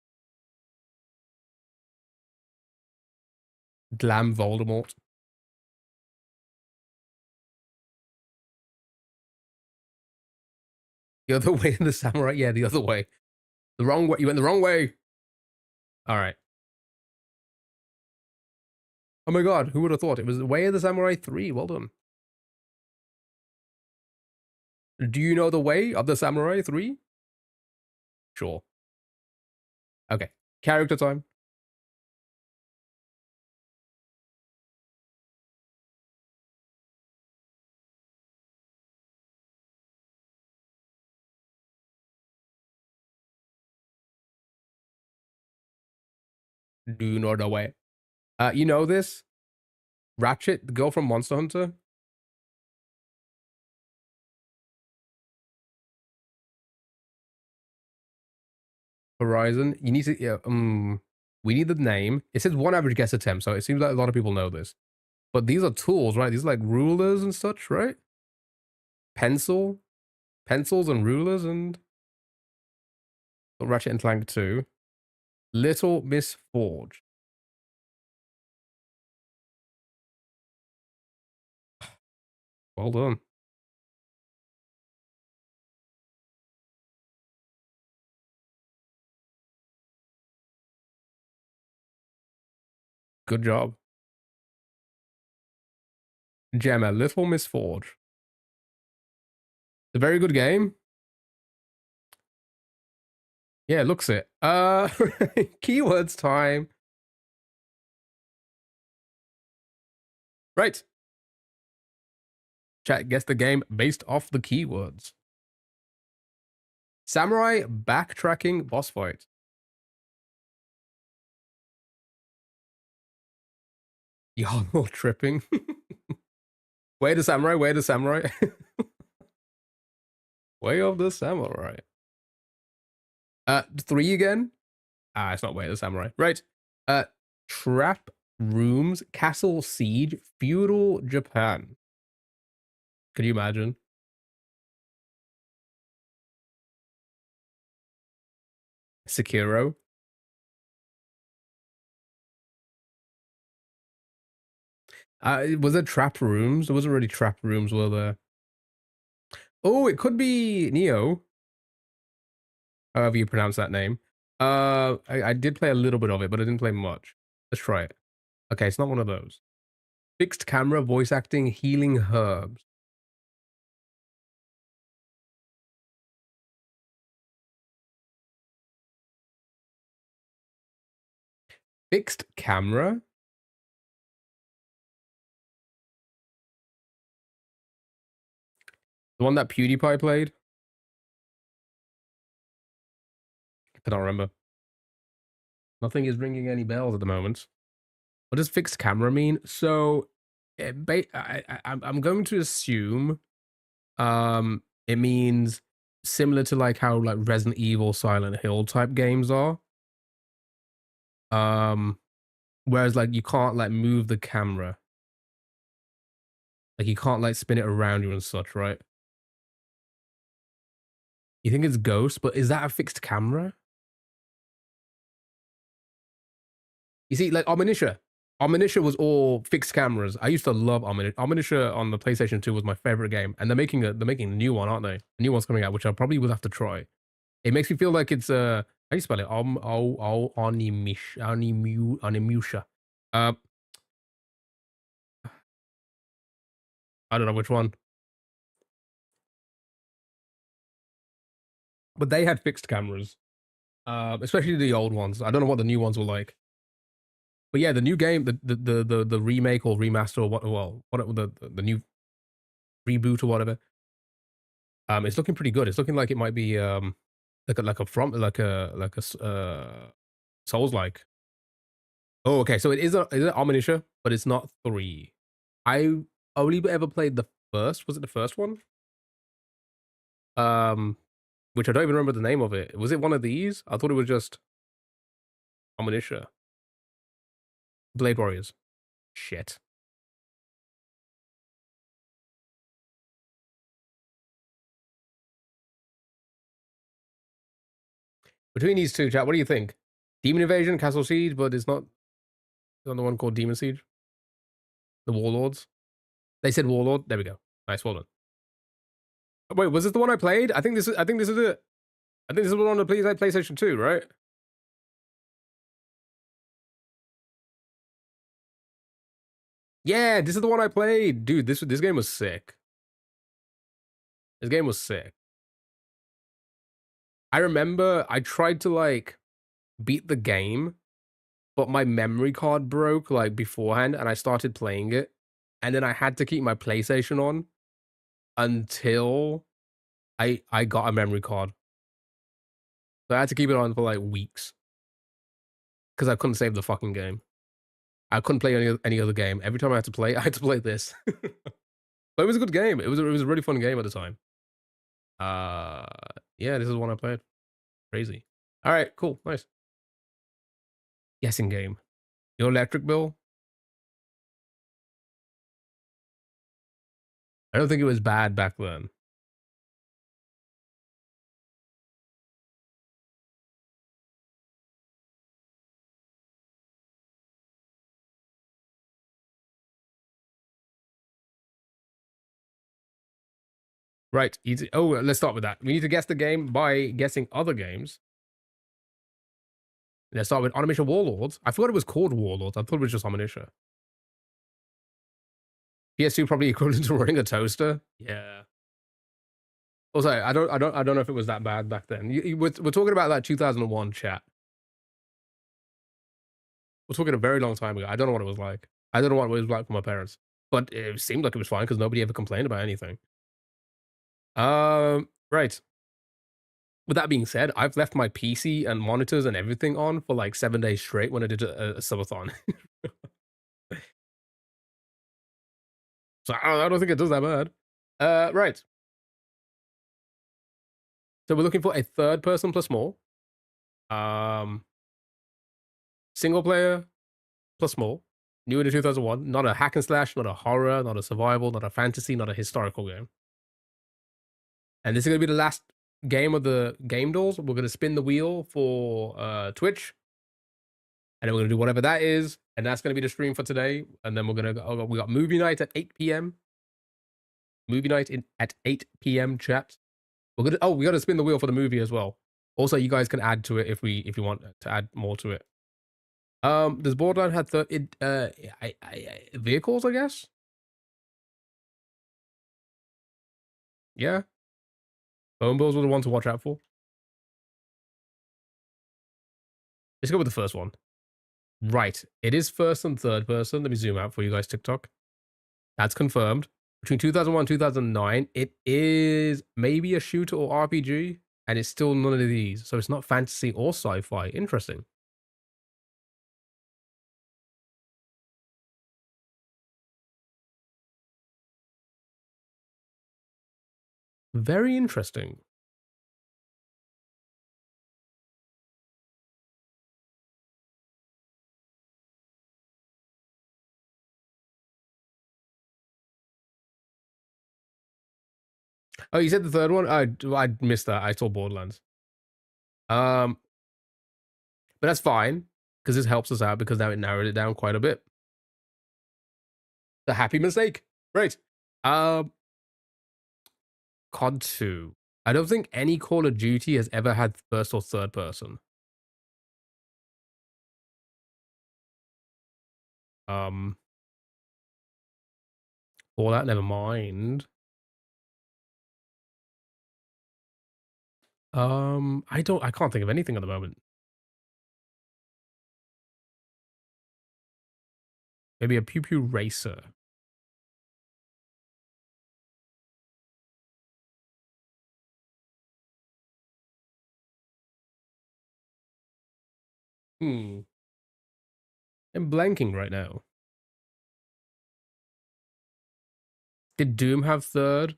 Speaker 1: Glam Voldemort. The other way of the samurai? Yeah, the other way. The wrong way. You went the wrong way. All right. Oh my god, who would have thought? It was the Way of the Samurai 3. Well done. Do you know the Way of the Samurai 3? Sure. Okay. Character time. Do you know the way? You know this? Ratchet, the girl from Monster Hunter? Horizon. You need to, yeah, We need the name. It says 1 average guess attempt, so it seems like a lot of people know this. But these are tools, right? These are like rulers and such, right? Pencils and rulers and Ratchet and Clank 2. Little Miss Forge. Well done. Good job. Gemma, Little Miss Forge. It's a very good game. Yeah, it looks it. Keywords time. Right. Chat, guess the game based off the keywords. Samurai backtracking boss fight. Y'all all tripping. Way the samurai, way the samurai. Way of the samurai. 3 again? It's not way of the samurai. Right. Trap rooms, castle siege, feudal Japan. Could you imagine? Sekiro. Was there trap rooms? There wasn't really trap rooms, were there? Oh, it could be Neo. However you pronounce that name. I did play a little bit of it, but I didn't play much. Let's try it. Okay, it's not one of those. Fixed camera, voice acting, healing herbs. Fixed camera? The one that PewDiePie played? I don't remember. Nothing is ringing any bells at the moment. What does fixed camera mean? So, I'm going to assume it means similar to like how like Resident Evil, Silent Hill type games are. Whereas like you can't like move the camera. Like you can't like spin it around you and such, right? You think it's Ghost, but is that a fixed camera? You see, like Omniscia. Omniscia was all fixed cameras. I used to love Omniscia. Omniscia on the PlayStation 2 was my favorite game. And they're making a new one, aren't they? A new one's coming out, which I probably will have to try. It makes me feel like it's how do you spell it? Onimusha. I don't know which one. But they had fixed cameras. Especially the old ones. I don't know what the new ones were like. But yeah, the new game, the remake or remaster or what the new reboot or whatever. It's looking pretty good. It's looking like it might be like a Souls like. Oh, okay. So it is an Omniscia, but it's not 3. I only ever played the first. Was it the first one? Which I don't even remember the name of it. Was it one of these? I thought it was just Omniscia. Blade Warriors. Shit. Between these two, chat, what do you think? Demon Invasion, Castle Siege, but it's not the one called Demon Siege. The Warlords. They said Warlord. There we go. Nice, well done. Wait, was this the one I played? I think this is it. I think this is the one on the PlayStation 2, right? Yeah, this is the one I played. Dude, this game was sick. This game was sick. I remember I tried to like beat the game, but my memory card broke like beforehand and I started playing it. And then I had to keep my PlayStation on until I got a memory card. So I had to keep it on for like weeks. Because I couldn't save the fucking game. I couldn't play any other game. Every time I had to play, I had to play this. But it was a good game. It was a really fun game at the time. Yeah, this is the one I played. Crazy. All right, cool, nice. Guessing game. Your electric bill? I don't think it was bad back then. Right. Oh, let's start with that. We need to guess the game by guessing other games. Let's start with Omniscia Warlords. I forgot it was called Warlords. I thought it was just Omniscia. PS2 probably equivalent to running a toaster. Yeah. Also, I don't know if it was that bad back then. We're talking about that 2001 chat. We're talking a very long time ago. I don't know what it was like. I don't know what it was like for my parents, but it seemed like it was fine because nobody ever complained about anything. Right. With that being said, I've left my PC and monitors and everything on for like 7 days straight when I did a subathon. So I don't think it does that bad. Right. So we're looking for a third person plus more. Single player plus more. New in 2001. Not a hack and slash, not a horror, not a survival, not a fantasy, not a historical game. And this is going to be the last game of the game dolls. We're going to spin the wheel for Twitch. And then we're going to do whatever that is. And that's going to be the stream for today. And then we're going to go, we got movie night at 8 p.m. Movie night at 8 p.m. chat. We're going to, we got to spin the wheel for the movie as well. Also, you guys can add to it if you want to add more to it. Does Borderline have vehicles, I guess? Yeah. Phone bills were the one to watch out for. Let's go with the first one. Right. It is first and third person. Let me zoom out for you guys, TikTok. That's confirmed. Between 2001 and 2009, it is maybe a shooter or RPG, and it's still none of these. So it's not fantasy or sci-fi. Interesting. Very interesting. Oh, you said the third one? I missed that. I saw Borderlands. But that's fine, because this helps us out because now it narrowed it down quite a bit. The happy mistake. Right. COD 2. I don't think any Call of Duty has ever had first or third person. Fallout, never mind. I can't think of anything at the moment. Maybe a Pew Pew Racer. I'm blanking right now. Did Doom have third?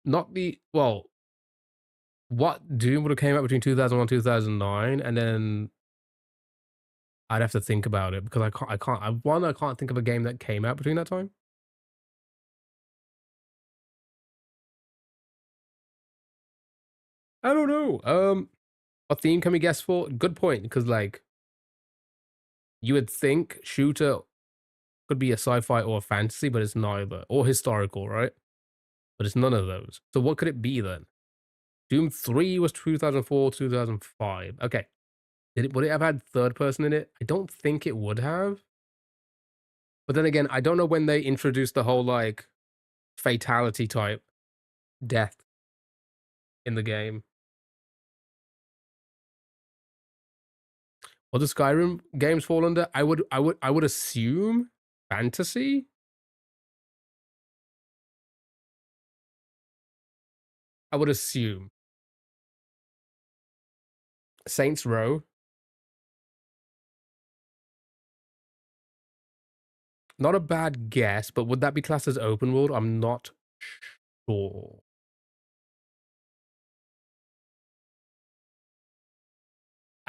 Speaker 1: Not the, well, what Doom would have came out between 2001 and 2009, and then I'd have to think about it because I can't think of a game that came out between that time. I don't know. What theme can we guess for? Good point, because like you would think shooter could be a sci-fi or a fantasy, but it's neither, or historical, right? But it's none of those. So what could it be then? Doom 3 was 2004, 2005. Okay. Would it have had third person in it? I don't think it would have. But then again, I don't know when they introduced the whole like fatality type death in the game. What do Skyrim games fall under? I would assume fantasy. I would assume Saints Row. Not a bad guess, but would that be classed as open world? I'm not sure.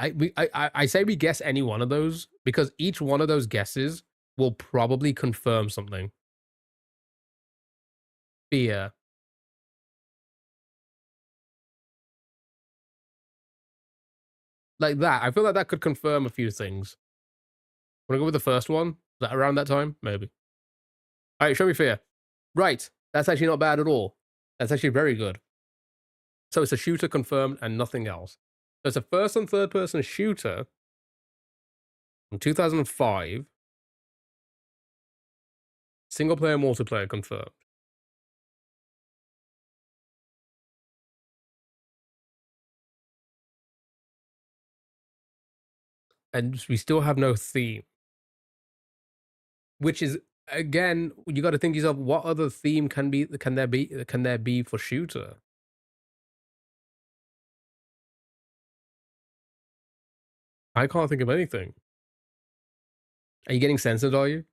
Speaker 1: I say we guess any one of those because each one of those guesses will probably confirm something. Fear. Like that. I feel like that could confirm a few things. Wanna go with the first one? Is that around that time? Maybe. Alright, show me fear. Right. That's actually not bad at all. That's actually very good. So it's a shooter confirmed and nothing else. So it's a first and third person shooter from 2005. Single player multiplayer confirmed. And we still have no theme. Which is again, you gotta think to yourself, what other theme can there be for shooter? I can't think of anything. Are you getting censored, are you?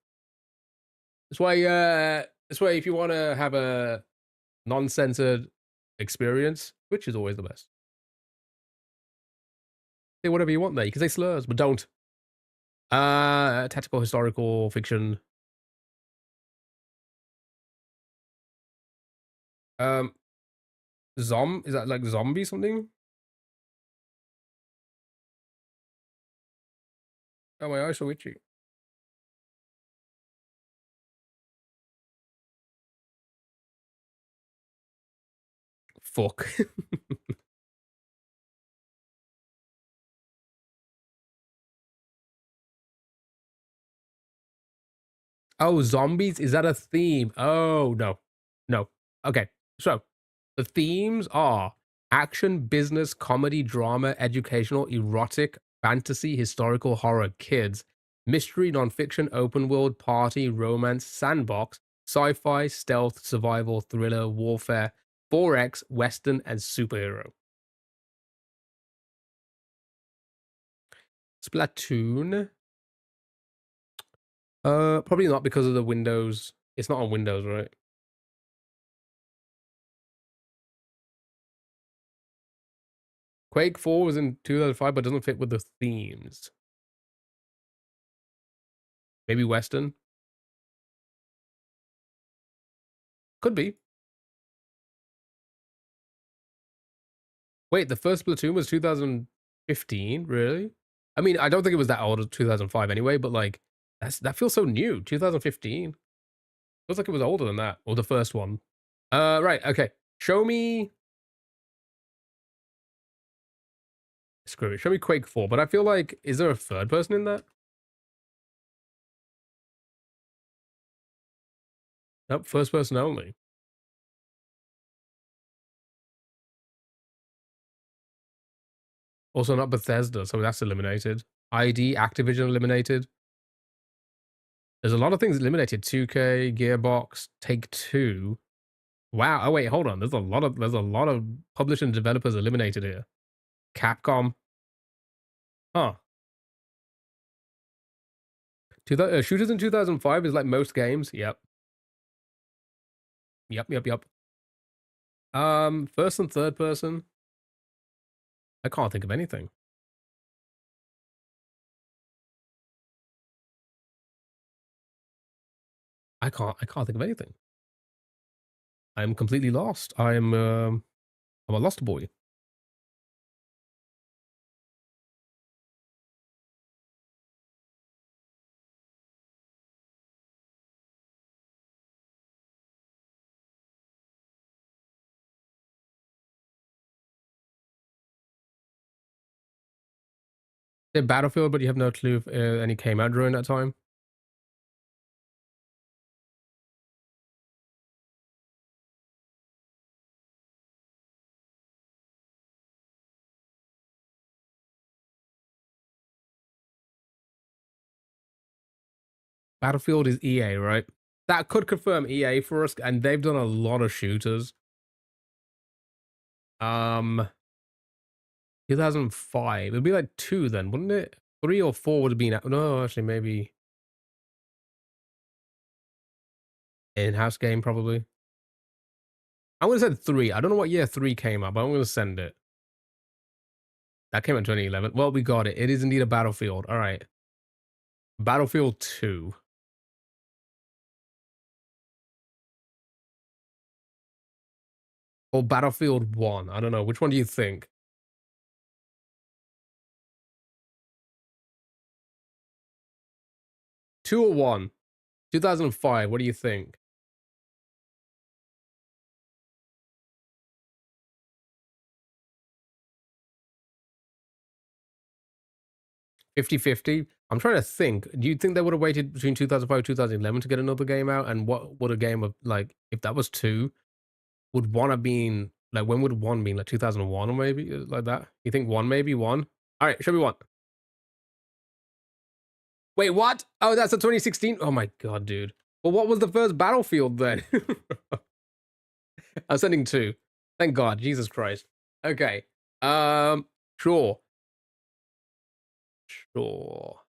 Speaker 1: That's why if you wanna have a non-censored experience, which is always the best. Say whatever you want there. You can say slurs, but don't. Tactical historical fiction. Um, is that like zombie something? Oh, my eyes are itchy. Fuck. Oh, zombies? Is that a theme? Oh, no. No. Okay. So, the themes are action, business, comedy, drama, educational, erotic, fantasy, historical, horror, kids, mystery, nonfiction, open world, party, romance, sandbox, sci-fi, stealth, survival, thriller, warfare, 4X, western, and superhero. Splatoon? Probably not because of the Windows. It's not on Windows, right? Quake 4 was in 2005, but doesn't fit with the themes. Maybe Western? Could be. Wait, the first Splatoon was 2015? Really? I mean, I don't think it was that old as 2005 anyway, but like, that feels so new. 2015? Feels like it was older than that, or the first one. Right, okay. Show me. Screw it. Show me Quake 4, but I feel like, is there a third person in that? Nope, first person only. Also not Bethesda, so that's eliminated. ID, Activision eliminated. There's a lot of things eliminated. 2K, Gearbox, Take-Two. Wow. Oh wait, hold on. There's a lot of publishing developers eliminated here. Capcom. Huh. Shooters in 2005 is like most games. Yep. Yep. First and third person. I can't think of anything. I can't think of anything. I'm completely lost. I'm a lost boy. They're Battlefield, but you have no clue if any came out during that time. Battlefield is EA, right? That could confirm EA for us, and they've done a lot of shooters. 2005. It'd be like 2 then, wouldn't it? 3 or 4 would have been. No, actually, maybe in-house game probably. I'm gonna send 3. I don't know what year 3 came out, but I'm gonna send it. That came out in 2011. Well, we got it. It is indeed a Battlefield. All right. Battlefield 2. Or Battlefield 1. I don't know. Which one do you think? Two or one? 2005. What do you think? 50-50. I'm trying to think. Do you think they would have waited between 2005 and 2011 to get another game out? And what would a game of, like, if that was 2, would 1 have been, like, when would 1 be? Like 2001 or maybe? Like that? You think 1 maybe? 1? All right, show me 1. Wait, what? Oh, that's a 2016? Oh my god, dude. Well, what was the first Battlefield then? I'm sending 2. Thank God. Jesus Christ. Okay. Sure. Sure.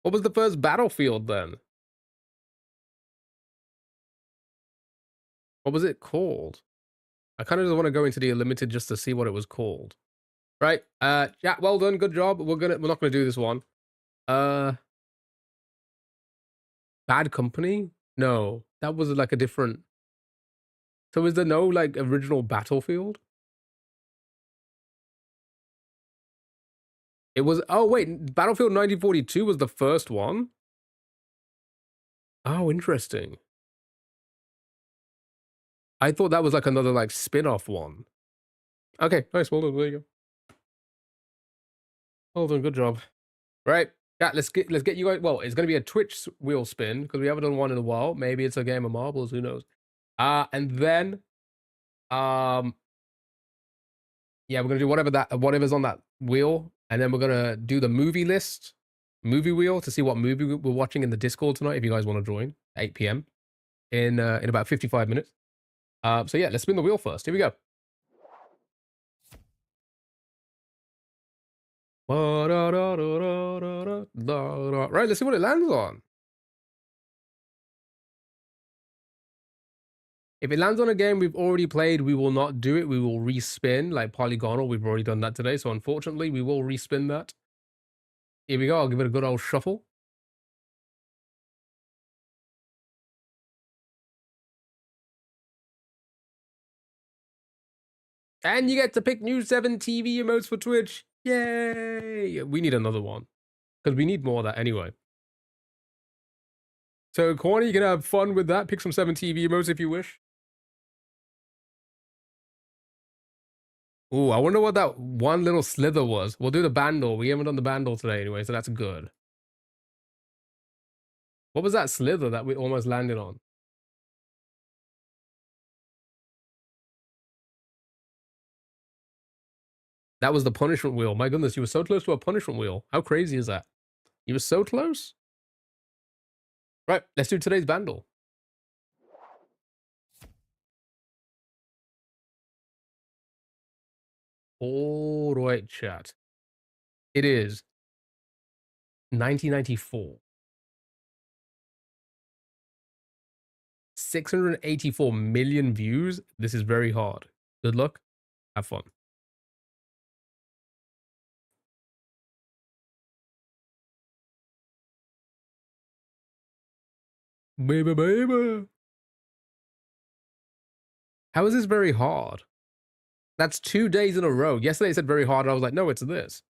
Speaker 1: What was the first Battlefield then? What was it called? I kind of just want to go into the Unlimited just to see what it was called. Right. Yeah, well done. Good job. We're not gonna do this one. Bad Company? No. That was like a different. So is there no like original Battlefield? It was, oh wait, Battlefield 1942 was the first one? Oh, interesting. I thought that was like another like spin-off one. Okay, nice, well done, there you go. Well done, good job. Right, yeah, let's get you guys, well, it's gonna be a Twitch wheel spin, because we haven't done one in a while. Maybe it's a game of marbles, who knows? And then, yeah, we're gonna do whatever's on that wheel, and then we're gonna do the movie wheel, to see what movie we're watching in the Discord tonight, if you guys want to join, 8 p.m. in about 55 minutes. So yeah, let's spin the wheel first. Here we go. Right, let's see what it lands on. If it lands on a game we've already played, we will not do it. We will respin, like Polygonal. We've already done that today, so unfortunately, we will respin that. Here we go. I'll give it a good old shuffle. And you get to pick new 7 TV emotes for Twitch. Yay! We need another one, because we need more of that anyway. So, Corny, you can have fun with that. Pick some 7 TV emotes if you wish. Ooh, I wonder what that one little slither was. We'll do the bandle. We haven't done the bandle today anyway, so that's good. What was that slither that we almost landed on? That was the punishment wheel. My goodness, you were so close to a punishment wheel. How crazy is that? You were so close. Right, let's do today's bandle. All right, chat. It is 1994. 684 million views. This is very hard. Good luck. Have fun. Baby, baby. How is this very hard? That's 2 days in a row. Yesterday it said very hard, and I was like, no, it's this.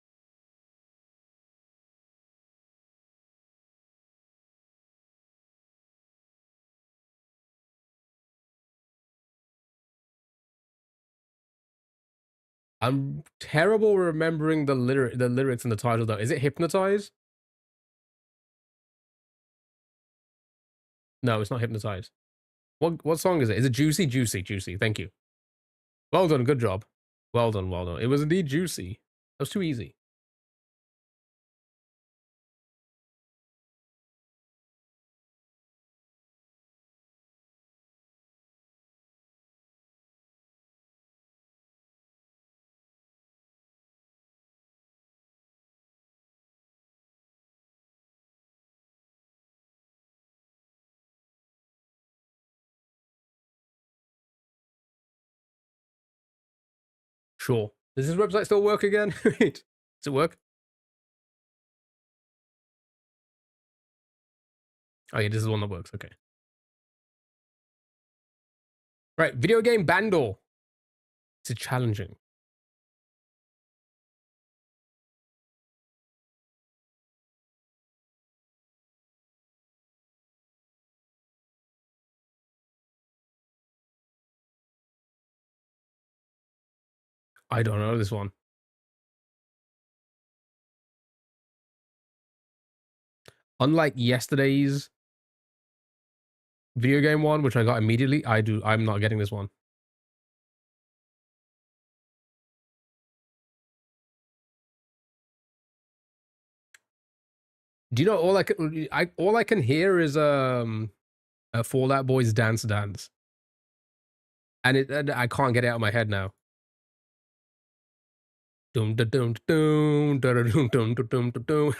Speaker 1: I'm terrible remembering the lyrics in the title though. Is it Hypnotize? No, it's not Hypnotize. What song is it? Is it Juicy? Juicy, Juicy. Thank you. Well done, good job. Well done, well done. It was indeed Juicy. That was too easy. Sure. Does this website still work again? Wait, does it work? Oh yeah, this is the one that works. Okay. Right, video game bundle. It's challenging. I don't know this one. Unlike yesterday's video game one, which I got immediately, I'm not getting this one. Do you know all I can hear is Fallout Boy's Dance Dance. And I can't get it out of my head now. Dum da dum dum da dum dum dum dum dum.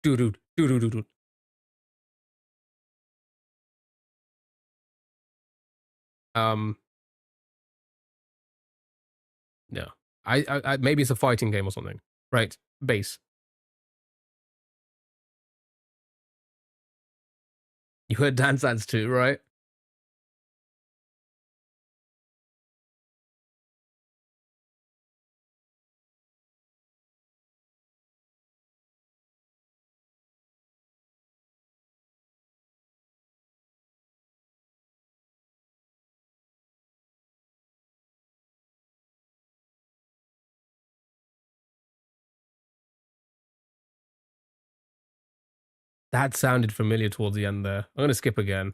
Speaker 1: Do do do do do do. No. I maybe it's a fighting game or something. Right. Bass. You heard Dance Dance too, right? That sounded familiar towards the end there. I'm gonna skip again.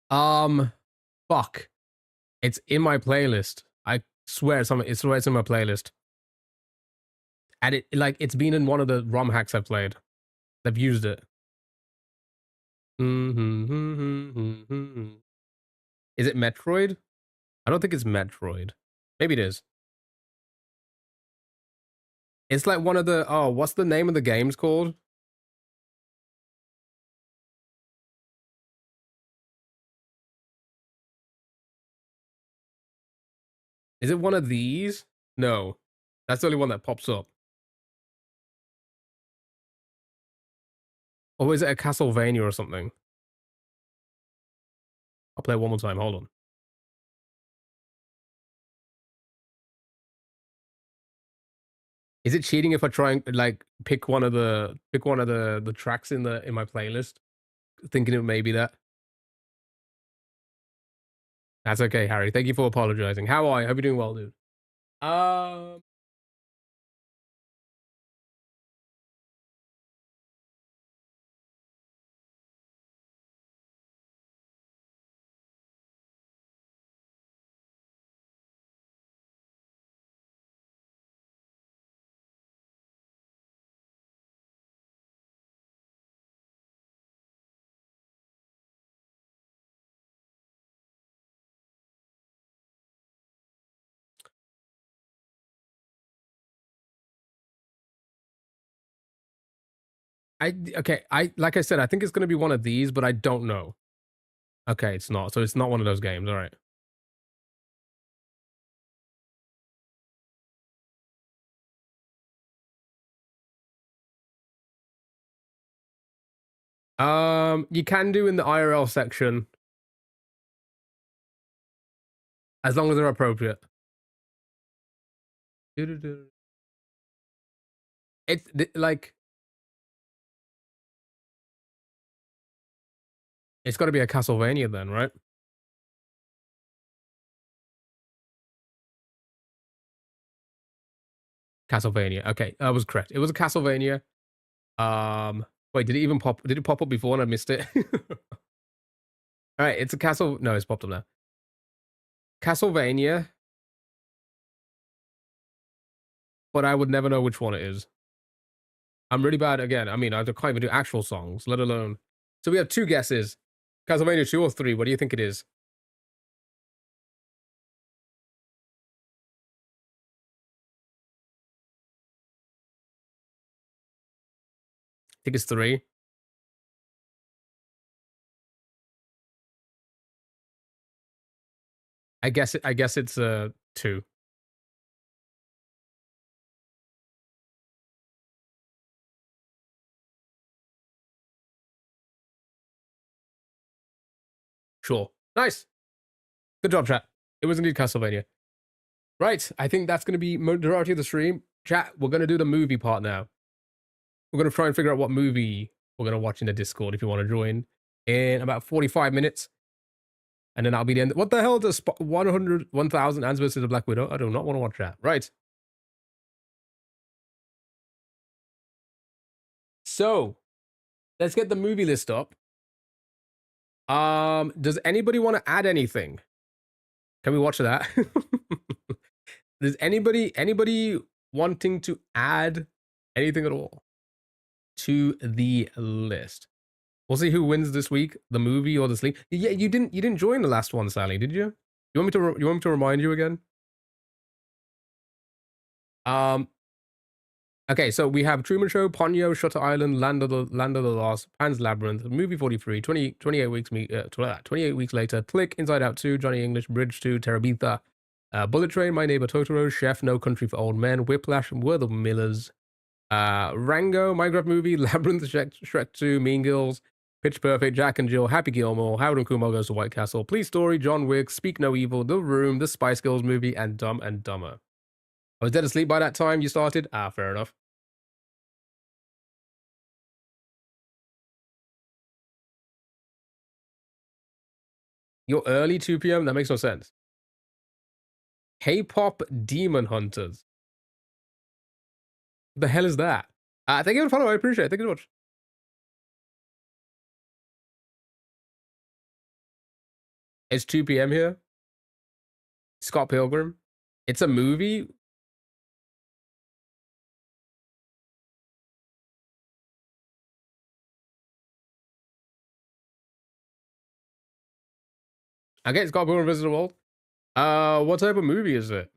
Speaker 1: Fuck. It's in my playlist. I swear it's in my playlist. And it's been in one of the ROM hacks I've played. I've used it. Is it Metroid? I don't think it's Metroid. Maybe it is. It's like one of the what's the name of the games called? Is it one of these? No. That's the only one that pops up. Or is it a Castlevania or something? I'll play it one more time. Hold on. Is it cheating if I try and like pick one of the tracks in my playlist, thinking it may be that? That's okay, Harry. Thank you for apologizing. How are you? Hope you're doing well, dude. Like I said, I think it's gonna be one of these, but I don't know. Okay, it's not. So it's not one of those games. All right. You can do in the IRL section as long as they're appropriate. It's like it's got to be a Castlevania then, right? Castlevania. Okay, I was correct. It was a Castlevania. Wait, did it even pop? Did it pop up before and I missed it? All right, it's a castle. No, it's popped up now. Castlevania, but I would never know which one it is. I'm really bad again. I mean, I can't even do actual songs, let alone. So we have two guesses: Castlevania 2 or 3. What do you think it is? I think it's 3. I guess it's 2. Sure. Nice. Good job, chat. It was indeed Castlevania. Right. I think that's going to be majority of the stream. Chat, we're going to do the movie part now. We're going to try and figure out what movie we're going to watch in the Discord if you want to join in about 45 minutes. And then that'll be the end. What the hell does 1,000 Ants versus the Black Widow? I do not want to watch that. Right. So, let's get the movie list up. Does anybody want to add anything? Can we watch that? Does anybody wanting to add anything at all to the list? We'll see who wins this week, the movie or the sleep. Yeah, you didn't join the last one, Sally, did you? You want me to remind you again? Okay, so we have Truman Show, Ponyo, Shutter Island, Land of the Lost, Pan's Labyrinth, Movie 43, 28 weeks later, Click, Inside Out 2, Johnny English, Bridge 2, Terabitha, Bullet Train, My Neighbor Totoro, Chef, No Country for Old Men, Whiplash, We're the Millers, Rango, Minecraft Movie, Labyrinth, Shrek 2, Mean Girls, Pitch Perfect, Jack and Jill, Happy Gilmore, Howard and Kumar Goes to White Castle, Police Story, John Wick, Speak No Evil, The Room, The Spice Girls Movie, and Dumb and Dumber. I was dead asleep by that time you started? Fair enough. You're early 2 p.m.? That makes no sense. K-pop Demon Hunters. What the hell is that? Thank you for the follow. I appreciate it. Thank you so much. It's 2 p.m. here. Scott Pilgrim. It's a movie. Okay, Scott Pilgrim vs. the World. What type of movie is it?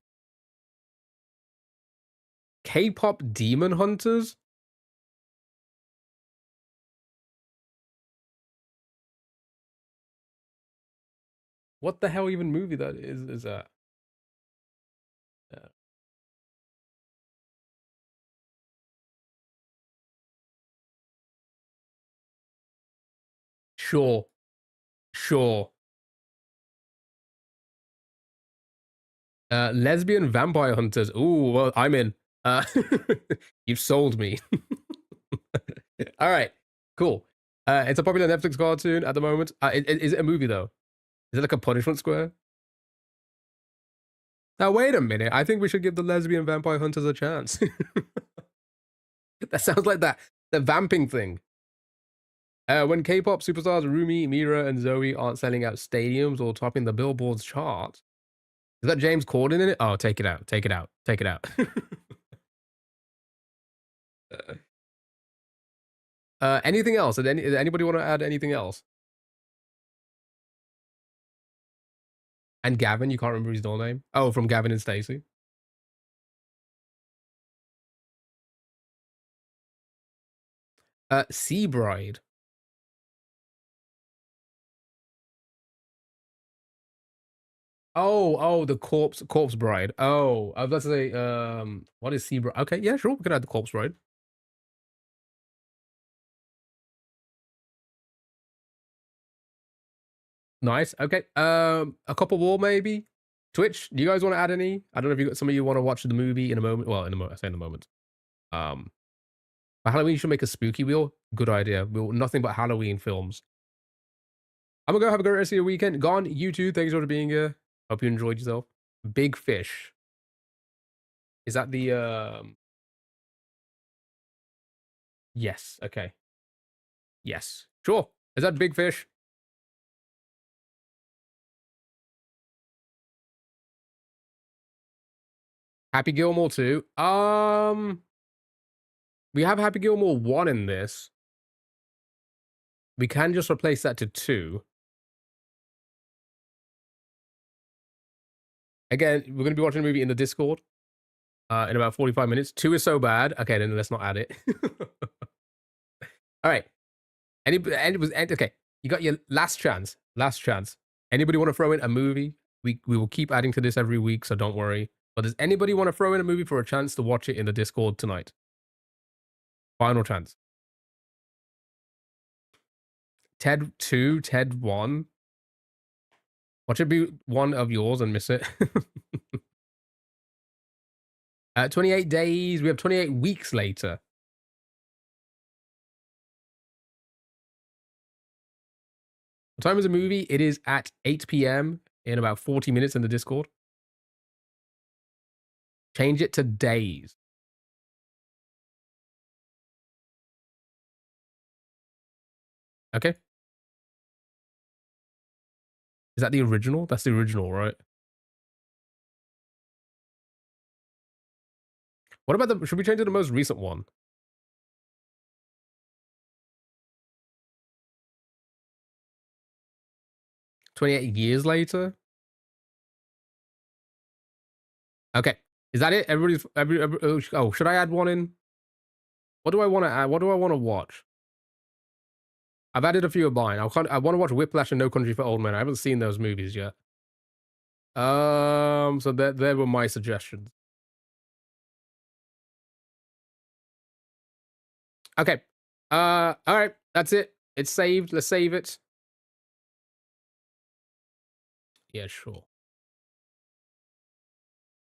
Speaker 1: K-pop Demon Hunters? What the hell even movie that is that? Sure. Lesbian Vampire Hunters. Ooh, well, I'm in. You've sold me. All right, cool. It's a popular Netflix cartoon at the moment. Is it a movie though? Is it like a Punishment Square? Now wait a minute. I think we should give the Lesbian Vampire Hunters a chance. That sounds like the vamping thing. When K-pop superstars Rumi, Mira, and Zoe aren't selling out stadiums or topping the Billboard's chart, is that James Corden in it? Oh, take it out. Take it out. Take it out. Anything else? Did anybody want to add anything else? And Gavin, you can't remember his real name? Oh, from Gavin and Stacey. Sea Bride. Oh, the corpse bride. Oh, I was about to say, what is Sea Bride? Okay, yeah, sure, we can add the corpse bride. Nice. Okay. A couple more maybe. Twitch. Do you guys want to add any? I don't know if you got some of you want to watch the movie in a moment. Well, in a moment. I say in a moment. For Halloween, you should make a spooky wheel. Good idea. We'll nothing but Halloween films. I'm gonna go have a great rest of your weekend. Gone. You too. Thanks for being here. Hope you enjoyed yourself. Big Fish. Is that the Yes. Okay. Yes. Sure. Is that Big Fish? Happy Gilmore 2. We have Happy Gilmore 1 in this. We can just replace that to 2. Again, we're going to be watching a movie in the Discord in about 45 minutes. 2 is so bad. Okay, then let's not add it. All right. Okay, you got your last chance. Last chance. Anybody want to throw in a movie We will keep adding to this every week, so don't worry. But does anybody want to throw in a movie for a chance to watch it in the Discord tonight? Final chance. Ted 2, Ted 1. Watch it be one of yours and miss it. 28 days. We have 28 weeks later. What time is the movie? It is at 8 p.m. in about 40 minutes in the Discord. Change it to days. Okay. Is that the original? That's the original, right? What about the... Should we change to the most recent one? "28 years later." Okay. Is that it? Everybody's... oh, should I add one in? What do I want to add? What do I want to watch? I've added a few of mine. I want to watch Whiplash and No Country for Old Men. I haven't seen those movies yet. So there were my suggestions. Okay. All right. That's it. It's saved. Let's save it. Yeah, sure.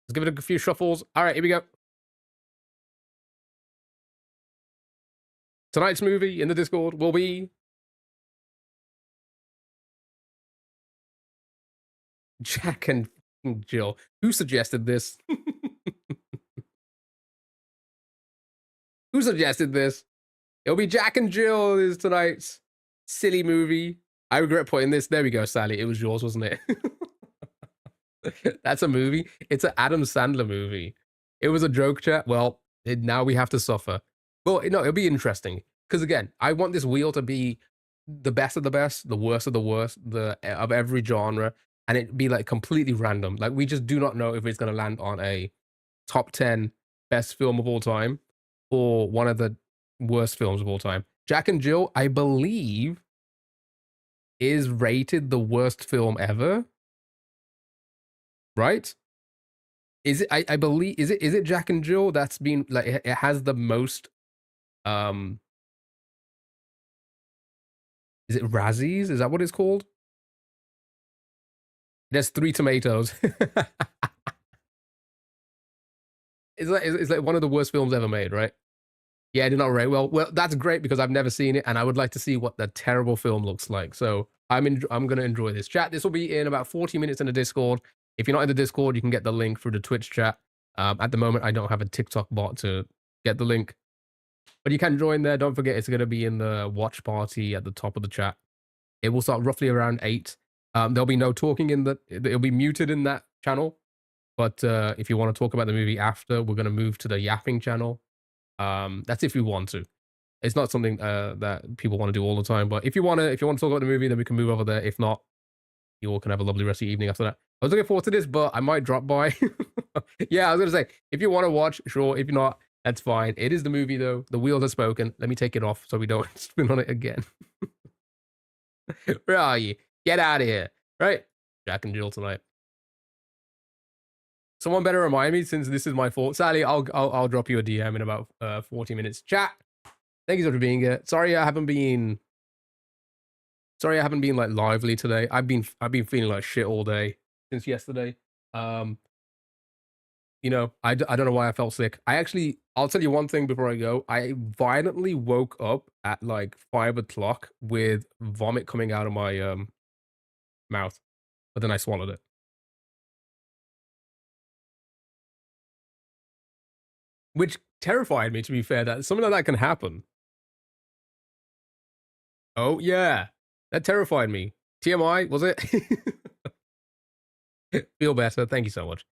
Speaker 1: Let's give it a few shuffles. All right, here we go. Tonight's movie in the Discord will be Jack and Jill. Who suggested this? Who suggested this? It'll be Jack and Jill is tonight's silly movie. I regret putting this. There we go, Sally. It was yours, wasn't it? That's a movie. It's an Adam Sandler movie. It was a joke, chat. Well, now we have to suffer. Well, no, it'll be interesting. Because again, I want this wheel to be the best of the best, the worst of the worst, of every genre, and it be like completely random. Like we just do not know if it's going to land on a top 10 best film of all time or one of the worst films of all time. Jack and Jill, I believe, is rated the worst film ever. Right? Is it? I believe, is it Jack and Jill that's been like, it has the most is it Razzies? Is that what it's called? It has 3 tomatoes. It's like one of the worst films ever made, right? Yeah, I did not rate well. Well, that's great because I've never seen it, and I would like to see what the terrible film looks like. So I'm gonna enjoy this chat. This will be in about 40 minutes in the Discord. If you're not in the Discord, you can get the link through the Twitch chat. At the moment, I don't have a TikTok bot to get the link, but you can join there. Don't forget, it's gonna be in the watch party at the top of the chat. It will start roughly around 8. There'll be no talking it'll be muted in that channel. But if you want to talk about the movie after, we're going to move to the yapping channel. That's if you want to. It's not something that people want to do all the time. But if you want to talk about the movie, then we can move over there. If not, you all can have a lovely rest of your evening after that. I was looking forward to this, but I might drop by. Yeah, I was going to say, if you want to watch, sure. If not, that's fine. It is the movie, though. The wheel has spoken. Let me take it off so we don't spin on it again. Where are you? Get out of here. Right? Jack and Jill tonight. Someone better remind me, since this is my fault. Sally, I'll drop you a DM in about 40 minutes. Chat. Thank you so much for being here. Sorry I haven't been like lively today. I've been feeling like shit all day since yesterday. You know, I don't know why I felt sick. I'll tell you one thing before I go. I violently woke up at like 5 o'clock with vomit coming out of my mouth, but then I swallowed it. Which terrified me, to be fair, that something like that can happen. Oh, yeah. That terrified me. TMI, was it? Feel better. Thank you so much.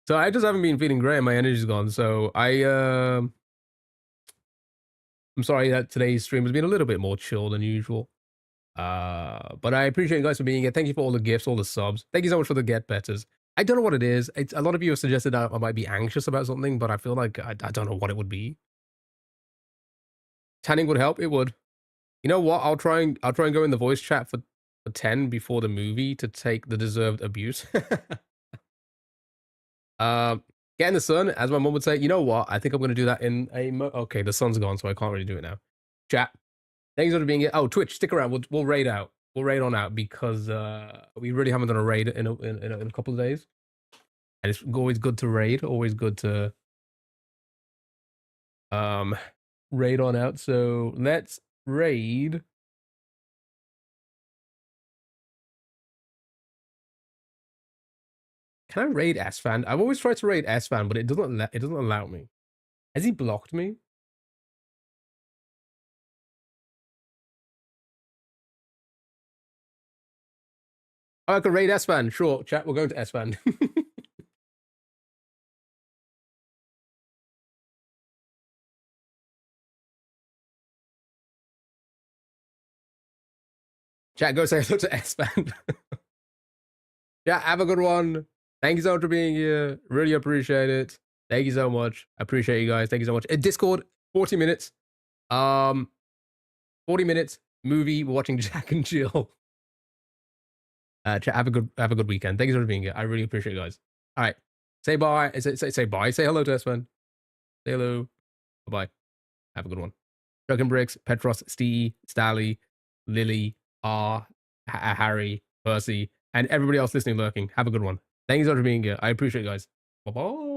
Speaker 1: So I just haven't been feeling great. My energy's gone. So I'm sorry that today's stream has been a little bit more chill than usual. But I appreciate you guys for being here. Thank you for all the gifts, all the subs. Thank you so much for the get betters. I don't know what it is. A lot of you have suggested that I might be anxious about something, but I feel like I don't know what it would be. Tanning would help. It would. You know what? I'll try and go in the voice chat for 10 before the movie to take the deserved abuse. Get in the sun, as my mom would say. You know what? I think I'm gonna do that in a okay, the sun's gone, so I can't really do it now. Chat. Thanks for being here. Oh, Twitch, stick around. We'll raid out. We'll raid on out because we really haven't done a raid in a couple of days. And it's always good to raid, always good to raid on out. So let's raid. Can I raid S-Fan? I've always tried to raid S-Fan, but it doesn't allow me. Has he blocked me? Oh, I can raid S-Fan. Sure, chat, we're going to S-Fan. Chat, go say hello to S-Fan. Yeah, have a good one. Thank you so much for being here. Really appreciate it. Thank you so much. I appreciate you guys. Thank you so much. Discord, 40 minutes. 40 minutes. Movie. We're watching Jack and Jill. Chat, have a good weekend. Thank you so much for being here. I really appreciate you guys. All right. Say bye. Say bye. Say hello to S-Fan. Say hello. Bye-bye. Have a good one. Drunken Bricks, Petros, Stee, Stally, Lily, R, Harry, Percy, and everybody else listening, lurking. Have a good one. Thank you so much for being here. I appreciate you guys. Bye-bye.